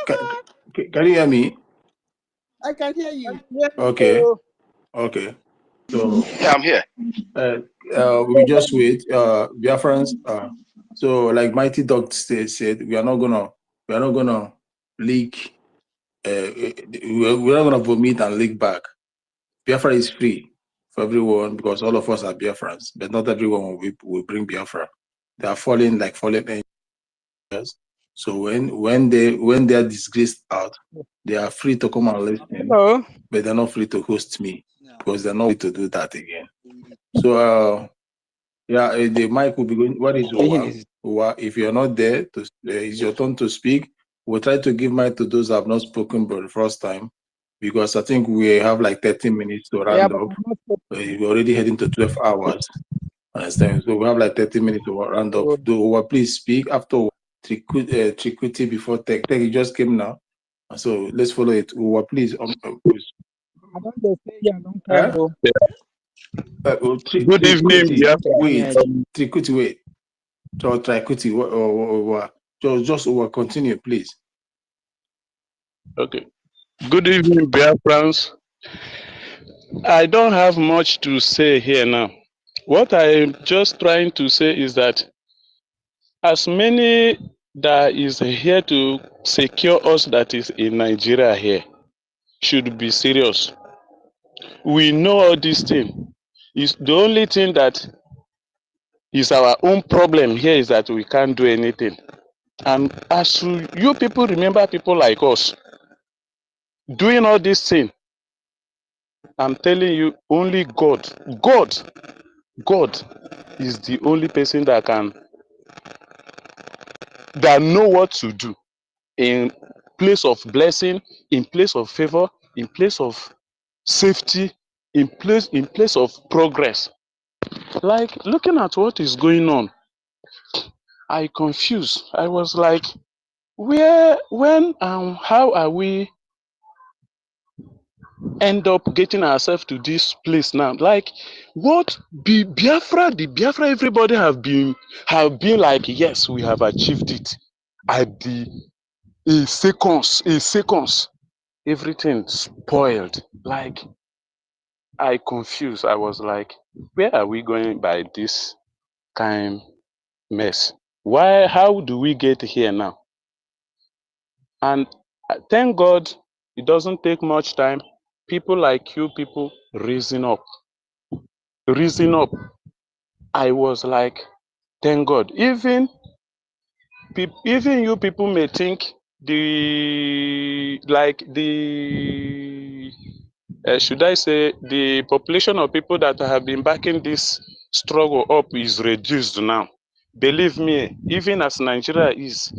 Can you hear me?
I can hear you.
Okay. Okay. So
Yeah, I'm here.
we just wait. Biafrans. So like Mighty Dog said, we are not gonna leak. We're not gonna vomit and leak back. Biafra is free for everyone because all of us are Biafrans, but not everyone will bring Biafra. They are falling angels. So when they are disgraced out, they are free to come and listen.
Hello.
But they're not free to host me because they're not free to do that again. So yeah, the mic will be going. What is Owa? Owa, if you're not there, it's your turn to speak. We'll try to give mic to those who have not spoken for the first time, because I think we have like 30 minutes to round up. We're already heading to 12 hours. Understand? So we have like 30 minutes to round up. Do Owa please speak after Trikuti before Tech. Tech, you just came now. So let's follow it. Owa, please.
I don't say yeah, don't care.
Good evening, Biafra.
Wait, Trikuti, wait. So Trikuti, just continue, please.
Okay. Good evening, Biafrans. I don't have much to say here now. What I'm just trying to say is that as many that is here to secure us that is in Nigeria here should be serious. We know all these things. Is the only thing that is our own problem here is that we can't do anything. And as you people remember people like us doing all these things, I'm telling you, only God is the only person that can
that know what to do in place of blessing, in place of favor, in place of safety, in place of progress. Like looking at what is going on, I confused. I was like, where, when, and how are we end up getting ourselves to this place now? Like, what be Biafra? The Biafra everybody have been like, yes, we have achieved it. At the a seconds, everything spoiled. Like, I confused. I was like, where are we going by this kind mess? Why? How do we get here now? And thank God, it doesn't take much time. People like you, people reason up, reason up. I was like, thank God. Even you people may think should I say the population of people that have been backing this struggle up is reduced now. Believe me, even as Nigeria is,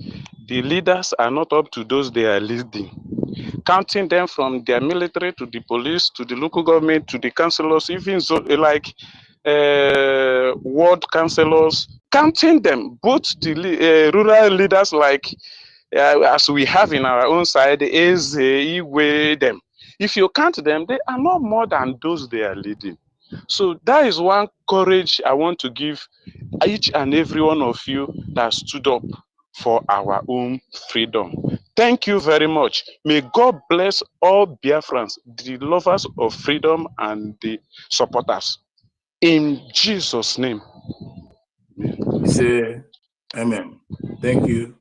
the leaders are not up to those they are leading. Counting them from their military to the police to the local government to the councillors, even so, like ward councillors, counting them, both the rural leaders like as we have in our own side, is Igwe them. If you count them, they are not more than those they are leading. So that is one courage I want to give each and every one of you that stood up for our own freedom. Thank you very much. May God bless all Biafrans, the lovers of freedom and the supporters. In Jesus' name.
We say, Amen. Thank you.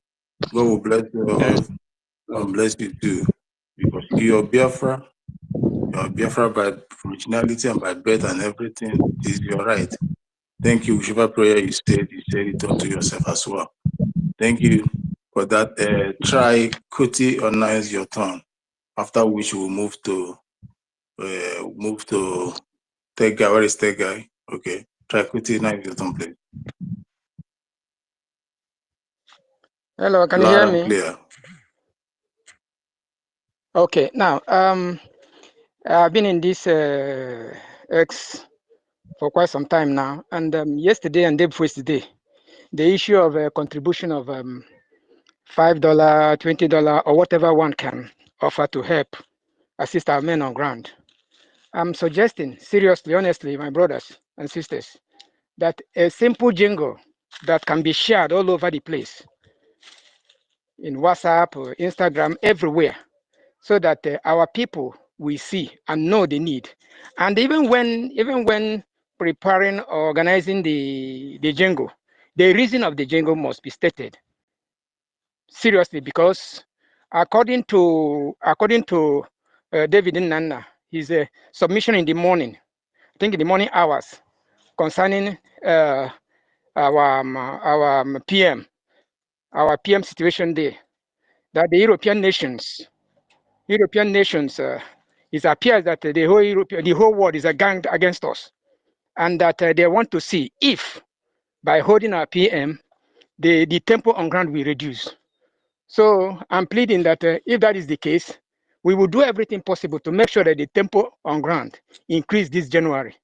God will bless you all and bless you too. Because you're Biafra by originality and by birth and everything. Is your right. Thank you. Whichever prayer you said it unto yourself as well. Thank you for that. Try Kuti or now is your turn. After which we'll move to Tech Guy. Where is Tech Guy? Okay. Try Kuti, now is your turn, please.
Hello, can you
Loud
hear
and
me?
clear.
Okay, now I've been in this X for quite some time now, and yesterday and day before yesterday, the issue of a contribution of $5, $20, or whatever one can offer to help assist our men on ground. I'm suggesting, seriously, honestly, my brothers and sisters, that a simple jingle that can be shared all over the place, in WhatsApp or Instagram, everywhere, so that our people will see and know the need. And even when preparing or organizing the jingle, the reason of the jingle must be stated seriously, because according to David Nnanna, his submission in the morning, I think in the morning hours, concerning our PM situation there, that the European nations, it appears that the whole world is a gang against us, and that they want to see if by holding our PM, the tempo on ground will reduce. So I'm pleading that if that is the case, we will do everything possible to make sure that the tempo on ground increase this January.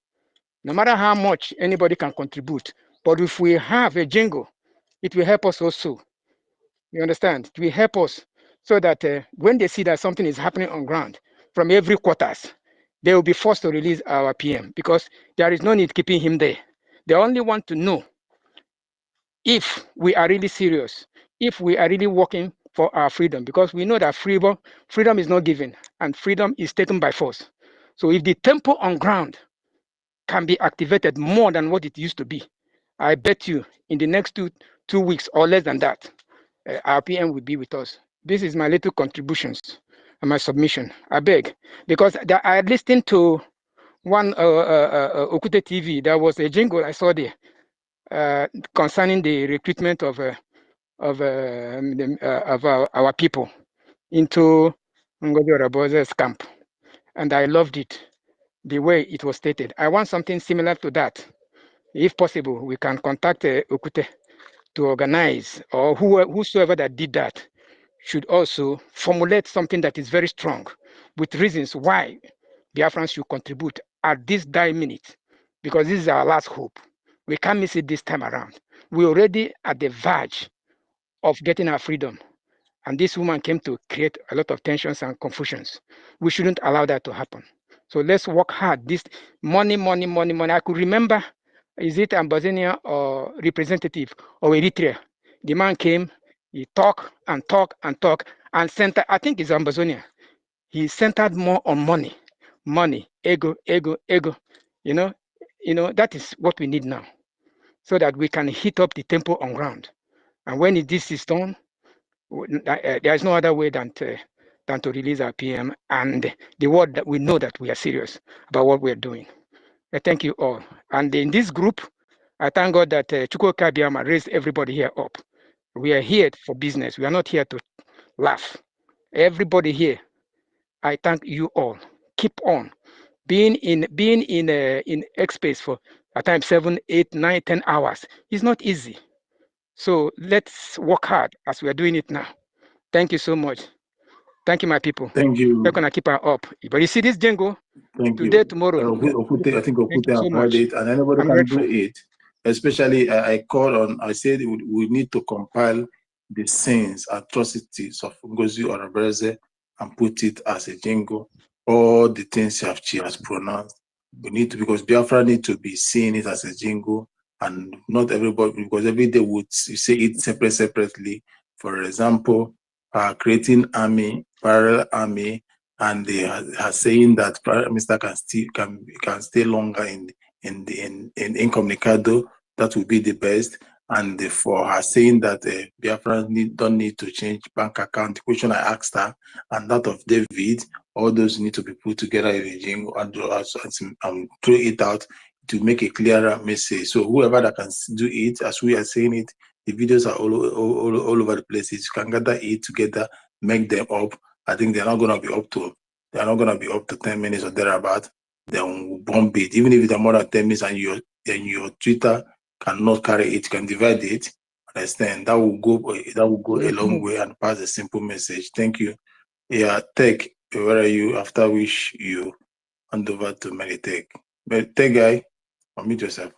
No matter how much anybody can contribute, but if we have a jingle, it will help us also. You understand? It will help us so that when they see that something is happening on ground from every quarters, they will be forced to release our PM, because there is no need keeping him there. They only want to know if we are really serious, if we are really working for our freedom, because we know that freedom is not given and freedom is taken by force. So if the tempo on ground can be activated more than what it used to be, I bet you in the next two weeks or less than that, our PM will be with us. This is my little contributions and my submission. I beg, because I listened to one Okute TV. There was a jingle I saw there concerning the recruitment of our people into Ngozi Oraboze's camp, and I loved it, the way it was stated. I want something similar to that. If possible, we can contact Okute to organize, or whosoever that did that should also formulate something that is very strong with reasons why Biafrans should contribute at this dying minute, because this is our last hope. We can't miss it this time around. We're already at the verge of getting our freedom. And this woman came to create a lot of tensions and confusions. We shouldn't allow that to happen. So let's work hard. This money. I could remember, is it Ambazonian or representative of Eritrea? The man came, he talked and centered, I think it's Ambazonia. He centered more on money, ego. You know, that is what we need now, so that we can hit up the tempo on ground. And when this is done, there is no other way than to release our PM and the word that we know that we are serious about what we are doing. I thank you all. And in this group, I thank God that Chukwuka Biama raised everybody here up. We are here for business. We are not here to laugh. Everybody here, I thank you all. Keep on being in X space for at times 7, 8, 9, 10 hours. It's not easy. So let's work hard as we are doing it now. Thank you so much. Thank you, my people.
Thank
We're
you.
gonna keep her up. But you see this Django
Thank
today,
you.
tomorrow.
I think
Thank you
Okute
so
have heard
much.
it, and anybody
I'm
can
grateful.
do it. Especially, I called on, I said we need to compile the sins, atrocities of Ngozi Onabreze and put it as a jingle. All the things she has pronounced. We need to, because Biafra need to be seeing it as a jingle, and not everybody, because every day would say it separately. For example, creating army, parallel army, and they are saying that Prime Minister can stay longer in incommunicado. That would be the best. And for her saying that Biafra don't need to change bank account, the question I asked her, and that of David, all those need to be put together in a jingle and throw it out to make a clearer message. So whoever that can do it, as we are saying it, the videos are all over the places. You can gather it together, make them up. I think they're not gonna be up to 10 minutes or thereabout. Then we'll bomb it. Even if they're more than 10 minutes and your Twitter cannot carry it, you can divide it. Understand? That will go a long way and pass a simple message. Thank you. Yeah, Tech, where are you? After which you hand over to Meditek. Tech guy, unmute yourself.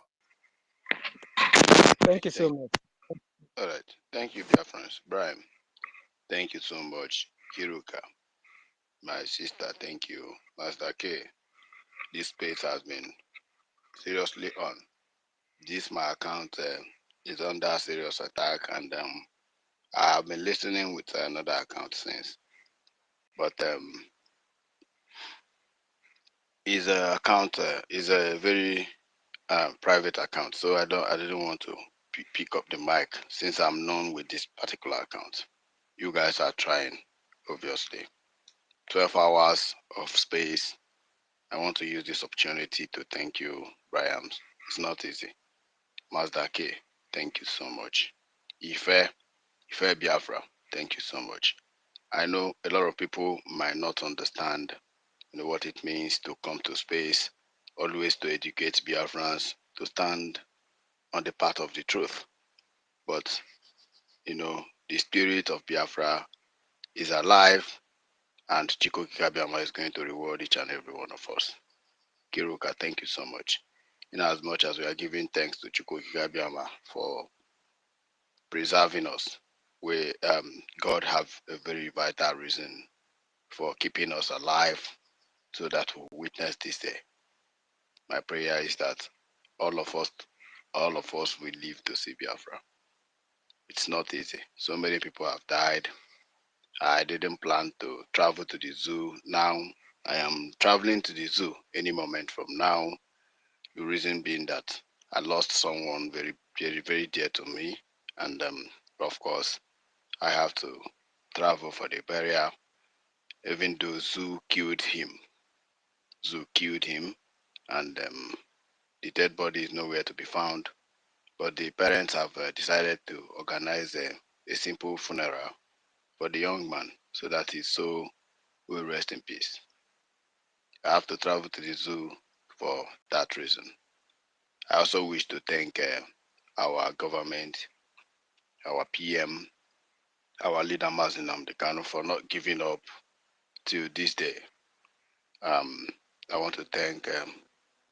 Thank you so much.
All right. Thank you, Biafrans. Brian, thank you so much. Kiruka, my sister, thank you. Master K, this space has been seriously on. This my account is under serious attack, and I have been listening with another account since. But his account is a very private account, so I didn't want to pick up the mic since I'm known with this particular account. You guys are trying, obviously. 12 hours of space. I want to use this opportunity to thank you, Brian. It's not easy. Mazda K, thank you so much. Ife Biafra, thank you so much. I know a lot of people might not understand what it means to come to space, always to educate Biafrans, to stand on the path of the truth. But, the spirit of Biafra is alive, and Chiko Kikabiama is going to reward each and every one of us. Kiruka, thank you so much. In as much as we are giving thanks to Chiko Kikabiama for preserving us, God have a very vital reason for keeping us alive so that we witness this day. My prayer is that all of us will live to see Biafra. It's not easy. So many people have died. I didn't plan to travel to the zoo. Now I am traveling to the zoo any moment from now. The reason being that I lost someone very, very, very dear to me. And of course, I have to travel for the burial, even though zoo killed him. Zoo killed him, and the dead body is nowhere to be found. But the parents have decided to organize a simple funeral for the young man so that his soul will rest in peace. I have to travel to the zoo for that reason. I also wish to thank our government, our PM, our leader Mazi Nnamdi Kanu, for not giving up to this day. I want to thank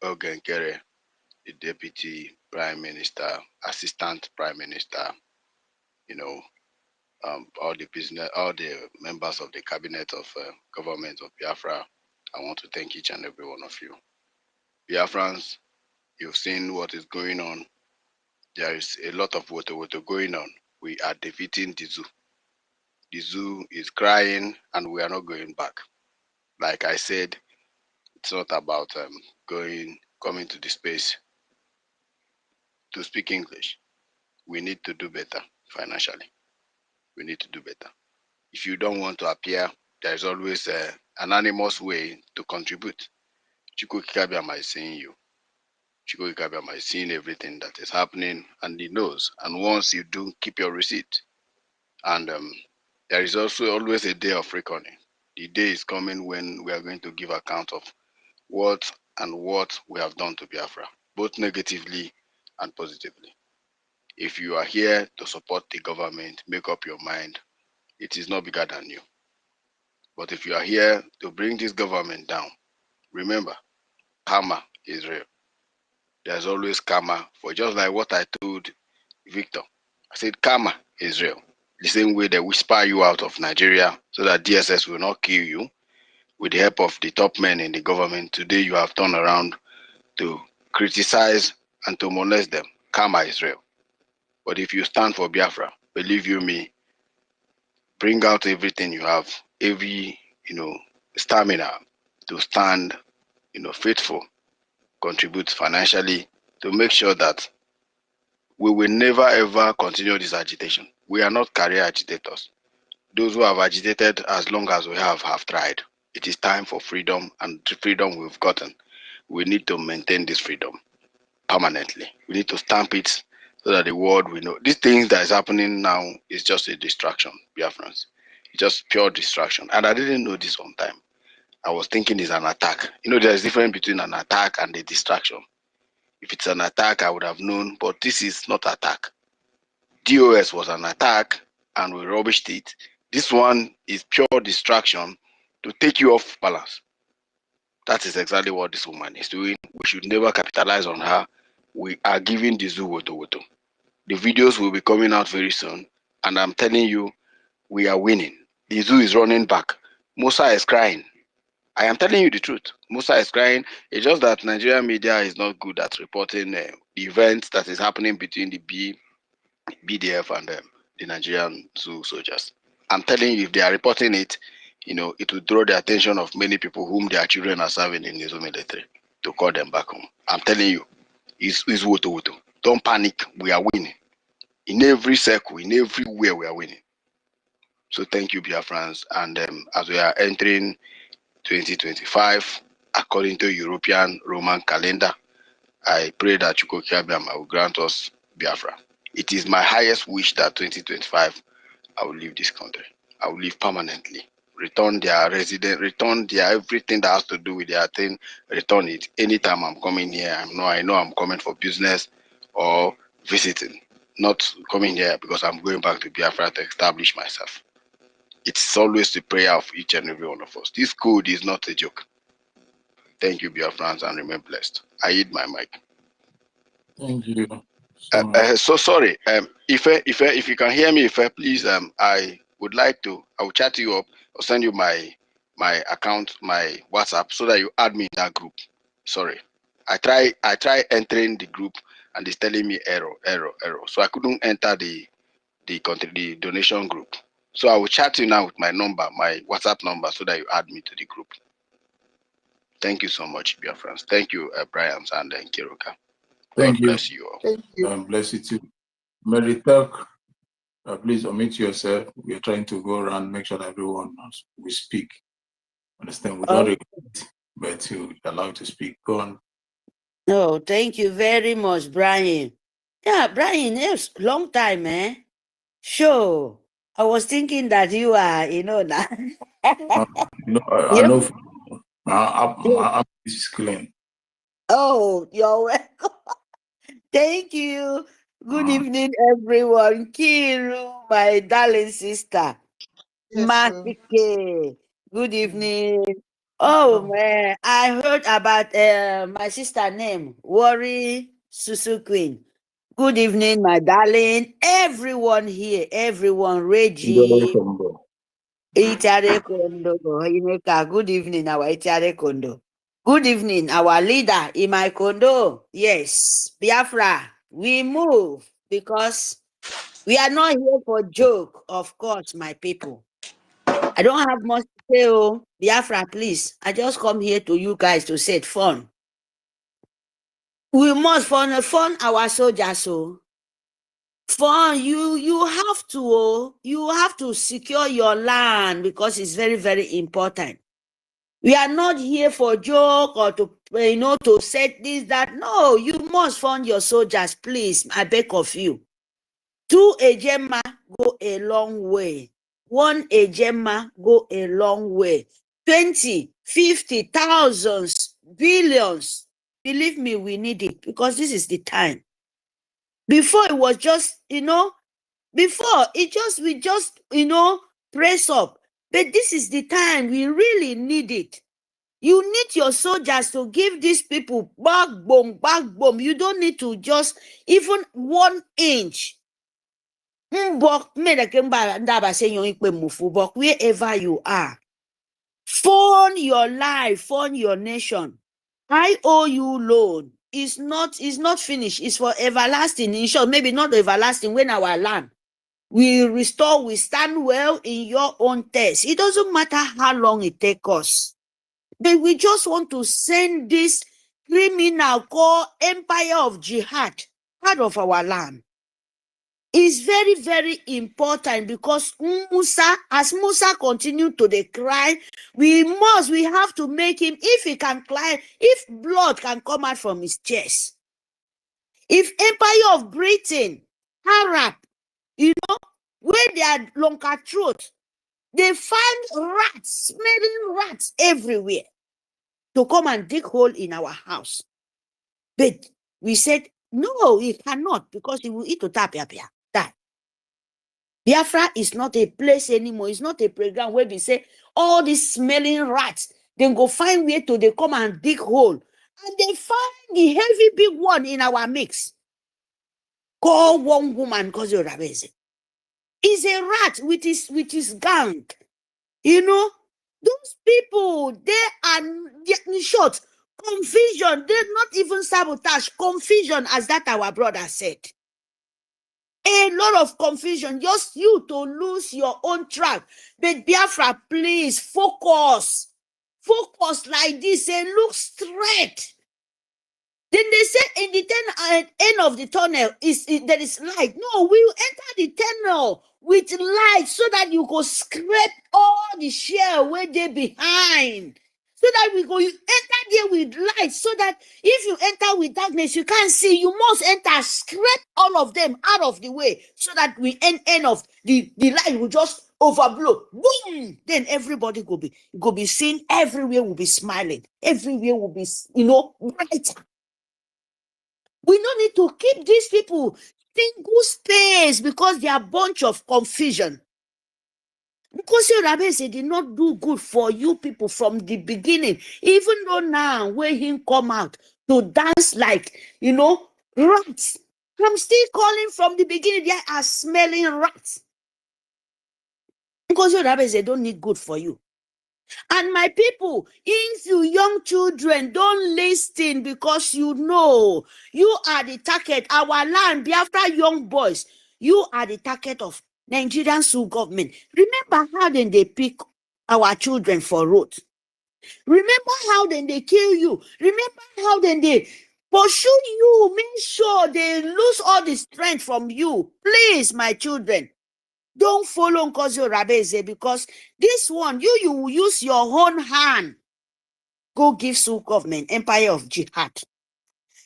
Ogen Kere, the Deputy Prime Minister, Assistant Prime Minister, all the members of the Cabinet of Government of Biafra. I want to thank each and every one of you. Biafrans, you've seen what is going on. There is a lot of woto going on. We are defeating the zoo. The zoo is crying and we are not going back. Like I said, it's not about coming to the space to speak English. We need to do better financially. We need to do better. If you don't want to appear, there is always an anonymous way to contribute. Chukwu Kikabiama is seeing you. Chukwu Kikabiama is seeing everything that is happening and he knows. And once you do, keep your receipt. And there is also always a day of reckoning. The day is coming when we are going to give account of what we have done to Biafra, both negatively and positively. If you are here to support the government, make up your mind. It is not bigger than you. But if you are here to bring this government down, remember, karma is real. There's always karma, for just like what I told Victor. I said karma is real. The same way they whisper you out of Nigeria so that DSS will not kill you, with the help of the top men in the government, today you have turned around to criticize and to molest them. Karma is real. But if you stand for Biafra, believe you me, bring out everything you have, every stamina to stand, faithful, contribute financially to make sure that we will never ever continue this agitation. We are not career agitators. Those who have agitated as long as we have tried. It is time for freedom, and the freedom we've gotten. We need to maintain this freedom permanently. We need to stamp it so that the world will know. These things that is happening now is just a distraction, Biafrans. It's just pure distraction. And I didn't know this one time. I was thinking it's an attack. There's a difference between an attack and a distraction. If it's an attack, I would have known, but this is not attack. DOS was an attack and we rubbished it. This one is pure distraction to take you off balance. That is exactly what this woman is doing. We should never capitalize on her. We are giving the zoo woto. The videos will be coming out very soon. And I'm telling you, we are winning. The zoo is running back. Musa is crying. I am telling you the truth. Musa is crying. It's just that Nigerian media is not good at reporting the events that is happening between the BDF and the Nigerian zoo soldiers. I'm telling you, if they are reporting it, it will draw the attention of many people whom their children are serving in the zoo military to call them back home. I'm telling you, it's woto. Don't panic. We are winning. In every circle, in everywhere, we are winning. So thank you, Biafrans. And as we are entering 2025, according to European Roman calendar, I pray that Chukwu Kikabiama will grant us Biafra. It is my highest wish that 2025, I will leave this country. I will leave permanently. Return their resident, return their everything that has to do with their thing, return it. Anytime I'm coming here, I know I'm coming for business or visiting. Not coming here because I'm going back to Biafra to establish myself. It's always the prayer of each and every one of us. This code is not a joke. Thank you, Biafrans, and remain blessed. I hit my mic.
Thank you.
So sorry. If you can hear me, please, I will chat you up or send you my account, my WhatsApp, so that you add me in that group. Sorry. I try entering the group and it's telling me error. So I couldn't enter the donation group. So I will chat you now with my number, my WhatsApp number, so that you add me to the group. Thank you so much, dear friends. Thank you, Brian and Kiruka.
Thank
God bless you all.
Thank you.
Bless you too. Mary Talk, please omit yourself. We are trying to go around, make sure that everyone we speak. Understand? We don't regret, but you allow to speak. Go on.
No, thank you very much, Brian. Yeah, Brian, yes, long time, eh? Sure. I was thinking that you are, that.
I know my app is clean.
Oh, you're welcome. Thank you. Good evening, everyone. Kiru, my darling sister. Matike. Good evening. Oh man, I heard about my sister name, Worry Susu Queen. Good evening, my darling. Everyone here, everyone, Reggie, Itare Kondo, Ineka. Good evening, our Itare Kondo. Good evening, our leader, Imai Kondo. Yes, Biafra, we move because we are not here for joke, of course, my people. I don't have much to say, oh, Biafra, please. I just come here to you guys to say it fun. We must fund our soldiers, so fun. You have to, you have to secure your land because it's very, very important. We are not here for joke or to to set this, that. No, you must fund your soldiers, please. I beg of you. 2 ejema go a long way. 1 ejema go a long way. 20, 50, thousands, billions. Believe me, we need it because this is the time. Before it was just, before we just, press up. But this is the time we really need it. You need your soldiers to give these people backbone. You don't need to just even 1 inch. Wherever you are, fund your life, fund your nation. IOU loan is not finished. It's for everlasting. In short, maybe not everlasting. When our land we restore, we stand well in your own test. It doesn't matter how long it takes us. But we just want to send this criminal called Empire of Jihad out of our land. It's very, very important because as Musa continued to cry, we have to make him, if he can cry, if blood can come out from his chest. If Empire of Britain, Arab, where they are longer throat, they find rats, smelling rats everywhere to come and dig hole in our house. But we said, no, he cannot because he will eat to tap, die. Biafra is not a place anymore. It's not a playground where we say all these smelling rats, then go find where to they come and dig hole. And they find the heavy big one in our mix. Call one woman because you're Rabeze. Is a rat with his gang. Those people, they are in short, confusion. They're not even sabotage, confusion, as that our brother said. A lot of confusion, just you to lose your own track. But Biafra, please focus. Focus like this and look straight. Then they say in the end of the tunnel there is light. No, we will enter the tunnel with light so that you go scrape all the shell where they behind. So that we go, you enter there with light, so that if you enter with darkness, you can't see. You must enter, scrape all of them out of the way, so that we end of the light will just overblow. Boom! Then everybody go be seen. Everywhere will be smiling. Everywhere will be, brighter. We don't need to keep these people single space because they are a bunch of confusion. Because your Rabbi said did not do good for you people from the beginning. Even though now when he come out to dance like, rats. I'm still calling from the beginning. They are smelling rats. Because your Rabbi said don't need good for you. And my people, if you young children don't listen because you are the target. Our land, Biafra young boys, you are the target of Nigerian government. Remember how then they pick our children for road. Remember how then they kill you. Remember how then they pursue you. Make sure they lose all the strength from you. Please, my children. Don't follow Ngozi Rabeze because this one, you will use your own hand. Go give Sul government, Empire of Jihad.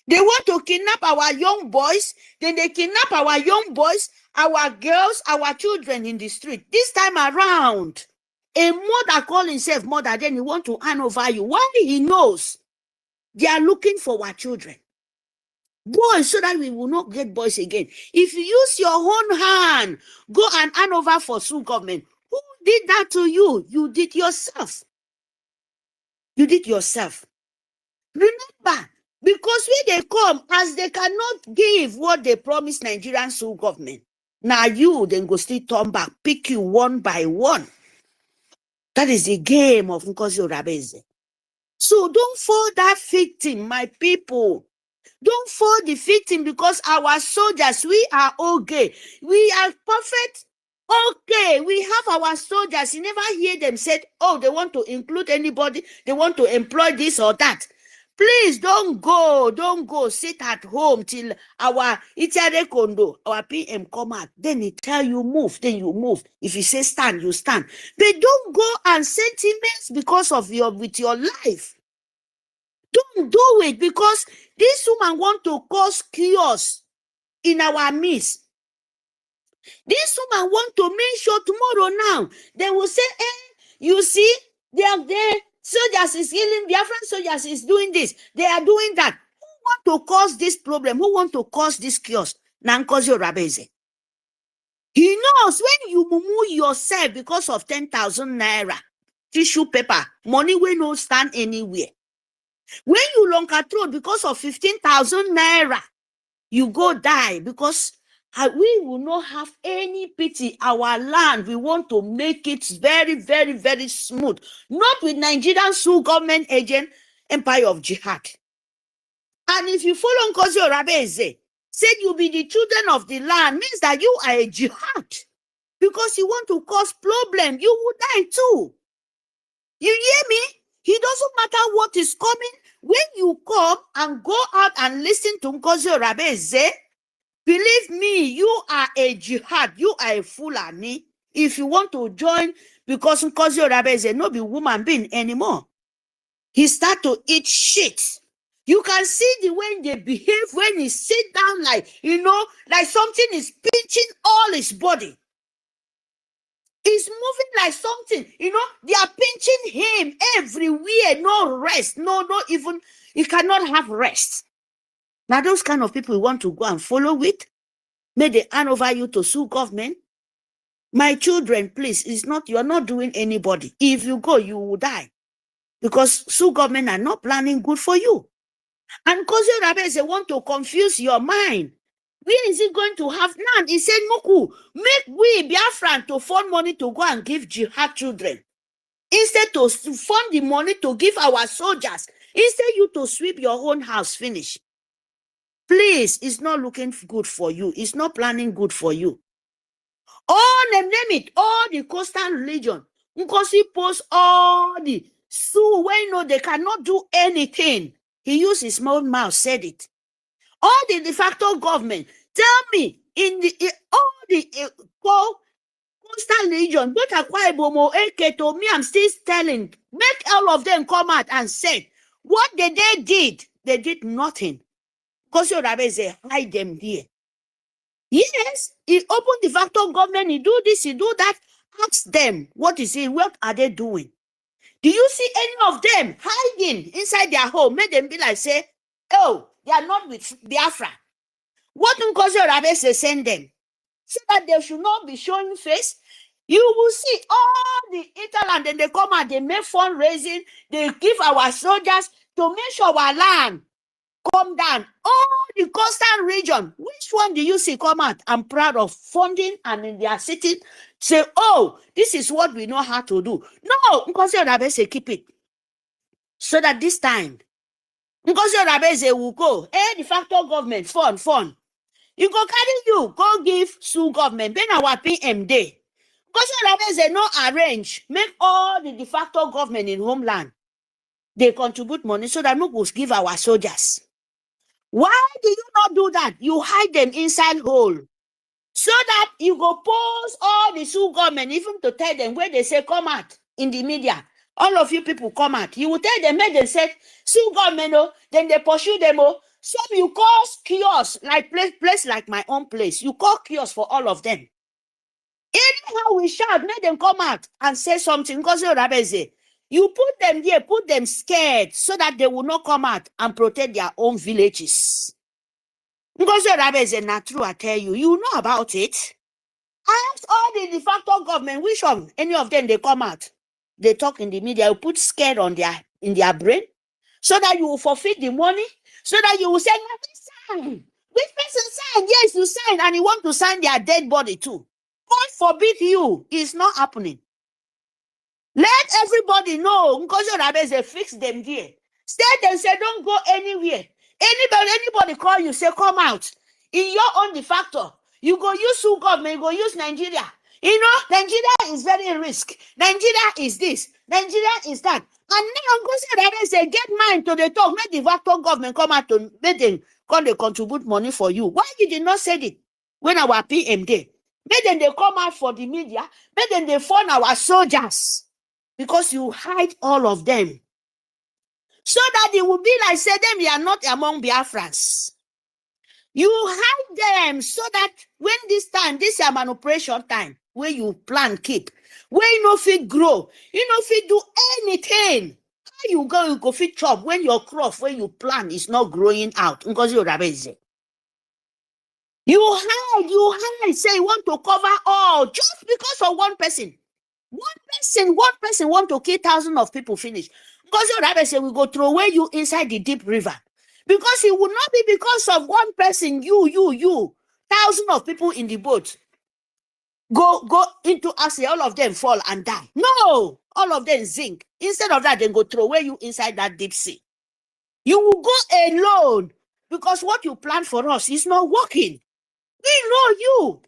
They want to kidnap our young boys. Then they kidnap our young boys, our girls, our children in the street. This time around, a mother call himself mother, then he want to hand over you. Why? He knows they are looking for our children. Boys, so that we will not get boys again. If you use your own hand, go and hand over for Sioux government. Who did that to you? You did yourself. You did yourself. Remember, because when they come, as they cannot give what they promised Nigerian Sioux government, now you then go still turn back, pick you one by one. That is the game of Ngozi Orabeze. So don't fall that victim, my people. Don't fall the victim, because our soldiers, we are okay. We are perfect. Okay, we have our soldiers. You never hear them said, oh, they want to include anybody. They want to employ this or that. Please don't go. Sit at home till our Itare Kondo, our PM come out. Then he tell you move, then you move. If he say stand, you stand. But don't go and sentiments because of with your life. Don't do it, because this woman want to cause chaos in our midst. This woman want to make sure tomorrow now they will say, you see, they soldiers is killing, Biafran soldiers is doing this, they are doing that. Who want to cause this problem? Who want to cause this chaos? Ngozi Orabeze. He knows when you mumu yourself because of 10,000 naira, tissue paper, money will not stand anywhere. When you longer throat because of 15,000 naira, you go die, because we will not have any pity. Our land, we want to make it very, very, very smooth. Not with Nigerian Sioux government agent, empire of jihad. And if you follow Ngozi Orabeze, said you be the children of the land, means that you are a jihad. Because you want to cause problem, you will die too. You hear me? It doesn't matter what is coming. When you come and go out and listen to Ngozi Orabeze, believe me, you are a jihad. You are a Fulani. If you want to join, because Ngozi Orabeze no be woman being anymore. He start to eat shit. You can see the way they behave when he sit down, like, like something is pinching all his body. He's moving like something, they are pinching him everywhere, no rest, no even, he cannot have rest. Now those kind of people you want to go and follow with, may they hand over you to Sioux government. My children, please, you are not doing anybody. If you go, you will die. Because Sioux government are not planning good for you. And Ngozi Orabeze want to confuse your mind. Where is he going to have none? He said, Muku, make we Biafran to fund money to go and give jihad children. Instead to fund the money to give our soldiers. Instead you to sweep your own house, finish. Please, it's not looking good for you. It's not planning good for you. All name it, all the coastal religion. Ngozi post all the Sioux when they cannot do anything. He used his small mouth, said it. All the de facto government, tell me, all the coastal region, but Akwa Ibom, Eketo, me, I'm still telling, make all of them come out and say, what they did? They did nothing. Ngozi Orabeze hide them there. Yes, he opened de facto government, he do this, he do that. Ask them, what is it? What are they doing? Do you see any of them hiding inside their home? Make them be like, say, oh, they are not with Biafra. What Ngozi Orabeze send them? So that they should not be showing face. You will see all the interland, and they come out, they make fundraising, they give our soldiers to make sure our land come down. All the coastal region, which one do you see come out? I'm proud of funding, and in their city, say, oh, this is what we know how to do. No, Ngozi Orabeze keep it. So that this time, Ngozi Orabeze will go, de facto government, fund. You go carry you, go give Sioux government, then our PM day. Ngozi Orabeze no arrange, make all the de facto government in homeland, they contribute money so that we will give our soldiers. Why do you not do that? You hide them inside hole. So that you go post all the Sioux government, even to tell them where they say come out in the media. All of you people come out. You will tell them, make them say, Sioux government, then they pursue them. Some you cause chaos, like place like my own place. You call chaos for all of them. Anyhow we shout, make them come out and say something. Ngozi Orabeze, you put them there, put them scared so that they will not come out and protect their own villages. Ngozi Rabeze, not true, I tell you. You know about it. I asked all the de facto government, which one? Any of them, they come out. They talk in the media, you put scared on in their brain, so that you will forfeit the money, so that you will say, sign. Which person sign? Yes, you sign, and you want to sign their dead body too. God forbid you. It's not happening. Let everybody know. Ngozi Rabeze fix them there. Stay there, say don't go anywhere. Anybody call you, say come out. In your own de facto, you go use Sue government, you go use Nigeria. You know, Nigeria is very risk. Nigeria is this. Nigeria is that. And now Ngozi Rabeze get mind to the talk. Make the facto government come out to make them come they contribute money for you. Why you did not say it when our PM day? Make them they come out for the media. Make them they fund our soldiers. Because you hide all of them. So that it will be like, say them, you are not among BIAFRANS. You hide them so that when this time, this is a manipulation time, where you plan keep, where you no fit grow, you no fit do anything. How you go fit chop when your crop, where you plant is not growing out? Because you hide, say you want to cover all just because of one person. One person want to kill thousands of people finish. Because your rabbi say we go throw away you inside the deep river. Because it will not be because of one person, you, thousands of people in the boat. Go into accident, all of them fall and die. No, all of them sink. Instead of that, then go throw away you inside that deep sea. You will go alone because what you plan for us is not working. We know you.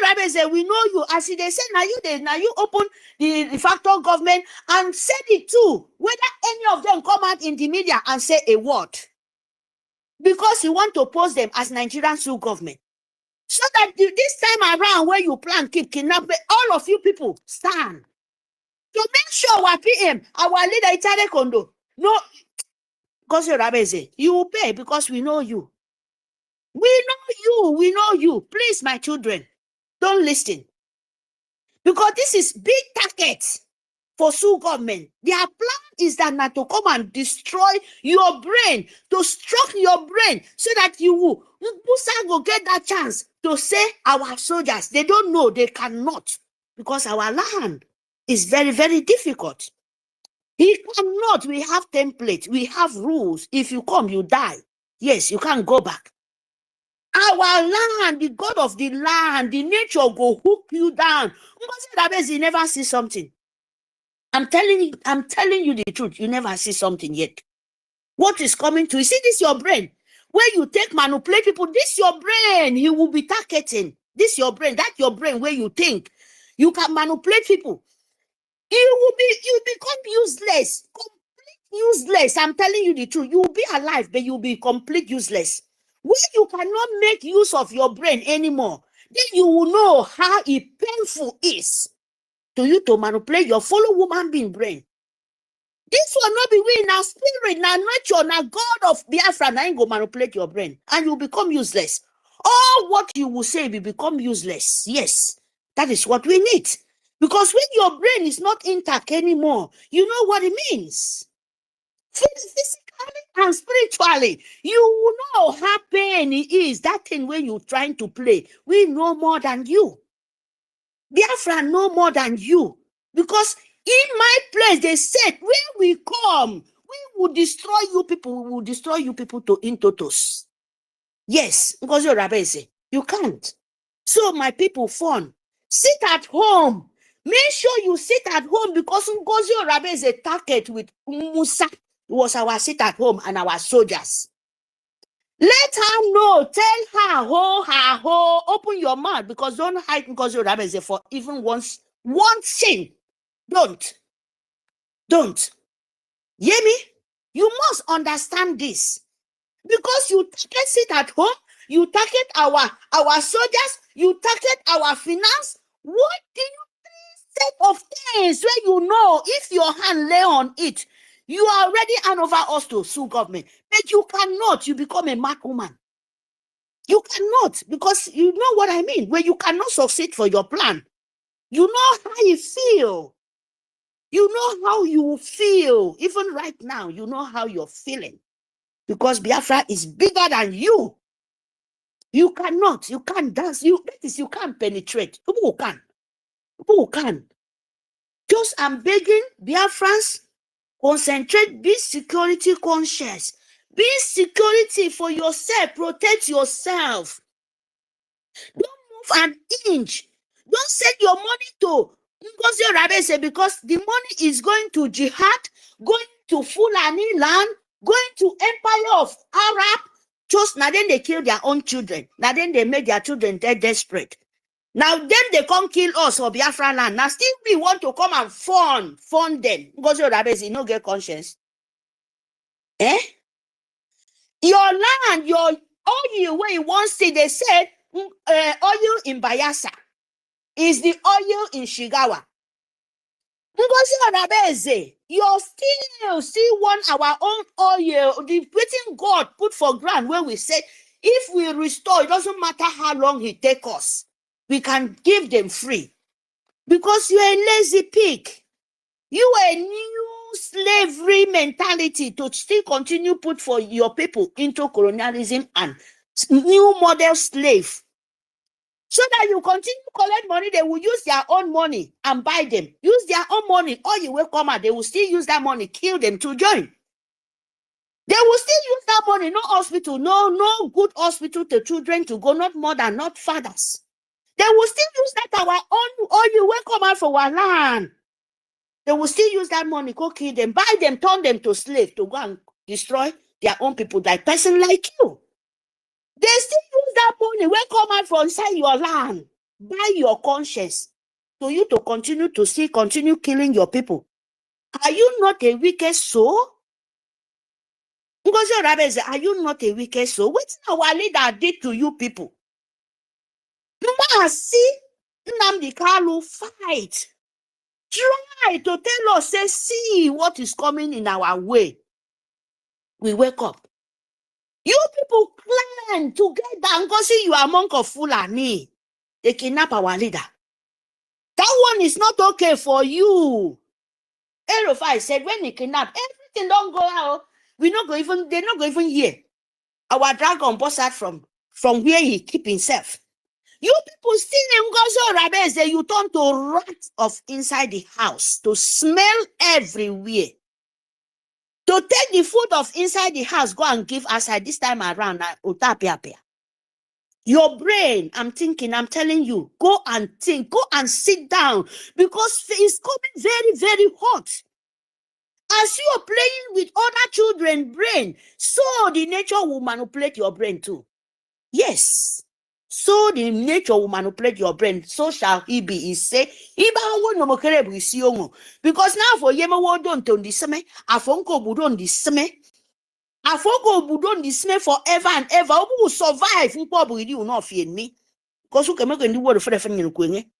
Rabbi say we know you. As they say, now you open the de facto government and said it too. Whether any of them come out in the media and say a word. Because you want to pose them as Nigerian Sioux government. So that this time around where you plan keep kidnapping, all of you people stand. To make sure our PM, our leader Itare Kondo, no, because Rabbi say, you will pay because we know you. We know you. Please, my children. Don't listen. Because this is big target for Sioux government. Their plan is that not to come and destroy your brain, to struck your brain, so that you will get that chance to say our soldiers. They don't know, they cannot. Because our land is very, very difficult. He cannot. We have templates. We have rules. If you come, you die. Yes, you can't go back. Our land, the God of the land, the nature go hook you down. You never see something. I'm telling you the truth. You never see something yet. What is coming to you? See, this is your brain. Where you take manipulate people, this is your brain. He will be targeting. This is your brain. That's your brain where you think. You can manipulate people. You become useless. Complete useless. I'm telling you the truth. You will be alive, but you'll be complete useless. When you cannot make use of your brain anymore, then you will know how painful it is to you to manipulate your fellow woman being brain. This will not be we now spirit, now nature, now God of Biafra, now go manipulate your brain and you become useless. All what you will say will become useless. Yes, that is what we need. Because when your brain is not intact anymore, you know what it means. Physically and spiritually, you will know how pain it is. That thing when you're trying to play, we know more than you. Biafra know more than you. Because in my place, they said, when we come, we will destroy you people. We will destroy you people in totos. Yes, because you're Rabbi say, you can't. So my people, fun. Sit at home. Make sure you sit at home because Ngozi Rabbi is a target with Musa. It was our sit at home and our soldiers. Let her know. Tell her, open your mouth because don't hide Ngozi Rabbi for even one thing. Don't. Hear me? You must understand this. Because you target sit at home, you target our soldiers, you target our finance. What do you set of things where you know if your hand lay on it, you are already hand over us to sue government. But you cannot, you become a mad woman. You cannot, because you know what I mean. When you cannot succeed for your plan, you know how you feel. You know how you feel. Even right now, you know how you're feeling. Because Biafra is bigger than you. You cannot, you can't dance, you can't penetrate. Who can? Who can? Just I'm begging Biafrans, concentrate, be security conscious. Be security for yourself, protect yourself. Don't move an inch. Don't send your money to Ngozi Rabese because the money is going to jihad, going to Fulani land, going to empire of Arab. Just now then they kill their own children. Now then they make their children desperate. Now then they come kill us for Biafra land. Now still we want to come and fund them. Ngozi Rabese no get conscience. Your land, your oil where you want to see, they said oil in Bayelsa is the oil in Shigawa. Ngozi Rabese, you still want our own oil, the waiting God put for ground where we said, if we restore, it doesn't matter how long it take us, we can give them free. Because you're a lazy pig. You are a new slavery mentality to still continue put for your people into colonialism and new model slave. So that you continue to collect money, they will use their own money and buy them. Use their own money, or you will come out, they will still use that money, kill them to join. They will still use that money, no hospital, no good hospital to children to go, not mother, not fathers. They will still use that our own, or you will come out for our land. They will still use that money, go kill them, buy them, turn them to slave to go and destroy their own people, like person like you. They still use that money when come out from inside your land, buy your conscience, for you to continue to see, continue killing your people. Are you not a wicked soul? Ngozi Rabese, are you not a wicked soul? What our leader did to you people? You must see Nnamdi Kanu fight. Try to tell us, say, see what is coming in our way. We wake up. You people plan together and go see you are monk of Fulani. They kidnap our leader. That one is not okay for you. Erofai said when they kidnap, everything don't go out. They're not going even hear. Our dragon bust out from where he keep himself. You people still in Ngozi Rabese, you turn to rats of inside the house, to smell everywhere. To take the food of inside the house, go and give outside this time around. Your brain, I'm telling you, go and think, go and sit down, because it's coming very, very hot. As you are playing with other children's brain, so the nature will manipulate your brain too. Yes. So the nature will manipulate your brain. So shall he be. He say, because now for Yema Wodon to the same, Afonko Budon the same. Afonko Budon the same forever and ever. Who will survive? Who probably will not fear me. Because who can make a word for the family queen?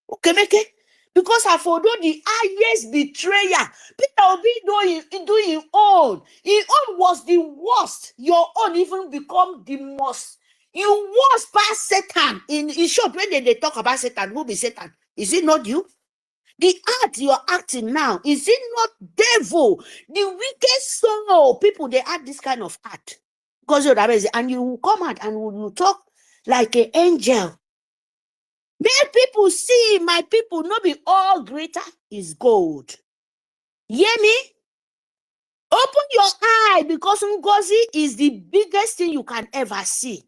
Okay, make it. Because I fordo the highest betrayer. Peter Obi doing his own. His own was the worst. Your own even become the most. You was past Satan. In short, when they talk about Satan, who be Satan? Is it not you? The act you are acting now, is it not devil? The wicked soul. People, they act this kind of act. Because you're amazing. And you will come out and you talk like an angel. Make people see, my people, not be all greater is gold. Hear me? Open your eye, because Ngozi is the biggest thing you can ever see.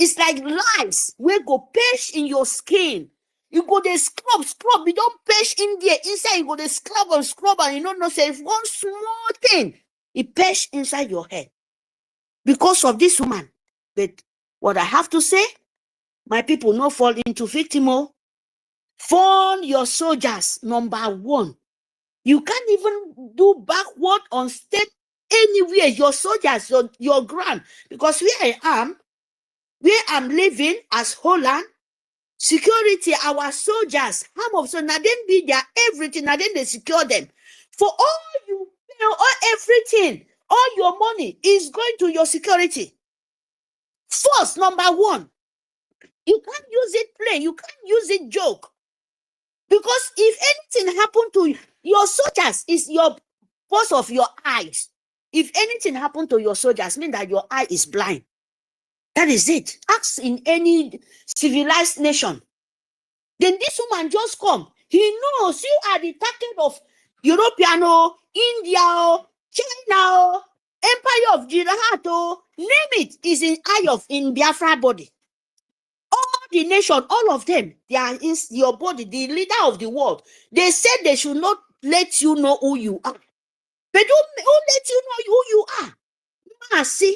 It's like lice where go patch in your skin. You go the scrub, you don't patch in there. Inside you go the scrub, and you don't know, say one small thing, it patch inside your head. Because of this woman. But what I have to say, my people, no fall into victim. Fund your soldiers, number one. You can't even do backward on state anywhere. Your soldiers, your ground. Because where I'm living as Holland, security, our soldiers, half of so now then be their everything, now then they secure them. For all you pay, all everything, all your money is going to your security. First, number one, you can't use it play, you can't use it joke. Because if anything happened to your soldiers, is your boss of your eyes. If anything happened to your soldiers, mean that your eye is blind. That is it. Ask in any civilized nation. Then this woman just come. He knows you are the target of European, India, China, Empire of Jirahat, name it, is in Biafra body. All the nation, all of them, they are in your body, the leader of the world. They said they should not let you know who you are. But who let you know who you are? Maasi,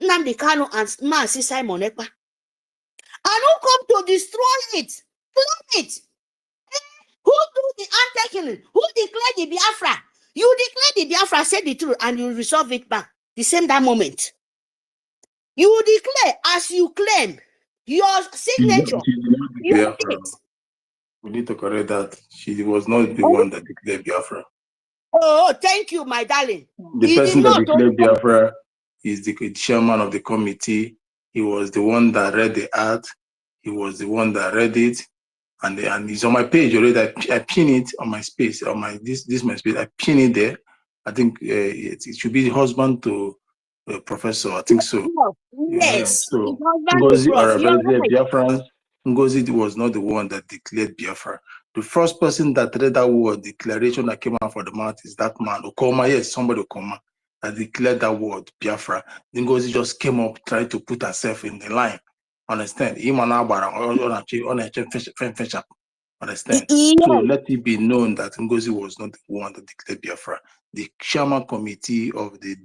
Nnamdi Kanu and Maasi Simon Ekpa. And who come to destroy it? Plan it. Who do the anti-killing? Who declared the Biafra? You declare the Biafra, say the truth, and you resolve it back. The same that moment. You declare as you claim your signature. You did.
We need to correct that. She was not the one that declared Biafra.
Oh, thank you, my darling.
The person that declared Biafra is the chairman of the committee. He was the one that read the art. He was the one that read it. And it's on my page already. I pin it on my space, on my this my space. I pin it there. I think it should be the husband to professor. I think so.
Yes.
So Ngozi or Biafrans, Ngozi was not the one that declared Biafra. The first person that read that word declaration that came out for the mouth is that man Okoma. Yes, somebody Okoma that declared that word Biafra. Then Ngozi just came up trying to put herself in the line. Understand? Understand? So let it be known that Ngozi was not the one that declared Biafra. The chairman committee of the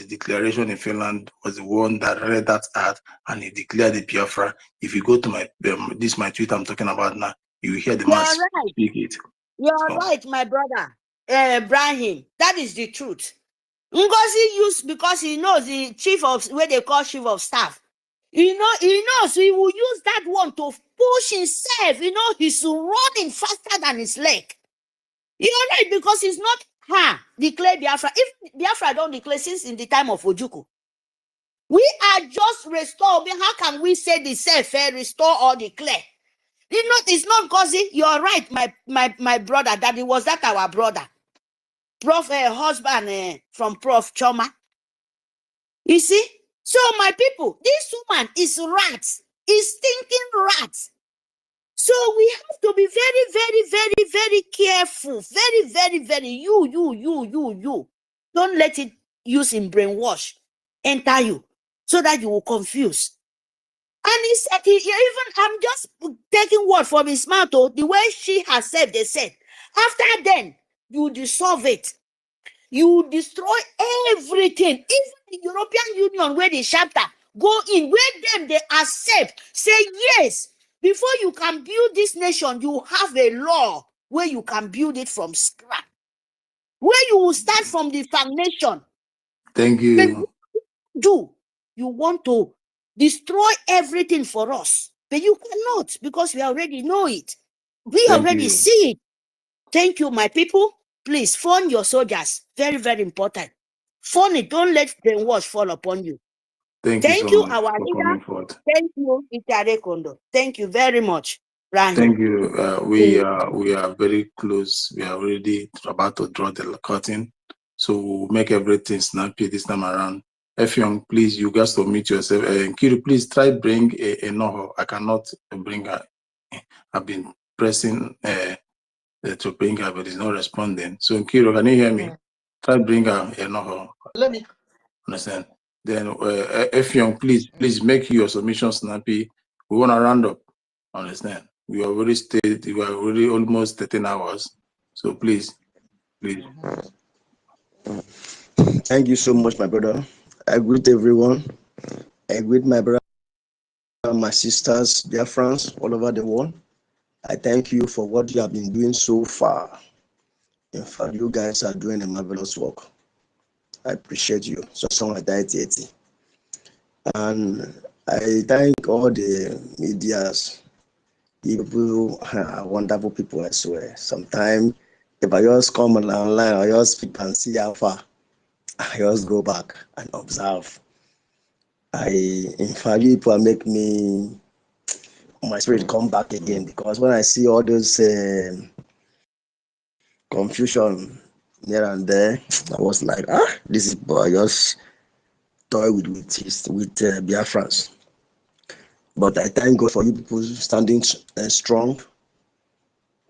declaration in Finland was the one that read that art and he declared the Biafra. If you go to my my tweet I'm talking about now, you hear the man speak it.
You're right, my brother. Brahim. That is the truth. Ngozi used because he knows the chief of what they call chief of staff. He knows he will use that one to push himself. He's running faster than his leg. You're right, because he's not declare Biafra. If Biafra don't declare since in the time of Ojukwu, we are just restored. How can we say the self restore or declare? It's not Ngozi. You're right, my brother, that it was that our brother. Prof husband from Prof Choma. You see? So my people, this woman is rats, is thinking rats. So we have to be very, very, very, very careful. Very, very, very. You. Don't let it use in brainwash, enter you, so that you will confuse. And he said, I'm just taking word from his mouth, the way she has said, they said. After then, you dissolve it. You destroy everything. Even the European Union, where the chapter go in, where them they accept, say yes. Before you can build this nation, you have a law where you can build it from scratch. Where you will start from the foundation.
Thank you.
You want to destroy everything for us. But you cannot, because we already know it. We already see it. Thank you, my people. Please fund your soldiers. Very, very important. Fund it. Don't let the wash fall upon you.
Thank you so much
our
for
leader.
coming forward.
Thank you, Itare Kondo. Thank you very much, Ryan.
Thank you. We are very close. We are already about to draw the curtain. So we'll make everything snappy this time around. Effiong, please, you guys to meet yourself. Kiru, please try bring a Noho. I cannot bring her. I've been pressing to bring her, but it's not responding. So Kiru, can you hear me? Try bring her a Noho.
Let me
understand. Then Effiong, please make your submission snappy. We want to round up. Understand? We already stayed. We are already almost 13 hours. So please.
Thank you so much, my brother. I greet everyone. I greet my brother, my sisters, dear friends all over the world. I thank you for what you have been doing so far. In fact, you guys are doing a marvelous work. I appreciate you. So someone died 80. And I thank all the medias. People are wonderful people, I swear. Sometimes if I just come online, I just speak and see how far. I just go back and observe. In fact, people make me, my spirit come back again, because when I see all those confusion here and there, I was like, this is just toy with Biafrans. But I thank God for you people standing strong,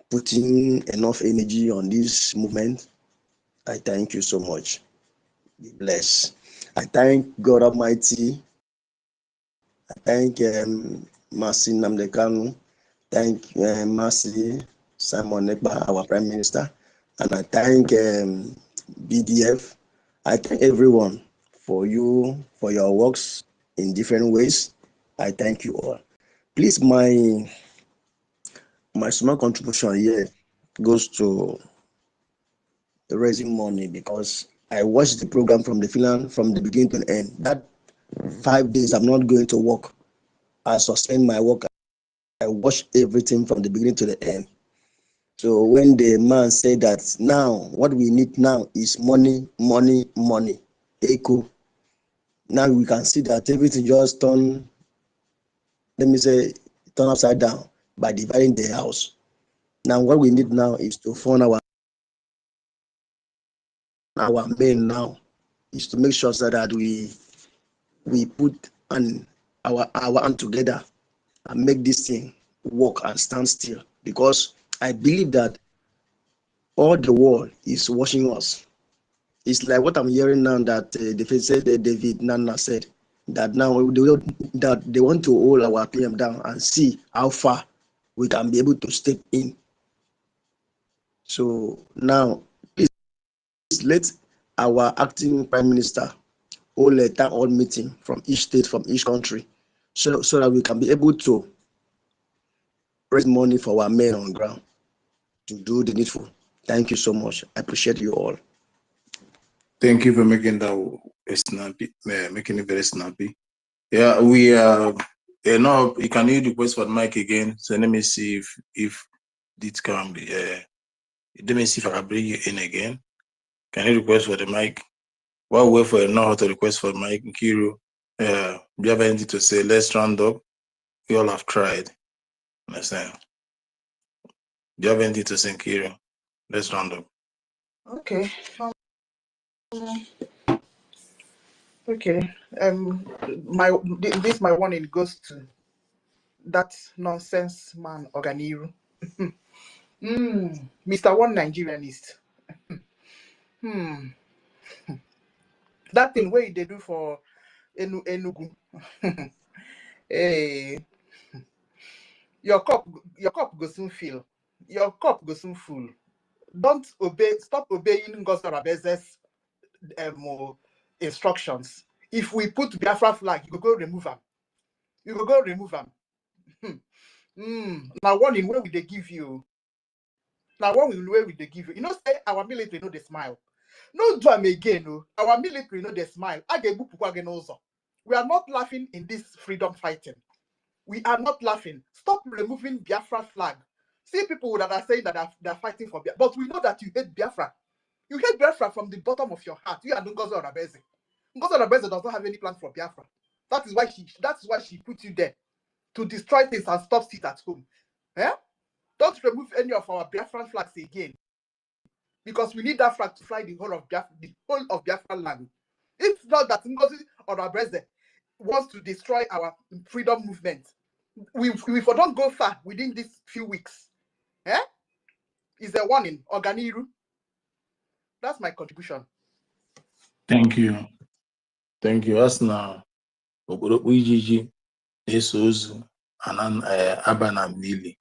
putting enough energy on this movement. I thank you so much. Be blessed. I thank God Almighty. I thank Mercy Namdekanu. Thank Mercy Simon Ekpa, our Prime Minister. And I thank BDF. I thank everyone for your works in different ways. I thank you all. Please, my small contribution here goes to raising money because I watched the program from the beginning to the end. That 5 days I'm not going to work. I suspend my work. I watched everything from the beginning to the end. So when the man said that now what we need now is money, money, money, echo. Now we can see that everything just turn upside down by dividing the house. Now what we need now is to fund our main now is to make sure that we put our hand together and make this thing work and stand still, because I believe that all the world is watching us. It's like what I'm hearing now that David Nana said that now they want to hold our PM down and see how far we can be able to step in. So now, please let our acting Prime Minister hold a town hall meeting from each state, from each country, so that we can be able to raise money for our men on ground to do the needful. Thank you so much. I appreciate you all.
Thank you for making that snappy, making it very snappy. Yeah, we now you can hear the request for the mic again. So let me see if this can be. Let me see if I can bring you in again. Can you request for the mic? While we wait for now to request for the mic, Kiru, do you have anything to say? Let's round up. We all have tried. Understand? Do you have anything to say, Kiru? Let's round up.
Okay. Okay. My warning goes to that nonsense man Organiru. Mr. One Nigerianist. That thing where they do for Enugu. Hey, your cup go soon fill. Your cup go soon full. Don't obey. Stop obeying Ngozi Arabeze's instructions. If we put Biafra flag, you go remove them. You go remove them. Now warning where will they give you? Now what will they give you? You know, say our military know they smile. No do am again. No. Our military know they smile. We are not laughing in this freedom fighting. We are not laughing. Stop removing Biafra flag. See people that are saying that they're fighting for Biafra. But we know that you hate Biafra. You hate Biafra from the bottom of your heart. You are Ngozi Orabeze. Ngozi Orabeze does not have any plan for Biafra. That is why she put you there, to destroy things and stop sit at home. Eh? Don't remove any of our Biafran flags again, because we need that flag to fly the whole of Biafra land. If not that Ngozi Orabeze wants to destroy our freedom movement, we don't go far within these few weeks. Eh? Is a warning, Organiru. That's my contribution.
Thank you. Thank you. As now, EKID Esozu and Abana Mili.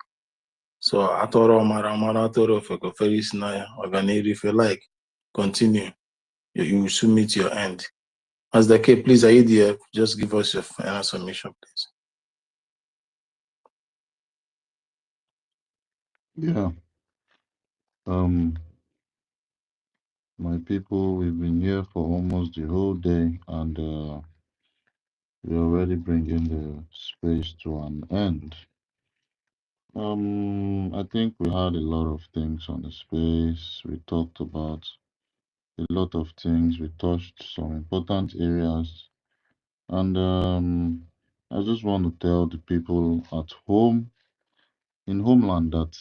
So Atoro Mara Atoro Fekoferis Naya Organiru, if you like, continue. You will soon meet your end. As the K, please, are you there? Just give us your final submission, please.
Yeah. My people, we've been here for almost the whole day, and we're already bringing the space to an end. I think we had a lot of things on the space. We talked about a lot of things. We touched some important areas. And I just want to tell the people at home, in homeland, that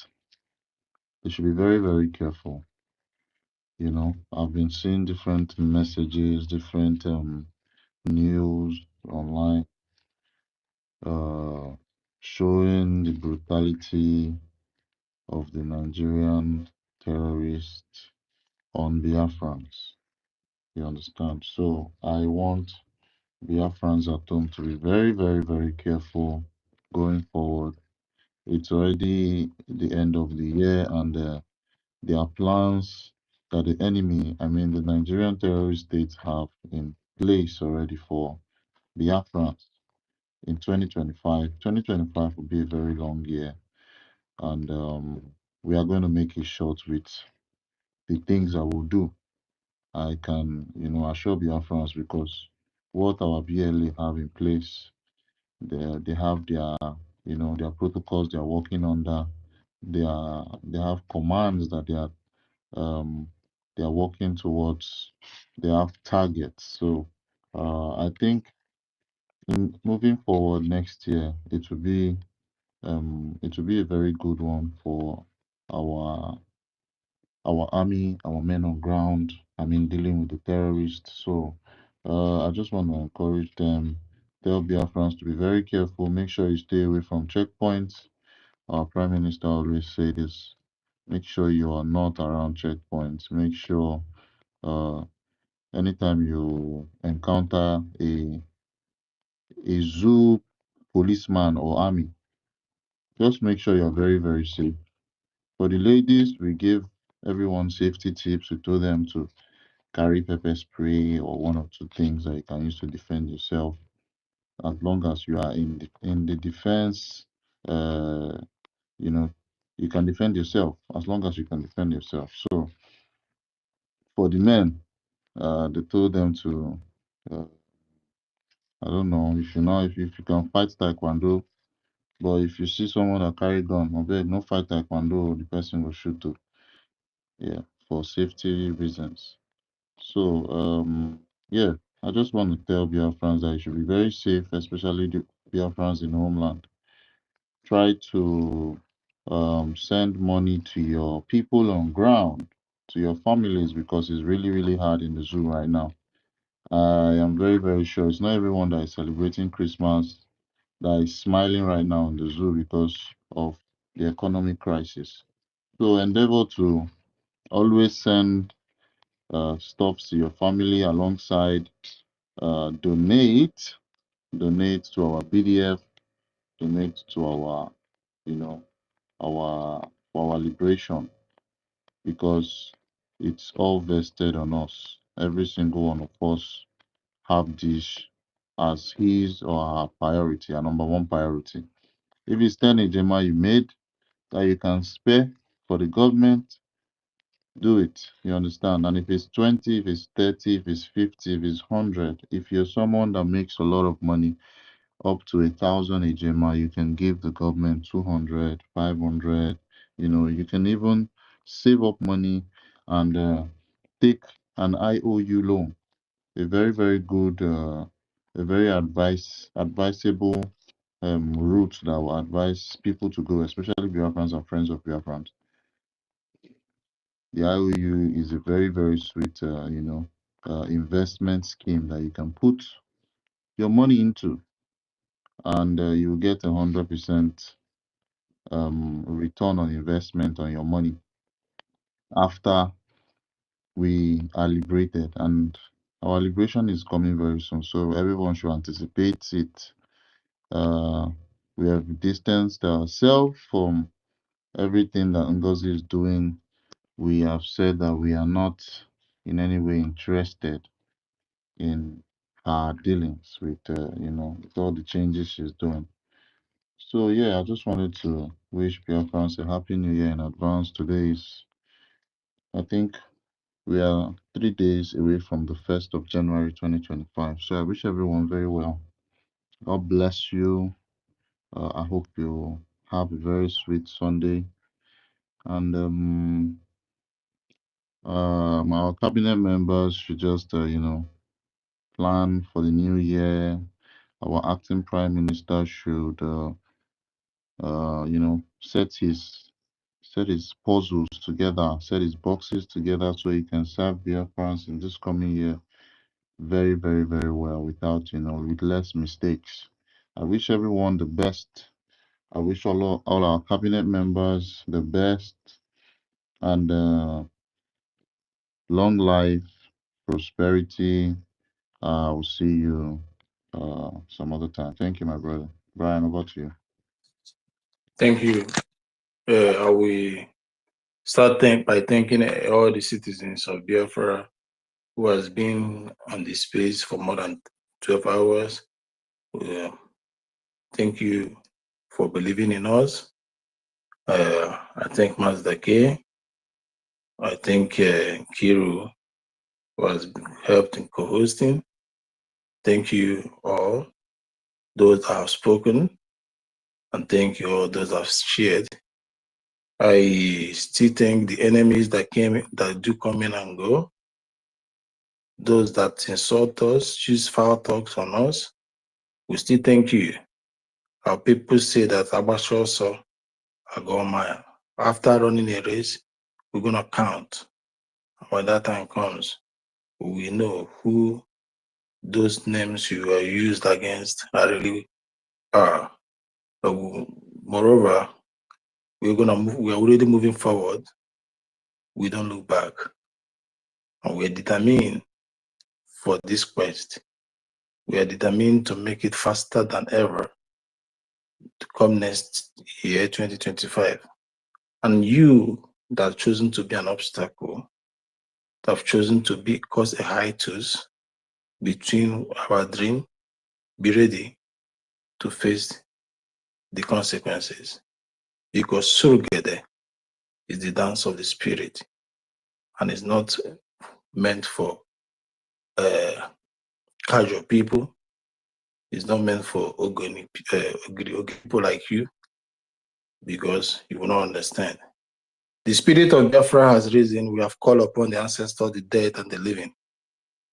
they should be very, very careful. You know, I've been seeing different messages, different news online showing the brutality of the Nigerian terrorists on Biafrans. You understand? So I want Biafrans at home to be very, very, very careful going forward. It's already the end of the year, and there are plans that the enemy, I mean the Nigerian terrorist states, have in place already for Biafrans in 2025. 2025 will be a very long year, and we are going to make it short with the things that we'll do. I can, assure Biafrans, because what our BLA have in place, they have their, their protocols they are working under. They have commands that they are working towards. They have targets. So I think in moving forward next year, it will be a very good one for our our army, our men on ground. I mean, dealing with the terrorists. So I just want to encourage them, tell Biafrans to be very careful. Make sure you stay away from checkpoints. Our Prime Minister always say this. Make sure you are not around checkpoints. Make sure anytime you encounter a zoo policeman or army, just make sure you're very, very safe. For the ladies, we give everyone safety tips. We told them to carry pepper spray or one or two things that you can use to defend yourself. As long as you are in the defense, uh, you know, you can defend yourself. As long as you can defend yourself. So for the men, they told them to, uh, I don't know if you know if you can fight taekwondo, but if you see someone that carry gun, obey, no fight taekwondo, the person will shoot too. Yeah, for safety reasons. So, yeah, I just want to tell Biafrans that you should be very safe, especially the Biafrans in homeland. Try to send money to your people on ground, to your families, because it's really, really hard in the zoo right now. I am very, very sure it's not everyone that is celebrating Christmas that is smiling right now in the zoo because of the economic crisis. So endeavor to always send stuff to your family alongside donate to our BDF, donate to our, you know, our liberation, because it's all vested on us. Every single one of us have this as his or her priority, our number one priority. If it's 10 Ejema you made that you can spare for the government, do it. You understand? And if it's 20, if it's 30, if it's 50, if it's 100, if you're someone that makes a lot of money, up to 1,000 Ejema, you can give the government 200, 500. You can even save up money and take an IOU loan. A very, very good, a very advisable route that will advise people to go, especially Biafrans and friends of Biafrans. The IOU is a very, very sweet, investment scheme that you can put your money into, and you get 100% return on investment on your money after we are liberated. And our liberation is coming very soon, so everyone should anticipate it. We have distanced ourselves from everything that Ngozi is doing. We have said that we are not in any way interested in her dealings with, with all the changes she's doing. So yeah, I just wanted to wish Biafrans a happy new year in advance. Today is, I think, we are 3 days away from the 1st of January 2025. So I wish everyone very well. God bless you. I hope you have a very sweet Sunday. And our cabinet members should just, plan for the new year. Our acting prime minister should, set his puzzles together, set his boxes together, so he can serve Biafrans in this coming year very, very, very well without, with less mistakes. I wish everyone the best. I wish all our cabinet members the best and long life, prosperity. I'll see you some other time. Thank you, my brother. Brian, over to you.
Thank you. I will start by thanking all the citizens of Biafra who has been on the space for more than 12 hours. Thank you for believing in us. I thank Mazda K. I thank Kiru, who has helped in co-hosting. Thank you all, those that have spoken, and thank you all those that have shared. I still thank the enemies that do come in and go. Those that insult us, use foul talks on us, we still thank you. Our people say that Abashoso Agomaya. After running a race, we're gonna count. When that time comes, we know who those names you are used against really are. Moreover, we're already moving forward. We don't look back. And we're determined for this quest. We are determined to make it faster than ever to come next year, 2025. And you that have chosen to be an obstacle, that have chosen to cause a hiatus between our dream, be ready to face the consequences. Because Surugede is the dance of the spirit and is not meant for casual people. It's not meant for ogoni people like you, because you will not understand. The spirit of Biafra has risen. We have called upon the ancestors, the dead and the living.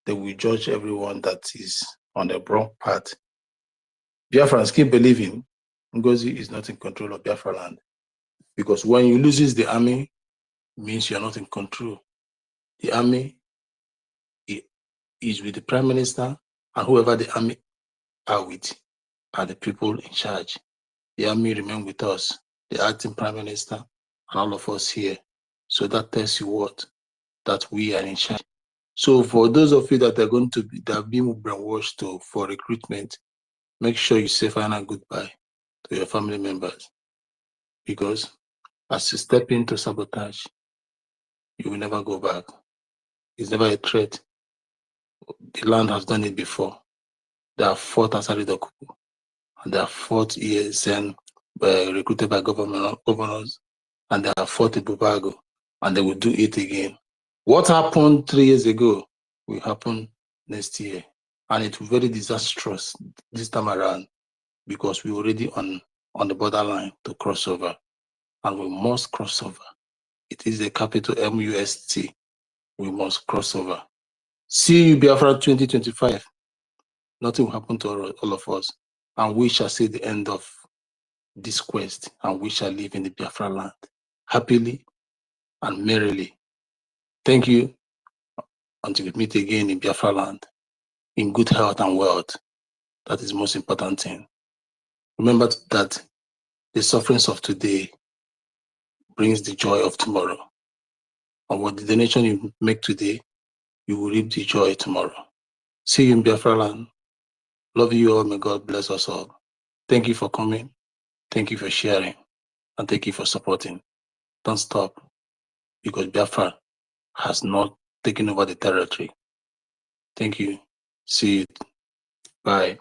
They will judge everyone that is on the wrong path. Biafrans, keep believing. Ngozi is not in control of Biafra land. Because when you loses the army, it means you are not in control. The army is with the prime minister, and whoever the army are with are the people in charge. The army remain with us, the acting prime minister, and all of us here. So that tells you what? That we are in charge. So for those of you that are going to be, that have been brainwashed for recruitment, make sure you say final goodbye to your family members. Because as you step into sabotage, you will never go back. It's never a threat. The land has done it before. They have fought Asari Dokuku, and they have fought ESN recruited by governors, and they have fought Ibubago, and they will do it again. What happened 3 years ago will happen next year, and it will be very disastrous this time around, because we're already on the borderline to cross over, and we must cross over. It is a capital MUST. We must cross over. See you, Biafra 2025. Nothing will happen to all of us, and we shall see the end of this quest, and we shall live in the Biafra land happily and merrily. Thank you. Until we meet again in Biafra land, in good health and wealth. That is the most important thing. Remember that the sufferings of today brings the joy of tomorrow. And what the donation you make today, you will reap the joy tomorrow. See you in Biafra land. Love you all. May God bless us all. Thank you for coming. Thank you for sharing. And thank you for supporting. Don't stop, because Biafra has not taken over the territory. Thank you. See you. Bye.